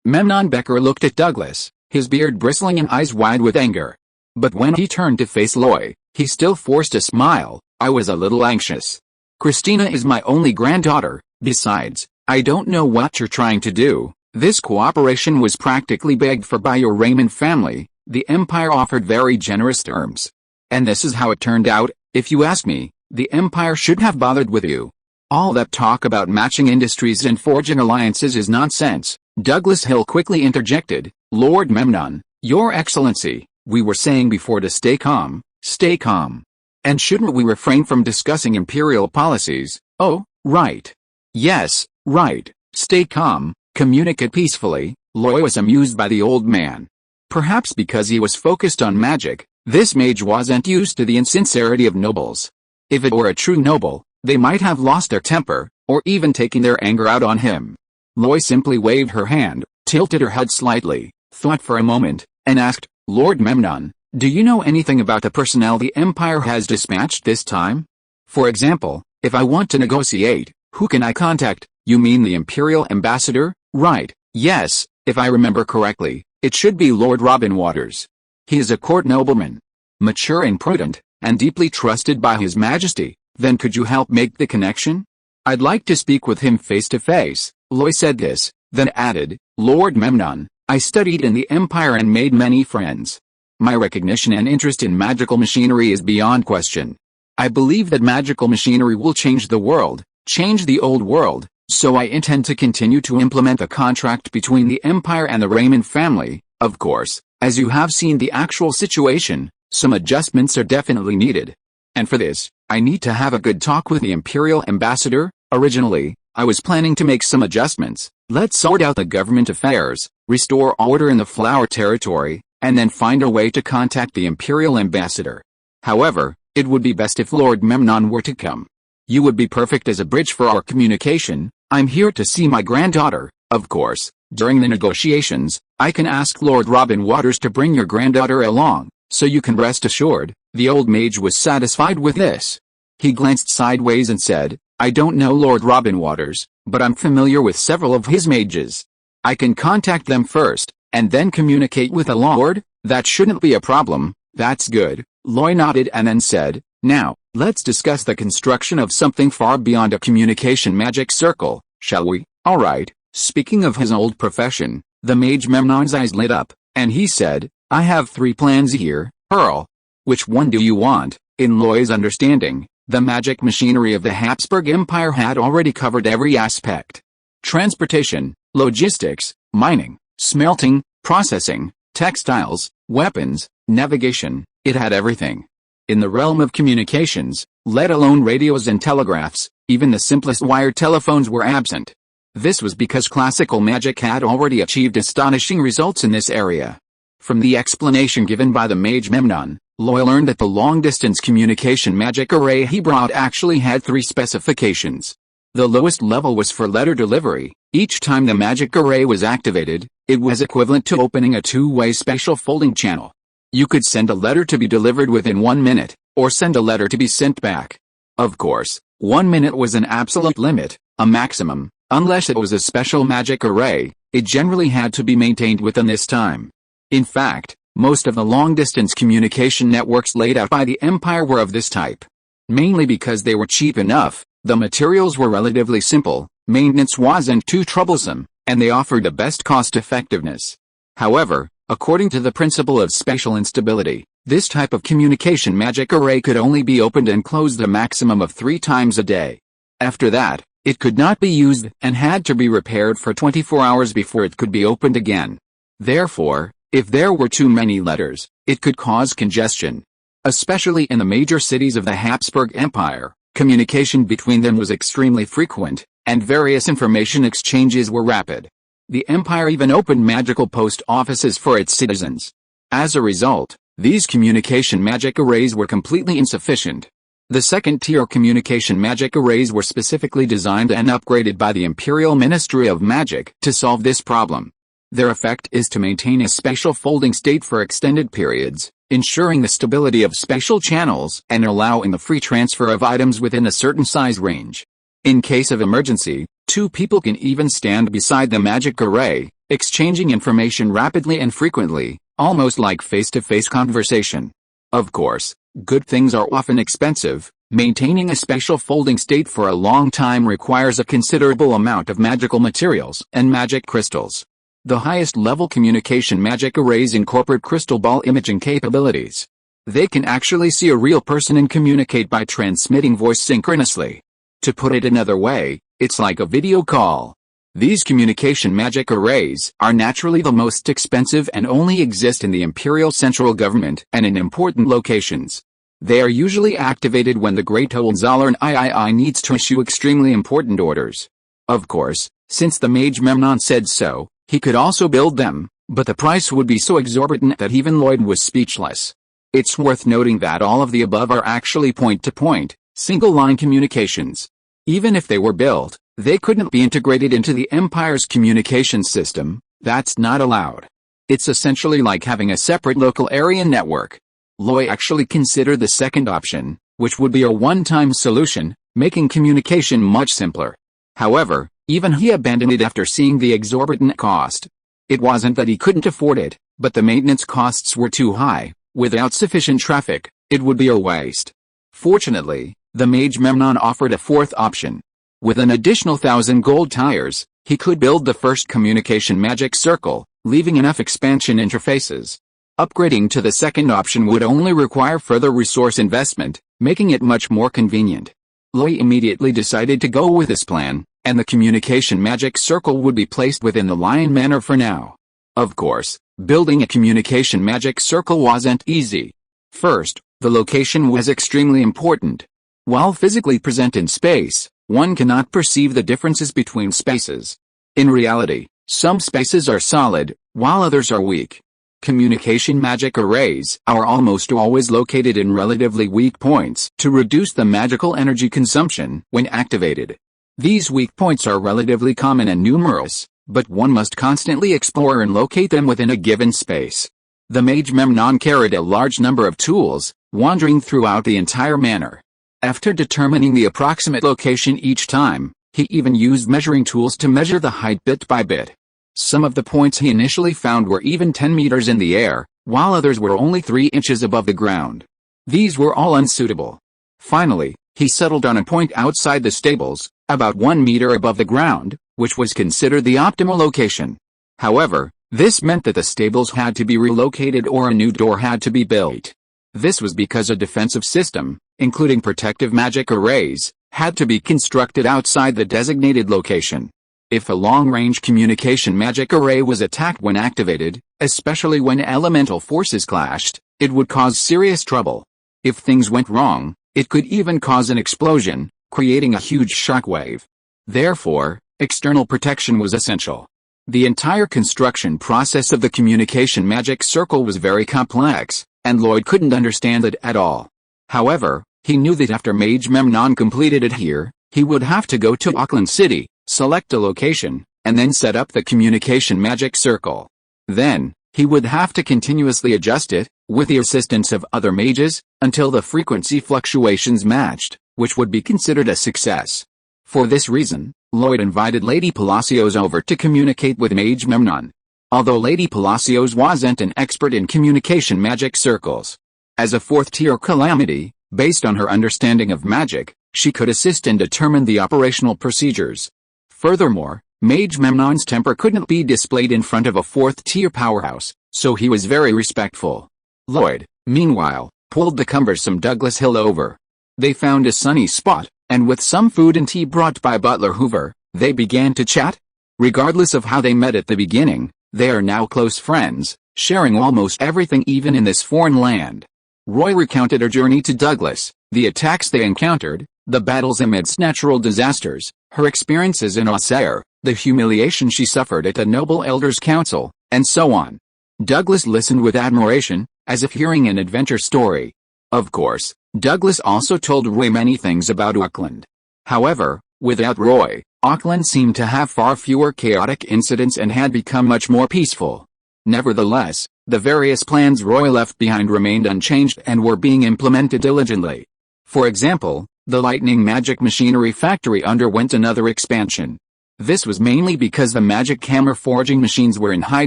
Memnon Becker looked at Douglas, his beard bristling and eyes wide with anger. But when he turned to face Lloyd, he still forced a smile. I was a little anxious. Christina is my only granddaughter. Besides, I don't know what you're trying to do. This cooperation was practically begged for by your Raymond family. The Empire offered very generous terms. And this is how it turned out. If you ask me, the Empire should have bothered with you. All that talk about matching industries and forging alliances is nonsense. Douglas Hill quickly interjected, Lord Memnon, Your Excellency, we were saying before to stay calm, stay calm. And shouldn't we refrain from discussing imperial policies? Oh, right. Yes, right, stay calm, communicate peacefully. Lloyd was amused by the old man. Perhaps because he was focused on magic, this mage wasn't used to the insincerity of nobles. If it were a true noble, they might have lost their temper, or even taken their anger out on him. Lloyd simply waved her hand, tilted her head slightly, thought for a moment, and asked, Lord Memnon, do you know anything about the personnel the Empire has dispatched this time? For example, if I want to negotiate, who can I contact? You mean the Imperial Ambassador? Right, yes, if I remember correctly, it should be Lord Robin Waters. He is a court nobleman, mature and prudent, and deeply trusted by His Majesty. Then could you help make the connection? I'd like to speak with him face to face. Loy said this, then added, Lord Memnon, I studied in the Empire and made many friends. My recognition and interest in magical machinery is beyond question. I believe that magical machinery will change the world, change the old world, so I intend to continue to implement the contract between the Empire and the Raymond family. Of course, as you have seen the actual situation, some adjustments are definitely needed. And for this, I need to have a good talk with the Imperial Ambassador. Originally, I was planning to make some adjustments. Let's sort out the government affairs, restore order in the Flower Territory, and then find a way to contact the Imperial Ambassador. However, it would be best if Lord Memnon were to come. You would be perfect as a bridge for our communication. I'm here to see my granddaughter. Of course, during the negotiations, I can ask Lord Robin Waters to bring your granddaughter along, so you can rest assured. The old mage was satisfied with this. He glanced sideways and said, I don't know Lord Robin Waters, but I'm familiar with several of his mages. I can contact them first, and then communicate with the Lord. That shouldn't be a problem. That's good. Loy nodded and then said, now, let's discuss the construction of something far beyond a communication magic circle, shall we? Alright. Speaking of his old profession, the mage Memnon's eyes lit up, and he said, I have 3 plans here, Earl. Which one do you want? In Loy's understanding, the magic machinery of the Habsburg Empire had already covered every aspect. Transportation, logistics, mining, smelting, processing, textiles, weapons, navigation, it had everything. In the realm of communications, let alone radios and telegraphs, even the simplest wired telephones were absent. This was because classical magic had already achieved astonishing results in this area. From the explanation given by the mage Memnon, Loy learned that the long-distance communication magic array he brought actually had 3 specifications. The lowest level was for letter delivery. Each time the magic array was activated, it was equivalent to opening a 2-way special folding channel. You could send a letter to be delivered within 1 minute, or send a letter to be sent back. Of course, 1 minute was an absolute limit, a maximum. Unless it was a special magic array, it generally had to be maintained within this time. In fact, most of the long-distance communication networks laid out by the Empire were of this type. Mainly because they were cheap enough, the materials were relatively simple, maintenance wasn't too troublesome, and they offered the best cost-effectiveness. However, according to the principle of special instability, this type of communication magic array could only be opened and closed a maximum of 3 times a day. After that, it could not be used and had to be repaired for 24 hours before it could be opened again. Therefore, if there were too many letters, it could cause congestion. Especially in the major cities of the Habsburg Empire, communication between them was extremely frequent, and various information exchanges were rapid. The Empire even opened magical post offices for its citizens. As a result, these communication magic arrays were completely insufficient. The second-tier communication magic arrays were specifically designed and upgraded by the Imperial Ministry of Magic to solve this problem. Their effect is to maintain a special folding state for extended periods, ensuring the stability of special channels and allowing the free transfer of items within a certain size range. In case of emergency, 2 people can even stand beside the magic array, exchanging information rapidly and frequently, almost like face-to-face conversation. Of course, good things are often expensive. Maintaining a special folding state for a long time requires a considerable amount of magical materials and magic crystals. The highest level communication magic arrays incorporate crystal ball imaging capabilities. They can actually see a real person and communicate by transmitting voice synchronously. To put it another way, it's like a video call. These communication magic arrays are naturally the most expensive and only exist in the imperial central government and in important locations. They are usually activated when the Great Hohenzollern III needs to issue extremely important orders. Of course, since the mage Memnon said so, he could also build them, but the price would be so exorbitant that even Lloyd was speechless. It's worth noting that all of the above are actually point-to-point, single-line communications. Even if they were built, they couldn't be integrated into the Empire's communication system. That's not allowed. It's essentially like having a separate local area network. Loy actually considered the second option, which would be a one-time solution, making communication much simpler. However, even he abandoned it after seeing the exorbitant cost. It wasn't that he couldn't afford it, but the maintenance costs were too high. Without sufficient traffic, it would be a waste. Fortunately, The mage Memnon offered a fourth option. With an additional 1,000 gold tires, he could build the first communication magic circle, leaving enough expansion interfaces. Upgrading to the second option would only require further resource investment, making it much more convenient. Roy immediately decided to go with this plan, and the communication magic circle would be placed within the Lion Manor for now. Of course, building a communication magic circle wasn't easy. First, the location was extremely important. While physically present in space, one cannot perceive the differences between spaces. In reality, some spaces are solid, while others are weak. Communication magic arrays are almost always located in relatively weak points to reduce the magical energy consumption when activated. These weak points are relatively common and numerous, but one must constantly explore and locate them within a given space. The mage Memnon carried a large number of tools, wandering throughout the entire manor. After determining the approximate location each time, he even used measuring tools to measure the height bit by bit. Some of the points he initially found were even 10 meters in the air, while others were only 3 inches above the ground. These were all unsuitable. Finally, he settled on a point outside the stables, about 1 meter above the ground, which was considered the optimal location. However, this meant that the stables had to be relocated or a new door had to be built. This was because a defensive system, including protective magic arrays, had to be constructed outside the designated location. If a long-range communication magic array was attacked when activated, especially when elemental forces clashed, it would cause serious trouble. If things went wrong, it could even cause an explosion, creating a huge shockwave. Therefore, external protection was essential. The entire construction process of the communication magic circle was very complex, and Lloyd couldn't understand it at all. However, he knew that after Mage Memnon completed it here, he would have to go to Auckland City, select a location, and then set up the communication magic circle. Then, he would have to continuously adjust it, with the assistance of other mages, until the frequency fluctuations matched, which would be considered a success. For this reason, Lloyd invited Lady Palacios over to communicate with Mage Memnon. Although Lady Palacios wasn't an expert in communication magic circles. As a fourth-tier calamity, based on her understanding of magic, she could assist and determine the operational procedures. Furthermore, Mage Memnon's temper couldn't be displayed in front of a fourth-tier powerhouse, so he was very respectful. Lloyd, meanwhile, pulled the cumbersome Douglas Hill over. They found a sunny spot, and with some food and tea brought by Butler Hoover, they began to chat. Regardless of how they met at the beginning, they are now close friends, sharing almost everything even in this foreign land. Roy recounted her journey to Douglas, the attacks they encountered, the battles amidst natural disasters, her experiences in Auxerre, the humiliation she suffered at the Noble Elders' Council, and so on. Douglas listened with admiration, as if hearing an adventure story. Of course, Douglas also told Roy many things about Auckland. However, without Roy, Auckland seemed to have far fewer chaotic incidents and had become much more peaceful. Nevertheless, the various plans Roy left behind remained unchanged and were being implemented diligently. For example, the lightning magic machinery factory underwent another expansion. This was mainly because the magic hammer forging machines were in high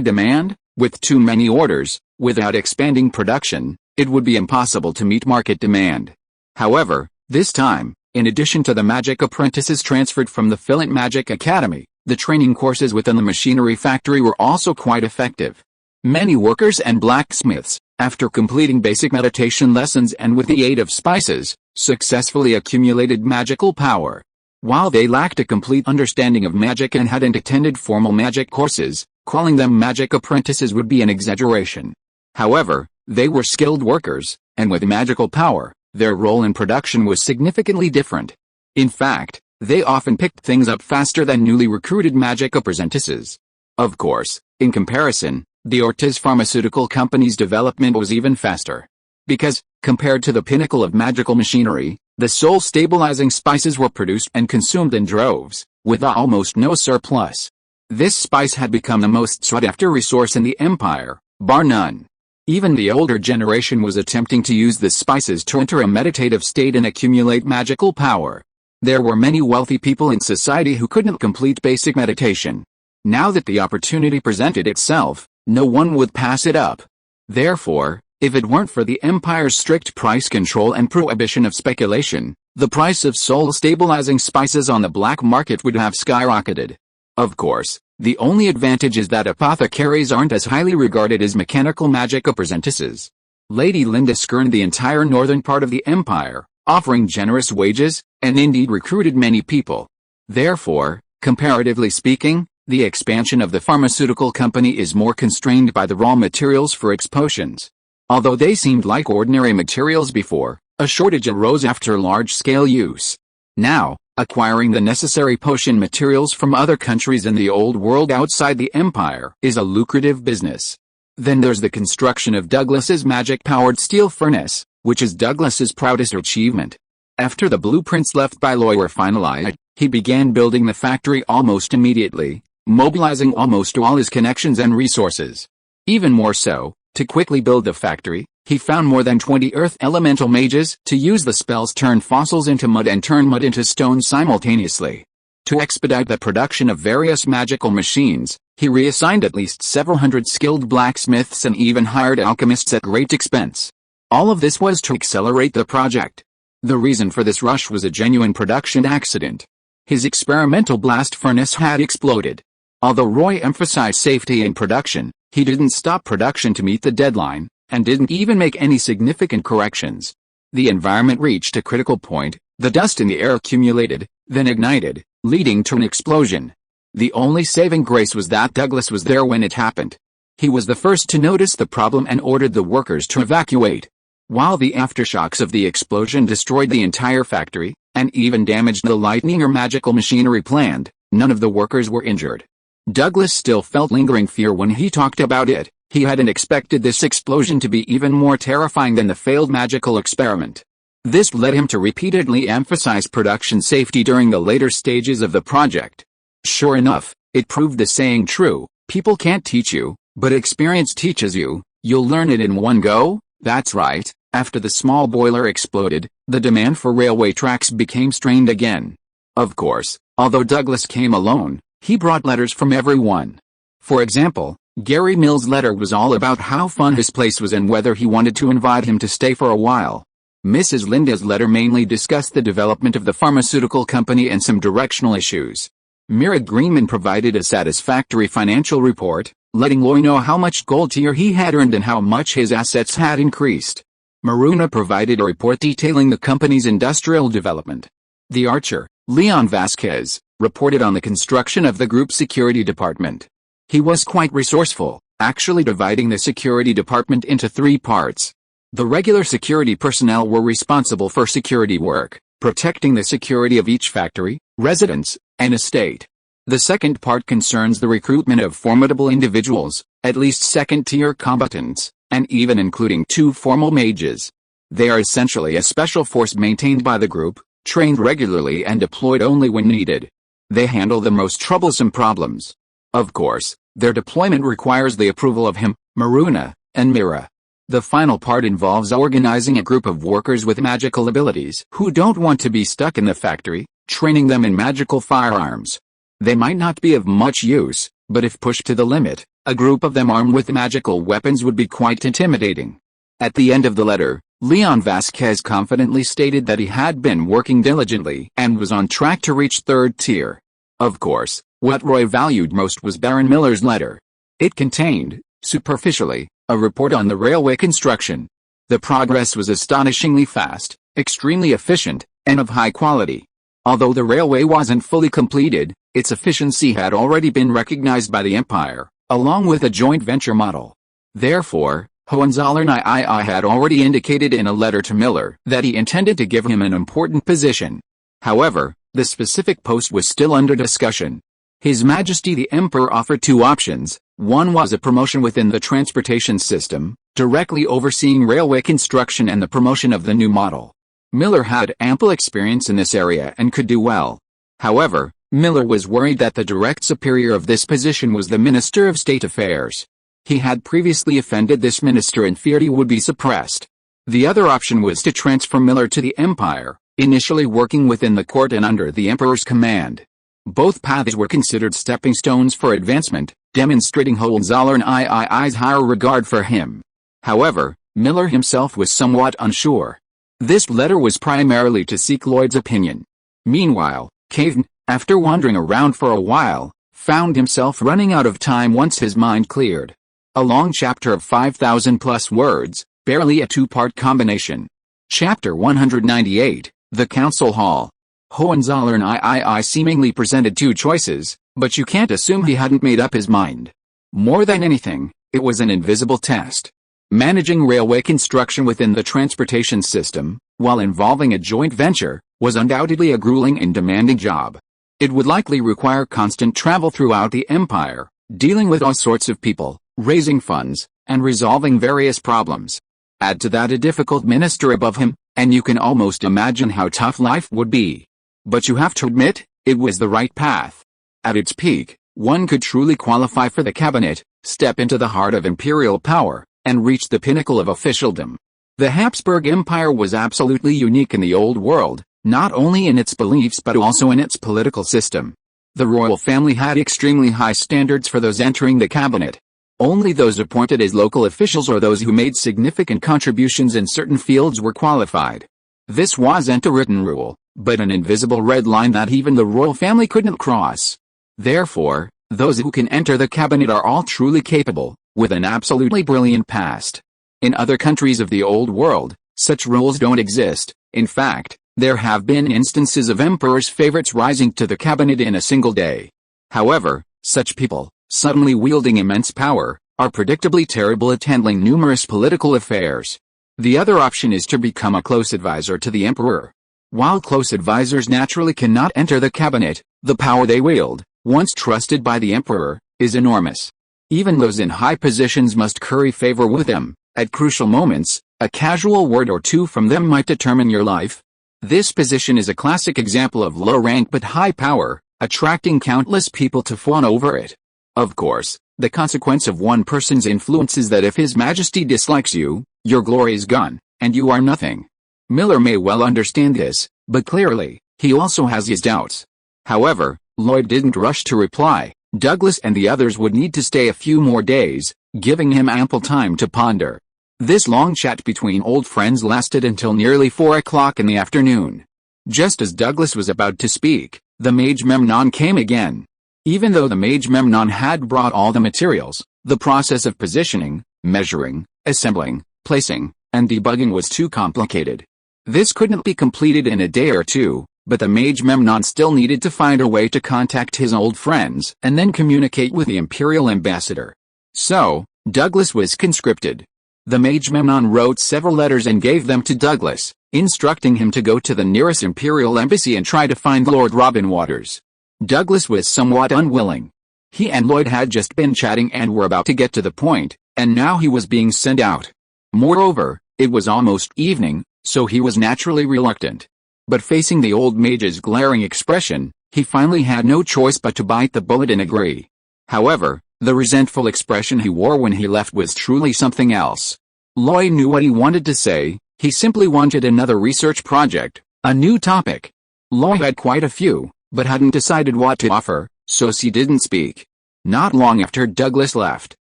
demand. With too many orders, without expanding production, it would be impossible to meet market demand. However, this time, in addition to the magic apprentices transferred from the Fillet Magic Academy, the training courses within the machinery factory were also quite effective. Many workers and blacksmiths, after completing basic meditation lessons and with the aid of spices, successfully accumulated magical power. While they lacked a complete understanding of magic and hadn't attended formal magic courses, calling them magic apprentices would be an exaggeration. However, they were skilled workers, and with magical power, their role in production was significantly different. In fact, they often picked things up faster than newly recruited magic apprentices. Of course, in comparison, the Ortiz Pharmaceutical Company's development was even faster. Because, compared to the pinnacle of magical machinery, the soul-stabilizing spices were produced and consumed in droves, with almost no surplus. This spice had become the most sought-after resource in the empire, bar none. Even the older generation was attempting to use the spices to enter a meditative state and accumulate magical power. There were many wealthy people in society who couldn't complete basic meditation. Now that the opportunity presented itself, no one would pass it up. Therefore, if it weren't for the empire's strict price control and prohibition of speculation, the price of soul-stabilizing spices on the black market would have skyrocketed. Of course, the only advantage is that apothecaries aren't as highly regarded as mechanical magic apprentices. Lady Linda skirted the entire northern part of the empire, offering generous wages, and indeed recruited many people. Therefore, comparatively speaking, the expansion of the pharmaceutical company is more constrained by the raw materials for its potions. Although they seemed like ordinary materials before, a shortage arose after large-scale use. Now, acquiring the necessary potion materials from other countries in the old world outside the empire is a lucrative business. Then there's the construction of Douglas's magic-powered steel furnace, which is Douglas's proudest achievement. After the blueprints left by Roy were finalized, he began building the factory almost immediately, mobilizing almost all his connections and resources. Even more so, to quickly build the factory, he found more than 20 earth elemental mages to use the spells turn fossils into mud and turn mud into stone simultaneously. To expedite the production of various magical machines, he reassigned at least several hundred skilled blacksmiths and even hired alchemists at great expense. All of this was to accelerate the project. The reason for this rush was a genuine production accident. His experimental blast furnace had exploded. Although Roy emphasized safety in production, he didn't stop production to meet the deadline, and didn't even make any significant corrections. The environment reached a critical point, the dust in the air accumulated, then ignited, leading to an explosion. The only saving grace was that Douglas was there when it happened. He was the first to notice the problem and ordered the workers to evacuate. While the aftershocks of the explosion destroyed the entire factory, and even damaged the lightning or magical machinery planned, none of the workers were injured. Douglas still felt lingering fear when he talked about it. He hadn't expected this explosion to be even more terrifying than the failed magical experiment. This led him to repeatedly emphasize production safety during the later stages of the project. Sure enough, it proved the saying true, people can't teach you, but experience teaches you. You'll learn it in one go. That's right, after the small boiler exploded, the demand for railway tracks became strained again. Of course, although Douglas came alone, he brought letters from everyone. For example, Gary Mill's letter was all about how fun his place was and whether he wanted to invite him to stay for a while. Mrs. Linda's letter mainly discussed the development of the pharmaceutical company and some directional issues. Mira Greenman provided a satisfactory financial report, letting Roy know how much gold tier he had earned and how much his assets had increased. Maruna provided a report detailing the company's industrial development. The archer, Leon Vasquez, reported on the construction of the group security department. He was quite resourceful, actually dividing the security department into 3 parts. The regular security personnel were responsible for security work, protecting the security of each factory, residence, and estate. The second part concerns the recruitment of formidable individuals, at least second-tier combatants, and even including 2 formal mages. They are essentially a special force maintained by the group, trained regularly and deployed only when needed. They handle the most troublesome problems. Of course, their deployment requires the approval of him, Maruna, and Mira. The final part involves organizing a group of workers with magical abilities who don't want to be stuck in the factory, training them in magical firearms. They might not be of much use, but if pushed to the limit, a group of them armed with magical weapons would be quite intimidating. At the end of the letter, Leon Vasquez confidently stated that he had been working diligently and was on track to reach 3rd tier. Of course, what Roy valued most was Baron Miller's letter. It contained, superficially, a report on the railway construction. The progress was astonishingly fast, extremely efficient, and of high quality. Although the railway wasn't fully completed, its efficiency had already been recognized by the Empire, along with a joint venture model. Therefore, Hohenzollern III had already indicated in a letter to Miller that he intended to give him an important position. However, the specific post was still under discussion. His Majesty the Emperor offered 2 options. One was a promotion within the transportation system, directly overseeing railway construction and the promotion of the new model. Miller had ample experience in this area and could do well. However, Miller was worried that the direct superior of this position was the Minister of State Affairs. He had previously offended this minister and feared he would be suppressed. The other option was to transfer Miller to the Empire, initially working within the court and under the Emperor's command. Both paths were considered stepping stones for advancement, demonstrating Hohenzollern III's higher regard for him. However, Miller himself was somewhat unsure. This letter was primarily to seek Lloyd's opinion. Meanwhile, Caven, after wandering around for a while, found himself running out of time once his mind cleared. A long chapter of 5,000+ words, barely a two-part combination. Chapter 198, The Council Hall. Hohenzollern III seemingly presented two choices, but you can't assume he hadn't made up his mind. More than anything, it was an invisible test. Managing railway construction within the transportation system, while involving a joint venture, was undoubtedly a grueling and demanding job. It would likely require constant travel throughout the empire, dealing with all sorts of people, raising funds, and resolving various problems. Add to that a difficult minister above him, and you can almost imagine how tough life would be. But you have to admit, it was the right path. At its peak, one could truly qualify for the cabinet, step into the heart of imperial power, and reach the pinnacle of officialdom. The Habsburg Empire was absolutely unique in the Old World, not only in its beliefs but also in its political system. The royal family had extremely high standards for those entering the cabinet. Only those appointed as local officials or those who made significant contributions in certain fields were qualified. This wasn't a written rule, but an invisible red line that even the royal family couldn't cross. Therefore, those who can enter the cabinet are all truly capable, with an absolutely brilliant past. In other countries of the Old World, such rules don't exist. In fact, there have been instances of emperors' favorites rising to the cabinet in a single day. However, such people, suddenly wielding immense power, are predictably terrible at handling numerous political affairs. The other option is to become a close advisor to the emperor. While close advisors naturally cannot enter the cabinet, the power they wield, once trusted by the emperor, is enormous. Even those in high positions must curry favor with them. At crucial moments, a casual word or two from them might determine your life. This position is a classic example of low rank but high power, attracting countless people to fawn over it. Of course, the consequence of one person's influence is that if His Majesty dislikes you, your glory is gone, and you are nothing. Miller may well understand this, but clearly, he also has his doubts. However, Lloyd didn't rush to reply. Douglas and the others would need to stay a few more days, giving him ample time to ponder. This long chat between old friends lasted until nearly 4 o'clock in the afternoon. Just as Douglas was about to speak, the mage Memnon came again. Even though the mage Memnon had brought all the materials, the process of positioning, measuring, assembling, placing, and debugging was too complicated. This couldn't be completed in a day or two, but the mage Memnon still needed to find a way to contact his old friends and then communicate with the imperial ambassador. So, Douglas was conscripted. The mage Memnon wrote several letters and gave them to Douglas, instructing him to go to the nearest imperial embassy and try to find Lord Robin Waters. Douglas was somewhat unwilling. He and Lloyd had just been chatting and were about to get to the point, and now he was being sent out. Moreover, it was almost evening, so he was naturally reluctant. But facing the old mage's glaring expression, he finally had no choice but to bite the bullet and agree. However, the resentful expression he wore when he left was truly something else. Lloyd knew what he wanted to say. He simply wanted another research project, a new topic. Lloyd had quite a few, but hadn't decided what to offer, so he didn't speak. Not long after Douglas left,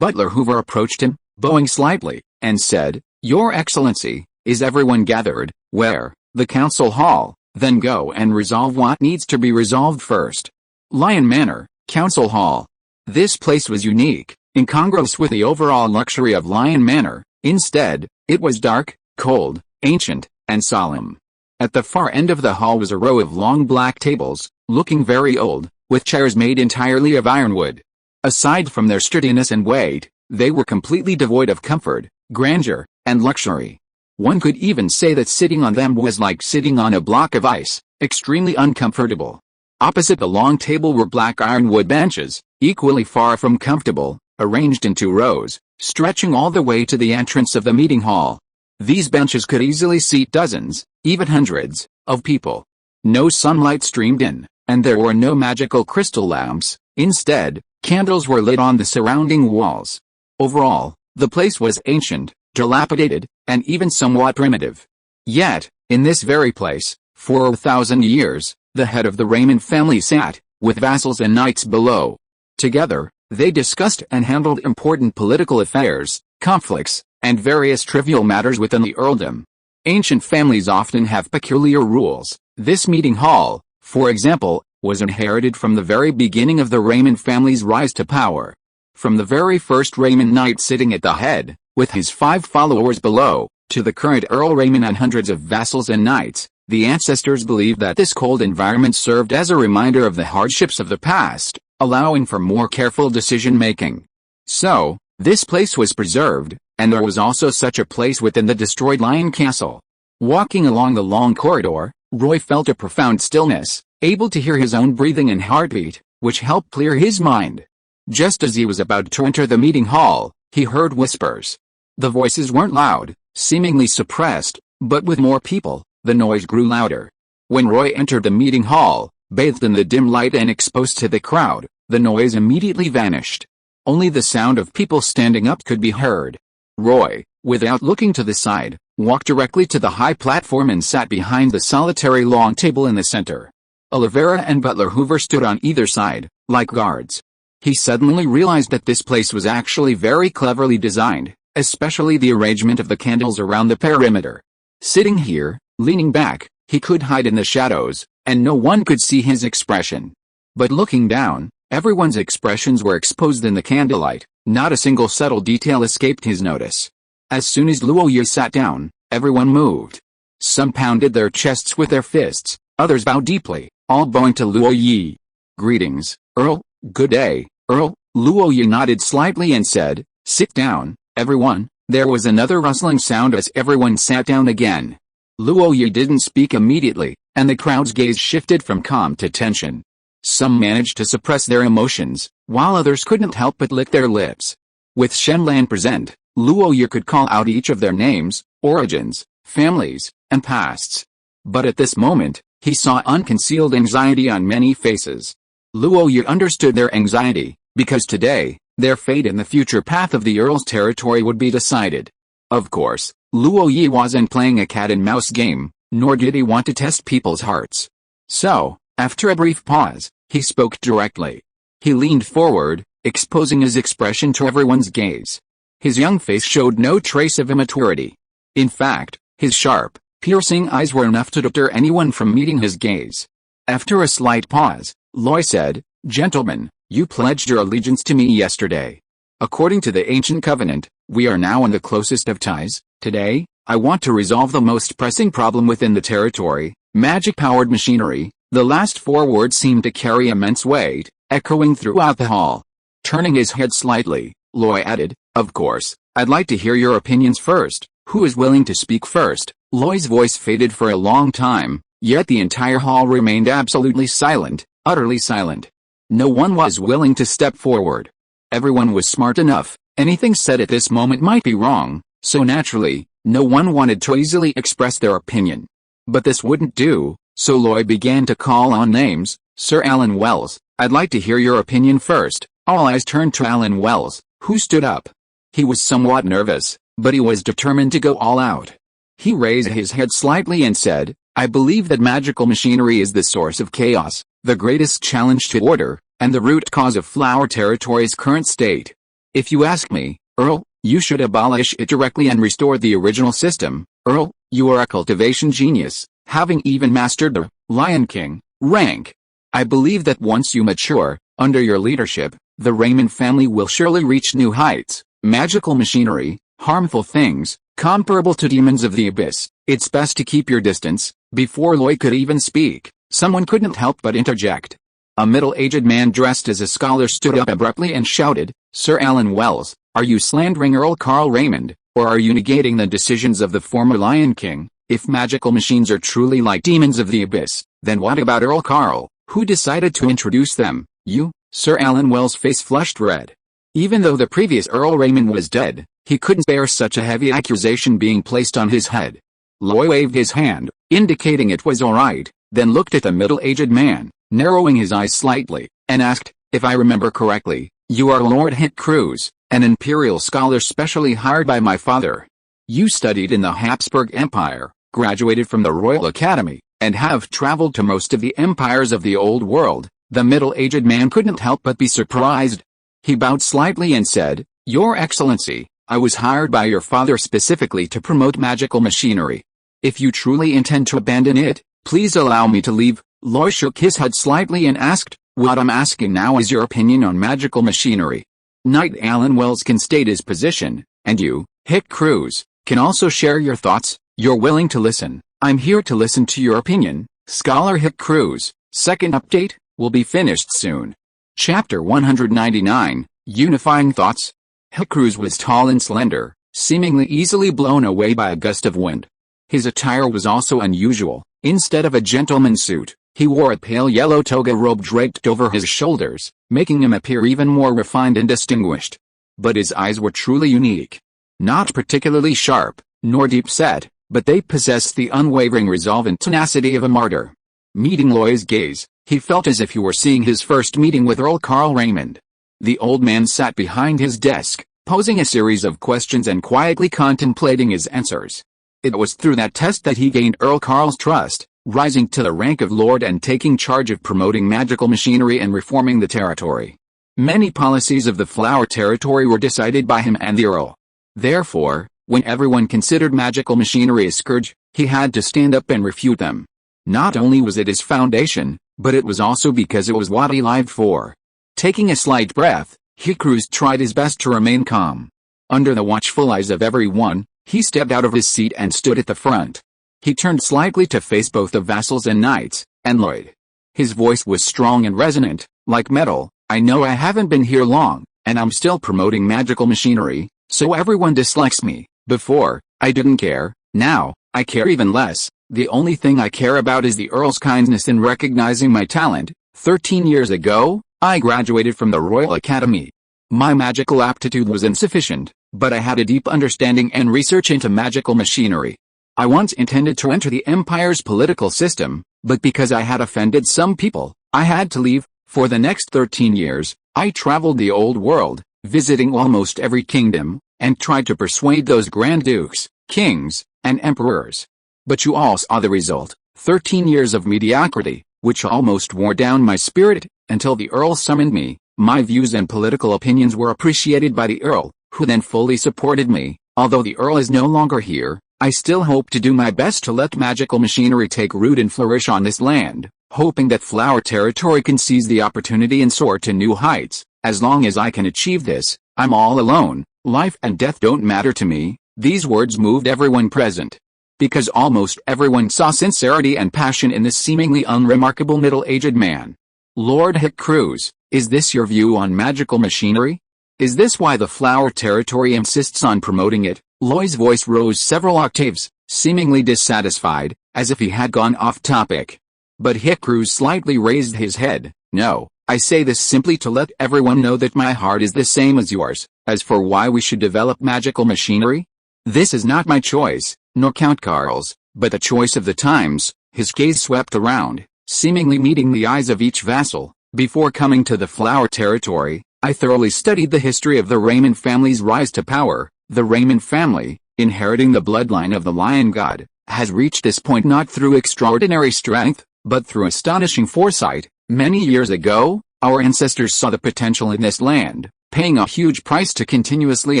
Butler Hoover approached him, bowing slightly, and said, "Your Excellency, is everyone gathered?" "Where?" "The council hall." "Then go and resolve what needs to be resolved first." Lion Manor, Council Hall. This place was unique, incongruous with the overall luxury of Lion Manor. Instead, it was dark, cold, ancient, and solemn. At the far end of the hall was a row of long black tables, looking very old, with chairs made entirely of ironwood. Aside from their sturdiness and weight, they were completely devoid of comfort, grandeur, and luxury. One could even say that sitting on them was like sitting on a block of ice, extremely uncomfortable. Opposite the long table were black ironwood benches, equally far from comfortable, arranged in 2 rows, stretching all the way to the entrance of the meeting hall. These benches could easily seat dozens, even hundreds, of people. No sunlight streamed in, and there were no magical crystal lamps. Instead, candles were lit on the surrounding walls. Overall, the place was ancient, dilapidated, and even somewhat primitive. Yet, in this very place, for 1,000 years, the head of the Raymond family sat, with vassals and knights below. Together, they discussed and handled important political affairs, conflicts, and various trivial matters within the earldom. Ancient families often have peculiar rules. This meeting hall, for example, was inherited from the very beginning of the Raymond family's rise to power. From the very first Raymond knight sitting at the head, with his 5 followers below, to the current Earl Raymond and hundreds of vassals and knights, the ancestors believed that this cold environment served as a reminder of the hardships of the past, allowing for more careful decision-making. So, this place was preserved, and there was also such a place within the destroyed Lion Castle. Walking along the long corridor, Roy felt a profound stillness, able to hear his own breathing and heartbeat, which helped clear his mind. Just as he was about to enter the meeting hall, he heard whispers. The voices weren't loud, seemingly suppressed, but with more people, the noise grew louder. When Roy entered the meeting hall, bathed in the dim light and exposed to the crowd, the noise immediately vanished. Only the sound of people standing up could be heard. Roy, without looking to the side, walked directly to the high platform and sat behind the solitary long table in the center. Olivera and Butler Hoover stood on either side, like guards. He suddenly realized that this place was actually very cleverly designed, especially the arrangement of the candles around the perimeter. Sitting here, leaning back, he could hide in the shadows, and no one could see his expression. But looking down, everyone's expressions were exposed in the candlelight. Not a single subtle detail escaped his notice. As soon as Luo Yi sat down, everyone moved. Some pounded their chests with their fists, others bowed deeply, all bowing to Luo Yi. "Greetings, Earl." "Good day, Earl." Luo Yi nodded slightly and said, "Sit down, everyone." There was another rustling sound as everyone sat down again. Luo Yi didn't speak immediately, and the crowd's gaze shifted from calm to tension. Some managed to suppress their emotions, while others couldn't help but lick their lips. With Shenlan present, Luo Yi could call out each of their names, origins, families, and pasts. But at this moment, he saw unconcealed anxiety on many faces. Luo Yi understood their anxiety, because today, their fate and the future path of the Earl's territory would be decided. Of course, Luo Yi wasn't playing a cat-and-mouse game, nor did he want to test people's hearts. So, after a brief pause, he spoke directly. He leaned forward, exposing his expression to everyone's gaze. His young face showed no trace of immaturity. In fact, his sharp, piercing eyes were enough to deter anyone from meeting his gaze. After a slight pause, Loy said, "Gentlemen, you pledged your allegiance to me yesterday. According to the ancient covenant, we are now in the closest of ties. Today, I want to resolve the most pressing problem within the territory, magic-powered machinery." The last 4 words seemed to carry immense weight, echoing throughout the hall. Turning his head slightly, Loy added, "Of course, I'd like to hear your opinions first. Who is willing to speak first?" Loy's voice faded for a long time, yet the entire hall remained absolutely silent, utterly silent. No one was willing to step forward. Everyone was smart enough, anything said at this moment might be wrong, so naturally, no one wanted to easily express their opinion. But this wouldn't do, so Loy began to call on names. "Sir Alan Wells, I'd like to hear your opinion first." All eyes turned to Alan Wells, who stood up. He was somewhat nervous, but he was determined to go all out. He raised his head slightly and said, "I believe that magical machinery is the source of chaos, the greatest challenge to order, and the root cause of Flower Territory's current state. If you ask me, Earl, you should abolish it directly and restore the original system. Earl, you are a cultivation genius, having even mastered the Lion King rank. I believe that once you mature, under your leadership, the Raymond family will surely reach new heights. Magical machinery, harmful things, comparable to demons of the abyss. It's best to keep your distance." Before Loy could even speak, someone couldn't help but interject. A middle-aged man dressed as a scholar stood up abruptly and shouted, "Sir Alan Wells, are you slandering Earl Carl Raymond, or are you negating the decisions of the former Lion King? If magical machines are truly like demons of the abyss, then what about Earl Carl? Who decided to introduce them? You?" Sir Alan Wells' face flushed red. Even though the previous Earl Raymond was dead, he couldn't bear such a heavy accusation being placed on his head. Loy waved his hand, indicating it was all right, then looked at the middle-aged man, narrowing his eyes slightly, and asked, "If I remember correctly, you are Lord Hit Cruz, an imperial scholar specially hired by my father. You studied in the Habsburg Empire, graduated from the Royal Academy, and have traveled to most of the empires of the Old World." The middle-aged man couldn't help but be surprised. He bowed slightly and said, "Your Excellency, I was hired by your father specifically to promote magical machinery." If you truly intend to abandon it, please allow me to leave. Loy shook his head slightly and asked, what I'm asking now is your opinion on magical machinery. Knight Alan Wells can state his position, and you, Hick Cruz, can also share your thoughts. You're willing to listen. I'm here to listen to your opinion. Scholar Hick Cruz, second update, will be finished soon. Chapter 199, Unifying Thoughts. Hick Cruz was tall and slender, seemingly easily blown away by a gust of wind. His attire was also unusual. Instead of a gentleman's suit, he wore a pale yellow toga robe draped over his shoulders, making him appear even more refined and distinguished. But his eyes were truly unique. Not particularly sharp, nor deep-set, but they possessed the unwavering resolve and tenacity of a martyr. Meeting Loy's gaze, he felt as if he were seeing his first meeting with Earl Carl Raymond. The old man sat behind his desk, posing a series of questions and quietly contemplating his answers. It was through that test that he gained Earl Carl's trust, rising to the rank of Lord and taking charge of promoting magical machinery and reforming the territory. Many policies of the Flower Territory were decided by him and the Earl. Therefore, when everyone considered magical machinery a scourge, he had to stand up and refute them. Not only was it his foundation, but it was also because it was what he lived for. Taking a slight breath, Hick Cruz tried his best to remain calm. Under the watchful eyes of everyone, he stepped out of his seat and stood at the front. He turned slightly to face both the vassals and knights, and Lloyd. His voice was strong and resonant, like metal. I know I haven't been here long, and I'm still promoting magical machinery, so everyone dislikes me. Before, I didn't care. Now, I care even less. The only thing I care about is the Earl's kindness in recognizing my talent. 13 years ago, I graduated from the Royal Academy. My magical aptitude was insufficient, but I had a deep understanding and research into magical machinery. I once intended to enter the Empire's political system, but because I had offended some people, I had to leave. For the next 13 years, I traveled the old world, visiting almost every kingdom, and tried to persuade those Grand Dukes, kings, and emperors. But you all saw the result. 13 years of mediocrity, which almost wore down my spirit, until the Earl summoned me. My views and political opinions were appreciated by the Earl, who then fully supported me. Although the Earl is no longer here, I still hope to do my best to let magical machinery take root and flourish on this land, hoping that Flower Territory can seize the opportunity and soar to new heights. As long as I can achieve this, I'm all alone. Life and death don't matter to me. These words moved everyone present, because almost everyone saw sincerity and passion in this seemingly unremarkable middle-aged man. Lord Hick Cruz, is this your view on magical machinery? Is this why the Flower Territory insists on promoting it? Loy's voice rose several octaves, seemingly dissatisfied, as if he had gone off topic. But Hick Cruz slightly raised his head. No, I say this simply to let everyone know that my heart is the same as yours. As for why we should develop magical machinery, this is not my choice, nor Count Carl's, but the choice of the times. His gaze swept around, seemingly meeting the eyes of each vassal. Before coming to the Flower Territory, I thoroughly studied the history of the Raymond family's rise to power. The Raymond family, inheriting the bloodline of the Lion God, has reached this point not through extraordinary strength, but through astonishing foresight. Many years ago, our ancestors saw the potential in this land, paying a huge price to continuously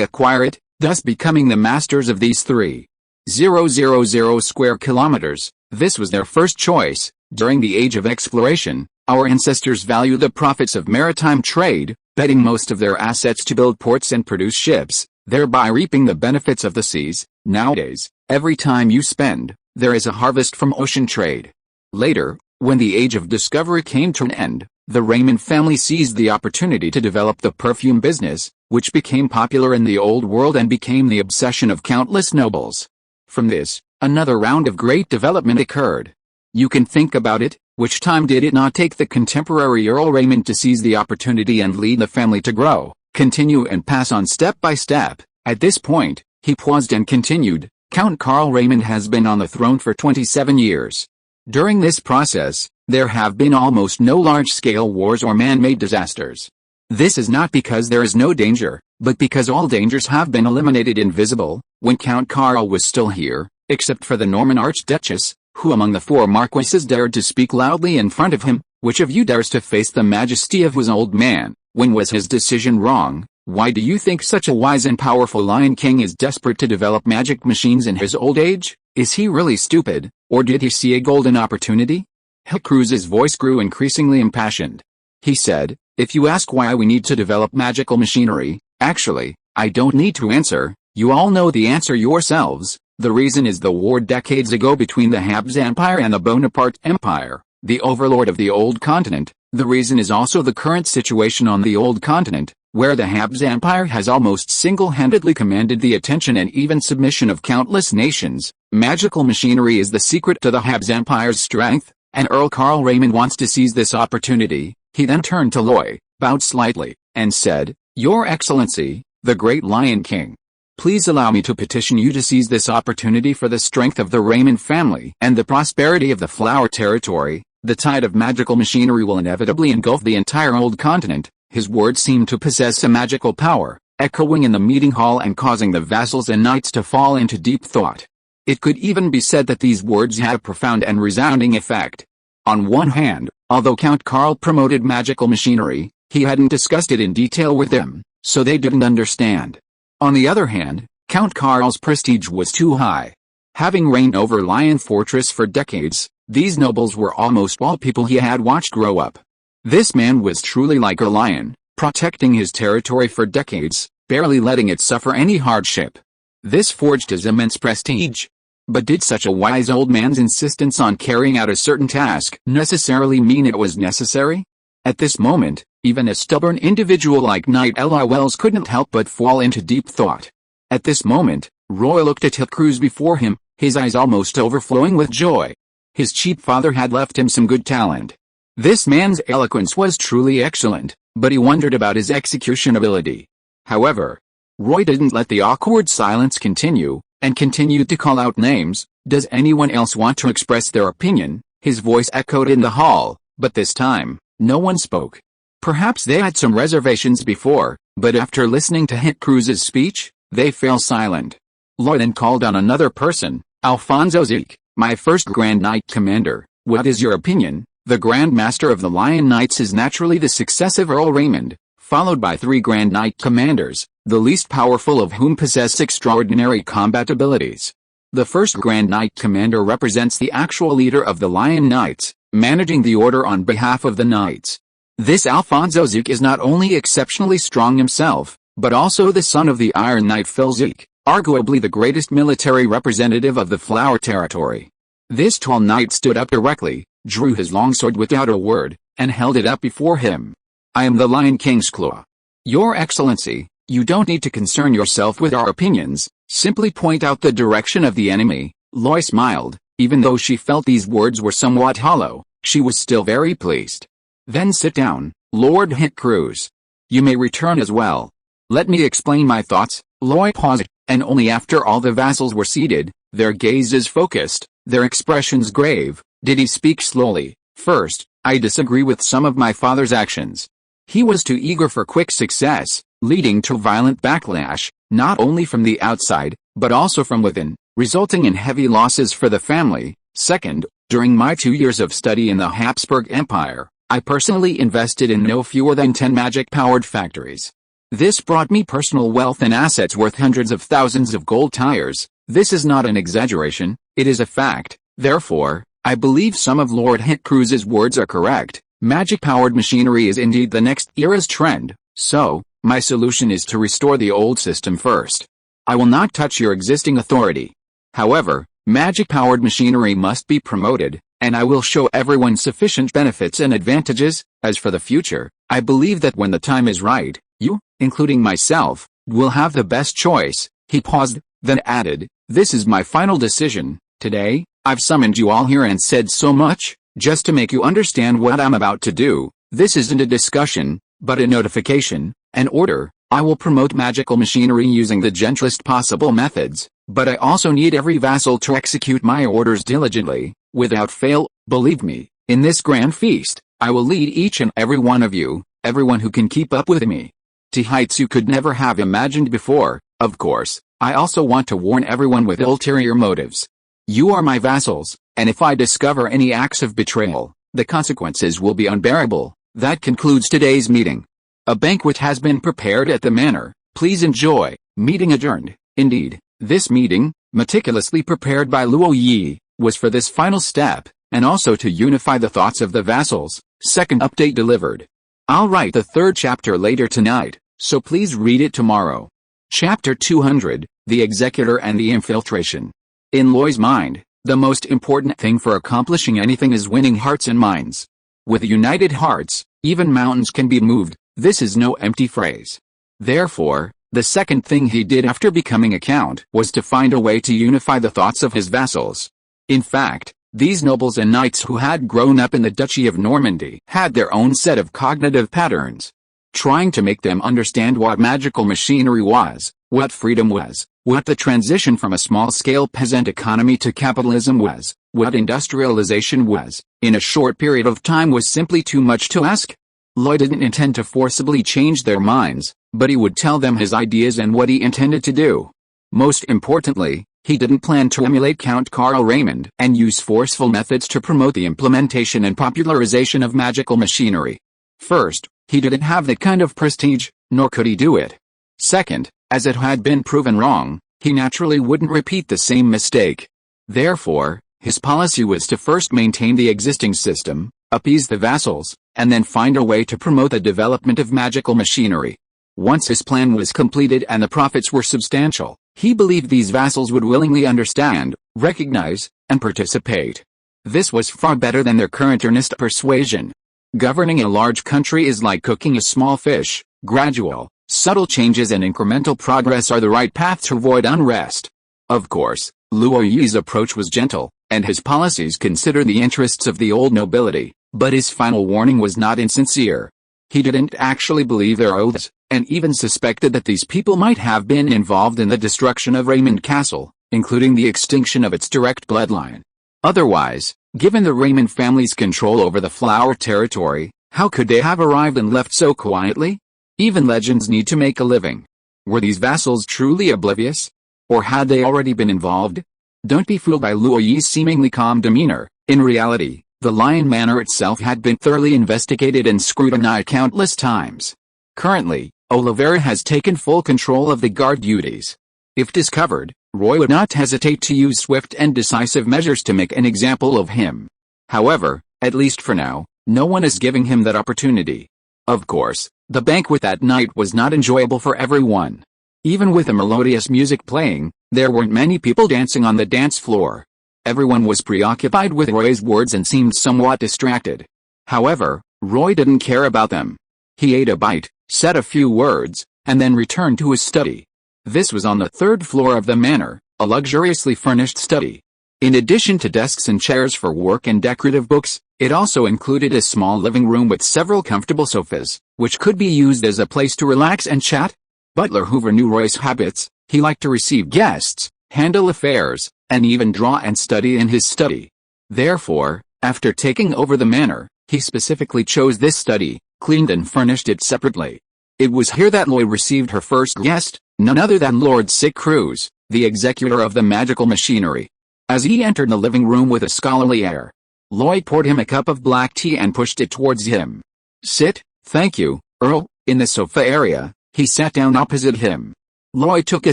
acquire it, thus becoming the masters of these 3,000 square kilometers. This was their first choice. During the age of exploration, our ancestors valued the profits of maritime trade, betting most of their assets to build ports and produce ships, thereby reaping the benefits of the seas. Nowadays, every time you spend, there is a harvest from ocean trade. Later, when the age of discovery came to an end, the Raymond family seized the opportunity to develop the perfume business, which became popular in the old world and became the obsession of countless nobles. From this, another round of great development occurred. You can think about it. Which time did it not take the contemporary Earl Raymond to seize the opportunity and lead the family to grow, continue and pass on step by step? At this point, he paused and continued, Count Carl Raymond has been on the throne for 27 years. During this process, there have been almost no large-scale wars or man-made disasters. This is not because there is no danger, but because all dangers have been eliminated invisible. When Count Carl was still here, except for the Norman Archduchess, who among the 4 marquises dared to speak loudly in front of him? Which of you dares to face the majesty of his old man? When was his decision wrong? Why do you think such a wise and powerful Lion King is desperate to develop magic machines in his old age? Is he really stupid, or did he see a golden opportunity? Hitcruise's voice grew increasingly impassioned. He said, "If you ask why we need to develop magical machinery, actually, I don't need to answer, you all know the answer yourselves. The reason is the war decades ago between the Habs Empire and the Bonaparte Empire, the overlord of the old continent. The reason is also the current situation on the old continent, where the Habs Empire has almost single-handedly commanded the attention and even submission of countless nations. Magical machinery is the secret to the Habs Empire's strength, and Earl Karl Raymond wants to seize this opportunity." He then turned to Loy, bowed slightly, and said, "Your Excellency, the great Lion King. Please allow me to petition you to seize this opportunity for the strength of the Raymond family and the prosperity of the Flower Territory. The tide of magical machinery will inevitably engulf the entire old continent." His words seemed to possess a magical power, echoing in the meeting hall and causing the vassals and knights to fall into deep thought. It could even be said that these words had a profound and resounding effect. On one hand, although Count Karl promoted magical machinery, he hadn't discussed it in detail with them, so they didn't understand. On the other hand, Count Karl's prestige was too high. Having reigned over Lion Fortress for decades, these nobles were almost all people he had watched grow up. This man was truly like a lion, protecting his territory for decades, barely letting it suffer any hardship. This forged his immense prestige. But did such a wise old man's insistence on carrying out a certain task necessarily mean it was necessary? At this moment, even a stubborn individual like Knight Eli Wells couldn't help but fall into deep thought. At this moment, Roy looked at Hitcruise before him, his eyes almost overflowing with joy. His cheap father had left him some good talent. This man's eloquence was truly excellent, but he wondered about his execution ability. However, Roy didn't let the awkward silence continue, and continued to call out names. "Does anyone else want to express their opinion?" His voice echoed in the hall, but this time, no one spoke. Perhaps they had some reservations before, but after listening to Hitcruise's speech, they fell silent. Roy then called on another person, Alfonso Zeke. "My first Grand Knight Commander, what is your opinion?" The Grand Master of the Lion Knights is naturally the successive Earl Raymond, followed by 3 Grand Knight Commanders, the least powerful of whom possess extraordinary combat abilities. The first Grand Knight Commander represents the actual leader of the Lion Knights, managing the order on behalf of the Knights. This Alfonso Zeke is not only exceptionally strong himself, but also the son of the Iron Knight Phil Zeke, arguably the greatest military representative of the Flower Territory. This tall knight stood up directly, drew his longsword without a word, and held it up before him. "I am the Lion King's claw. Your Excellency, you don't need to concern yourself with our opinions, simply point out the direction of the enemy." Loy smiled, even though she felt these words were somewhat hollow, she was still very pleased. "Then sit down, Lord Hitcruise. You may return as well. Let me explain my thoughts." Loy paused, and only after all the vassals were seated, their gazes focused, their expressions grave, did he speak slowly. "First, I disagree with some of my father's actions. He was too eager for quick success, leading to violent backlash, not only from the outside, but also from within, resulting in heavy losses for the family. Second, during my 2 years of study in the Habsburg Empire, I personally invested in no fewer than 10 magic-powered factories. This brought me personal wealth and assets worth hundreds of thousands of gold tires. This is not an exaggeration, it is a fact. Therefore, I believe some of Lord Hitcruise's words are correct. Magic-powered machinery is indeed the next era's trend, so, my solution is to restore the old system first. I will not touch your existing authority. However, magic-powered machinery must be promoted, and I will show everyone sufficient benefits and advantages. As for the future, I believe that when the time is right, you, including myself, will have the best choice." He paused, then added, "This is my final decision. Today, I've summoned you all here and said so much, just to make you understand what I'm about to do. This isn't a discussion, but a notification, an order. I will promote magical machinery using the gentlest possible methods, but I also need every vassal to execute my orders diligently, without fail. Believe me, in this grand feast, I will lead each and every one of you, everyone who can keep up with me, to heights you could never have imagined before. Of course, I also want to warn everyone with ulterior motives. You are my vassals, and if I discover any acts of betrayal, the consequences will be unbearable." That concludes today's meeting. A banquet has been prepared at the manor. Please enjoy. Meeting adjourned. Indeed, this meeting, meticulously prepared by Luo Yi, was for this final step, and also to unify the thoughts of the vassals. Second update delivered. I'll write the third chapter later tonight, so please read it tomorrow. Chapter 200, The Executor and the Infiltration. In Loy's mind, the most important thing for accomplishing anything is winning hearts and minds. With united hearts, even mountains can be moved. This is no empty phrase. Therefore, the second thing he did after becoming a count was to find a way to unify the thoughts of his vassals. In fact, these nobles and knights who had grown up in the Duchy of Normandy had their own set of cognitive patterns. Trying to make them understand what magical machinery was, what freedom was, what the transition from a small-scale peasant economy to capitalism was, what industrialization was, in a short period of time was simply too much to ask. Loy didn't intend to forcibly change their minds, but he would tell them his ideas and what he intended to do. Most importantly, he didn't plan to emulate Count Karl Raymond and use forceful methods to promote the implementation and popularization of magical machinery. First, he didn't have that kind of prestige, nor could he do it. Second, as it had been proven wrong, he naturally wouldn't repeat the same mistake. Therefore, his policy was to first maintain the existing system, appease the vassals, and then find a way to promote the development of magical machinery. Once his plan was completed and the profits were substantial, he believed these vassals would willingly understand, recognize, and participate. This was far better than their current earnest persuasion. Governing a large country is like cooking a small fish. Gradual, subtle changes and incremental progress are the right path to avoid unrest. Of course, Luo Yi's approach was gentle, and his policies considered the interests of the old nobility, but his final warning was not insincere. He didn't actually believe their oaths, and even suspected that these people might have been involved in the destruction of Raymond Castle, including the extinction of its direct bloodline. Otherwise, given the Raymond family's control over the Flower territory, how could they have arrived and left so quietly? Even legends need to make a living. Were these vassals truly oblivious? Or had they already been involved? Don't be fooled by Luo Yi's seemingly calm demeanor. In reality, the Lion Manor itself had been thoroughly investigated and scrutinized countless times. Currently, Olivera has taken full control of the guard duties. If discovered, Roy would not hesitate to use swift and decisive measures to make an example of him. However, at least for now, no one is giving him that opportunity. Of course, the banquet that night was not enjoyable for everyone. Even with the melodious music playing, there weren't many people dancing on the dance floor. Everyone was preoccupied with Roy's words and seemed somewhat distracted. However, Roy didn't care about them. He ate a bite, said a few words, and then returned to his study. This was on the third floor of the manor, a luxuriously furnished study. In addition to desks and chairs for work and decorative books, it also included a small living room with several comfortable sofas, which could be used as a place to relax and chat. Butler Hoover knew Roy's habits. He liked to receive guests, handle affairs, and even draw and study in his study. Therefore, after taking over the manor, he specifically chose this study, cleaned and furnished it separately. It was here that Loy received her first guest, none other than Lord Sick Cruz, the executor of the magical machinery. As he entered the living room with a scholarly air, Loy poured him a cup of black tea and pushed it towards him. Sit, thank you, Earl. In the sofa area, he sat down opposite him. Loy took a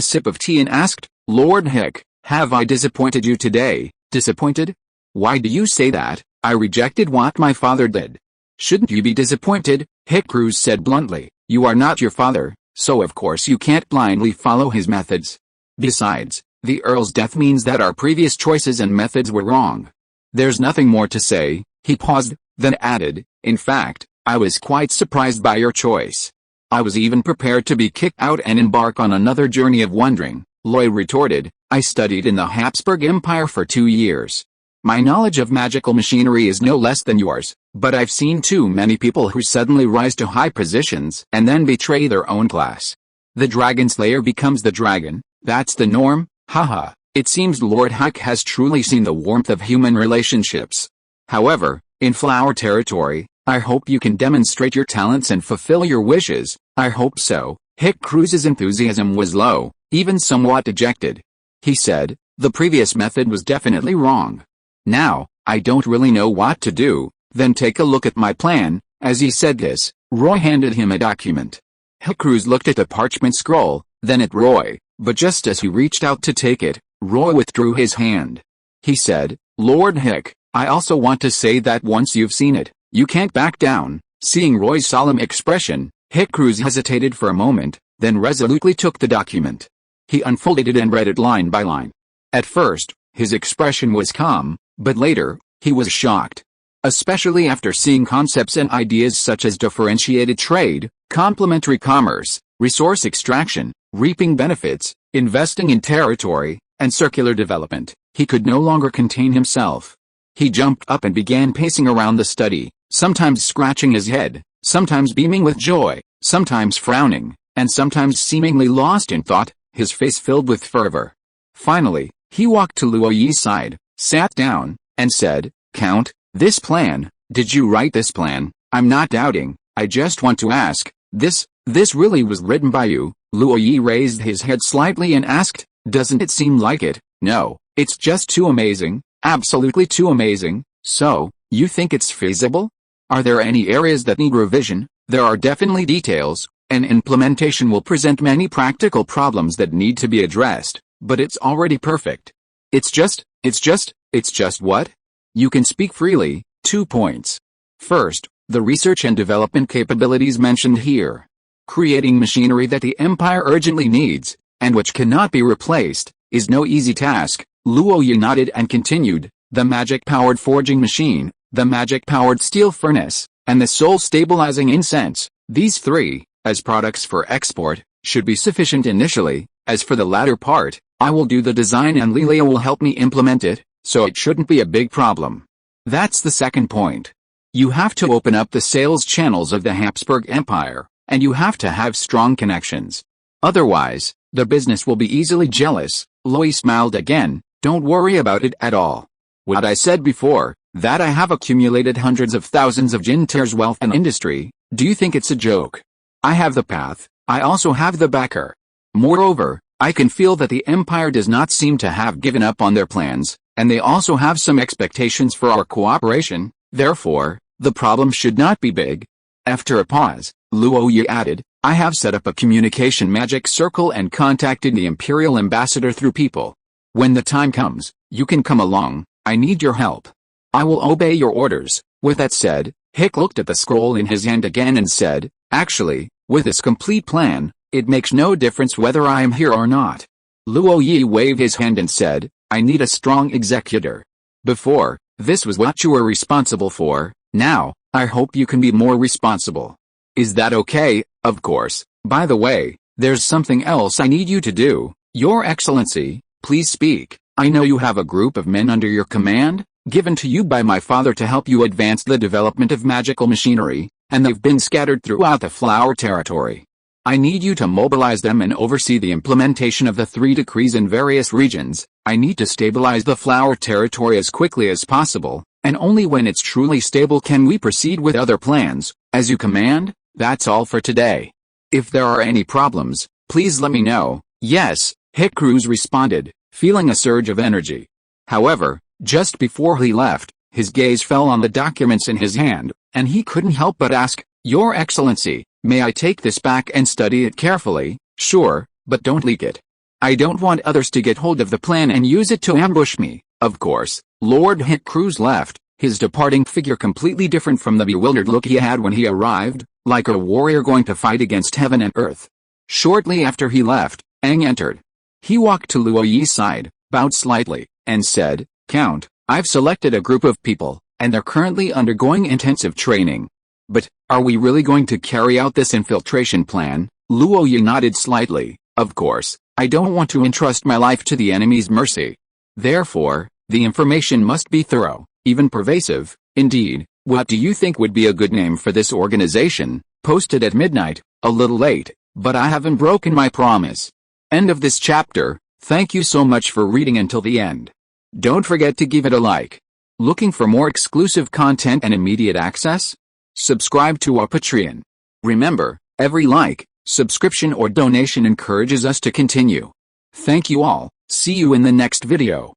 sip of tea and asked, Lord Hick, have I disappointed you today? Disappointed? Why do you say that? I rejected what my father did. Shouldn't you be disappointed? Hick Cruz said bluntly. You are not your father, so of course you can't blindly follow his methods. Besides, the Earl's death means that our previous choices and methods were wrong. There's nothing more to say. He paused, then added, in fact, I was quite surprised by your choice. I was even prepared to be kicked out and embark on another journey of wondering. Loy retorted, I studied in the Habsburg Empire for 2 years. My knowledge of magical machinery is no less than yours, but I've seen too many people who suddenly rise to high positions and then betray their own class. The dragon slayer becomes the dragon, that's the norm, haha. It seems Lord Huck has truly seen the warmth of human relationships. However, in Flower territory, I hope you can demonstrate your talents and fulfill your wishes. I hope so. Hick Cruz's enthusiasm was low, even somewhat dejected. He said, the previous method was definitely wrong. Now, I don't really know what to do. Then take a look at my plan. As he said this, Roy handed him a document. Hick Cruz looked at the parchment scroll, then at Roy, but just as he reached out to take it, Roy withdrew his hand. He said, "Lord Hick, I also want to say that once you've seen it, you can't back down." Seeing Roy's solemn expression, Hick Cruz hesitated for a moment, then resolutely took the document. He unfolded it and read it line by line. At first, his expression was calm, but later, he was shocked. Especially after seeing concepts and ideas such as differentiated trade, complementary commerce, resource extraction, reaping benefits, investing in territory, and circular development, he could no longer contain himself. He jumped up and began pacing around the study, sometimes scratching his head, sometimes beaming with joy, sometimes frowning, and sometimes seemingly lost in thought, his face filled with fervor. Finally, he walked to Luo Yi's side, sat down, and said, "Count, this plan, did you write this plan? I'm not doubting, I just want to ask, this really was written by you?" Luo Yi raised his head slightly and asked, "Doesn't it seem like it?" "No, it's just too amazing, absolutely too amazing." "So, you think it's feasible? Are there any areas that need revision?" "There are definitely details, and implementation will present many practical problems that need to be addressed, but it's already perfect." It's just what? You can speak freely. 2 points. First, the research and development capabilities mentioned here. Creating machinery that the Empire urgently needs, and which cannot be replaced, is no easy task. Luo Yi nodded and continued, "The magic-powered forging machine, the magic-powered steel furnace, and the soul-stabilizing incense, these three, as products for export, should be sufficient initially. As for the latter part, I will do the design and Lilia will help me implement it, so it shouldn't be a big problem." That's the second point. You have to open up the sales channels of the Habsburg Empire, and you have to have strong connections. Otherwise, the business will be easily jealous. Luo smiled again. "Don't worry about it at all. What I said before, that I have accumulated hundreds of thousands of Jinter's wealth and industry, do you think it's a joke? I have the path, I also have the backer. Moreover, I can feel that the Empire does not seem to have given up on their plans, and they also have some expectations for our cooperation, therefore, the problem should not be big." After a pause, Luo Yi added, "I have set up a communication magic circle and contacted the Imperial Ambassador through people. When the time comes, you can come along, I need your help. I will obey your orders." With that said, Hick looked at the scroll in his hand again and said, "Actually, with this complete plan, it makes no difference whether I am here or not." Luo Yi waved his hand and said, "I need a strong executor. Before, this was what you were responsible for, now, I hope you can be more responsible. Is that okay?" "Of course. By the way, there's something else I need you to do. Your Excellency, please speak. I know you have a group of men under your command, given to you by my father to help you advance the development of magical machinery, and they've been scattered throughout the Flower Territory. I need you to mobilize them and oversee the implementation of the 3 decrees in various regions. I need to stabilize the Flower Territory as quickly as possible, and only when it's truly stable can we proceed with other plans. As you command." That's all for today. If there are any problems, please let me know. "Yes," Hick Cruz responded, feeling a surge of energy. However, just before he left, his gaze fell on the documents in his hand, and he couldn't help but ask, "Your Excellency, may I take this back and study it carefully?" "Sure, but don't leak it. I don't want others to get hold of the plan and use it to ambush me." Of course, Lord Hick Cruz left, his departing figure completely different from the bewildered look he had when he arrived, like a warrior going to fight against heaven and earth. Shortly after he left, Aang entered. He walked to Luo Yi's side, bowed slightly, and said, "Count, I've selected a group of people, and they're currently undergoing intensive training. But, are we really going to carry out this infiltration plan?" Luo Yi nodded slightly. "Of course, I don't want to entrust my life to the enemy's mercy. Therefore, the information must be thorough, even pervasive. Indeed, what do you think would be a good name for this organization? Posted at midnight, a little late, but I haven't broken my promise." End of this chapter. Thank you so much for reading until the end. Don't forget to give it a like. Looking for more exclusive content and immediate access? Subscribe to our Patreon. Remember, every like, subscription or donation encourages us to continue. Thank you all. See you in the next video.